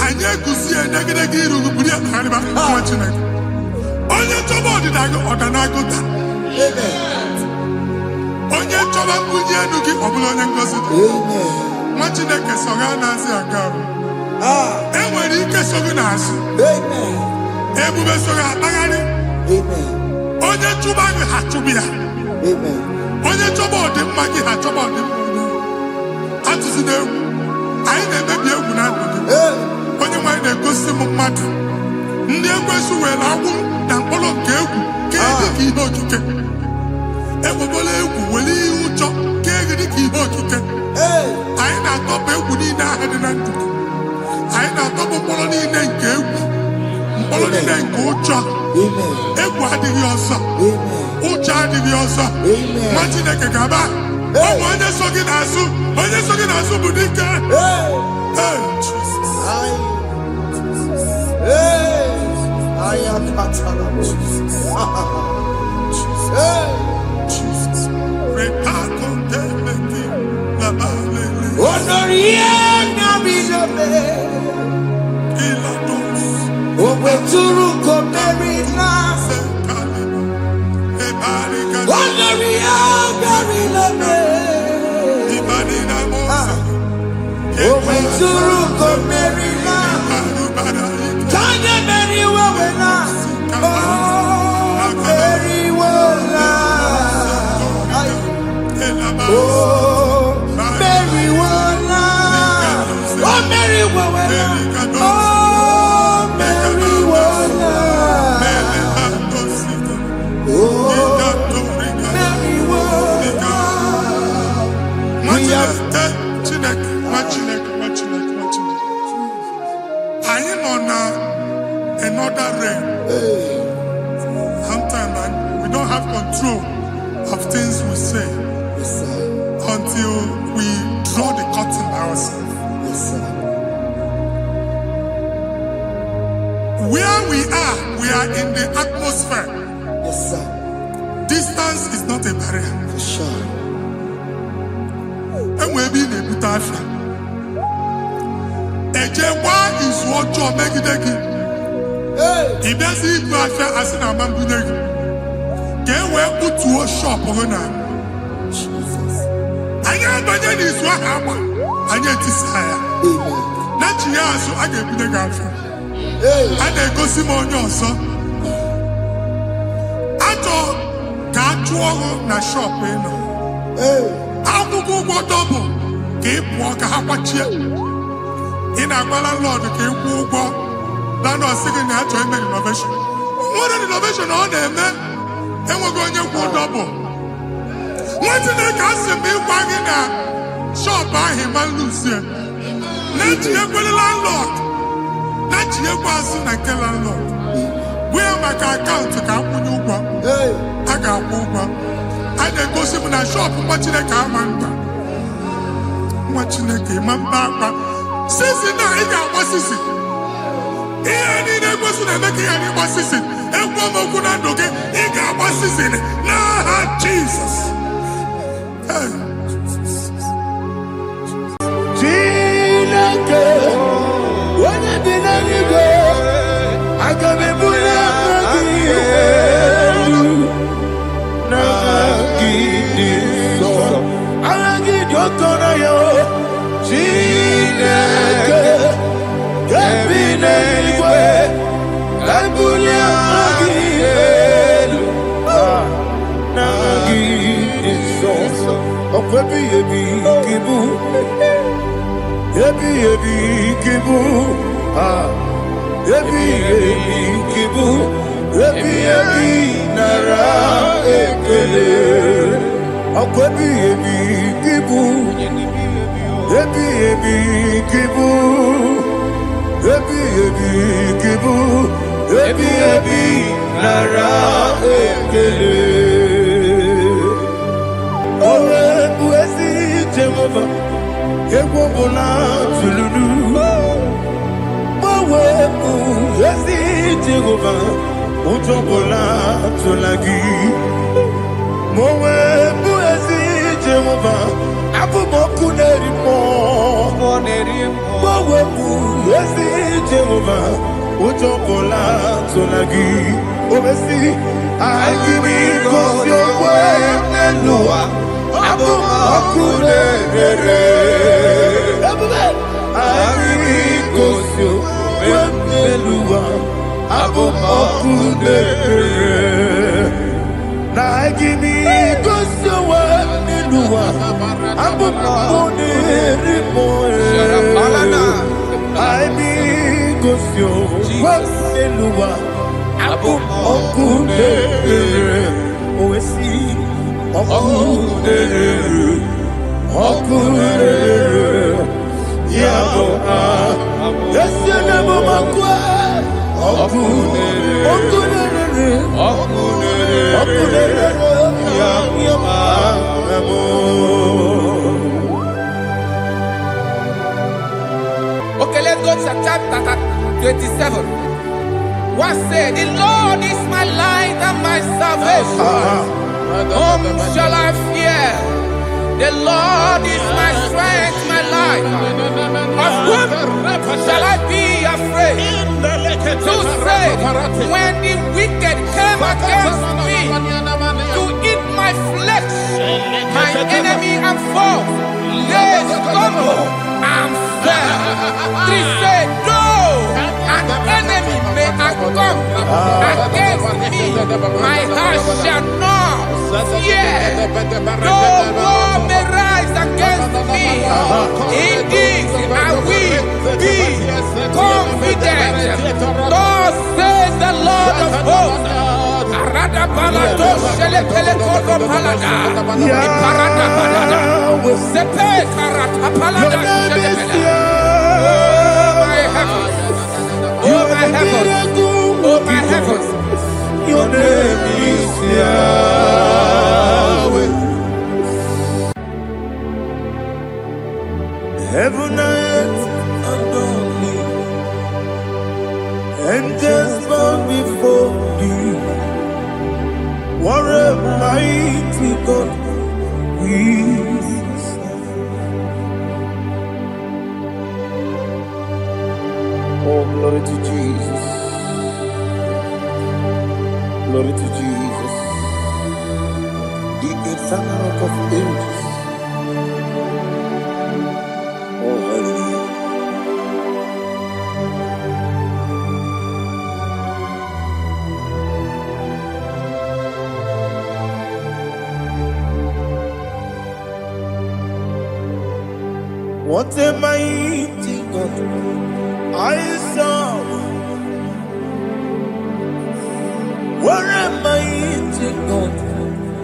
Anyị eguzie negedege iru buru ya kparịba nwa Chineke. Onye chọba ọdịda gị ọdanagụta. Onye chọba mbunye elu gị ọ bụla onye ngọzi dị. Nwa Chineke so gị na-azị aga arụ. Enwere ike so gị n'azụ. Ebube so gị akpagharị. Onye chụba gị ha chụba ya. Onye chọba ọdịmma gị ha chọba ọdịmma onye. Atụzina egwu. Anyị na-emebi egwu na ndụ gị. Onye nwanyị na-egosi m mmadụ. Ndị ekwensu were agwụ na mkpụrụ nke egwu kee dị ka ihe okike. Ekwebola egwu were ihe ụjọ kee gị dị ka ihe okike. Anyị na-atọpụ egwu niile ahụ dị na ndụ gị. Anyị na-atọpụ mkpọrọ niile nke egwu. Mkpọrọ niile nke ụjọ. Egwu adịghị ọzọ. Ụjọ adịghị ọzọ. Nwa Chineke gaba. Ọ bụ onye so gị n'azụ. Onye so gị n'azụ bụ dike. I am another realm. Sometimes we don't have control of things we say until we draw the curtain by ourselves. Where we are in the atmosphere. Distance is not a barrier. And we'll be in a butafia. Ejewa is what you're making. If there's a butafia, as in a man, can we put to a shop or not? I am better is what happened. I get desire. Not here, so I get the girlfriend. And they go Simon son. I thought that you na shop. How to go double? Keep walk a half in a landlord, keep walk. Landlord second year to make innovation. What an innovation on them, man. And we're going to go double. What did they cast him be wagging at? Shop by him and Lucian. Let you have a landlord. Let you pass in a landlord. Where my account to come when you go? I got over. I then go see when I shop watching a car man. Watching a game and back. Since now, I got what's this? Here, I need a person and making any what's this? And one more good and okay, he got what's this in it. Nah, Jesus. When I did any go, I can be put ujobola tulagi. Mowe buezi Jehovah, abu moku nerimo. Mowe buezi Jehovah, ujobola tulagi. Obesi, IGBO your way Nelua, abu moku nerere. IGBO your way Nelua, abu moku nerere. Na IGBO your way Nelua, abu moku nerere. IGBO your way Nelua, abu moku nerere. Oesi, moku nerere, moku nerere. Yabo Yesi nebo makwe, moku nerere, moku nerere. Yabo. Okay, let's go to chapter 27. What said, the Lord is my light and my salvation. Whom shall I fear? The Lord is my strength, my life. Of whom shall I be afraid? Who said, when the wicked came against me to eat my flesh, my enemy and foe, they stumble and fell. They said, no, an enemy may have come against me, my heart shall not fear. No war may rise against me. In this I will be confident. Thus says the Lord of hosts. Arada balado shele pele kodo palada. Iparada balada. Sepe karata palada shele pele. Oh my heavens. Oh my heavens. Oh my heavens. Your name is Yahweh. Heaven and earth adore me, angels bow before thee. What a mighty God we serve. Oh, glory to Jesus. Glory to Jesus, the eternal rock of ages. Oh, hallelujah. What a mighty God I serve. What a mighty God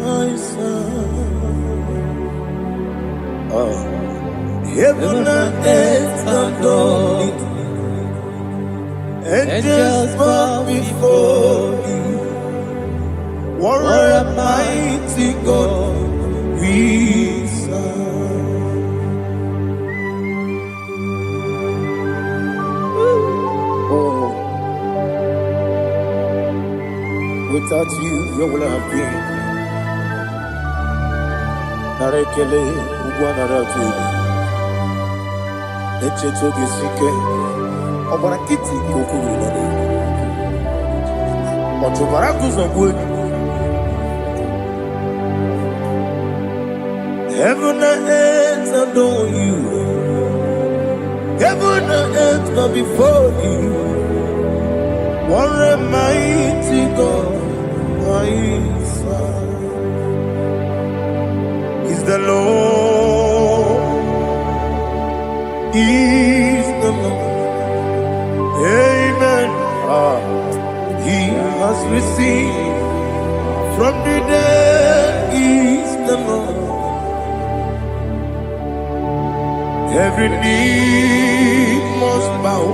I serve. Heaven and earth adore it. Angels bow before you. What a mighty God we serve. Oh. Without you, where would I have been? Narekele, Ugwanaratu. Echetoge Sike, Obarakiti, Kokuru. Otobarakus of wood. Heaven and earth adore you. Heaven and earth bow before you. What a mighty God I serve. Is the Lord, is the Lord. Amen. He has received from the dead, is the Lord. Every knee must bow.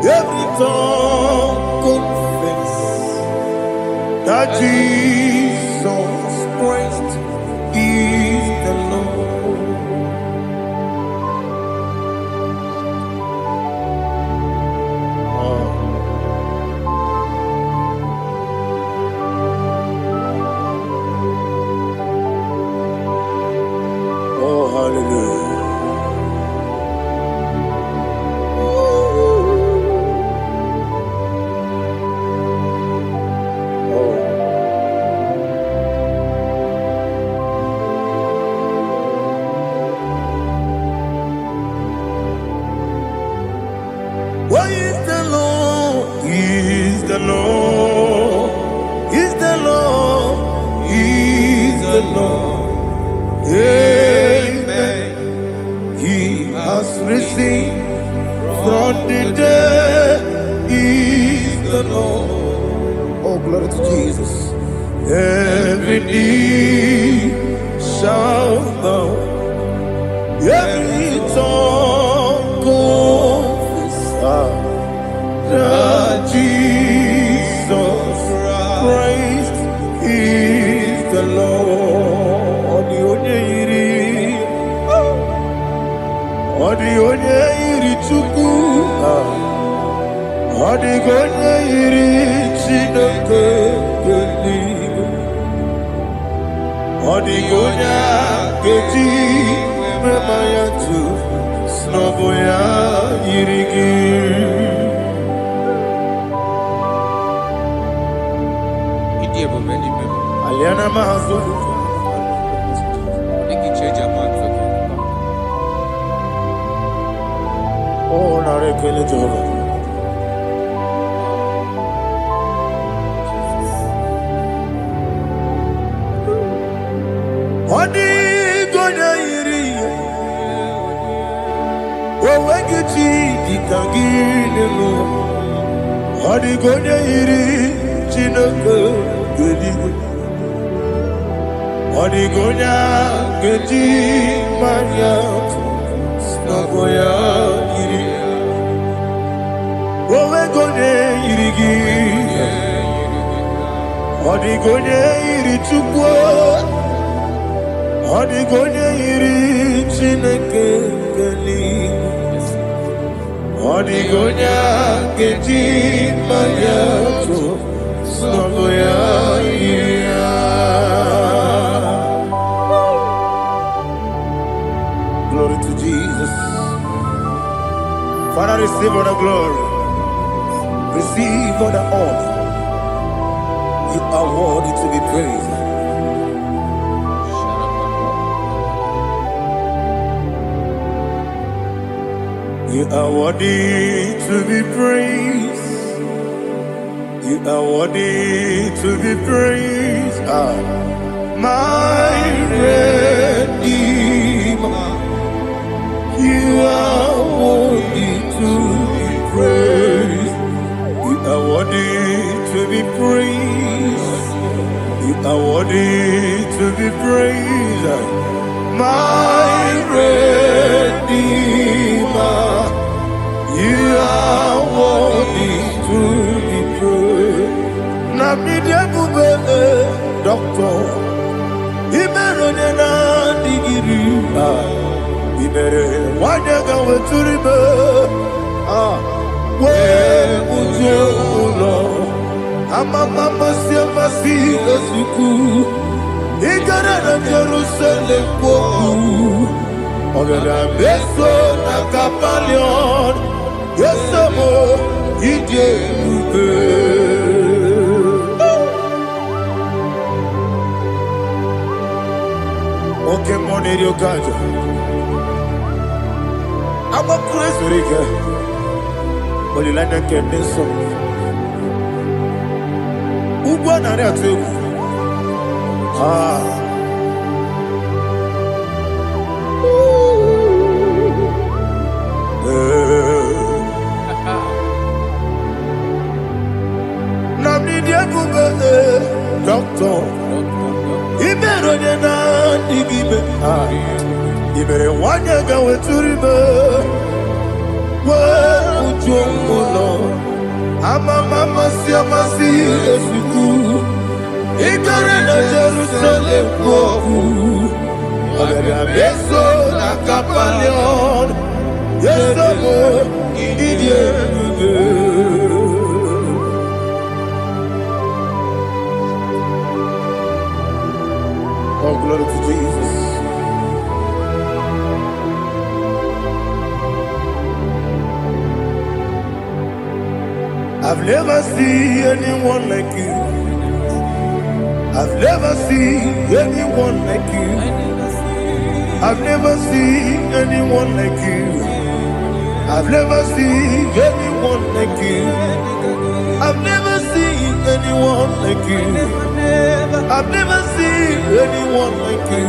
Every tongue confess that Jesus Christ is the Lord. Lord. Amen. He has risen from the dead. He is the Lord. Oh, glory to Jesus. Every knee shall bow, every tongue confess that Jesus Christ is the Lord. Odi onye iri Chukwu, odi onye iri Chineke eluigwe, odi onye keji mema ya tu snobo ya yiri gị. Aliana mahazo. Oh, narekele Jehovah. Odi gonya iri, owegiti dikagile lo. Odi gonya iri, Chineke eluigwe. Odi gonya keji manya snogo ya iri. Owe gonya iri gi, odi gonya iri Chukwu. Odi gonya iri Chineke eluigwe. Odi gonya keji manya snogo ya iri. Glory to Jesus. Father, receive all the glory. Receive all the honor. You are worthy to be praised. You are worthy to be praised. You are worthy to be praised. My Redeemer. You are worthy to be praised. You are worthy to be praised. You are worthy to be praised. My Redeemer. You are worthy to be praised. Nabidia Bube, Doctor. Imeronena digiri. Ibere wanyaga weturibe we ujulo amama siamasi esuku igara na Jerusalem poku ogara beso na kapalion yesamo ije ube oke moneri okaja I'm a crazy rigger. But you like that getting so. Who won on that too? Nabidia Bube, Doctor. Ibero na digibe. Ibere wanyaga weturibe. Ujulo amama siamasi esuku igare na Jerusalem poku ogara beso na kapalion yesamo idie. Oh, glory to Jesus. I've never seen anyone like you. I've never seen anyone like you. I've never seen anyone like you. I've never seen anyone like you. I've never seen anyone like you. I've never seen anyone like you.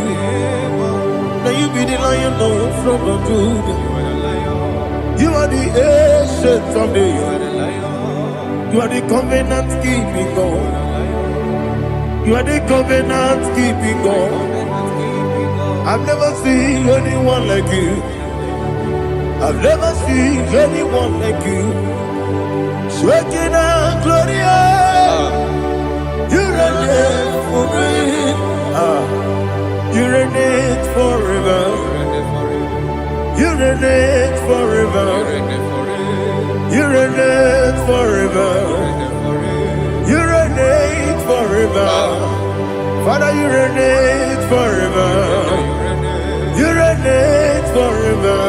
Now you be the lion from the Judah. You are the ancient of days. You are the covenant keeping God. You are the covenant keeping God. I've never seen anyone like you. I've never seen anyone like you. Shaking and glorious. You reign for me. You reign forever. You reign forever. You reign forever. You reign forever. Father, you reign forever. You reign forever.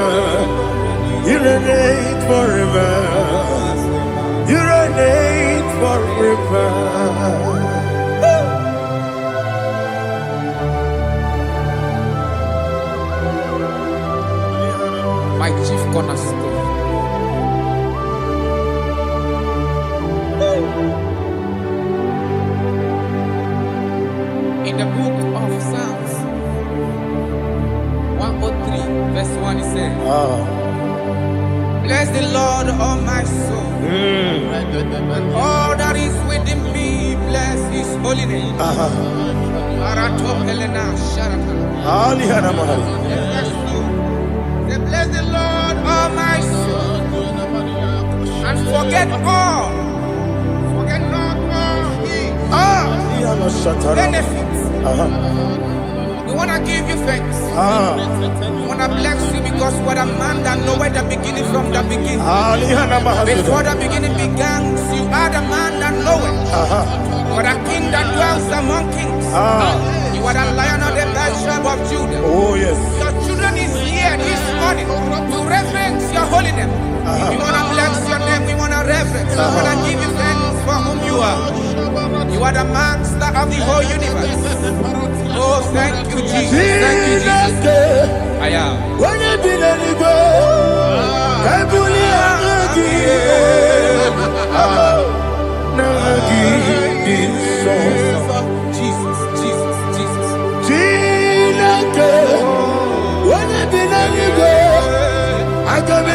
You reign forever. You reign forever. My chief cornerstone. In the book of Psalms 103, verse 1, it says, bless the Lord, all my soul. All that is within me, bless his holy name. Bless the Lord, all my soul, and forget all not all his benefits. We want to give you thanks. We want to bless you because what a man that knoweth the beginning from the beginning. Before the beginning began, you are the man that knoweth. What a king that dwells among kings. You are the lion of the tribe of Judah. Oh yes. Your children is here this morning to reverence your holiness. We want to bless your name. We want to reverence. We want to give you thanks for whom you are. You are the master of the whole universe. Oh, thank you, Jesus. Thank you, Jesus. I am. When you be the go, I Jesus, Jesus, Jesus. When you be the go, I can be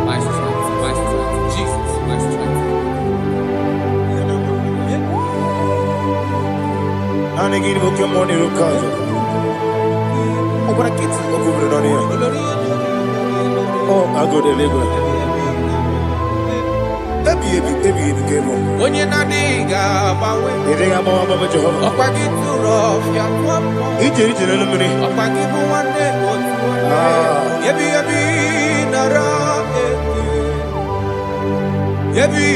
My strength, Jesus, my strength. And again, book your money, look out. Oh, what a kid's over on here. Oh, I go to Lagos. Baby, came on. When you're not diga, You think I'm on Mama Jehovah? up I get too rough, you're Each in the money. up I give one day, yebi, nara, yebi,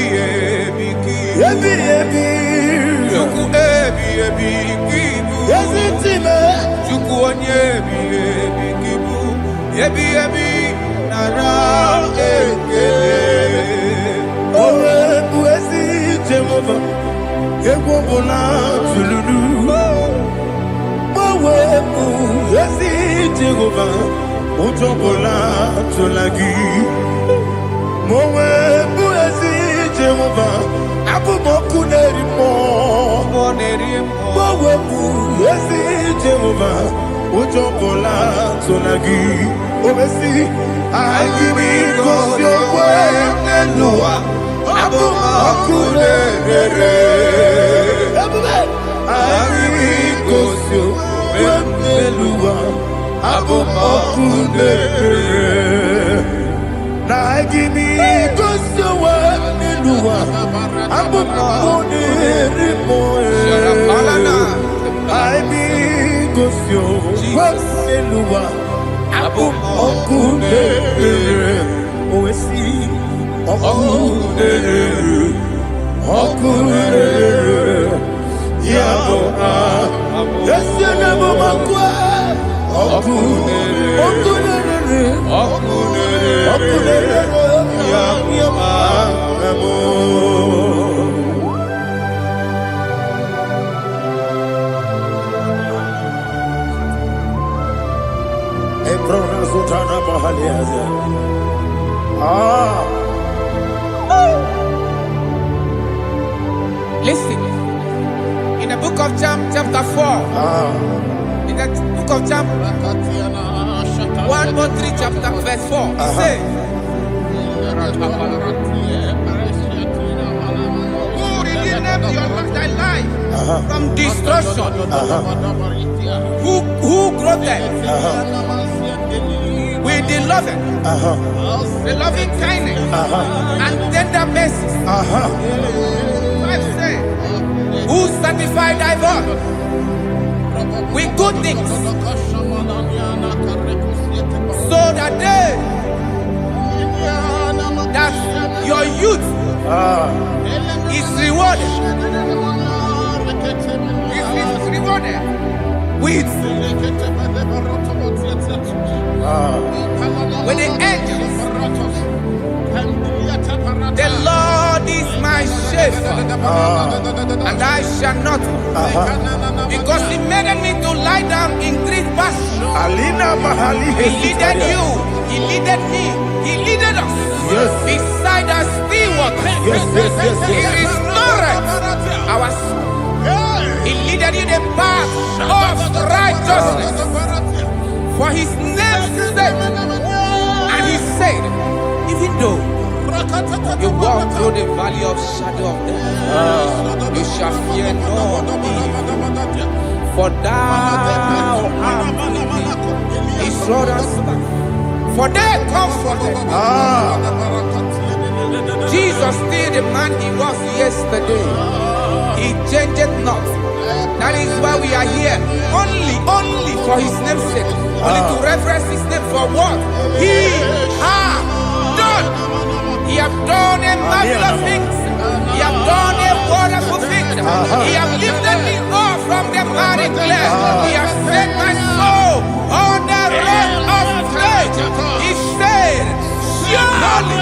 Juku kibu. Yes, it's him. Juku onyebi kibu. Yebi nara Oh, Buesi Jehovah. Ewobola Tululu. Mowe Buesi Jehovah. Utobola Tulagi. Mowe Buesi Jehovah. Abumoku nerimo. Mowe Buesi Jehovah. Utobola Tulagi. Obesi, I give it cause your way and Noah. Abu Makule. Na gimi gosowa niluwa abu mone rimoe I be gosyo niluwa abu okune oesi okune yabo yesena makwa okune Listen, in the book of John, chapter 4, in the book of John 1:3, chapter verse 4, it says, who redeemed thy life from destruction, who groweth with the loving kindness and tender mercies. Who satisfied thy voice with good things, so that your youth is rewarded. Is rewarded with the angels. The Lord is my shepherd, and I shall not want, because He made me to lie down in green pastures. He leaded you, He leaded me, He leaded us beside the still waters. He restored our soul. He leaded you the path of righteousness for His name's sake. And He said, even though you walk through the valley of shadow of death, you shall fear no evil, for thou art with me. His rod and staff, for they comforted. Jesus still the man He was yesterday. He changed not. That is why we are here. Only for His name's sake. Only to reverence His name for what He has done. He has done a marvelous things. He has done a wonderful thing. He has lifted me up from the miry clay. He has set my soul on the rock of faith. He said, surely,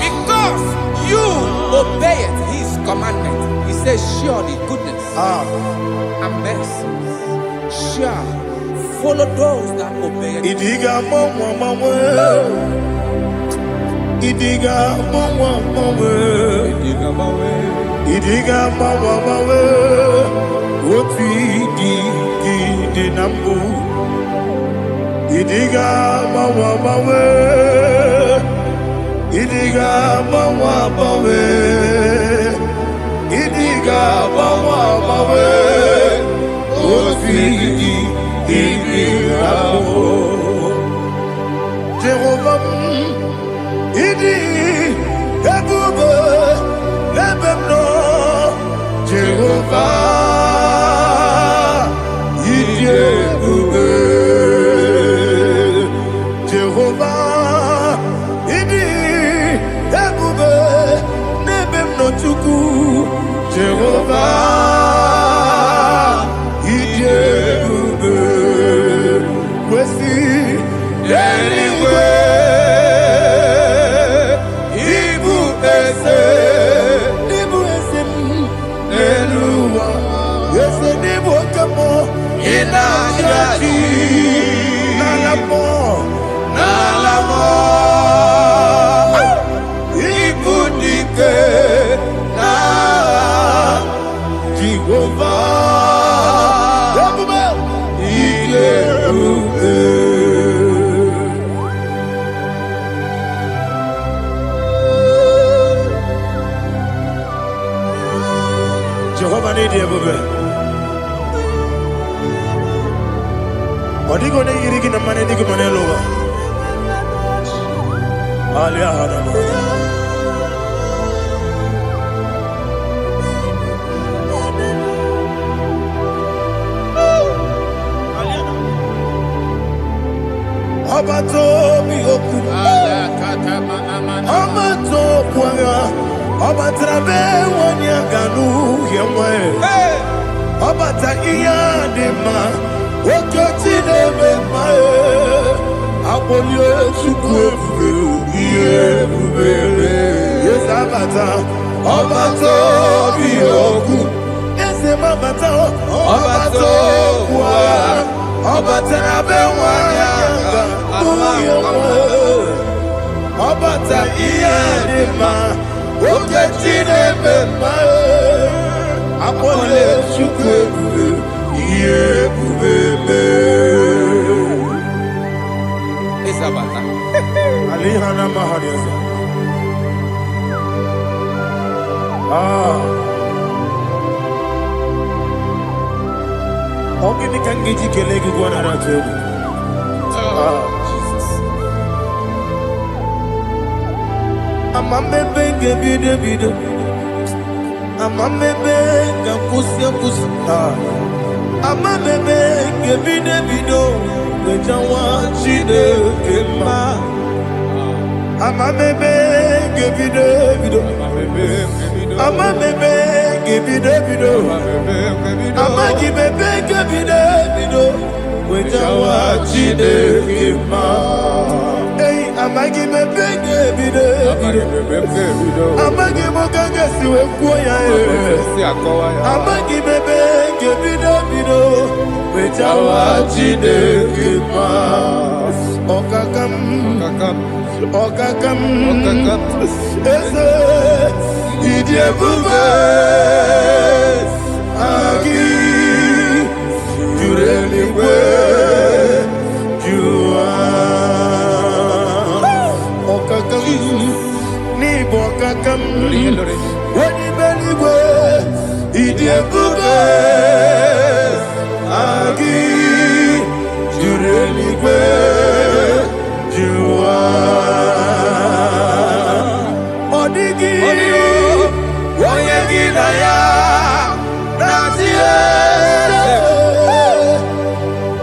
because you obeyed His commandment. He says, surely goodness and mercy shall follow those that obey it. Idiga mawe oti di nambu. Idiga mawe Idiga mawe Idiga mawe oti di nambu. Jehovah Idi Ebube Lebemno Jehovah Idi Ebube Jehovah Idi Ebube Lebemno Chuku Jehovah Idi Ebube Wesi anyway. Jehovah need you, Odigo ne yirigi na mane nigi mane lowa. Alia hana. Abato biyoku. Abato kwanga. Abatrabe wanya ganu yemwe. Abata iya dema. Okoti nebe mae. Abolio chukwe bube. Yes abata. Abato biyoku. Yes abata. Abato kwa. Abatrabe wanya ganu yemwe. Abata iya dema. Okoti nebe mae. Apole chukwe bube. Isabata. Alihana mahariasa. Ogini kangiji kelegi gwana rachebu. Amamebe gebide. Amamebe gakusia. Amamebe gebide. Bejawa chide kema. Amamebe gebide. Amamebe gebide. Amagibebe gebide. Bejawa chide kema. Hey, amagibebe gebide. Amagimogaga siwe kuya. Amagibebe gebide. Bejawa chide kema. Okakam. Eze idie bube. Agi jureligwe jua. Okakam ni bokakam. Wadi beligwe idie bube. Agi jureligwe jua. Odigi oyegi na ya nazie.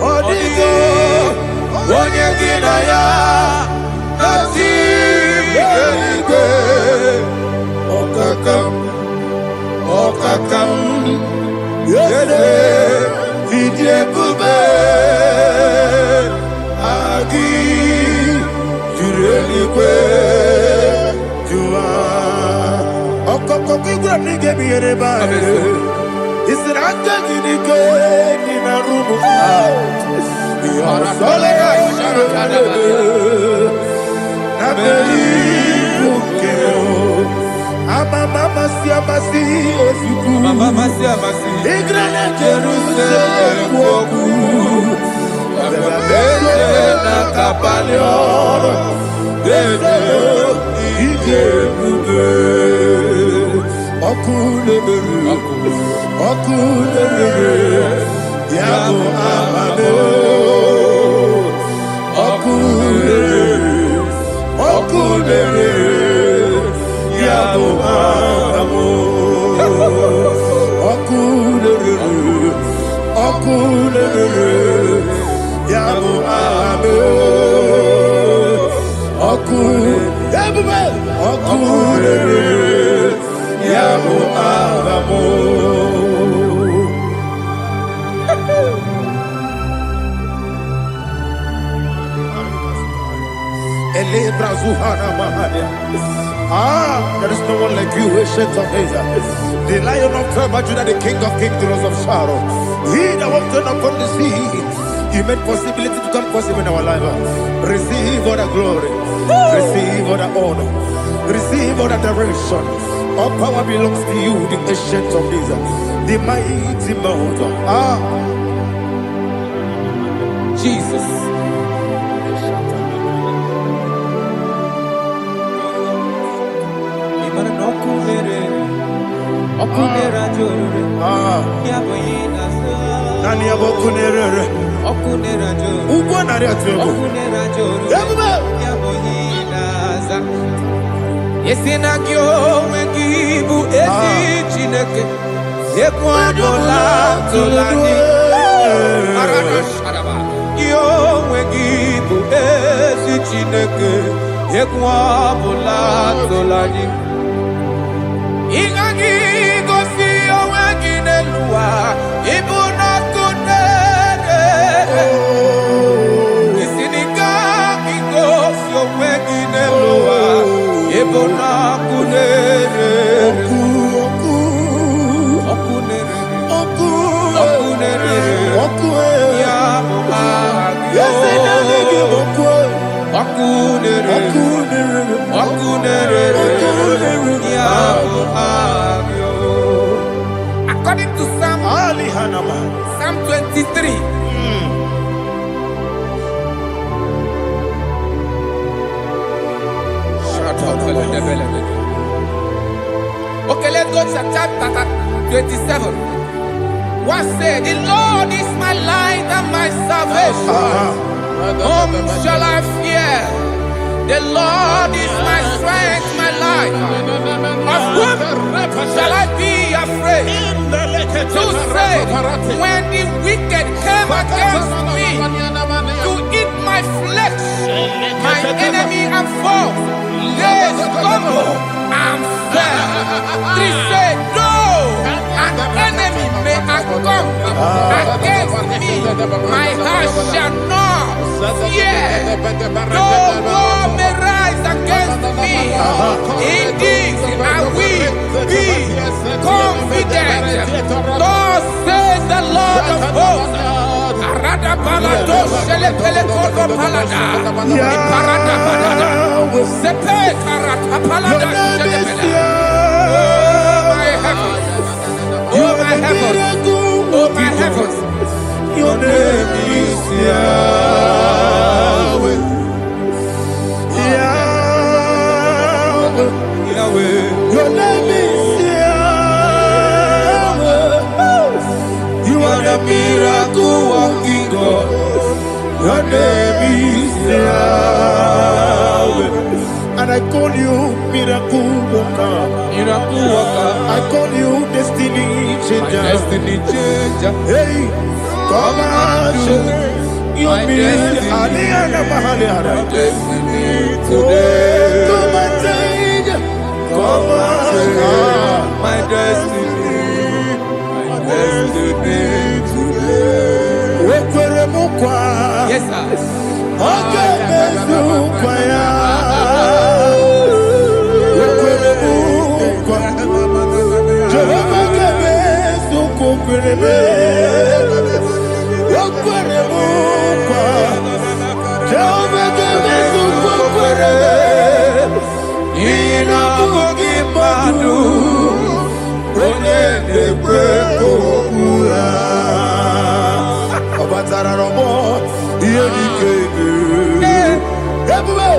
Odigi oyegi na ya nazie. Okakam yede vidye bube. Agi jureligwe jua. Okokokigura nige biyereba. Isiranga ginike nina rumu. Yarasolega sharakadebe. Nabeli bukeo. Mama siamasi osuku. Igrana Jerusalem woku. Bebe na kapalion. Bebe ije bube. Okule yabo amame. Okule yabo amamo. Okule yabo amamo. Okule yabo amamo. There is no one like you, ancient of days. The Lion of tribe of Judah, the King of kings, the Rose of Sharon. He that walked upon the sea, He made possibility to come possible in our life. Receive all the glory, receive all the honor, receive all the direction. All power belongs to you, the ancient of days, the mighty mountain. Jesus. Nani abokunere. Ugwa nari atwego. Yesinagyo wengibu ezi chineke Ekwadola tolani Arana sharaba Yo wengibu ezi chineke Ekwadola tolani Ingagi gosi yo wengine luwa Ibuna kunere Isiniga gosi yo wengine luwa Ibuna kunere According to Psalm 23. Okay, let's go to chapter 27. What said? The Lord is my light and my salvation. Whom shall I fear? The Lord is my strength, my life. Of whom shall I be afraid? Who said, when the wicked came against me to eat my flesh, my enemy and foe, they stumble and fell. They said, no, an enemy may have come against me, my heart shall not fear. No war may rise against me. In this I will be confident. Thus says the Lord of hosts. Arada balado shele pele kodo palada. Iparada balada. Sepe karata palada shele pele. Oh my heavens. Oh my heavens. Oh my heavens. Your name is Yahweh. Yahweh. Your name is Yahweh. You are the miracle working God. Your name is Yahweh. And I call you miracle worker. Miracle worker. I call you destiny changer. Destiny changer. Hey, come on, you mean Aliana Mahaliana. Destiny today. Come and change. Come on, my destiny. My destiny today. Okwere mukwa. Yes, sir. Okwere mukwa ya. Okwere mukwa. Jehovah kebe sukukwere me. Okwere mukwa. Jehovah kebe sukukwere me. Ina kogi madu. Onye nekwe kokura. Obatara robo. Iye dikege. Ebube.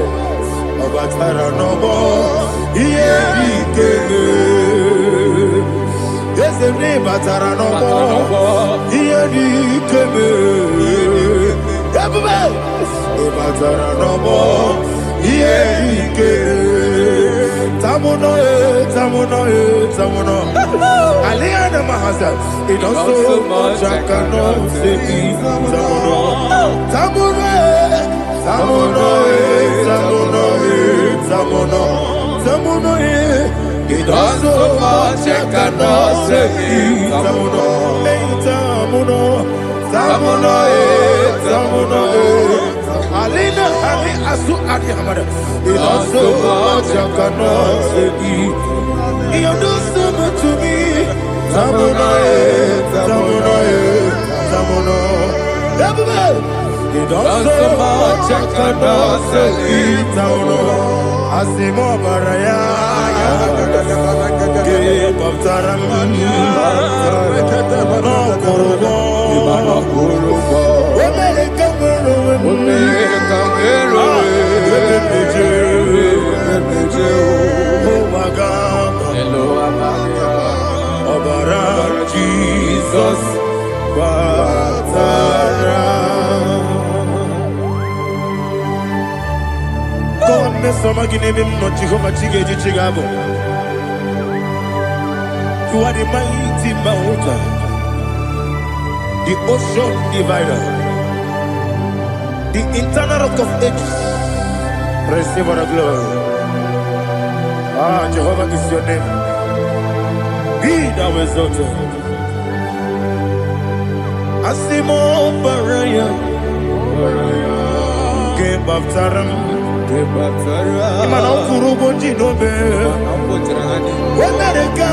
Obatara robo. Iye dikege. Yesene batara robo. Iye dikege. Ebube. Obatara robo. Iye dikege. Tamuno, tamuno, tamuno. Aliana Mahasa. It does so much I cannot say. Tamuno, tamuno, tamuno, tamuno, tamuno, tamuno. It does so much I cannot say. Tamuno, tamuno, tamuno, tamuno. Alina, Ali, Asu, Ali, Hamada. It does so much I cannot say. You do so much to me. Tamuno, tamuno, tamuno. It does so much I cannot say. Tamuno, Asimo Baraya. Give up Taramani. No Kurubo. Batara. Go on, Miss Somaginini, not Jehovah Chiggy Chigabo. You are the mighty mountain, the ocean divider, the internal rock of ages. Receive our glory. Ah, Jehovah is your name. Be thou exalted. Asimo Baraya, Kebaptaram, Imano Kurubo Jinobe, Wamerika,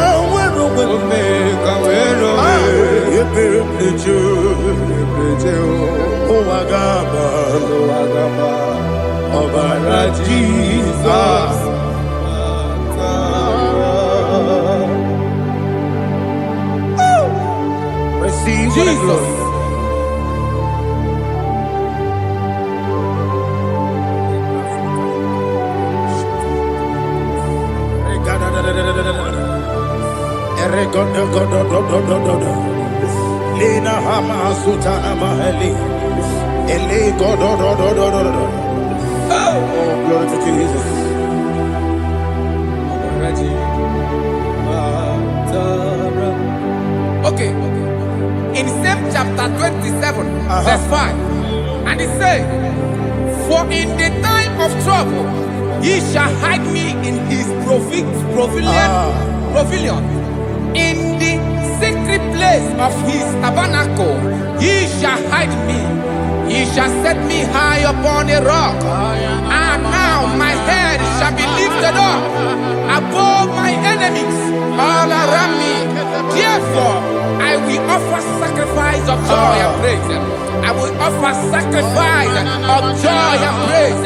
Wagaba, Obara Jesus. Receive Jesus. Lina Hama Sutana Mahali. Ele God. Oh, glory to Jesus. Okay. In same chapter 27, verse 5, and it says, "For in the time of trouble, he shall hide me in his pavilion. In the secret place of his tabernacle, he shall hide me. He shall set me high upon a rock. And now my head shall be lifted up above my enemies all around me. Therefore, I will offer sacrifice of joy and praise. I will offer sacrifice of joy and praise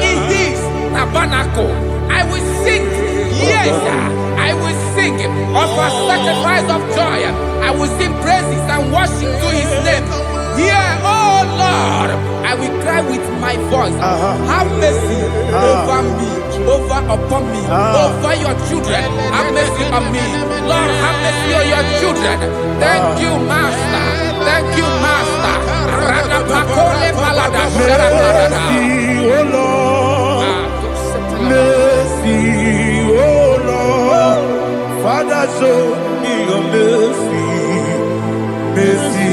in his tabernacle. I will sing, yes, I will sing, offer sacrifice of joy. I will sing praises and worship to his name. Here, oh Lord, I will cry with my voice. Have mercy over me, upon me, over your children. Have mercy on me. Lord, have mercy on your children. Thank you, Master. Thank you, Master. Mercy, oh Lord. Mercy, oh Lord. Father, show me your mercy. Mercy,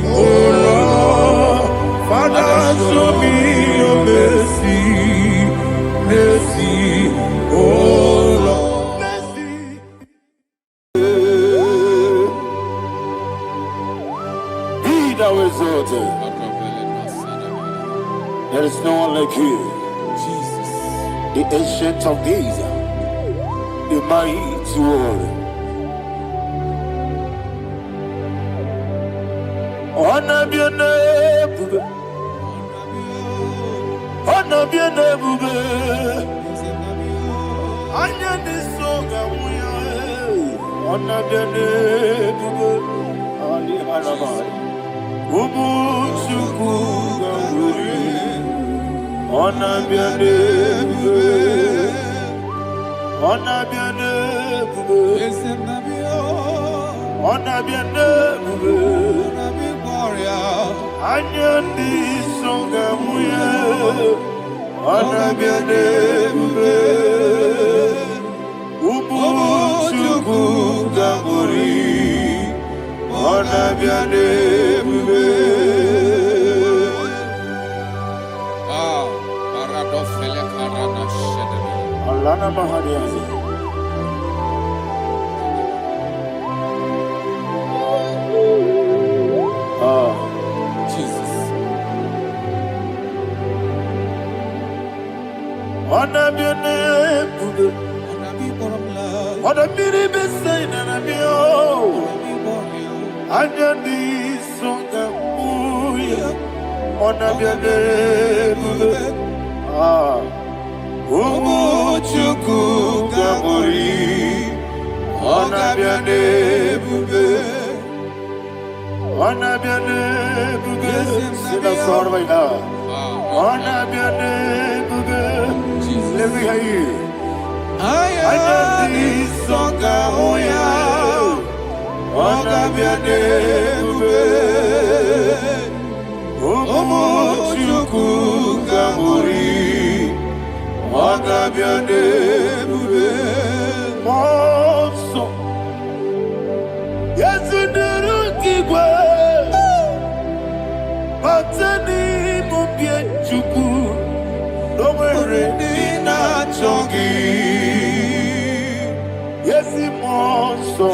oh Lord. Father, show me your mercy. Mercy, oh Lord. Mercy. Be thou exalted. There is no one like you. Jesus. The ancient of days, the mighty one. Honor be your name, honor be your name, honor this song, honor be your name, Ali Harabai, Ubu Chuku Gamburi, honor be your name, honor be your name, honor be your name. Anyandi songa muya, anabiane mbe, ubu chuku gamburi, anabiane mbe. Paradofele karana shedemi. Alana mahadiyazi. Jesus. Anabiane mbe, anabiri besaina nabio, anyandi songa muya, anabiane mbe. Umuchuku Gamburi, Onabiane Bube, Onabiane Bube, sing a song right now. Onabiane Bube, let me hear you. I am the Songa Oya, Wagabiane bube Omochuku Gamuri Wagabiane bube Monso Yasuduru Kigwe Matani Mubie Chuku Nomere Nina Chongi Yesi Monso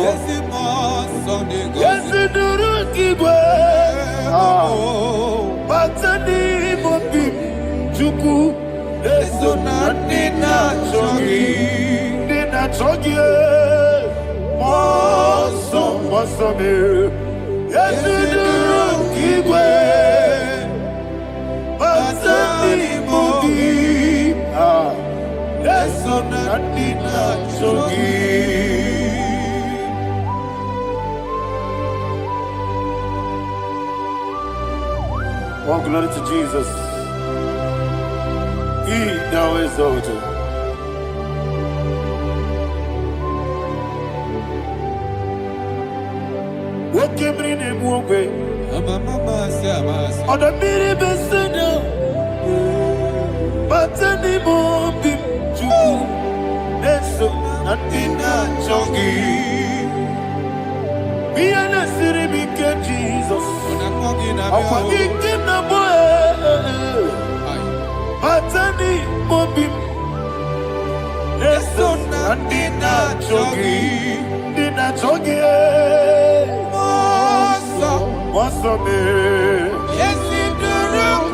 Yasuduru Kigwe Matani Mubie Chuku Eso na Nina Chongi Nina Chongi Monso me Yasuduru Kigwe Matani Mubie Eso na Nina Chongi. All glory to Jesus. He now exalted. What came in him one way? On the mini beside but anymore be true. That's so nothing that chongi. Be an city because Jesus. I'm forgetting the boy. But anymore be. That's so nothing that chongi. Dina chongi. What's up, man? Yes, in the room,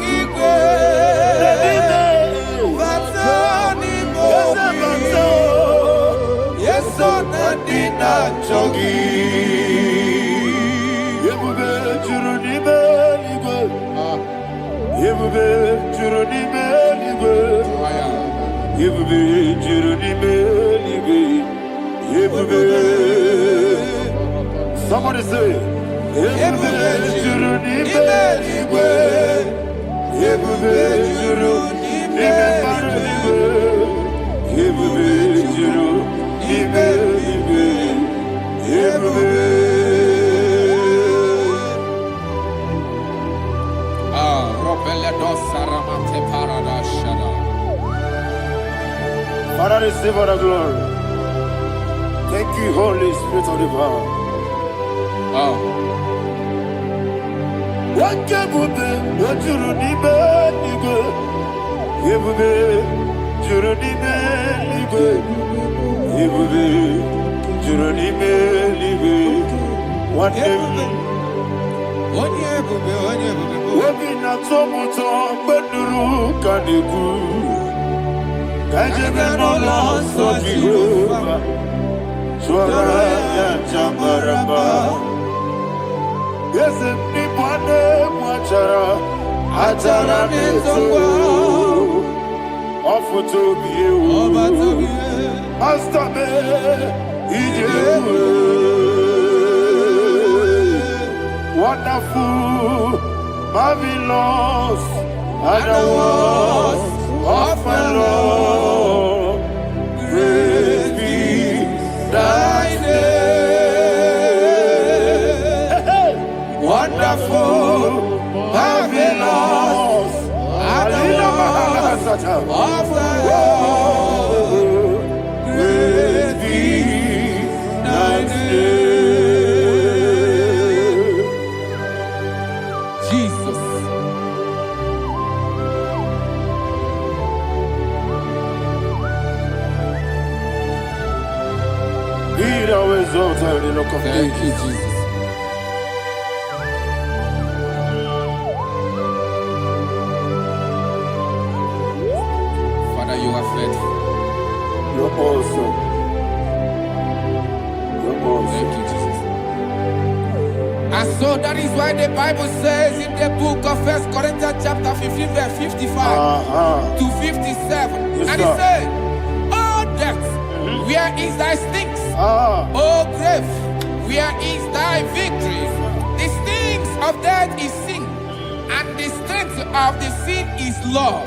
yes, so Nadina Chogi. Yebube Juruni Beligwe. Yebube Juruni Beligwe. Yebube Juruni Beligwe. Yebube. Somebody say. Yebube Juruni Beligwe. Yebube Juruni Beligwe. Yebube Juruni Beligwe. Yebube. Father, receive all the glory. Thank you, Holy Spirit of the power. What can you do? What you need, baby? Yebube, Juruni Beligwe. Yebube, Juruni Beligwe. What Yebube? Wabina tomuto beduru kaniku. Kajebe no loso Jehova. Swara ya chamaraba. Yese ni bwane mwachara. Atara netongo. Ofuto biye. Master me. Ijewe. Wonderful, marvelous, and the words of my Lord. Praise be thy name. Wonderful, marvelous, and the words of my Lord. Praise be thy name. Thank you, Jesus. Father, you are faithful. You're awesome. You're awesome. Thank you, Jesus. And so that is why the Bible says in the book of 1 Corinthians chapter 15, verse 55 to 57. Yes, and it says, "Oh death, where is thy stings? Oh grave, where is thy victory? The stings of death is sin, and the strength of the sin is law.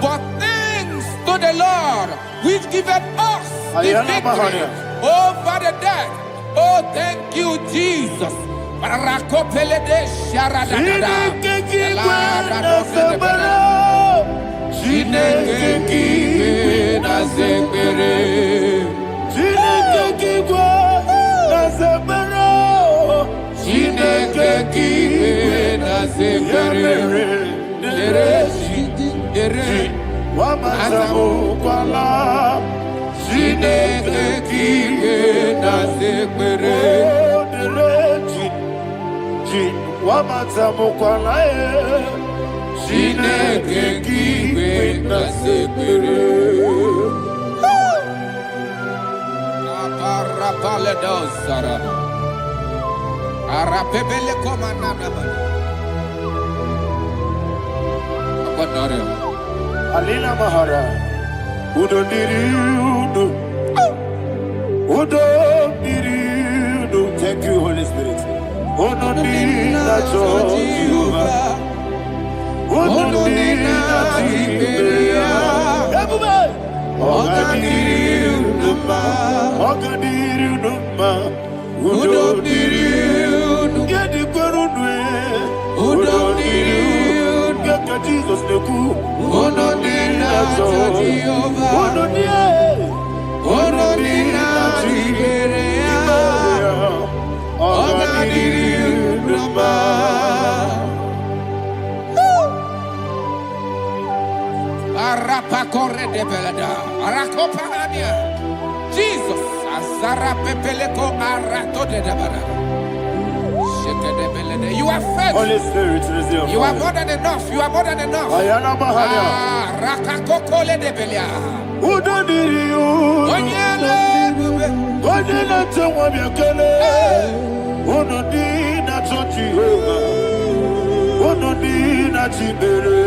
But thanks to the Lord, which giveth us the victory over the death Oh, thank you, Jesus. Barakopele de sharadada. Chineke kiwe na zekere. Chineke kiwe na zekere. Chineke kiwe na zekere. Dere wamatamu kwala. Chineke kiwe na zekere. Wamatamu kwala. Chineke kiwe na zekere. Aparapale dozara. Arapebele komanana mana. Apanare. Alina Mahara. Udo diri udo. Udo diri udo. Thank you, Holy Spirit. Udo diri na Jehovah. Udo diri na Tiberia. Everybody. Ogadiri uduma. Ogadiri uduma. Udo diri udo. Yedi kwerunwe. Udo diri udo. Kaka Jesus neku. Udo diri na Jehovah. Udo diri. Udo diri na Tiberia. Ogadiri uduma. Arapa corre de belada. Arakopa ania. Jesus. Azara pepeleko arato de debada. Sheke de belede. You are faithful. Holy Spirit, resume. You are more than enough. You are more than enough. Ayana Mahana. Rakakokole de belia. Udo diri udo. Onyele. Onyele tewa miakele. Udo diri na Jehovah. Udo diri na Tibere.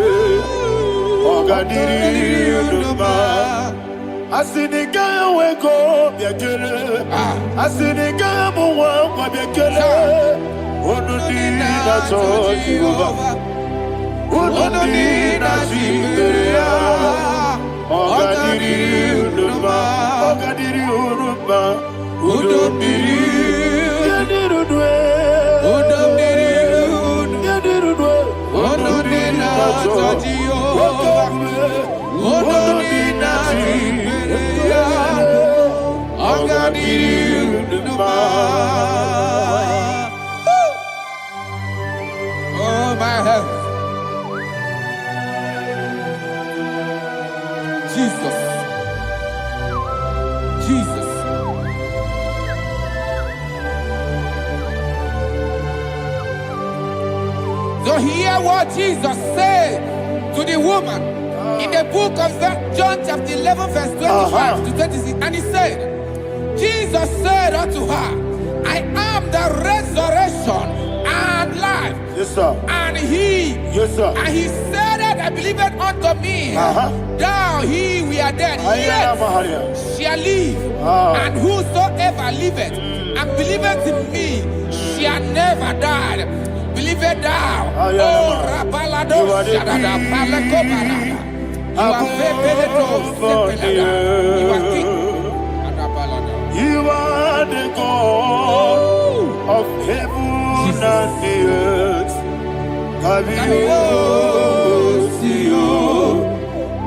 Ogadiri uduma. Asiniga weko biakele. Asiniga muwa kwa biakele. Onodi na Jehovah. Onodi na Tiberia. Ogadiri uduma. Ogadiri uduma. Udodiri. Yadirudwe. Udodiri. Yadirudwe. Onodi na Jehovah. Onodi na Tiberia. Ogadiri uduma. Oh my health. Jesus. Jesus. So hear what Jesus said to the woman in the book of John chapter 11 verse 25 to 26. And he said, Jesus said unto her, I am the resurrection and life. Yes, sir. And he, Yes, sir. and he said that believeth unto me, thou he we are dead, Ayana Mahana. yet shall live. And whosoever liveth and believeth in me shall never die. Believeth thou. Oh, Rabalado, Shadada, Palakobarada. You are Febeleto, Sepelada. You are king. You are the God of heaven and the earth. Kabio, Sio,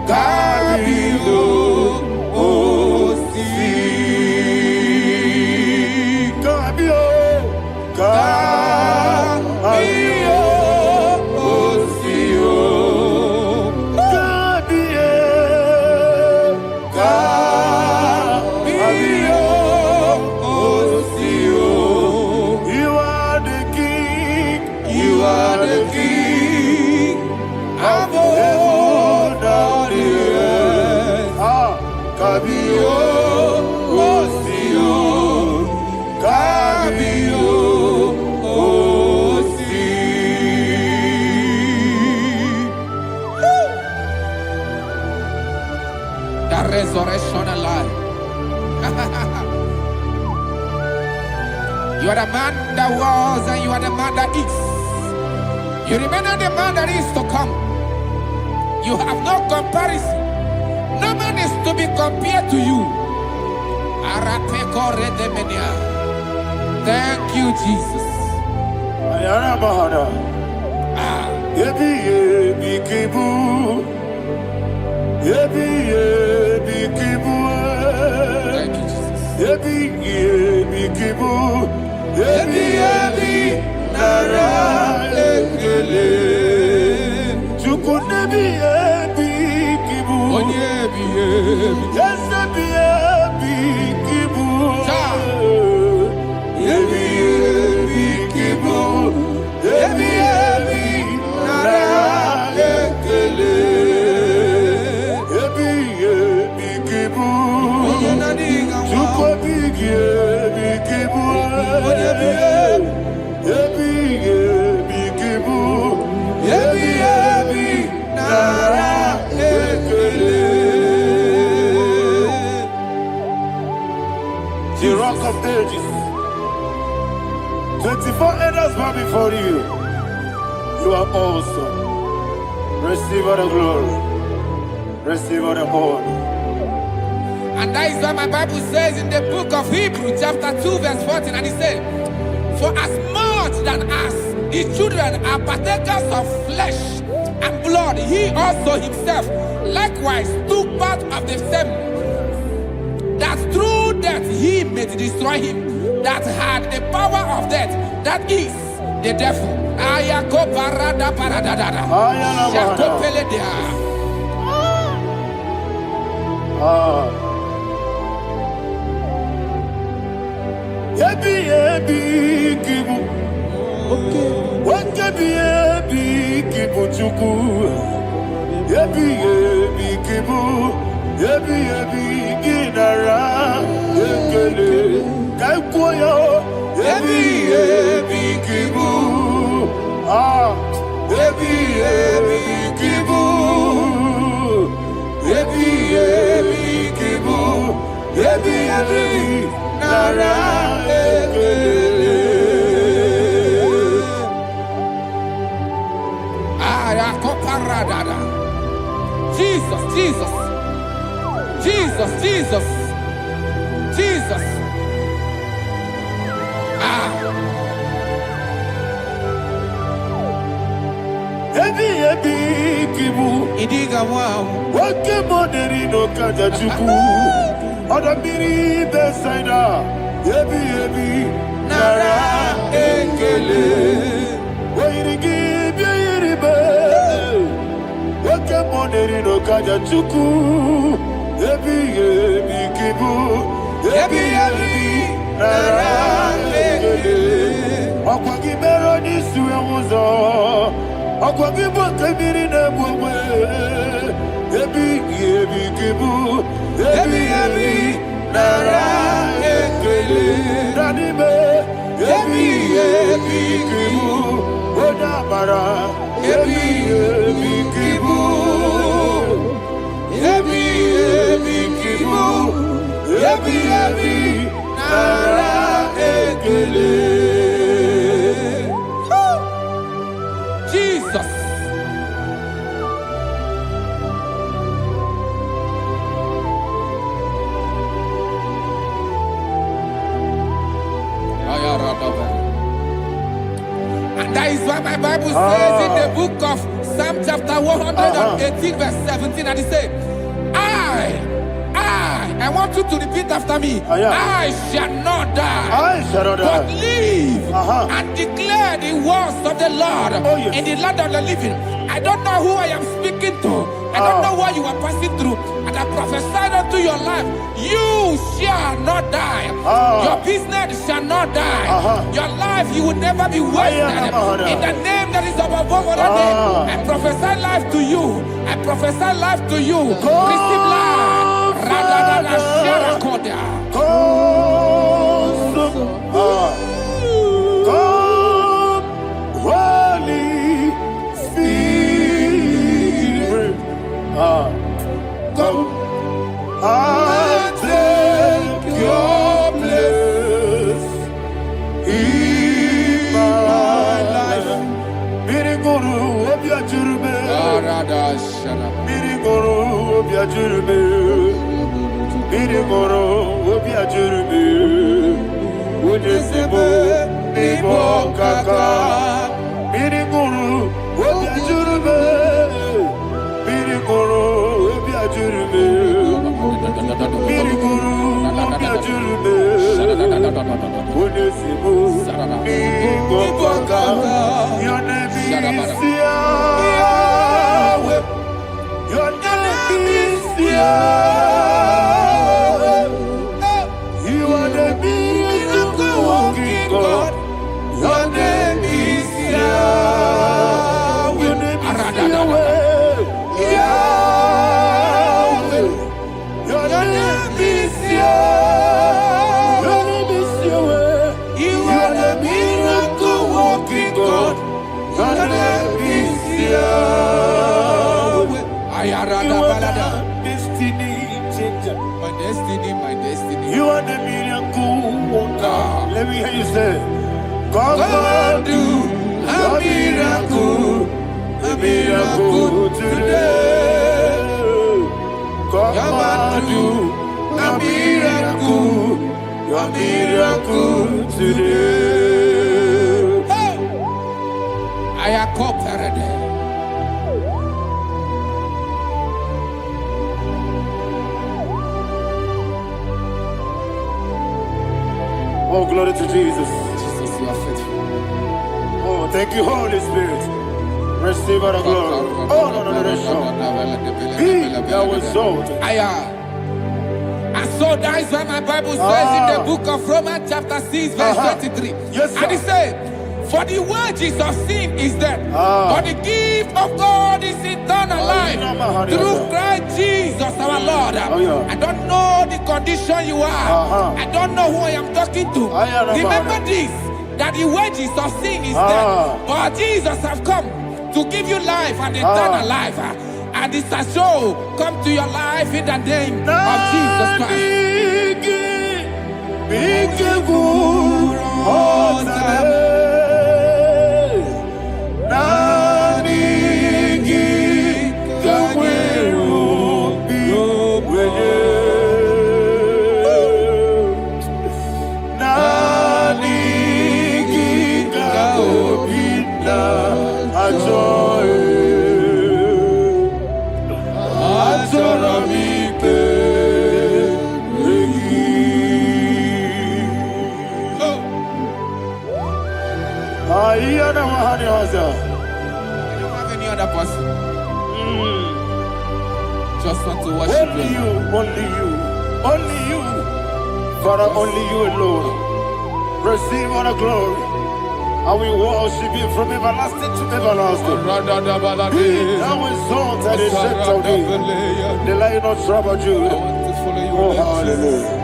Kabio, Si, Kabio, Kabio, Sio, Kabio, Kabio. You are the king. You are the king of heaven and the earth. Kabio, Osio, Kabio, Osi. The resurrection alive. You are the man that was and you are the man that is. You remain the man that is to come. You have no comparison. No man is to be compared to you. Thank you, Jesus. Ayana Mahana. Yebi yebi kibu. Yebi yebi kibu. Thank you, Jesus. Yebi yebi kibu. Yebi yebi nara ekele. Chuku nebi yebi kibu. Onyebi yebi. Yes nebi yebi kibu. Yebi yebi kibu. Yebi yebi nara ekele. Yebi yebi kibu. Chuku bigi yebi kibu. Yebi yebi kibu. Yebi yebi nara ekele. The rock of ages. 24 elders bow before you. You are awesome. Receive all the glory. Receive all the honor. And that is what my Bible says in the book of Hebrews, chapter 2, verse 14. And it said, for as much than us, the children are partakers of flesh and blood, he also himself likewise took part of the same, that through death he may destroy him that had the power of death, that is the devil. Ayako parada paradadada. Shako peledea. Yebi yebi kibu. Wakebi yebi kibu chuku. Yebi yebi kibu. Yebi yebi ginara ekele. Kaikuyo. Yebi yebi kibu. Yebi yebi kibu. Yebi yebi kibu. Yebi yebi nara ekele. Ayakoparadada. Jesus, Jesus, Jesus, Jesus, Jesus. Yebi yebi kibu. Idiga wow. Wake moneri no kaja chuku. Oda miri besaida. Yebi yebi nara ekele. Wairigi biyiribe. Wake moneri no kaja chuku. Yebi yebi kibu. Yebi yebi nara ekele. Okwagi mero ni suwe muzo. Okwagi boke miri ne bwe. Yebi yebi kibu. Yebi yebi nara ekele. Nanime. Yebi yebi kibu. Oda mara. Yebi yebi kibu. Yebi yebi kibu. Yebi yebi nara ekele. Jesus. And that is why my Bible says in the book of Psalm chapter 118 verse 17, and it says, I want you to repeat after me. I shall not die, I shall not but die. live and declare the words of the Lord in the land of the living. I don't know who I am speaking to. I don't know what you are passing through. And I prophesied unto your life, you shall not die. Your business shall not die. Your life, you will never be wasted. In the name that is above all other name, I prophesy life to you. I prophesy life to you. Receive life. Radadada sharakoda. Come, Holy Spirit. Come and take your place in my life. Miriguru obiajurube. Miriguru obiajurube. Miriguru obiajurube. Unyesibu, Ibo Kaka, Miriguru, Wabiajurube, Miriguru, Wabiajurube, Miriguru, Wabiajurube, Unyesibu, Ibo Kaka, your name is Yahweh, your name is Yahweh, you are the miracle working God. Your name is Yahweh. Your name is Yahweh. Yahweh. Your name is Yahweh. Your name is Yahweh. You are the miracle working God. Your name is Yahweh. You are the destiny changer. My destiny. You are the miracle worker. Let me hear you say, come and do a miracle today. Come and do a miracle today. I am cooperative. Oh, glory to Jesus. Jesus, you are faithful. Oh, thank you, Holy Spirit. Receive our glory. Oh, no. Be thou exalted. And so that is why my Bible says in the book of Romans chapter 6 verse 23. Yes, sir. And it said, for the wages of sin is death, but the gift of God is eternal life through Christ Jesus our Lord. I don't know the condition you are. I don't know who I am talking to. Remember this, that the wages of sin is death, but Jesus has come to give you life and eternal life. And this shall show come to your life in the name of Jesus Christ. I don't have any other person. Just want to worship Only you, only you. Father, only you alone. Receive all the glory. I will worship you from everlasting to everlasting. Be thou exalted and set of thee. The Lion of Tribe of Judah. I want to follow you. Oh, hallelujah.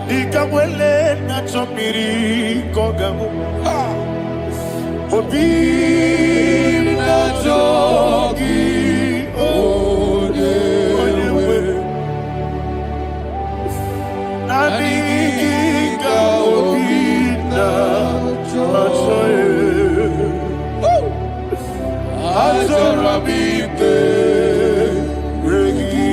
Ikamwele na chomiri kogamu. Obi na jogi onewe. Nabigika obi na jogi. Azorabike regi.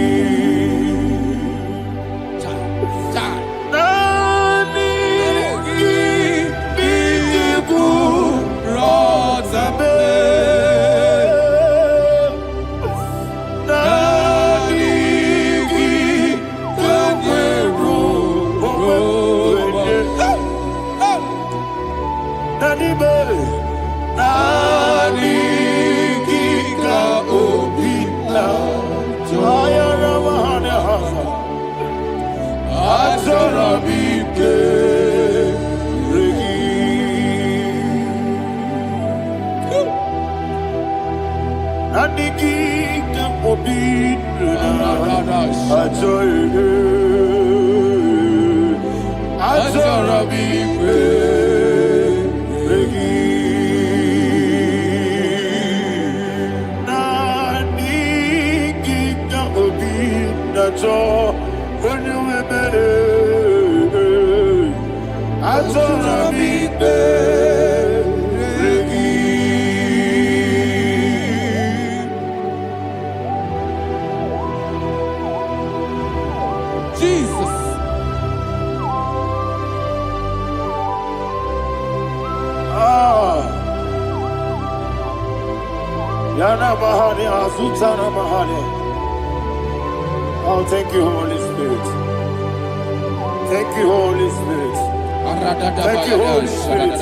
Yana Mahani Azutana Mahani. Oh, thank you, Holy Spirit. Thank you, Holy Spirit. Thank you, Holy Spirit.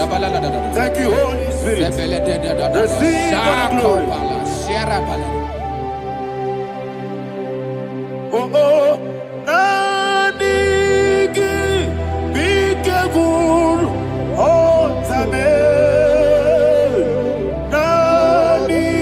Thank you, Holy Spirit. Receive the glory. Oh, oh, Nanigi, Bigagul, oh, Tame, Nanigi,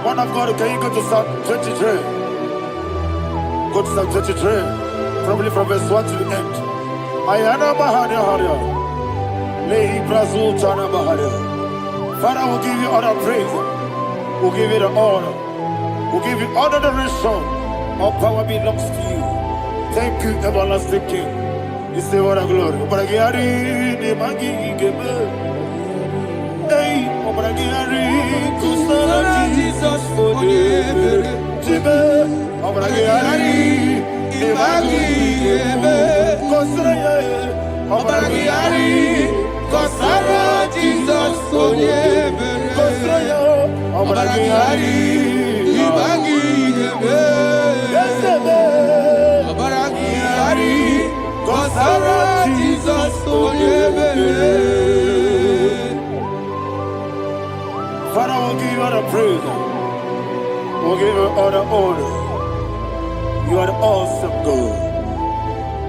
Man of God, can you go to Psalm 23? Go to Psalm 23, probably from verse 1 to the end. Ayana Mahania Haria. Lehi Brazil Tana Mahania. Father, we'll give you all the praise. We'll give you the honor. We'll give you all the adoration. All power belongs to you. Thank you, everlasting King. You say what a glory. Obragiari, the Magi, Gebe. Hey, Obragiari, Kusara, Jesus, for you. Jibe, Obragiari, the Magi, Gebe. Kusara, Obragiari, Kusara, Jesus, for you. Kusara, Obragiari, the Magi, Gebe. Obragiari, Kusara, Jesus, for you. Father, we'll give you all the praise. We'll give you all the honor. You are the awesome God.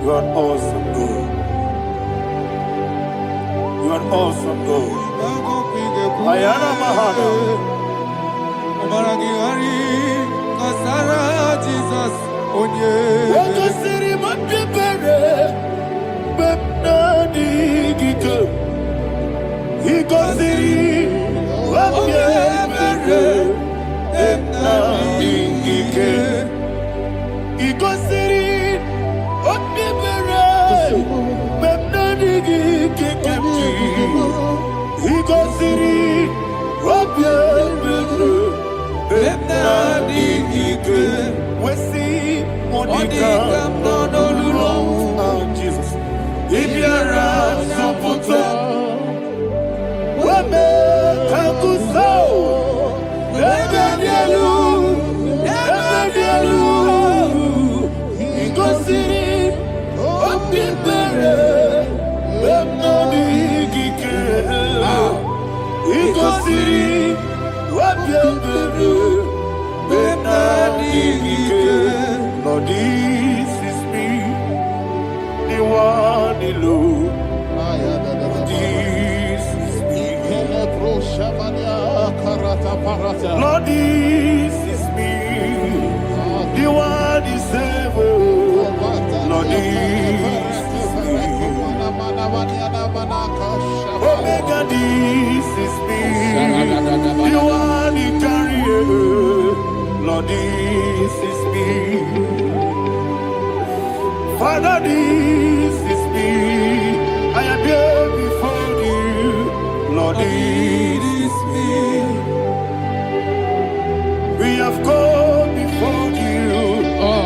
You are an awesome God. You are an awesome God. Ayana Mahana. Obragiari, Kusara, Jesus, for you. He goes in, what you he goes in, what you he goes in, what you we see on the Jesus. If you're around, so put up. Lord, Omega, this is me. You are the carrier. Lord, this is me. Father, this is me. I am here before you. Lord, this is me. We have come before you.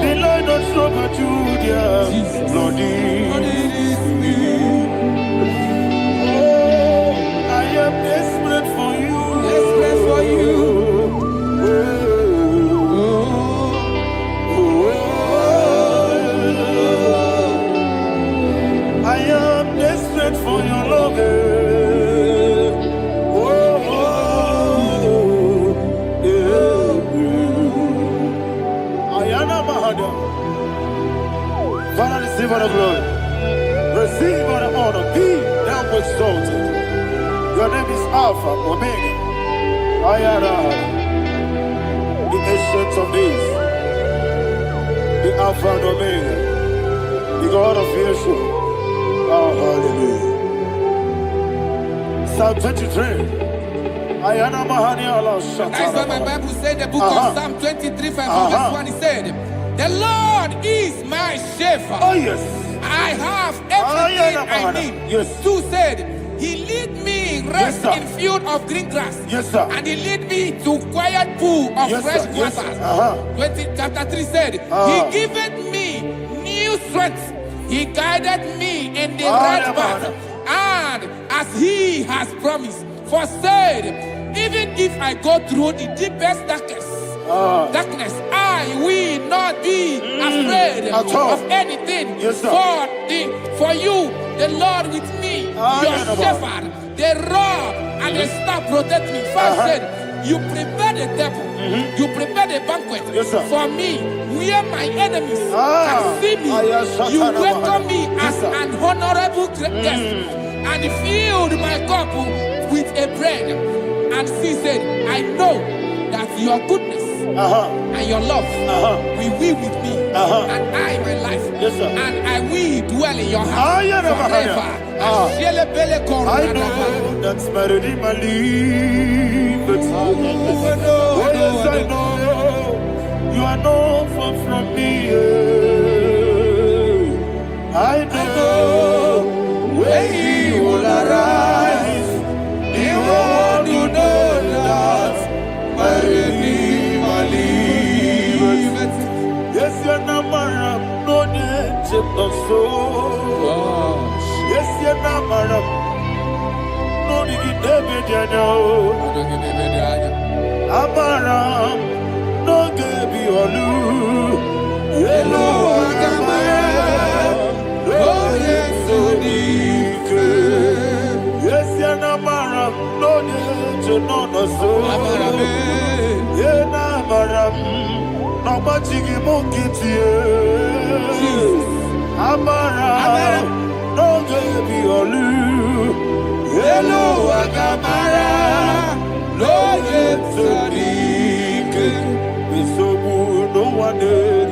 The Lord not so much you, dear. Lord, this is me. Oh, I am desperate for you. Desperate for you. I am desperate for your love. Father, receive all the glory. Receive all the honor. Be thou exalted. Your name is Alpha, Omega. Ayara. The ancient of days. The Alpha and Omega. The God of Yeshua. Oh, hallelujah. Psalm 23. Ayana Mahani Allah Shatara. That's why my Bible said the book of Psalm 23, verse 1, he said, the Lord is my shepherd. Oh, yes. I have everything I need. Yes. 2 said, he lead me rest Yes, in field of green grass. Yes, sir. And he lead me to quiet pool of Yes, fresh sir. Yes, waters. sir. Chapter 3 said, he giveth me new strength. He guided me in the right path. And as he has promised, for said, even if I go through the deepest darkness, I will not be afraid of anything. Yes, sir. For you, the Lord with me, your shepherd, the rod and the staff protect me. First said, you prepare the table, you prepare the banquet for me, where my enemies can see me. You welcome me as an honorable guest, and filled my cup with a bread. And she said, I know that your goodness and your love will be with me, and I, my life, and I will dwell in your house forever. I know that's better than my life. Oh, yes, I know you are not far from me. I know when he will arise, he will do that. Yes, you're not married, no nature, no soul. Yes, you're not married, no need David, you know. Amara, no gaby or loo. Hello, Agamara, oh, yes, so deep. Yes, you're not married, no nature, no soul. Yeah, Namaram, no matching monkey. Amara, no gaby or loo. Hello, Agamara, no yet so deep. We so good, no one did.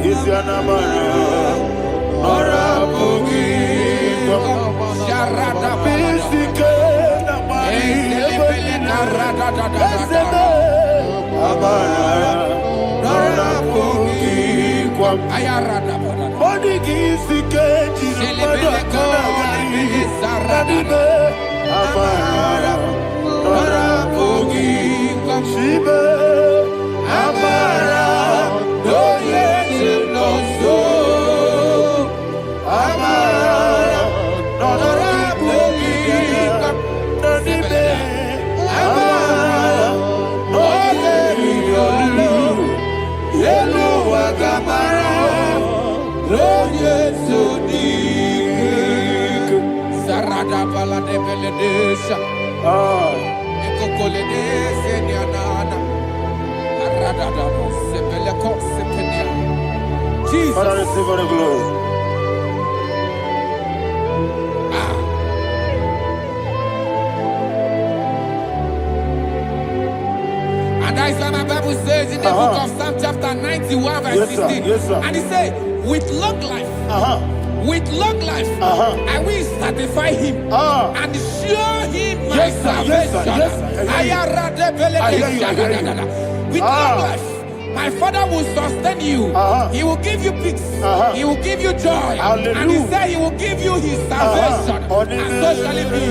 Is your Namara, or a boogie? Sharada Jesus. Father, receive all the glory. And that is why my Bible says in the book of Psalm chapter 91 verse 16. Yes, sir. And he said, with long life with long life, I will satisfy him and show him my salvation. With long life, my Father will sustain you. He will give you peace. He will give you joy. And he said he will give you his salvation. And so shall it be.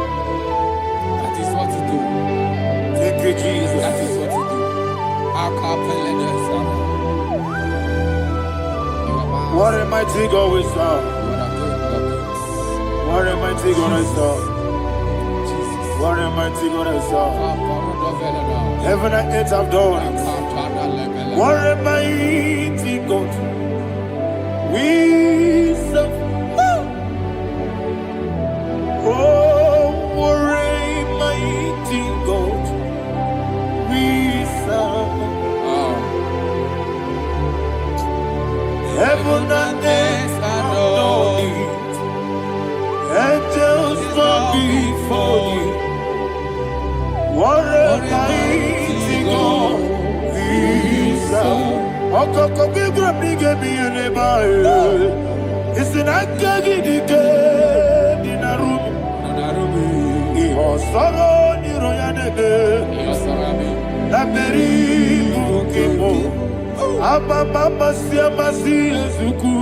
That is what to do. Thank you, Jesus. That is what to do. What a mighty God we serve. What a mighty God I serve. What a mighty God I serve. Heaven and earth have done it. What a mighty God we serve. Oh, what a mighty God we serve. Heaven and earth have done it. Angels bow before you. What a mighty God we serve. Okoko bigro bige bi eleba. It's an akagidike dinarum. Iho soro ni royanebe. La peri bukimo. Ababa siama si ezuku.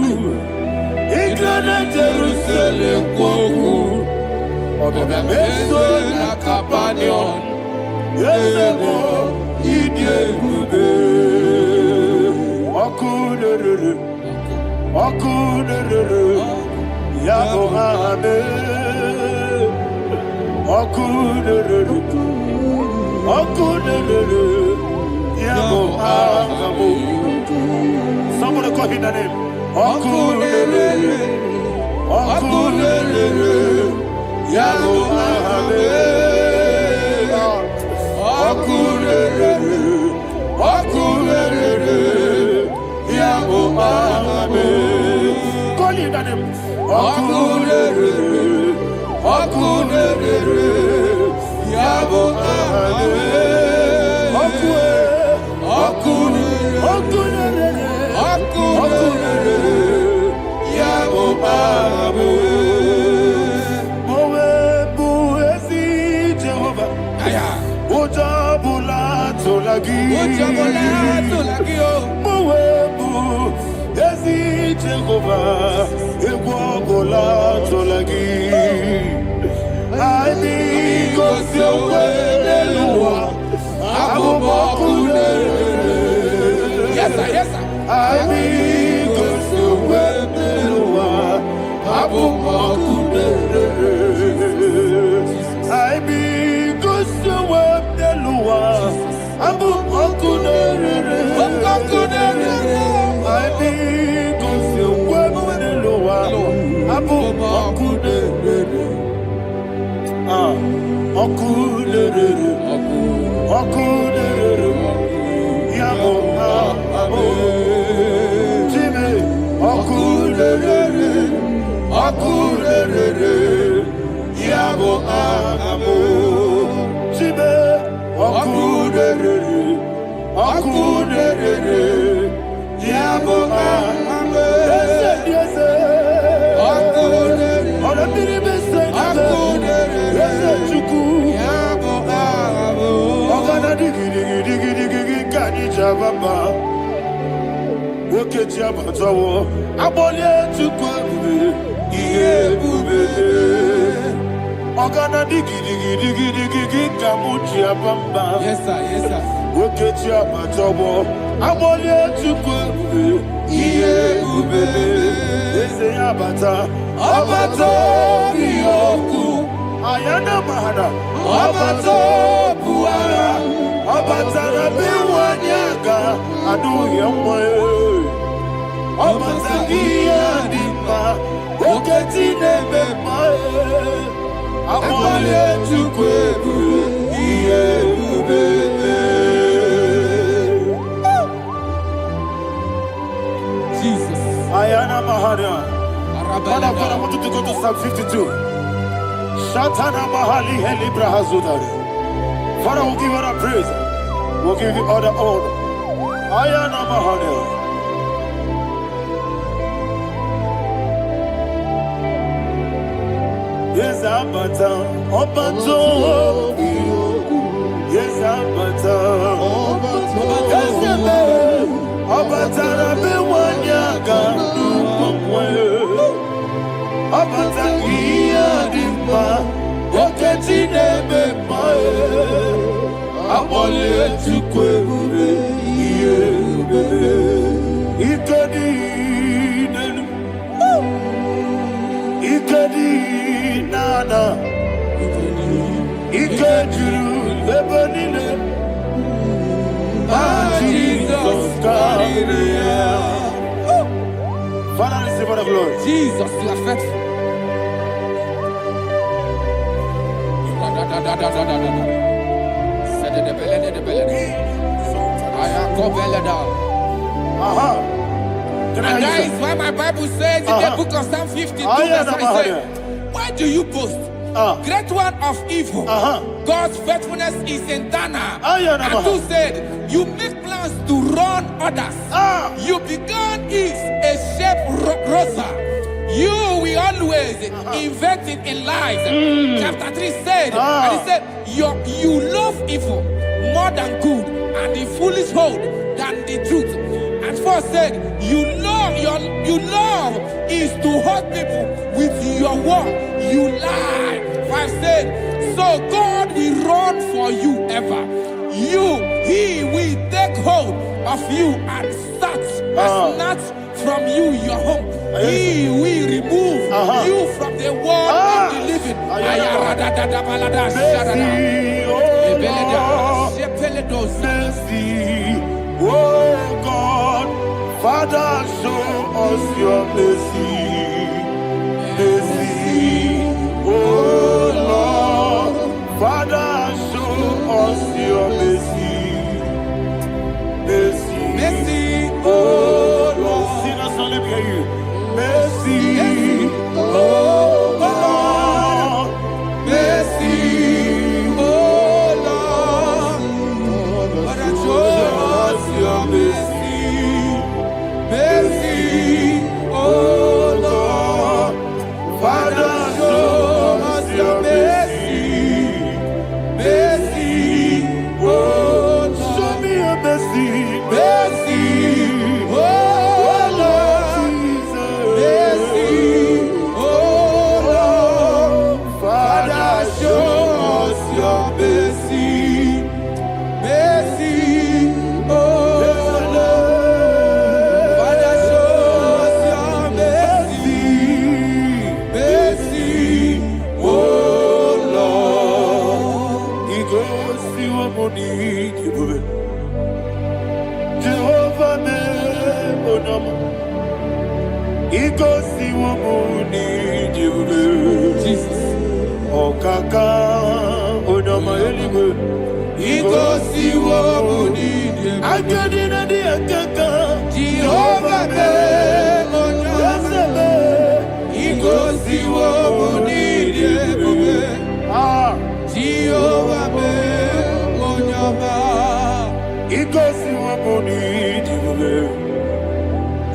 Iglana Jerusalem kwoku. Oga meso na kapanion. Yesebo idie gube. Okunere. Okunere. Yago hame. Okunere. Okunere. Yago hame. Somebody call him the name. Okunere. Okunere. Yago hame. Okunere. Okunere. Yago hame. Call him the name. Okunere. Okunere. Yago hame. Yes, sir. Yes, sir. Yes, sir. Yes, sir. Ayana mahana. Obato buara. Obatara biwanyaga. Adu yamwe. Obatagia dimba. Oketi nebe mae. Amale chukwebu. Iye ubebe. Jesus. Ayana mahana. Father, I want you to go to Psalm 52. Shatana Mahali Helibra Hazudari. Father, we'll give you the praise. We'll give you all the honor. Ayana Mahali. Yes, Abata. Obato. Yes, Abata. Yes, Abata. Rabewanyaga. Abata iya dimba, oketi nebe mae. Abole tukwe ube, iye ube. Ikedi nenu, ikedi nana, ikediru lebanine. Jesus carry. Father, receive all the glory. Jesus, you are faithful. And that is why my Bible says in the book of Psalm 52, verse 37, why do you boast? Great one of evil. God's faithfulness is eternal. And who said, you make plans to run others. You began is a shape rosa. You will always invent it in lies. Chapter 3 said, and he said, you love evil more than good, and the foolish hold than the truth. And 4 said, you love is to hurt people with your word. You lie. 5 said, so God will run for you ever. He will take hold of you and snatch from you your home. He will remove you from the world of the living. Mercy, oh God, Father, show us your mercy. Mercy, oh Lord, Father, show us your mercy. Mercy, Mercy, oh Lord, sinners only hear you. Mercy, oh Lord, mercy, oh Lord, Father, show us your mercy. Mercy, oh Lord, Father, show us your mercy. Mercy, oh Lord, show me your mercy. mercy, oh Lord, mercy, oh Lord, Father, show us your mercy. Mercy, oh Lord, Father, show us your mercy. Mercy, oh Lord. He goes to a money. Jehovah me onama. He goes to a money. Jesus. Okaka onama eligwe. He goes to what we need. Akadina di akaka. Jehovah me onama. He goes to what we need. Jehovah me onama. He goes to a money.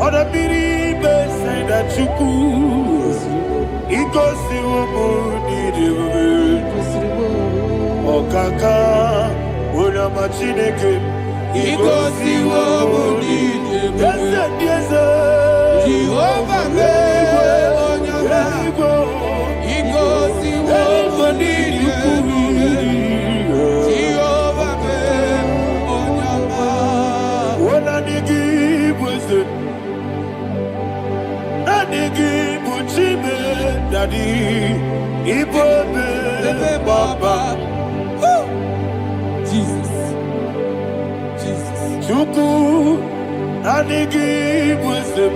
Other people say that you could. He goes to a money. Okaka onama chineke. He goes to what we need. Yes, Jehovah me onama. He goes to what we need. Jehovah me onama. Daddy, Ibobe, Baba. Jesus. Jesus. Chuku Nanigi Wisdom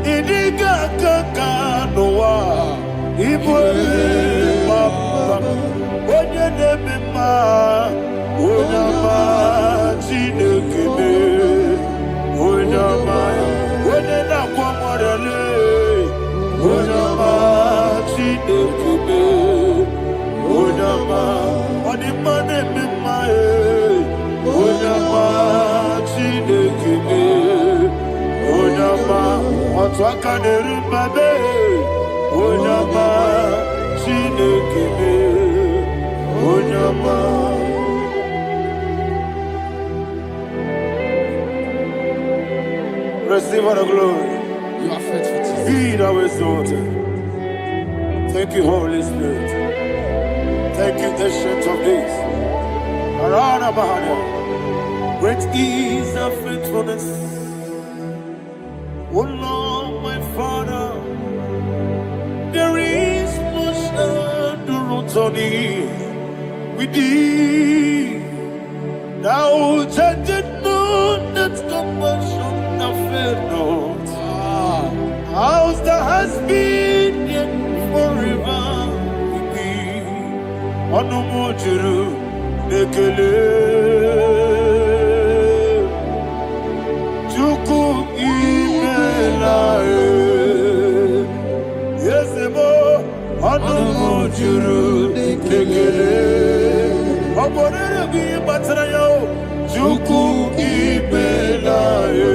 Idiga Kaka Noa Ibwe Baba Onye Nebima Onyama Chinekebe Onyama Onye Nakwamorele Onyama Chinekebe Onyama Onimane Mimae Onyama Chinekebe Onyama Otwakane Babe Onyama Chinekebe Onyama. Receive all the glory. You are faithful, Jesus. Be thou exalted. Thank you, Holy Spirit. Thank you, Ancient of Days. Arana Bahana. Great is thy faithfulness. Oh Lord, my Father, there is much endurance on thee. With thee, thou judgest not that compassion have failed not. Ours that has been yet forever with thee. Onumujuru nekele. Chuku imelae. Yesebo onumujuru nekele. Oborere bi batrayo. Chuku imelae.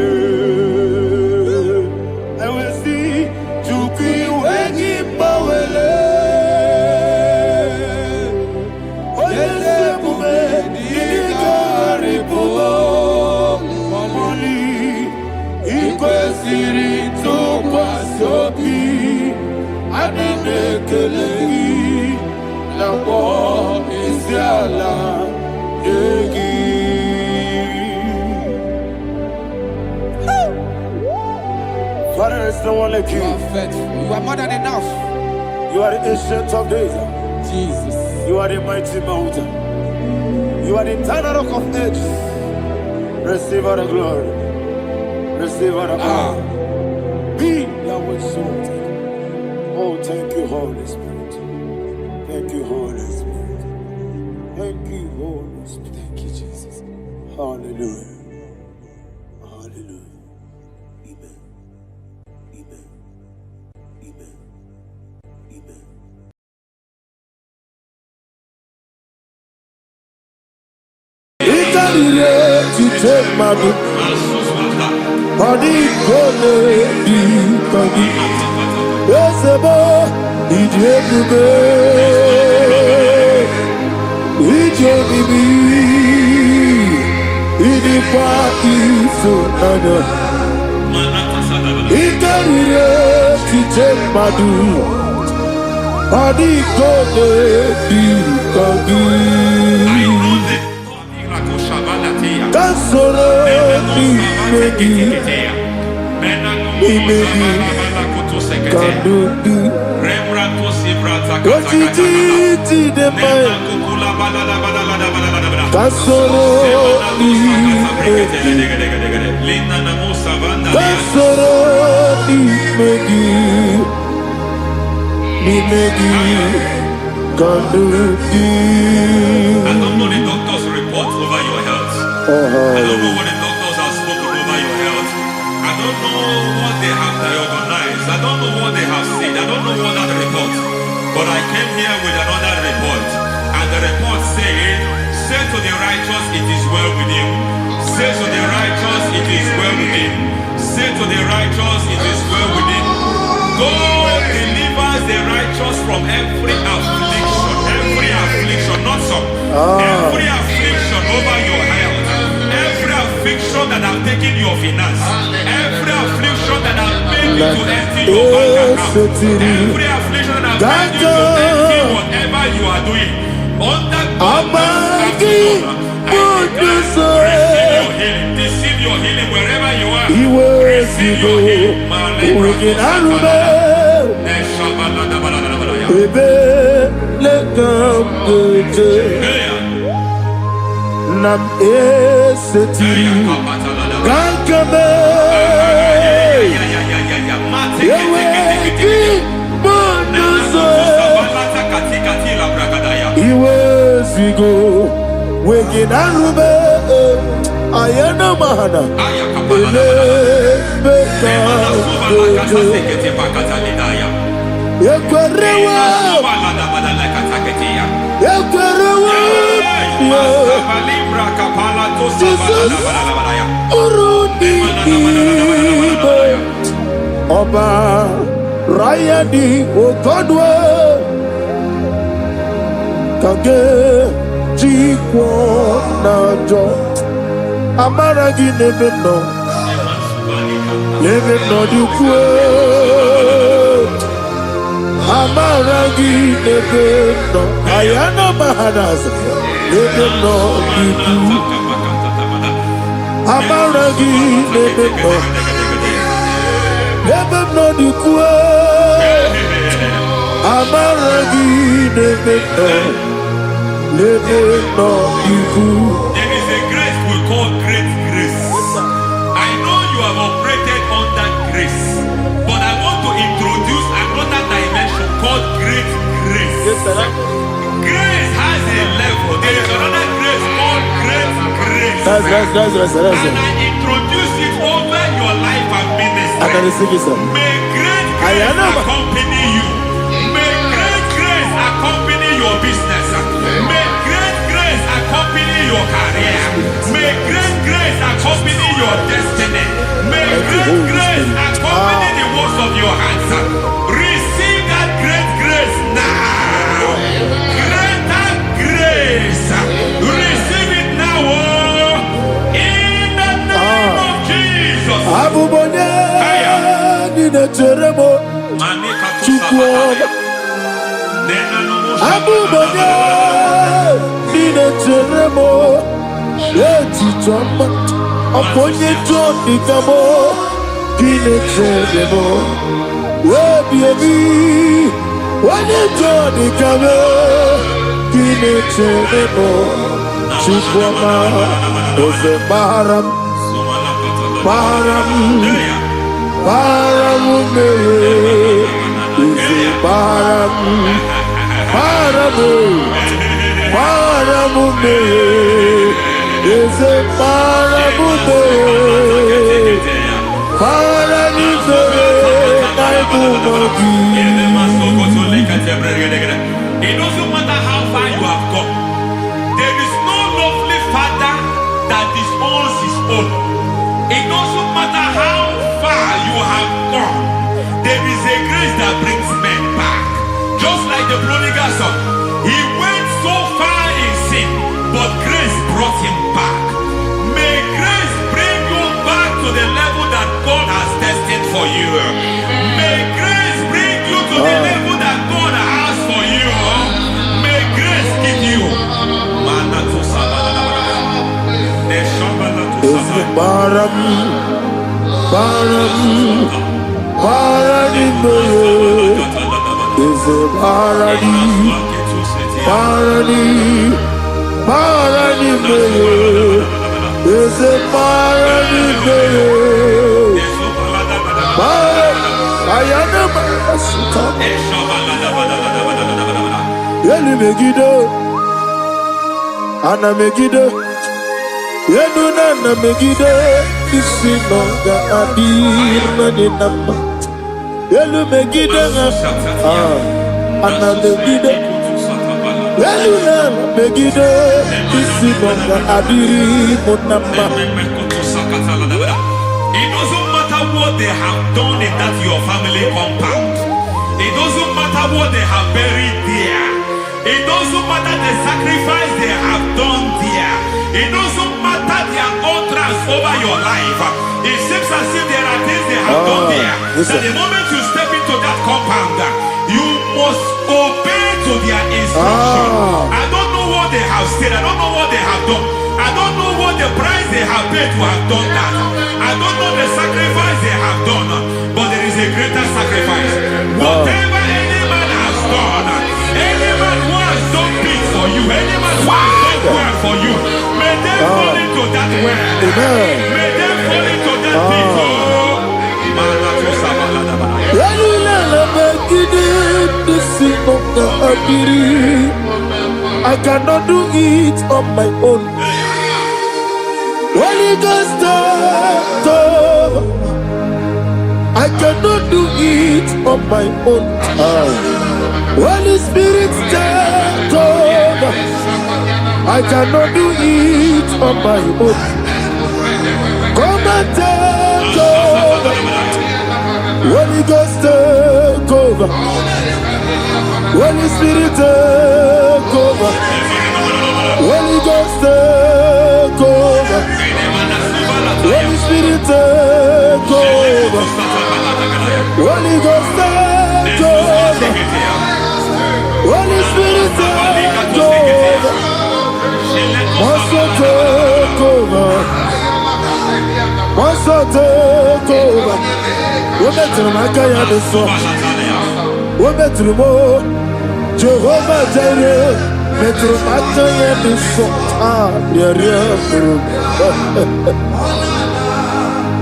Father, there's no one like you. You are faithful. You are more than enough. You are the Ancient of Days. Jesus. You are the mighty mountain. You are the eternal rock of ages. Receive all the glory. Receive all the honor. Be thou exalted. Oh, thank you, Holy Spirit. Thank you, Holy Spirit. Thank you, Holy Spirit. Thank you, Jesus. Hallelujah. Hallelujah. Amen. Amen. Amen. Amen. Ikarire to take my book. Body gone be body. Yesebo ijebube. Ijebibi. Idipa isonana. Ikarire to take my book. Body gone be body. Kasoro ni megi, kandudu. Ojiji deme. Kasoro ni megi, kasoro ni megi, kandudu. I don't know the doctor's report over your health. I don't know what the doctors have spoken over your health. I don't know what they have diagnosed. I don't know what they have said. I don't know what that report. But I came here with another report. And the report said, say to the righteous, it is well with him. Say to the righteous, it is well with him. Say to the righteous, it is well with him. God delivers the righteous from every affliction. Every affliction, not some. Every affliction over your health. Every affliction that have taken your finance. Every affliction that have made you to empty your bank account. Every affliction that have made you to empty whatever you are doing. Under God, receive your healing. Receive your healing wherever you are. Receive your healing. Ebe lekamete nam esetiri kankame yewe ki bonuso iwe sigo weginarube ayana mahana ele bekamete Yekwerewa Jesus Uruni Ibe Oba Rayadi Ogodwe Kage Jikwo Najo Amaragi Nebeno Nebeno Dukwe Amaragi Nebeno Ayana Mahanas Nebeno Ibu Amaragi Nebeno Nebeno Dukwe Amaragi Nebeno Nebeno Ibu. There is a grace we call great grace. I know you have operated under grace, but I want to introduce another dimension called great grace. Grace has a level. There is another grace called great grace. That's And I introduce it over your life and ministry. I can receive it, sir. May great grace accompany you. May great grace accompany your business. May great grace accompany your career. May great grace accompany your destiny. May great grace accompany the works of your hands. Receive that great grace now. Greater grace. Receive it now. In the name of Jesus. Abubonye Nina Teremo Chukwu Abubonye Nina Teremo Eti Choma Aponye Johnny Kamo Nina Teremo Webi Wane Johnny Kamo Nina Teremo Chukwu Ose Maharam Paramu Isi paramu Isi It doesn't matter how far you have gone. There is no lovely father that disowns his own. It doesn't matter how far you have gone. There is a grace that brings men back. Just like the prodigal son. He went so far in sin, but grace brought him back. May grace bring you back to the level that God has destined for you. May grace bring you to the level that God has for you. May grace give you. Ana Megiddo, Yenuna na Megiddo, isi nonga adir na dinama. Yelu Megiddo Ana Megiddo, Yenuna na Megiddo, isi nonga adir munama. It doesn't matter what they have done in that your family compound. It doesn't matter what they have buried there. It doesn't matter the sacrifice they have done there. It doesn't matter their utterance over your life. It seems as if there are things they have done there. That the moment you step into that compound, you must obey to their instruction. I don't know what they have said. I don't know what they have done. I don't know what the price they have paid to have done that. I don't know the sacrifice they have done. But there is a greater sacrifice. Whatever any man has done, for you. May they fall into that well. Amen. May they fall into that pit. I cannot do it on my own. Holy Ghost, take over. I cannot do it on my own. Holy Spirit, take over. I cannot do it on my own. Come and take over. Holy Ghost, take over. Holy Spirit, take over. Holy Ghost, take over. Holy Spirit, take over. Holy Ghost, take over. Holy Spirit, take over. Also take over. Also take over. We're better than I can understand. We're better than more. Jehovah Jireh, better than I can understand.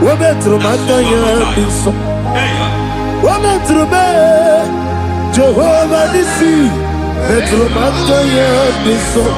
We're better than I can understand. We're better than Jehovah Nissi, better than I can understand.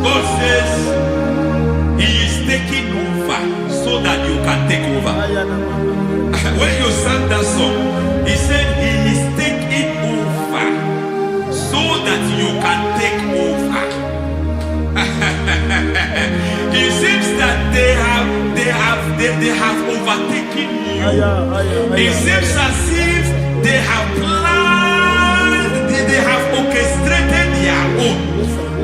God says He is taking over so that you can take over. When you sang that song, He said He is taking over so that you can take over. It seems that they have overtaken you. It seems as if they have planned, they have orchestrated their own.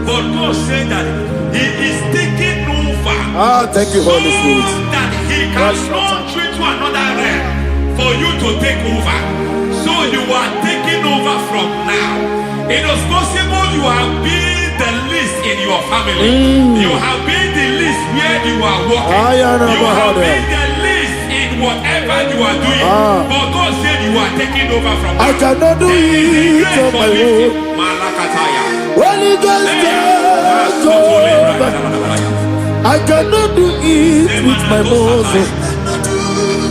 But God said that He is taking over. Thank you, Holy Spirit. So that He can launch you to another realm for you to take over. So you are taking over from now. It is possible you have been the least in your family. You have been the least where you are working. You have been the least in whatever you are doing. But God said you are taking over from now. I cannot do it on my own. Holy Ghost, take over. I cannot do it with my muscles.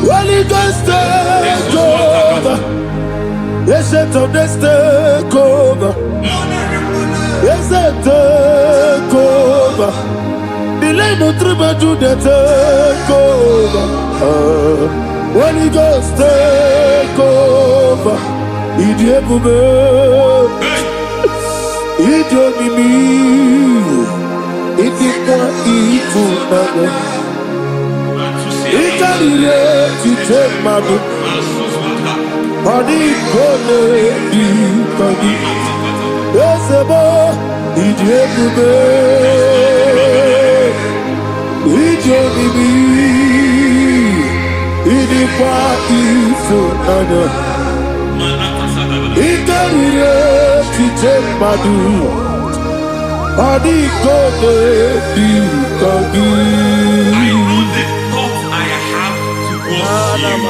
Holy Ghost, take over. Yes, of this take over. Yes, take over. Delay no trouble to the take over. Holy Ghost, take over. Idiebube, Idiomimi, Idikwa Ifunade, Ikarire Titemadu. Body gone di kagi, esebo idiebube, idionibi, idikwa ifunana, ikarire titemadu. Body gone di kagi. I know the thoughts I have towards you.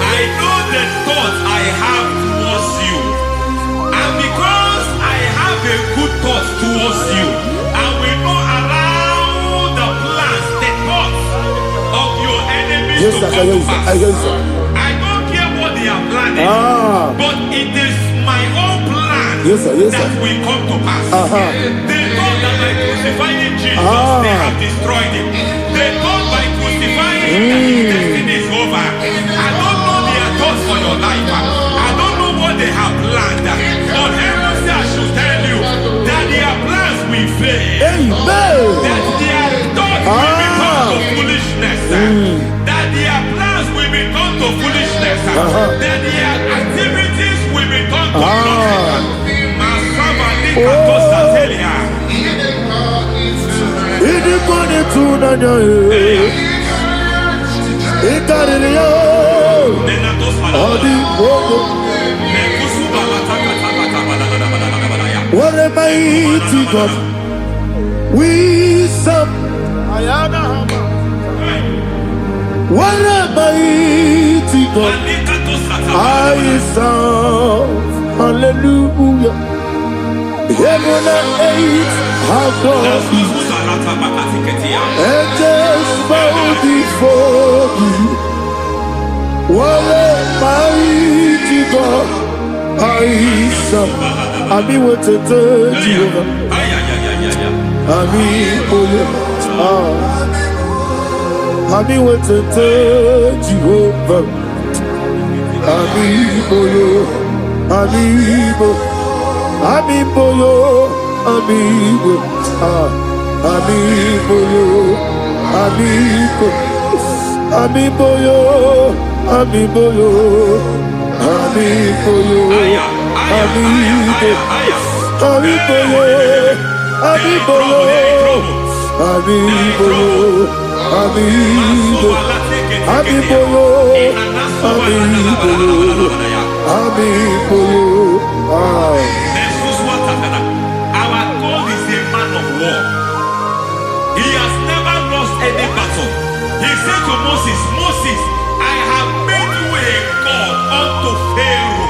I know the thoughts I have towards you. And because I have a good thought towards you, I will not allow the plans, the thoughts of your enemies to come to pass. I don't care what they are planning, but it is my own plan that will come to pass. They thought that by crucifying Jesus, they have destroyed him. They thought by crucifying him that his destiny is over. I don't know their thoughts for your life. I don't know what they have planned. But heaven says I should tell you that their plans will fail. That their thoughts will become to foolishness. That their plans will become to foolishness. That their activities will become to nothing. tunanya ikariyo odi wogo. What a mighty God we serve. What a mighty God I serve. Hallelujah. Heaven and earth have gone, angels bow before you. What a mighty God I serve. Ami wetete Jehovah. Ami boyo. Ami wetete Jehovah. Ami boyo. Ami boyo. Ami boyo. Ami boyo. Ami boyo. Ami boyo. Ami boyo. Ami boyo. Ami boyo. Amigo, amigo, amigo, amigo, amigo, amigo, Our God is a man of war. He has never lost any battle. He said to Moses, Moses, I have made you a God unto Pharaoh.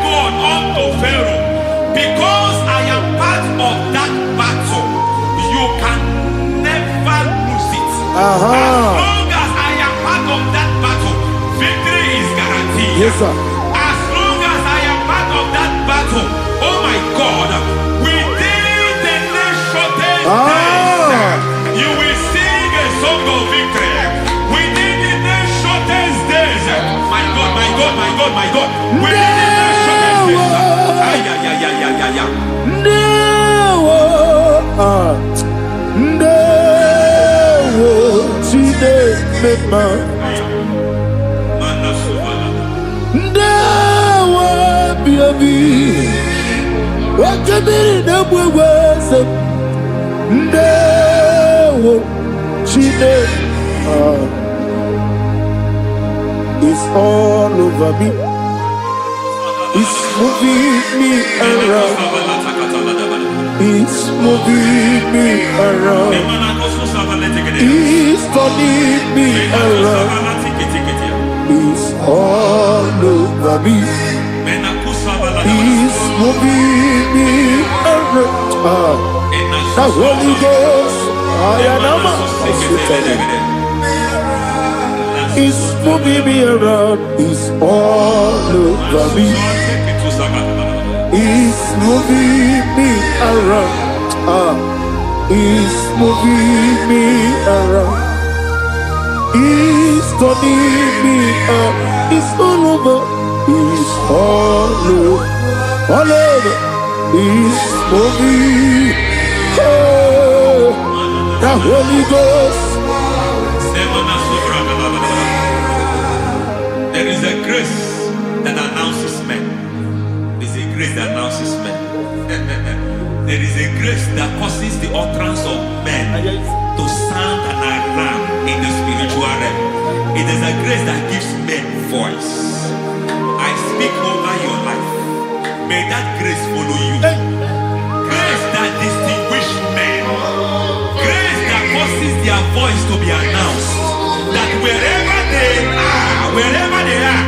God unto Pharaoh, because I am part of that battle, you can never lose it. As long as I am part of that battle, victory is guaranteed. Yes, sir. As long as I am part of that battle, oh my God, within the next shortest days, you will sing a song of victory. Within the next shortest days, my God, my God, my God, my God. Within it's all over me. It's moving me around. It's moving me around. It's turning me around. It's all over me. It's moving me around. The Holy Ghost, it's moving me around. It's all over me. It's moving me around. It's moving me around. It's turning me up. It's all over. It's all over. All over. It's moving. Oh, the Holy Ghost. There is a grace that announces men. There is a grace that announces men. There is a grace that causes the utterance of men to sound an alarm in the spiritual realm. It is a grace that gives men voice. I speak over your life. May that grace follow you. Grace that distinguishes men. Grace that causes their voice to be announced. That wherever they are,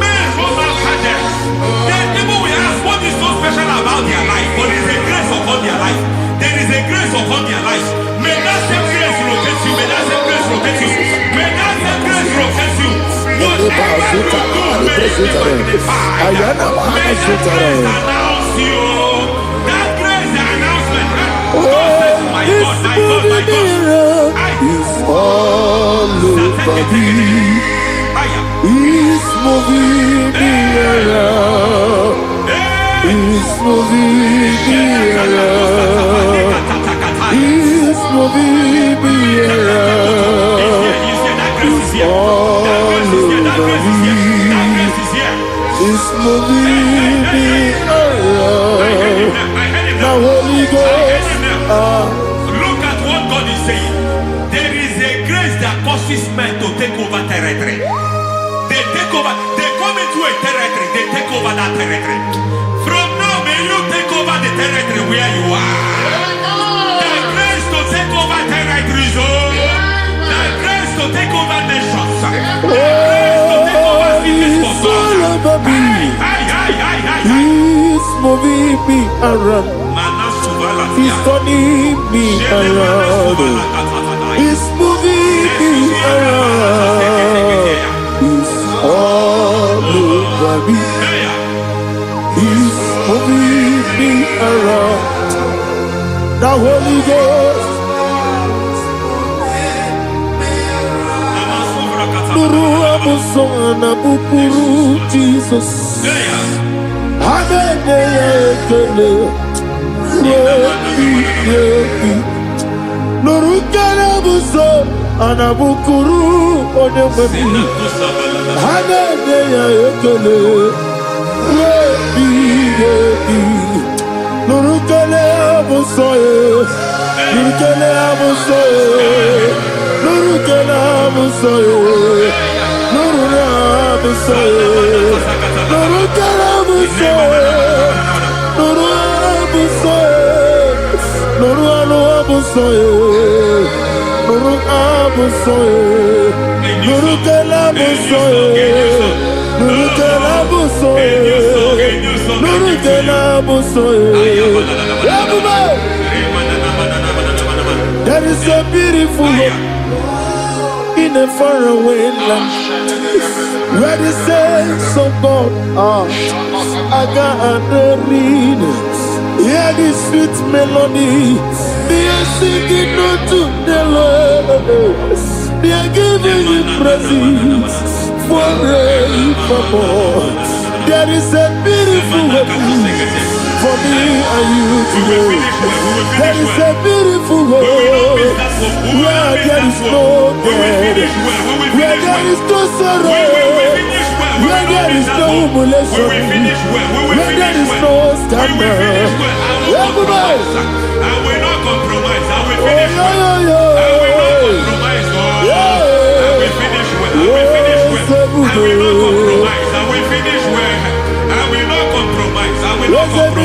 men hold out hands. Then people will ask, what is so special about their life? But there is a grace upon their life. There is a grace upon their life. May that same grace rotate you. May that same grace rotate you. May that same grace rotate you. Whatever you do, may it be magnified. May that grace announce you. That grace announcement. My God, my God, my God. It's all over me. It's moving me around. It's moving me around. It's moving me around. It's all over me. It's moving me around. Now Holy Ghost, causes men to take over territory. They take over. They come into a territory. They take over that territory. From now, may you take over the territory where you are. The grace to take over territories. The grace to take over nations. The grace to take over cities for God. He's moving me around. He's turning me around. He's moving me around. He's all over me. He's moving me around. The Holy Ghost. Nuru amusona bukuru Jesus. Amene ekele. Nuru kala buso anabukuru onememi. Amene ekele. Nuru kala buso. Nuru kala buso. Nuru kala buso. Nuru buso. Nuru kala buso. Nuru buso. Nuru buso. Nuru buso. Nuru kala buso. Nuru kala buso. Nuru kala buso. There is a beautiful hope in a faraway land where the saints of God are. I got the read. Hear the sweet melody. They are singing unto the Lord. They are giving you praise forevermore. There is a beautiful hope for me and you today. There is a beautiful world where there is no death, where there is no sorrow, where there is no humiliation, where there is no scandal. Everybody, I will not compromise. I will oh, finish well. I will not compromise. I will finish well. I will finish well. I will not compromise. I will finish well. I will not compromise. I will not compromise.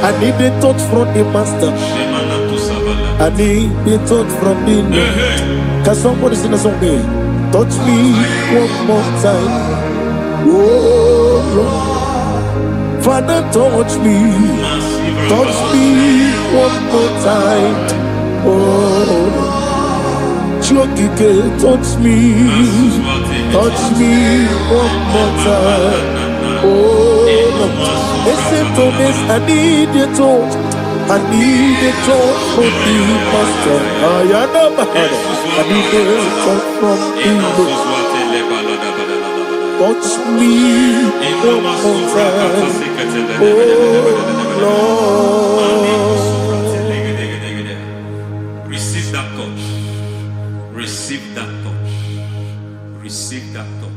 I need a touch from the master. I need a touch from the Lord. Can somebody sing a song here? Touch me one more time. Oh Lord, Father, touch me. Touch me one more time. Oh, Chokike, touch me. Touch me one more time. Oh Lord. Except on this, I need a touch. I need a touch from the master. I need a touch from the Lord. Touch me one more time. Oh Lord. Receive that touch. Receive that touch. Receive that touch.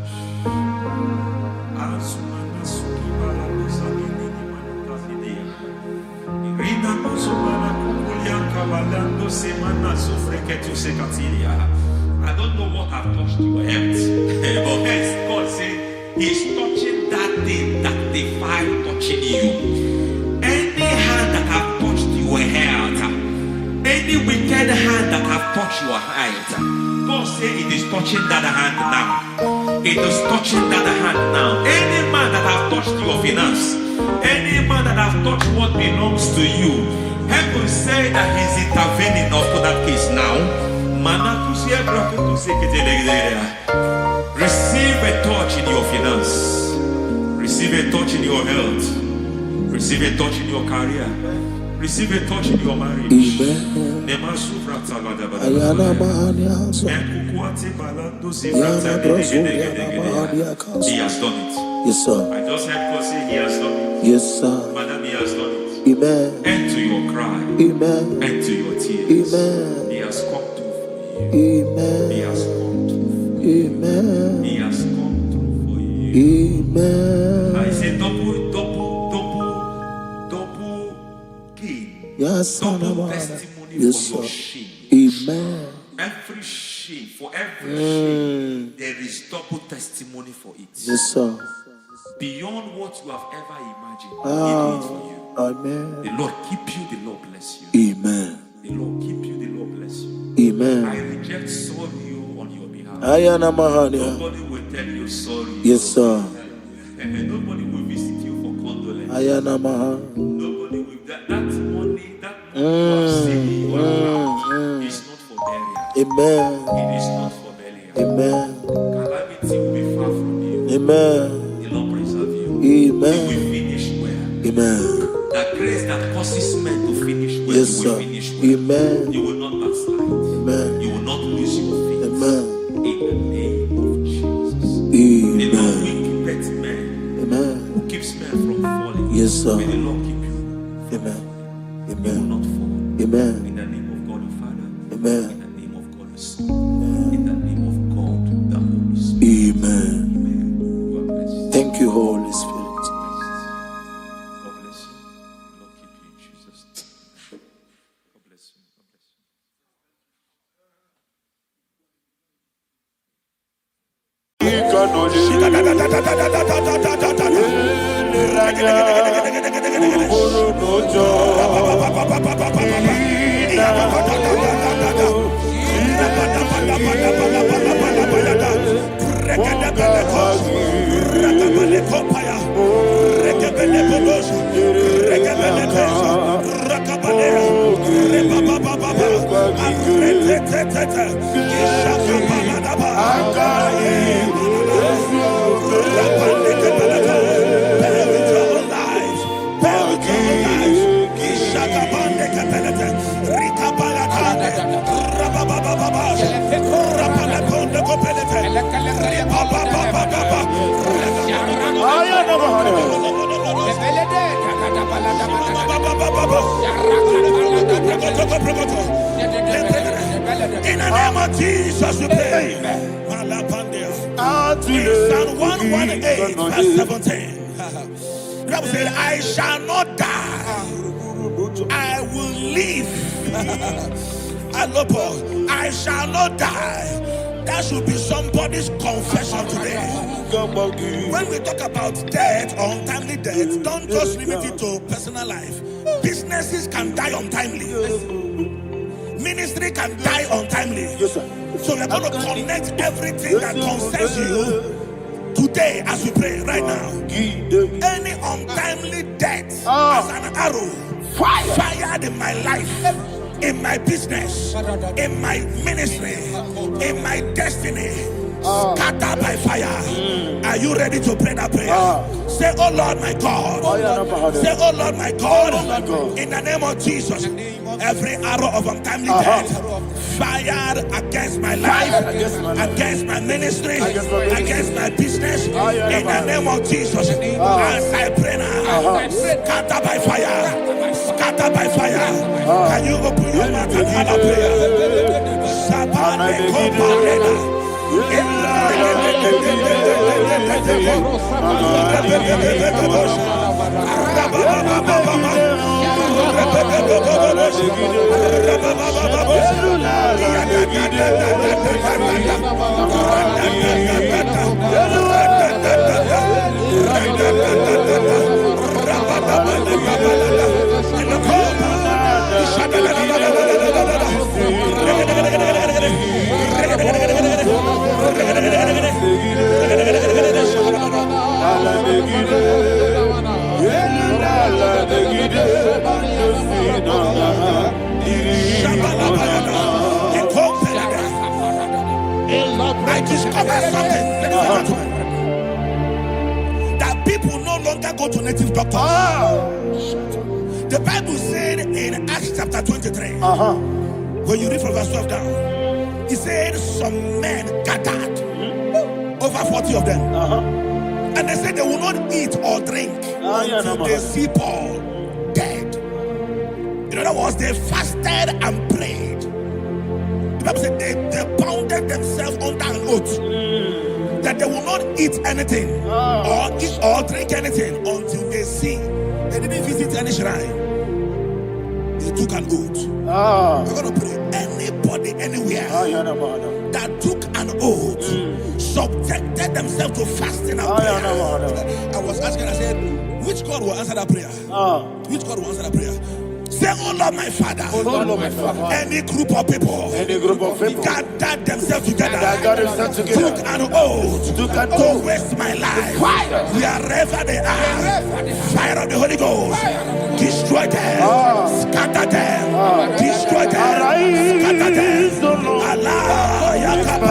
Semana sufre que tu se catilia. I don't know what I've touched your health. But hence, God said, He's touching that thing that defied touching you. Any hand that have touched your health, any wicked hand that have touched your health, God said it is touching that hand now. It is touching that hand now. Any man that have touched your finance, any man that have touched what belongs to you, heaven say that He's intervening up to that case now. Receive a touch in your finance. Receive a touch in your health. Receive a touch in your career. Receive a touch in your marriage. He has done it. Yes, sir. I just heard God say He has done it. Yes, sir. Madam, He has done it. Amen. End to your cry. Amen. End to your tears. Amen. He has come through for you. Amen. He has come through for you. Amen. He has come through for you. Amen. I say double gain. Yes, Double sir. testimony Yes, for your sir. shame. Amen. Every shame, for every shame, there is double testimony for it. Yes, sir. Beyond what you have ever imagined, He Ah. do it for you. Amen. The Lord keep you, the Lord bless you. Amen. The Lord keep you, the Lord bless you. I Amen. reject sorrow on your behalf. Ayana Mahania. Nobody will tell you sorry. Yes, sir. And nobody will visit you for condolence. Ayana Maha. Nobody will that money you have saved in your account is not for burial. Amen. It is not for burial. Amen. Calamity will be far from you. Amen. The Lord preserve you. You Amen. will finish well. Amen. The grace that causes men to finish well, Yes, you sir. will finish well. Amen. You will not backslide. Amen. You will not lose your faith. Amen. In the name of Jesus. The Lord Amen. will keep men Amen. who keeps men from falling. Yes, sir. May the Lord keep you. Amen. You will Amen. not fall. Amen. In the name of God the Father. Amen. In the name of God the Son. In the name of God the Holy Spirit. Amen. Amen. You are blessed. Thank you, Holy Spirit. God bless you. The Lord keep you in Jesus' name. God bless you. God bless you. In the name of Jesus, we pray. In Psalm 118, verse 17, the Bible said, I shall not die, I will live. I shall not die. That should be somebody's confession today. When we talk about death or untimely death, don't just limit it to personal life. Businesses can die untimely. Ministry can die untimely. Yes, sir. So we're going to connect everything that concerns you today as we pray right now. Any untimely death as an arrow fired in my life, in my business, in my ministry, in my destiny, scattered by fire. Are you ready to pray that prayer? Say, oh Lord my God. Say, oh Lord my God. In the name of Jesus, every arrow of untimely death fired against my life, against my ministry, against my business, in the name of Jesus, as I pray now, scattered by fire, scattered by fire. Can you open your mouth and have a prayer? I discovered something, ladies and gentlemen, that people no longer go to native doctors. The Bible said in Acts chapter 23, when you read from verse 12 down, it said some men gathered, over 40 of them, and they said they will not eat or drink until they see Paul dead. In other words, they fasted and prayed. The Bible said they bounded themselves under an oath that they will not eat anything or drink anything until they see. They didn't visit any shrine. They took an oath. We're going to pray. Anybody, anywhere that took an oath, subjected themselves to fasting and prayer. I was asking, I said, which God will answer that prayer? Which God will answer that prayer? Say, oh Lord, my Father, any group of people, gathered themselves together, took an oath to waste my life. Wherever they are, fire of the Holy Ghost, destroy them, scatter them, destroy them, scatter them. Allah, Yakaba,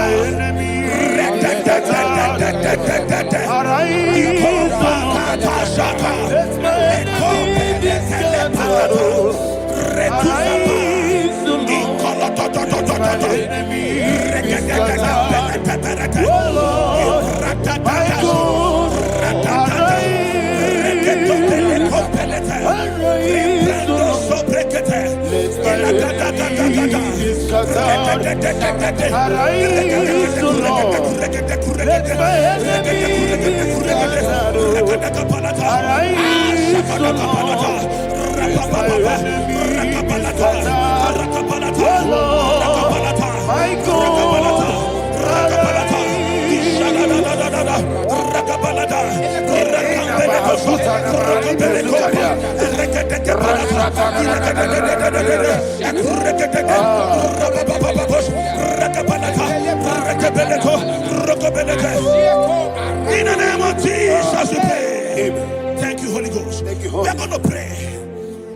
In the name of Jesus, we pray. Thank you, Holy Ghost. We are going to pray.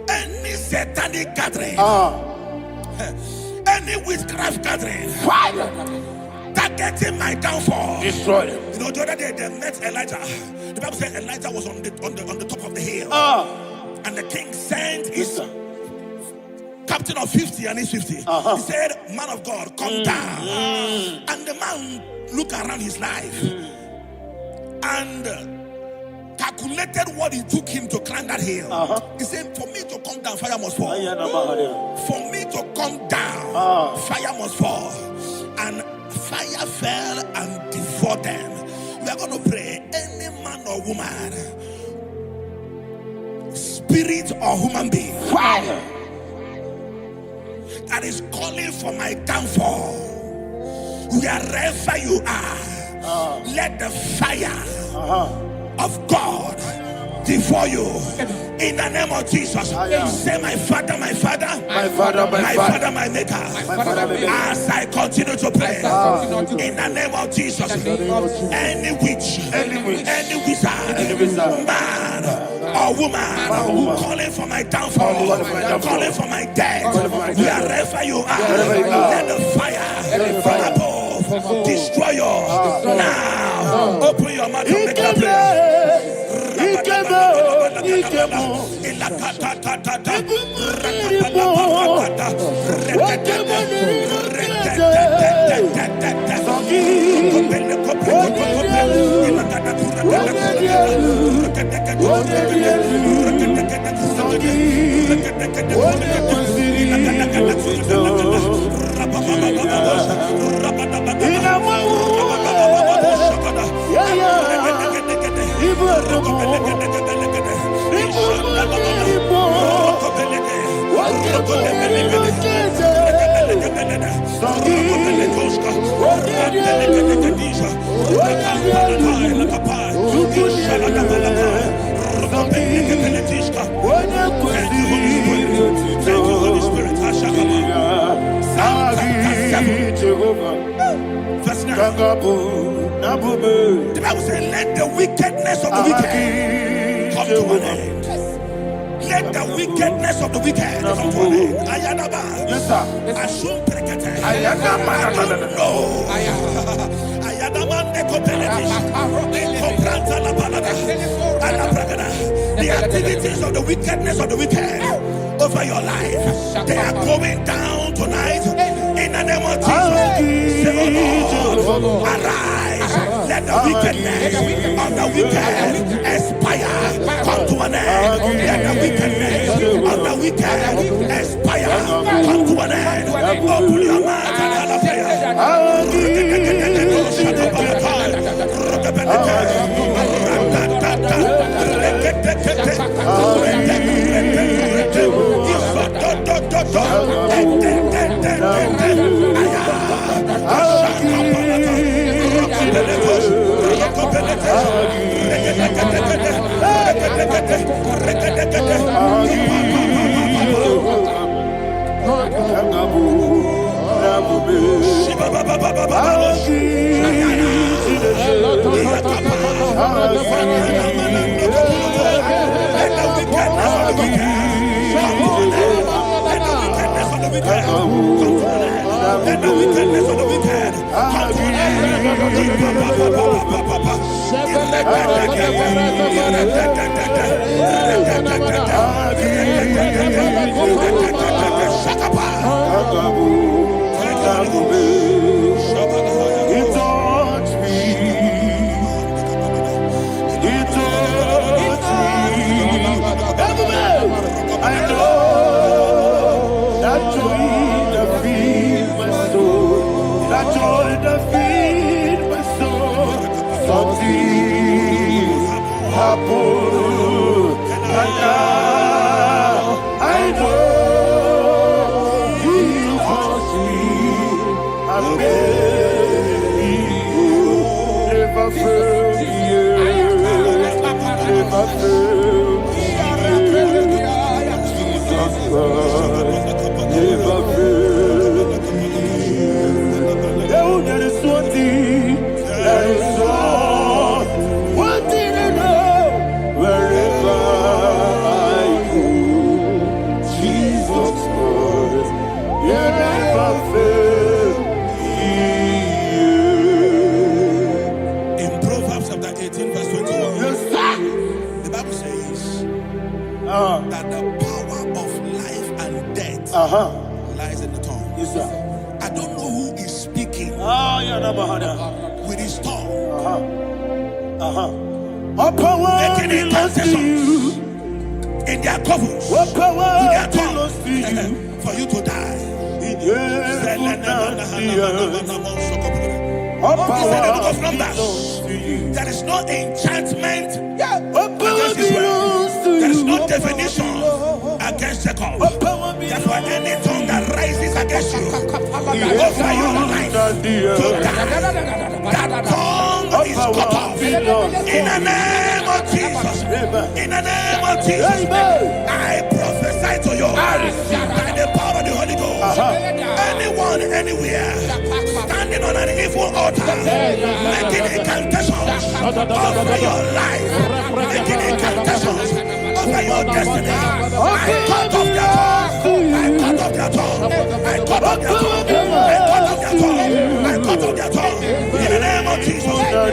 Any satanic gathering, any witchcraft gathering, targeting my downfall, destroy them. You know, the other day they met Elijah. The Bible said Elijah was on the top of the hill, and the king sent his captain of 50 and his 50. He said, man of God, come down. And the man looked around his life and calculated what it took him to climb that hill. He said, for me to come down, fire must fall. For me to come down, fire must fall. And fire fell and devoured them. We are going to pray. Any man or woman, spirit or human being, fire, that is calling for my downfall, wherever you are, let the fire of God devour you in the name of Jesus. Say, my Father, my Father, my Father, my Father, my Maker. As I continue to pray in the name of Jesus, any witch, any wizard, man or woman calling for my downfall, calling for my death, wherever you are, let the fire from above destroy you now. Open your mouth and make a prayer. Verse 9. The Bible says, let the wickedness of the wicked come to an end. Let the wickedness of the wicked come to an end. Ayadaba. Yes, sir. Assume prekete. Ayadaba. No. Ayadaba nekopeletish. Nekopranta la balada. Alaprakada. The activities of the wickedness of the wicked over your life, they are going down tonight in the name of Jesus. Say, oh Lord, arise. Let the wickedness of the wicked expire, come to an end. Let the wickedness of the wicked expire, come to an end. Open your mouth and have a prayer. That the power of life and death lies in the tongue. Yes, sir. I don't know who is speaking with his tongue, making incantations in their covers with their tongue for you to die. He said in the book of Numbers, there is no enchantment against Israel. There is no definition against Jacob. Therefore, any tongue that rises against you over your life to die, that tongue is cut off. In the name of Jesus. In the name of Jesus. I prophesy to you by the power of the Holy Ghost. Anyone, anywhere, standing on an evil altar, making incantations over your life, making incantations over your destiny, I cut off their tongue. I cut off their tongue. I cut off their tongue. I cut off their tongue. I cut off their tongue. In the name of Jesus. I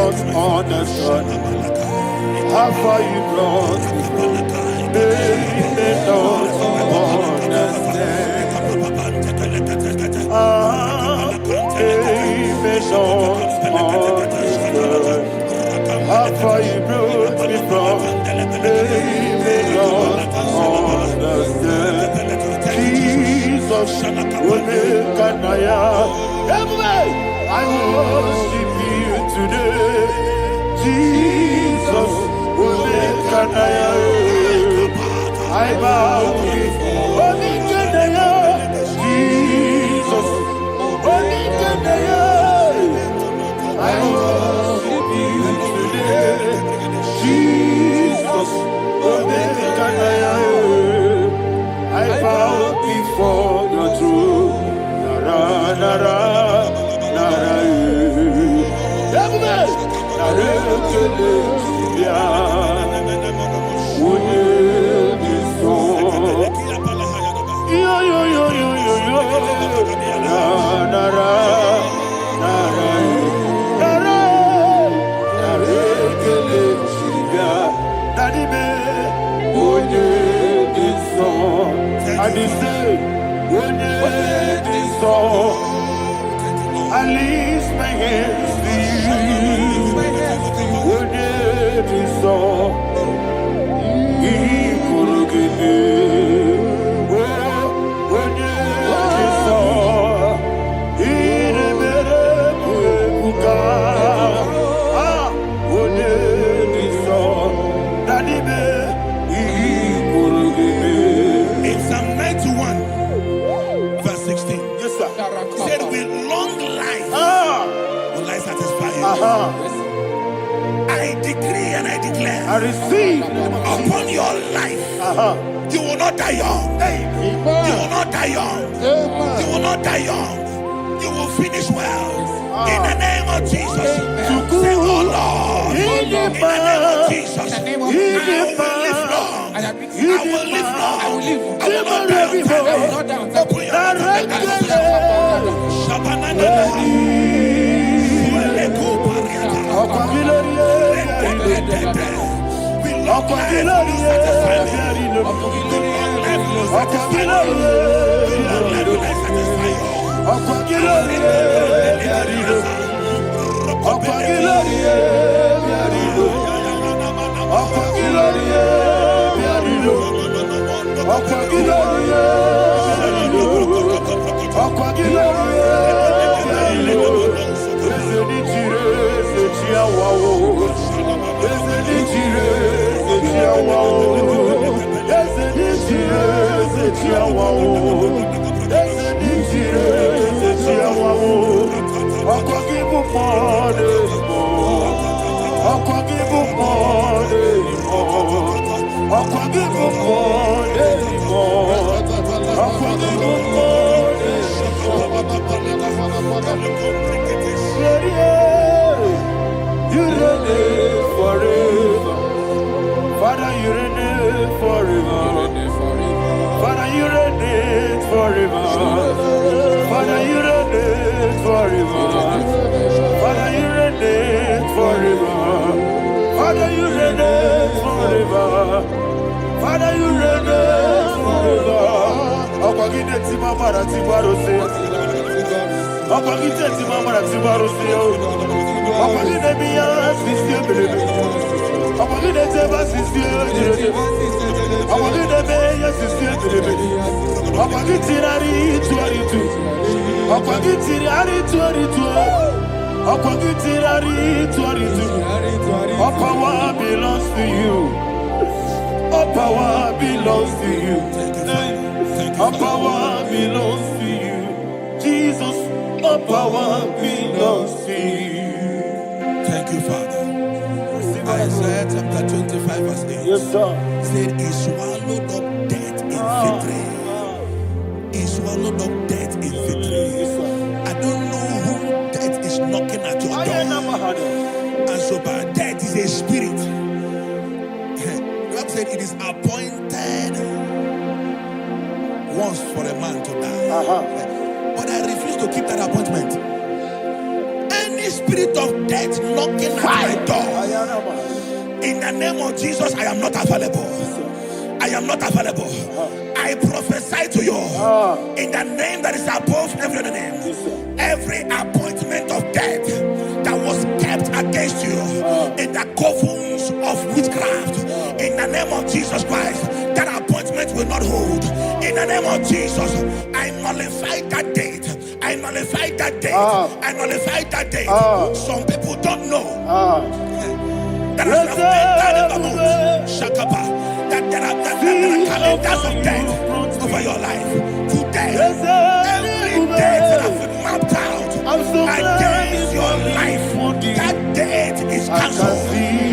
not understand how far you brought me from. They may not understand. They may not understand how far you brought me from. They may not understand. Jesus, will make an I worship you today. Jesus, will make an I bow before Jesus, will make an I worship you today. Jesus, will make an I bow before your throne. Nara, nara, nara, I lift my hands to you. When it is all, he could give me. When it is all, he never could. When it is all, that he could give me. In Psalm 91, verse 16. Yes, sir. Said with long life will I satisfy you. I decree and I declare, I receive upon your life, you will not die young. You will not die young. You will not die young. You will finish well. In the name of Jesus. Say, oh Lord, in the name of Jesus, I will live long. I will live long. I will not die young. Open your You reign forever. Father, you reign forever. Father, you reign forever. Father, you reign forever. Father, you reign forever. Father, you reign forever. Father, you reign forever. Ọkọ̀gídé tí máa mọ̀ra tí gbárò sí. Ọkọ̀gídé tí máa mọ̀ra tí gbárò sí. Ọkọ̀gídé mi yá sí sí ebèrè. Ọkọ̀gídé tẹ́ bá sí sí ebèrè. Ọkọ̀gídé mi yá sí sí ebèrè. Ọkọ̀gídé rárí tú àrí tú. Ọkọ̀gídé rárí tú àrí tú. Ọkọ̀gídé rárí tú àrí tú. All power belongs to you. All power belongs to you. All power belongs to you. Jesus, all power belongs to you. Thank you, Father. Isaiah chapter 25, verse 8. Yes, sir. Said, he swallowed up death in victory. He swallowed up death in victory. I don't know who death is knocking at your door. And so, but death is a spirit. God said it is appointed once for a man to die. But I refuse to keep that appointment. Any Any spirit of death knocking at my door, in the name of Jesus, I am not available. I am not available. I prophesy to you in the name that is above every other name. Every appointment of death that was kept against you in the covens of witchcraft, in the name of Jesus Christ, that appointment will not hold. In the name of Jesus, I nullify that date. I nullify that date. I nullify that date. Some people don't know that as you have entered in the month, Shakapa, that there are calendars of death over your life. Today, every date that has been mapped out against your life, that date is cancelled.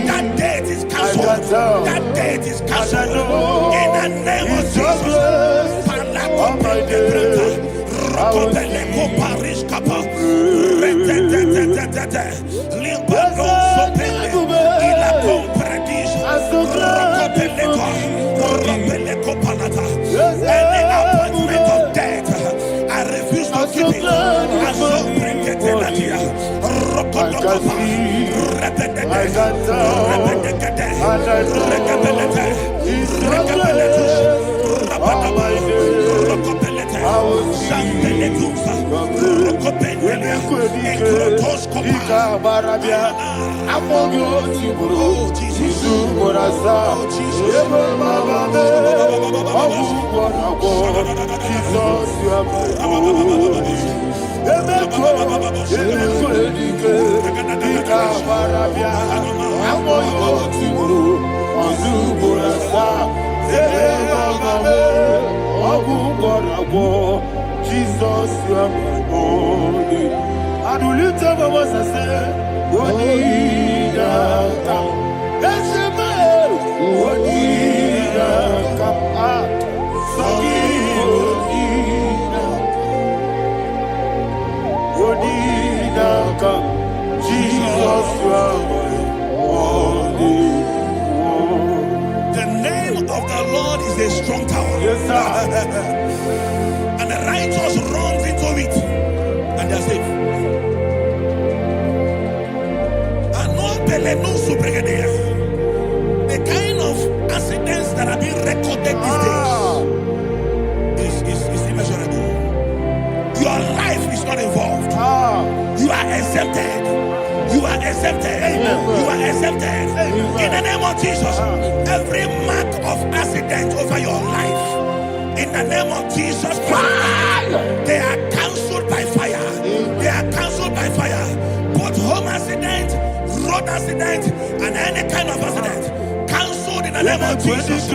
That date is cancelled. That date is cancelled. In the name of Jesus. Any appointment of death, I refuse to keep it. I so bring it in here. Jesus, you are my only. I do lift up my voice and say, Wonida come. That's a man. Wonida come. Wonida come. Jesus, you are my only. The name of the Lord is a strong tower. Yes, sir. And the righteous runs into it and they're safe. The kind of accidents that are being recorded these days is immeasurable. Your life is not involved. You are exempted. You are exempted. You are exempted. In the name of Jesus, every mark of accident over your life, in the name of Jesus Christ, they are cancelled by fire. They are cancelled by fire. Both home accident, road accident, and any kind of accident, cancelled in the name of Jesus.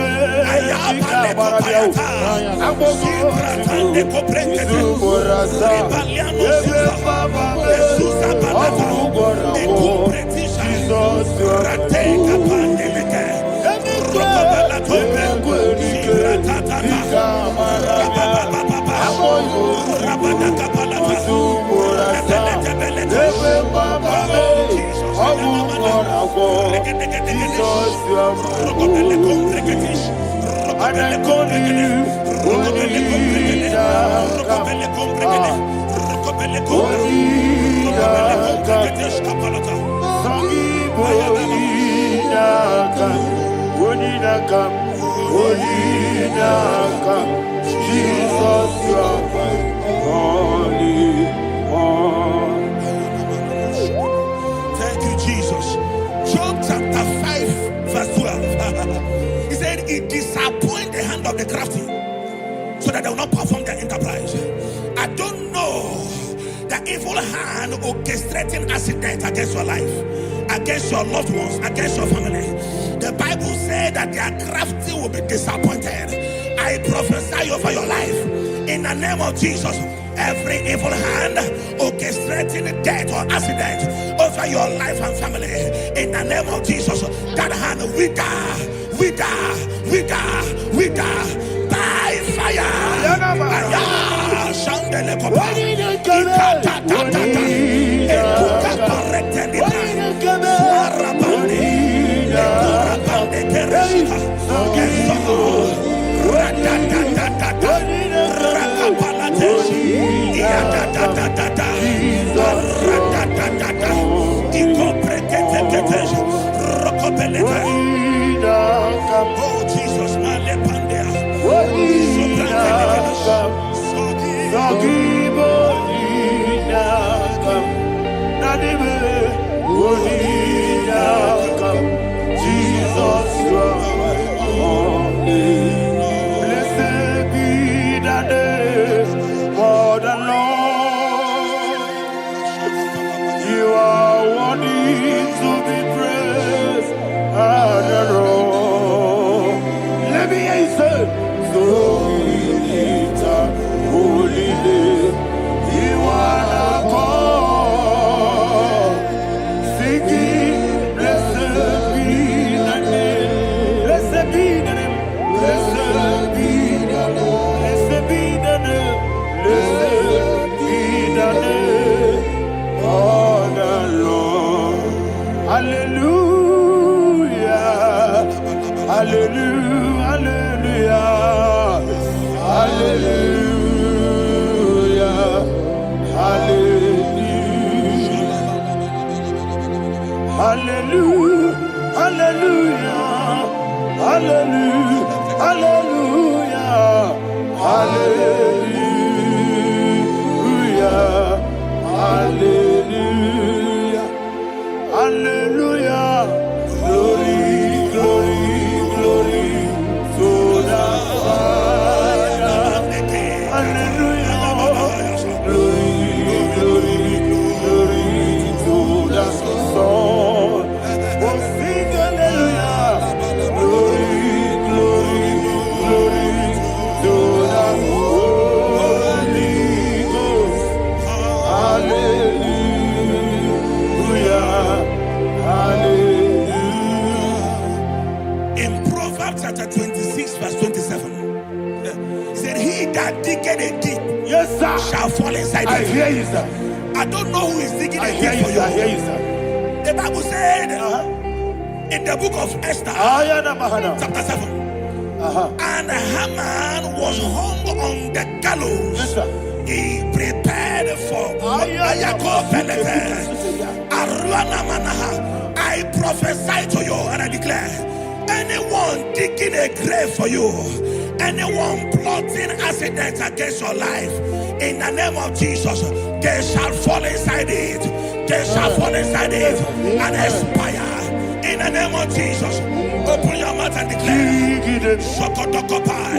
Thank you, Jesus. Job chapter 5, verse 12. He said, it disappoints the hand of the crafty, so that they will not perform their enterprise. I don't know the evil hand orchestrating accident against your life, against your loved ones, against your family. The Bible said that their crafty will be disappointed. I prophesy over your life in the name of Jesus. Every evil hand orchestrating death or accident over your life and family, in the name of Jesus, that hand wither by fire. Hallelujah, hallelujah, hallelujah, hallelujah, hallelujah, hallelujah, hallelujah. Glory, glory, glory to the Father. Hallelujah. Glory, glory, glory to the Son. Oh, sing hallelujah. Glory, glory, glory to the Holy Ghost. Hallelujah. Hallelujah. In Proverbs chapter 26, verse 27, he said, he that diggeth a deep, Yes, sir, shall fall inside I it. hear you, sir. I don't know who is digging I a hear deep you, for sir. I you. hear you, sir. The Bible said in the book of Esther, chapter 7, and Haman was hung on the gallows. Yes, sir. He prepared for I prophesy to you and I declare, anyone digging a grave for you, anyone plotting accidents against your life, in the name of Jesus, they shall fall inside it. They shall fall inside it and expire. In the name of Jesus, open your mouth and declare. Shokotokopai.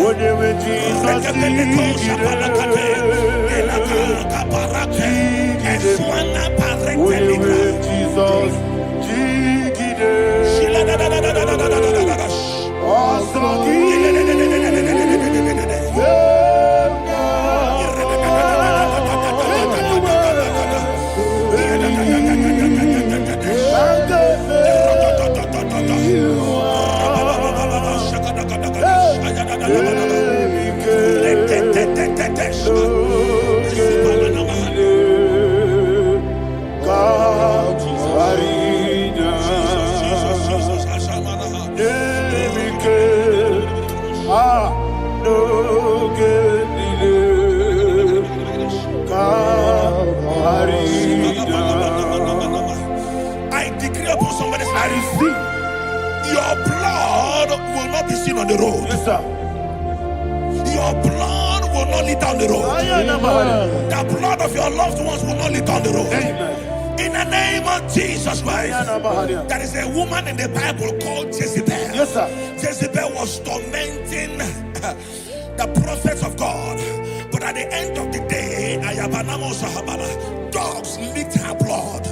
I decree upon somebody's life, your blood will not be seen on the road. Yes, sir. Your blood will not lead down the road. The blood of your loved ones will not lead down the road. Amen. In the name of Jesus Christ, there is a woman in the Bible called Jezebel. Yes, sir. Jezebel was tormenting the prophets of God. But at the end of the day, dogs licked her blood.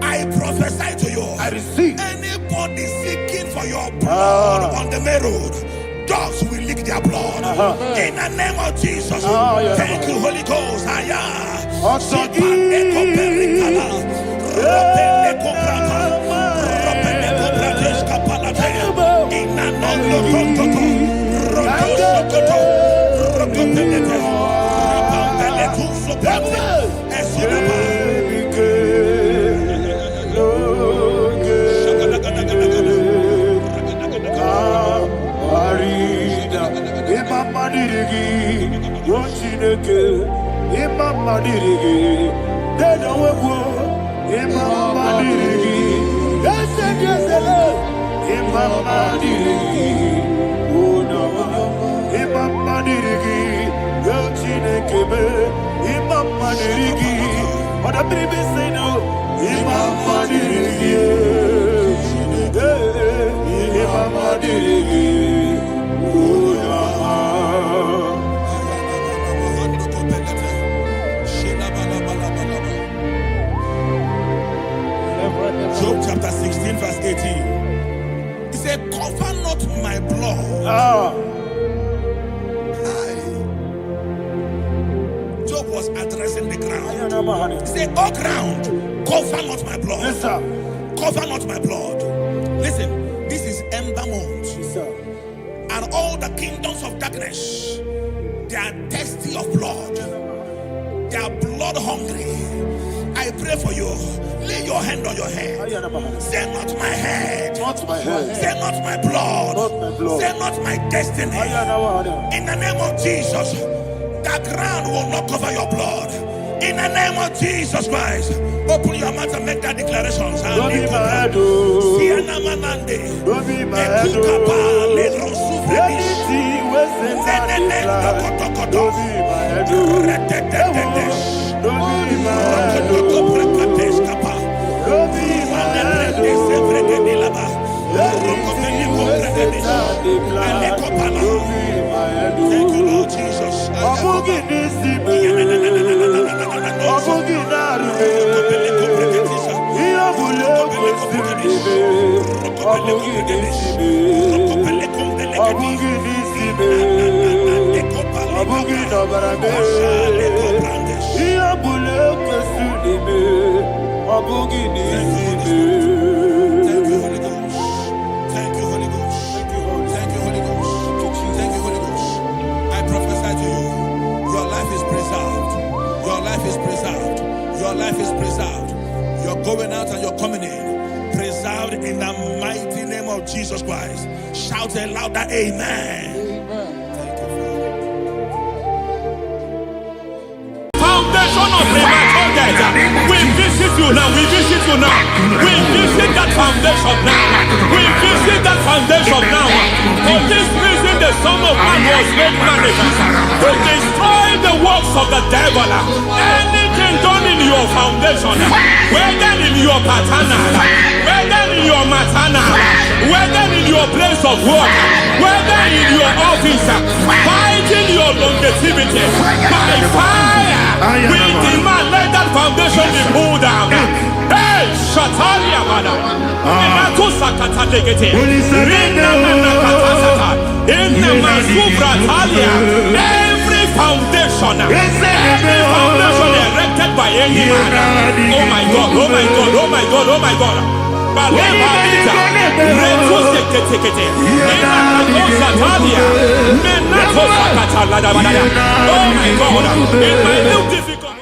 I prophesy to you, I receive. anybody seeking for your blood on the main road, dogs will lick their blood. In the name of Jesus. Thank you, Holy Ghost. Job chapter 16 verse 18. He said, cover not my blood. Job was addressing the ground. He said, oh ground, cover not my blood. Yes, sir. Cover not my blood. Listen, this is ember month. Yes, sir. And all the kingdoms of darkness, they are thirsty of blood. They are blood hungry. I pray for you. Lay your hand on your head. Say not my head. Not my head. Say not my blood. Not my blood. Say not my destiny. In the name of Jesus, the ground will not cover your blood. In the name of Jesus Christ, open your mouth and make that declaration. Don't be mad, oh. Don't be mad, oh. Anything was sent out to fly. Don't be mad, oh. Don't be mad, oh. Don't be mad, oh. Thank you, Lord Jesus. Your life is preserved. You're going out and you're coming in. Preserved in the mighty name of Jesus Christ. Shout a louder amen. Thank you, Father. Foundation of premature death. We visit you now. We visit you now. We visit that foundation now. We visit that foundation now. For this reason, the Son of Man was made manifest to destroy the works of the devil. Anything done in your foundation, whether in your paternal, whether in your maternal, whether in your place of work, whether in your office, fighting your longevity by fire, we demand let that foundation be pulled down. Hey, Shatalia Bada, Inato Sakata Legate, Rina Manakatasata, Inna Masubra Talia, every foundation erected by any man. Oh my God, oh my God, oh my God, oh my God. Baleba Lita, Reto Sekete, Inato Satalia, Menato Sakata Ladabada. Oh my God, in my new difficult.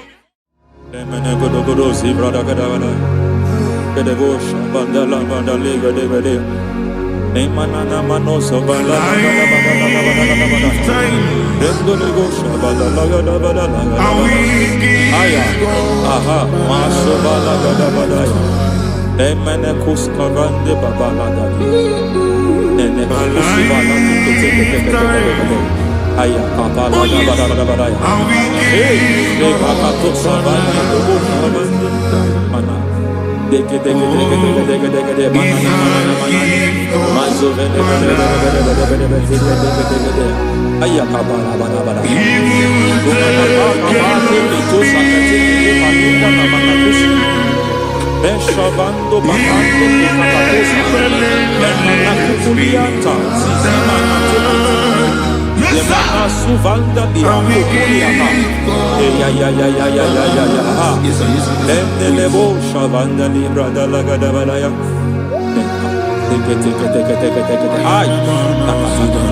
Beshavando bahando katakosa Lemana kukulianta Sizimana Lemana suvanda bihango kuliata Ya Lemdelebo shavanda libra dalagada balaya Teke Ay Nakasada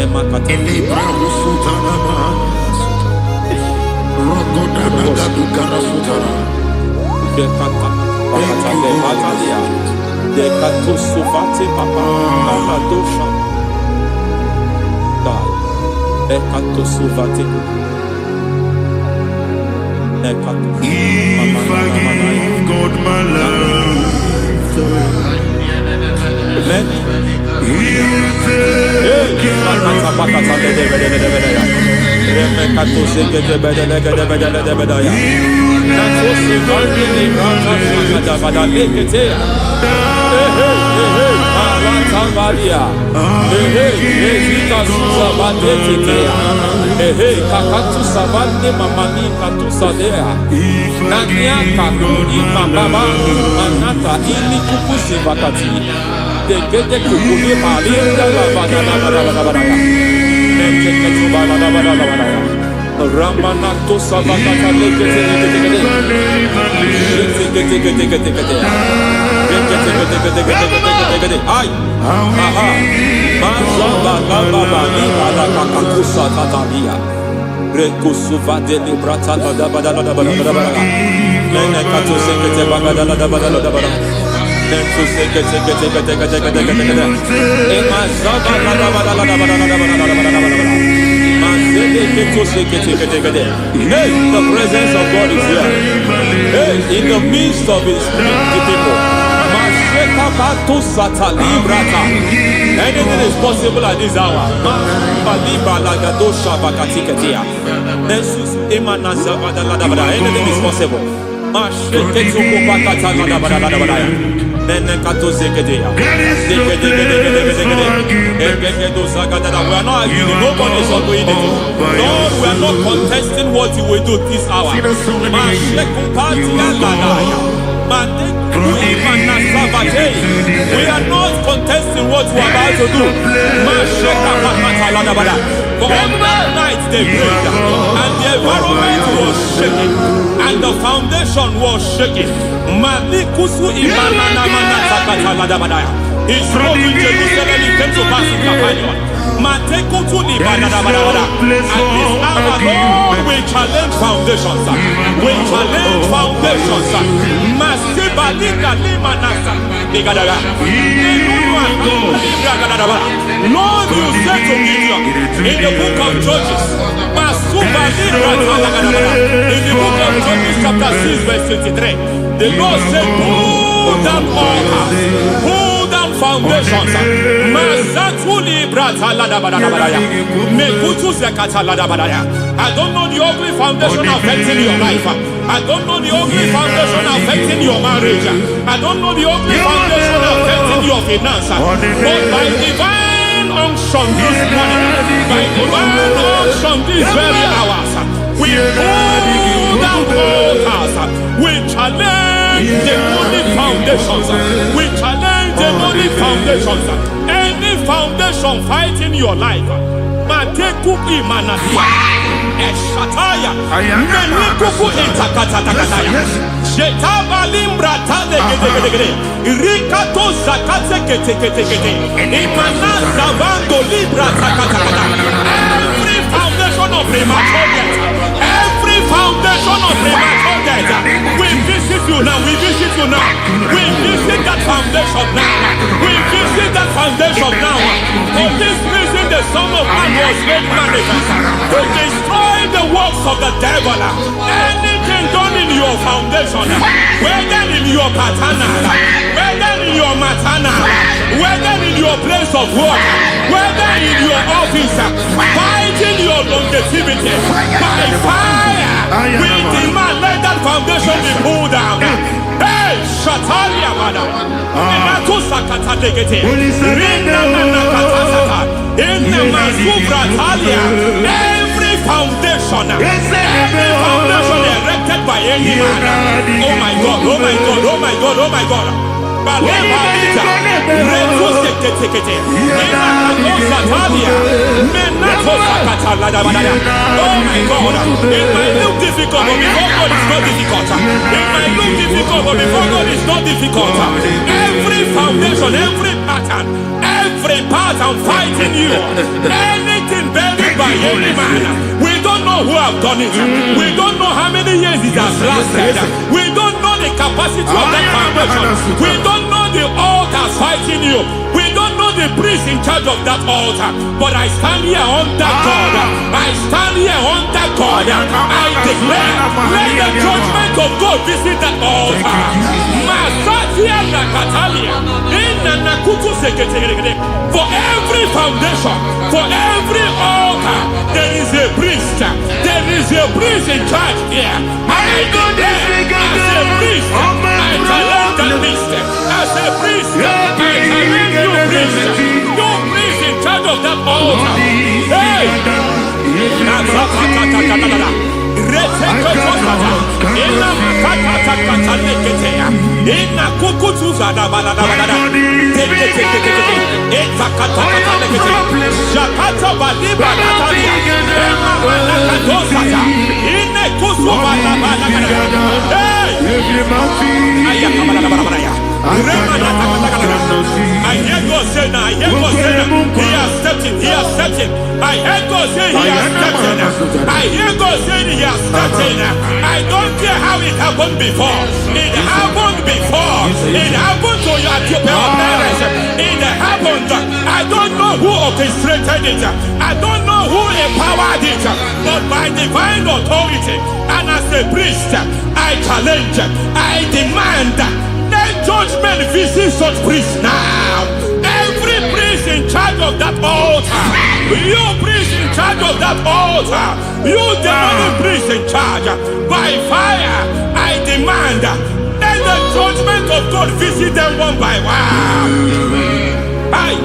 Emakata Libra usutanama Rogoda nagadu karasutara Dekata, Pakata, Dekatalia, Dekato Sufati, Papa, Amadosha, Dekato Sufati, Dekato. If I give God my love, He'll take Ramanato Savakata Ay, aha, Mazaba Baba Nibala Kakakusa Tatalia, Rekusuva de Librata Badabada, Nenekato Sekete Bagada Badabada, Nentu Sekete, Emazaba Badabada. Hey, the presence of God is here. Hey, in the midst of his people. Anything is possible at this hour. Anything is possible. We are not arguing. Nobody is doing it. Lord, we are not contesting what you will do this hour. We are not contesting what you are about to do. For on that night they prayed, and the environment was shaking, and the foundation was shaking. He spoke in Jerusalem, he came to pass in Capernaum. At this hour, Lord, we challenge foundations. We challenge foundations. Lord, you said to Gideon in the book of Judges, in the book of Judges chapter 6 verse 23, the Lord said, pull down altars, pull down foundations. I don't know the ugly foundation affecting your life. I don't know the ugly foundation affecting your marriage. I don't know the ugly foundation affecting your finance. But by divine unction this morning, by divine unction these very hours, we pull down altars. We challenge demonic foundations. We challenge demonic foundations. Any foundation fighting your life, Matekuki Manasia, Eshataya, Menikuku Intakatakataya, Shetavalimbra Tadegede, Rikato Zakate Ketekete, Imanaza Vando Libra Takatakata. Every foundation of premature death, every foundation of premature death, we visit you now, we visit you now, we visit that foundation now, we visit that foundation now. For this reason, the Son of Man was made manifest to destroy the works of the devil. Anything done in your foundation, whether in your paternal, whether in your maternal, whether in your place of work, whether in your office, fighting your longevity by fire, we demand let that foundation be pulled down. Hey, Shatalia Mada, Sakata Degete, Rina Nakatasaka, in the Masufra Talia, every foundation erected by any man. Oh my God, oh my God, oh my God, oh my God. Oh my God, it might look difficult, but before God it's not difficult. It might look difficult, but before God it's not difficult. Every foundation, every pattern fighting you, anything buried by any man, we don't know who have done it. We don't know how many years it has lasted. We don't know the capacity of that foundation. We don't know the altars fighting you. We don't know the priest in charge of that altar. But I stand here under God. I stand here under God. I declare, let the judgment of God visit that altar. For every foundation, for every altar, there is a priest. There is a priest in charge here. I declare, as a priest, I challenge that priest. As a priest, I challenge you priest. You priest in charge of that altar. Hey! I hear God say now, I hear God say now, he has stepped in, he has stepped in. I hear God say he has stepped in. I hear God say he has stepped in. I don't care how it happened before. It happened before. It happened to your parents. It happened. I don't know who orchestrated it. I don't know who empowered it, but by divine authority and as a priest, I challenge, I demand, let judgment visit such priests now. Every priest in charge of that altar, you priest in charge of that altar, you demonic priest in charge, by fire, I demand, let the judgment of God visit them one by one. Aye.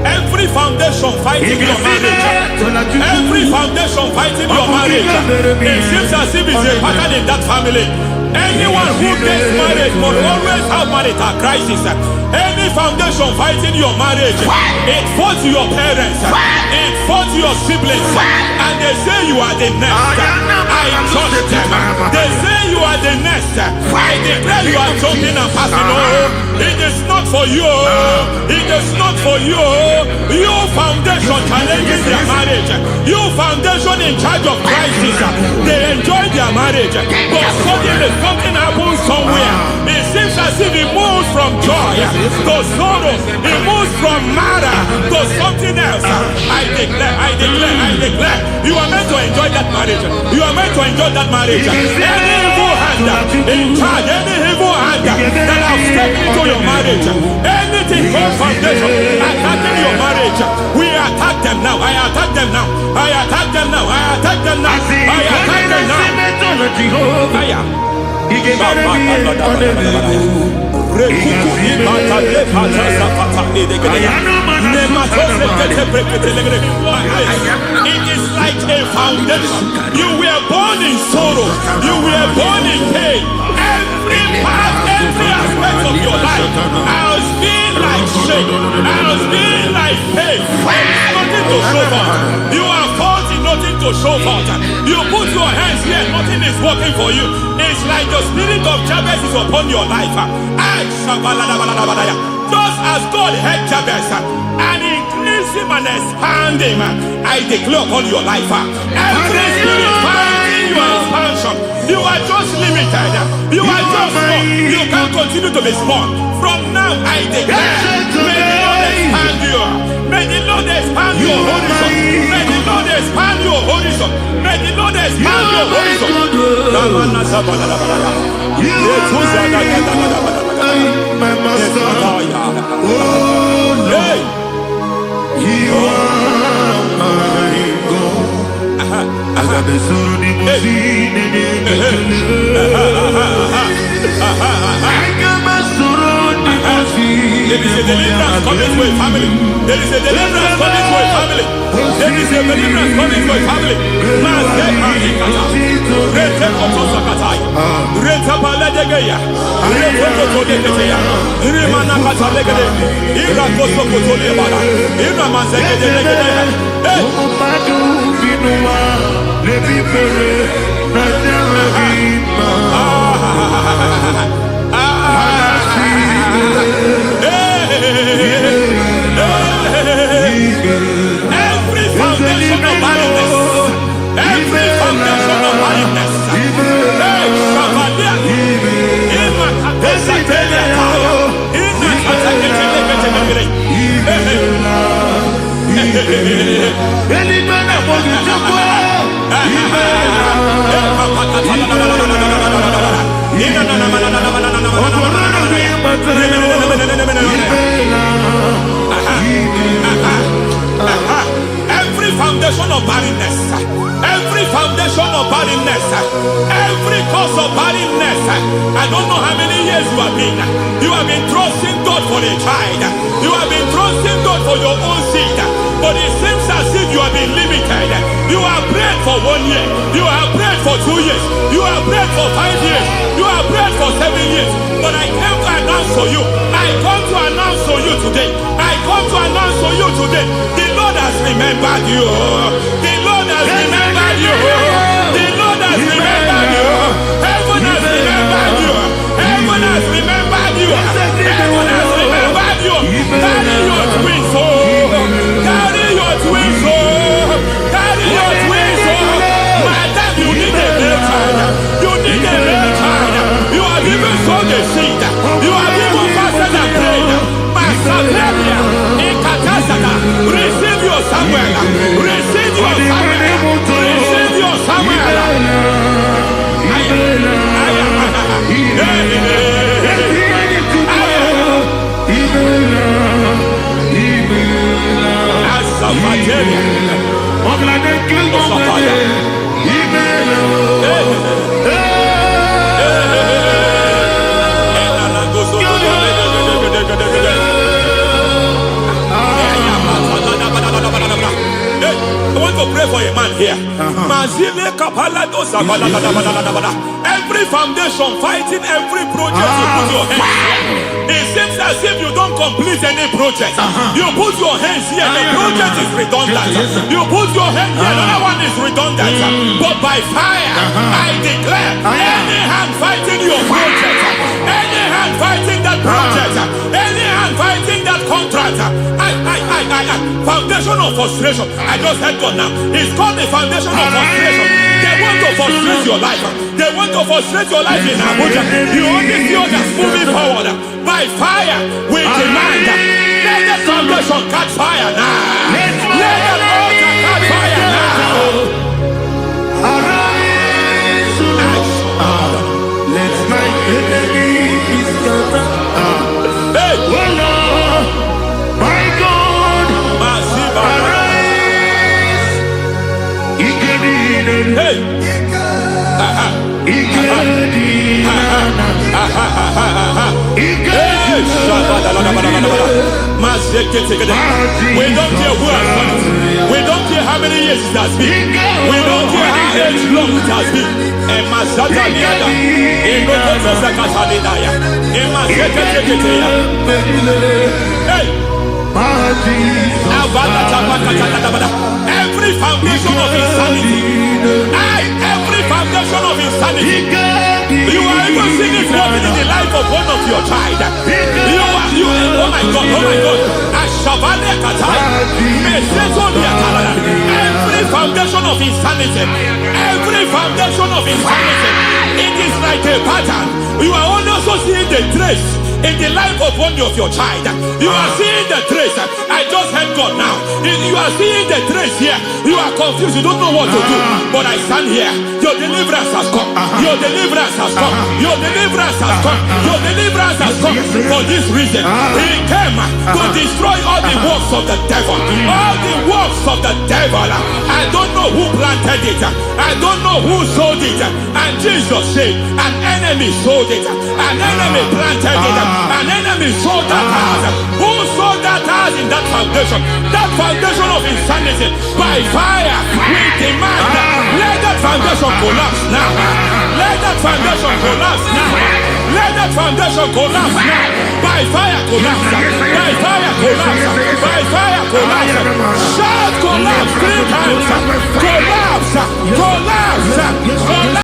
Every foundation fighting your marriage, every foundation fighting your marriage, it seems as if it's a pattern in that family. Anyone who gets married must always have marital crisis. Any foundation fighting your marriage, it fought your parents, it fought your siblings, and they say you are the next. I judge them. They say you are the next. I declare you are jumping and passing. Oh, it is not for you. It is not for you. You foundation challenging their marriage. You foundation in charge of crisis. They enjoy their marriage, but suddenly something happens somewhere. It seems as if it moves from joy to sorrow. It moves from matter to something else. I declare, you are meant to enjoy that marriage. You are meant to enjoy that marriage. Any evil hand in charge, any evil hand that have stepped into your marriage, anything called foundation attacking your marriage, we attack them now. I attack them now. I attack them now. I attack them now. I attack them now. It is like a foundation. You were born in sorrow. You were born in pain. Every part, every aspect of your life has been like shame. Has been like pain. Nothing to show for. You are faulty, nothing to show for. You put your hands here, nothing is working for you. It's like the spirit of Jabez is upon your life. Just as God had Jabez and increased him and expand him, I declare upon your life. Every spirit fighting your expansion, you are just limited. You are just small. You can't continue to be small. From now, I declare, may the Lord expand you. May the Lord expand your horizon. May the Lord expand your horizon. May the Lord expand your horizon. My master, oh Lord, you are my God. I got the soul in my feet, I got my soul in my feet. There is a deliverance coming to a family. There is a deliverance coming to a family. There is a deliverance coming to a family. Every foundation of barrenness, every foundation of barrenness, every foundation of barrenness, every foundation of barrenness, every cause of barrenness. I don't know how many years you have been trusting God for a child. child. You have been trusting God for your own seed, but it seems as if you have been limited. You have prayed for 1 year, you have prayed for 2 years, you have prayed for 5 years, you have prayed for 7 years. But I came to announce for you, I come to announce for you today, I come to announce for you today, the Lord has remembered you. The Lord has remembered you. The Lord has remembered you. Heaven has remembered you. Heaven has remembered you. Heaven has remembered you. Carry your twins, oh. Carry your twins, oh. Carry your twins, oh. Madam, you need a real child. You need a real child. You have even sown the seed. You have even fasted and prayed. Masaperia, Ekatasaka, receive your Samuel. Receive your Samuel. Receive your Samuel. I want to pray for a man here. Every foundation fighting every project you put your hands here. It seems as if you don't complete any project. You put your hands here, the project is redundant. You put your hand here, another one is redundant. But by fire, I declare, any hand fighting your project, any hand fighting that project, any hand fighting that contract, foundation of frustration. I just heard God now. It's called the foundation of frustration. They want to frustrate your life. They want to frustrate your life in Abuja. You only see others moving forward. By fire, we demand. Let the foundation catch fire now. Let the altar catch fire now. Arise, let my enemy be scattered. Hey, Oh Lord, my God, arise. hey. We don't care who has done it. We don't care how many years it has been. We don't care how long it has been. Hey. Every foundation of insanity, every foundation of insanity, you are even seeing it working in the life of one of your child. Oh my God, oh my God. Every foundation of insanity, every foundation of insanity, it is like a pattern. You are also seeing the trace in the life of one of your child. You are seeing the trace. I just heard God now. You are seeing the trace here. You are confused. You don't know what to do. But I stand here. Your deliverance has come. Your deliverance has come. Your deliverance has come. Your deliverance has come. For this reason, He came to destroy all the works of the devil. All the works of the devil. I don't know who planted it. I don't know who sold it. And Jesus said, an enemy sold it. An enemy planted it. An enemy sold that house. Who sold that house in that foundation? That foundation of insanity. By fire, we demand, let that foundation collapse now. Let that foundation collapse now. Let that foundation collapse now. By fire, collapse. By fire, collapse. By fire, collapse. Shout collapse 3 times. Collapse. Collapse. Collapse.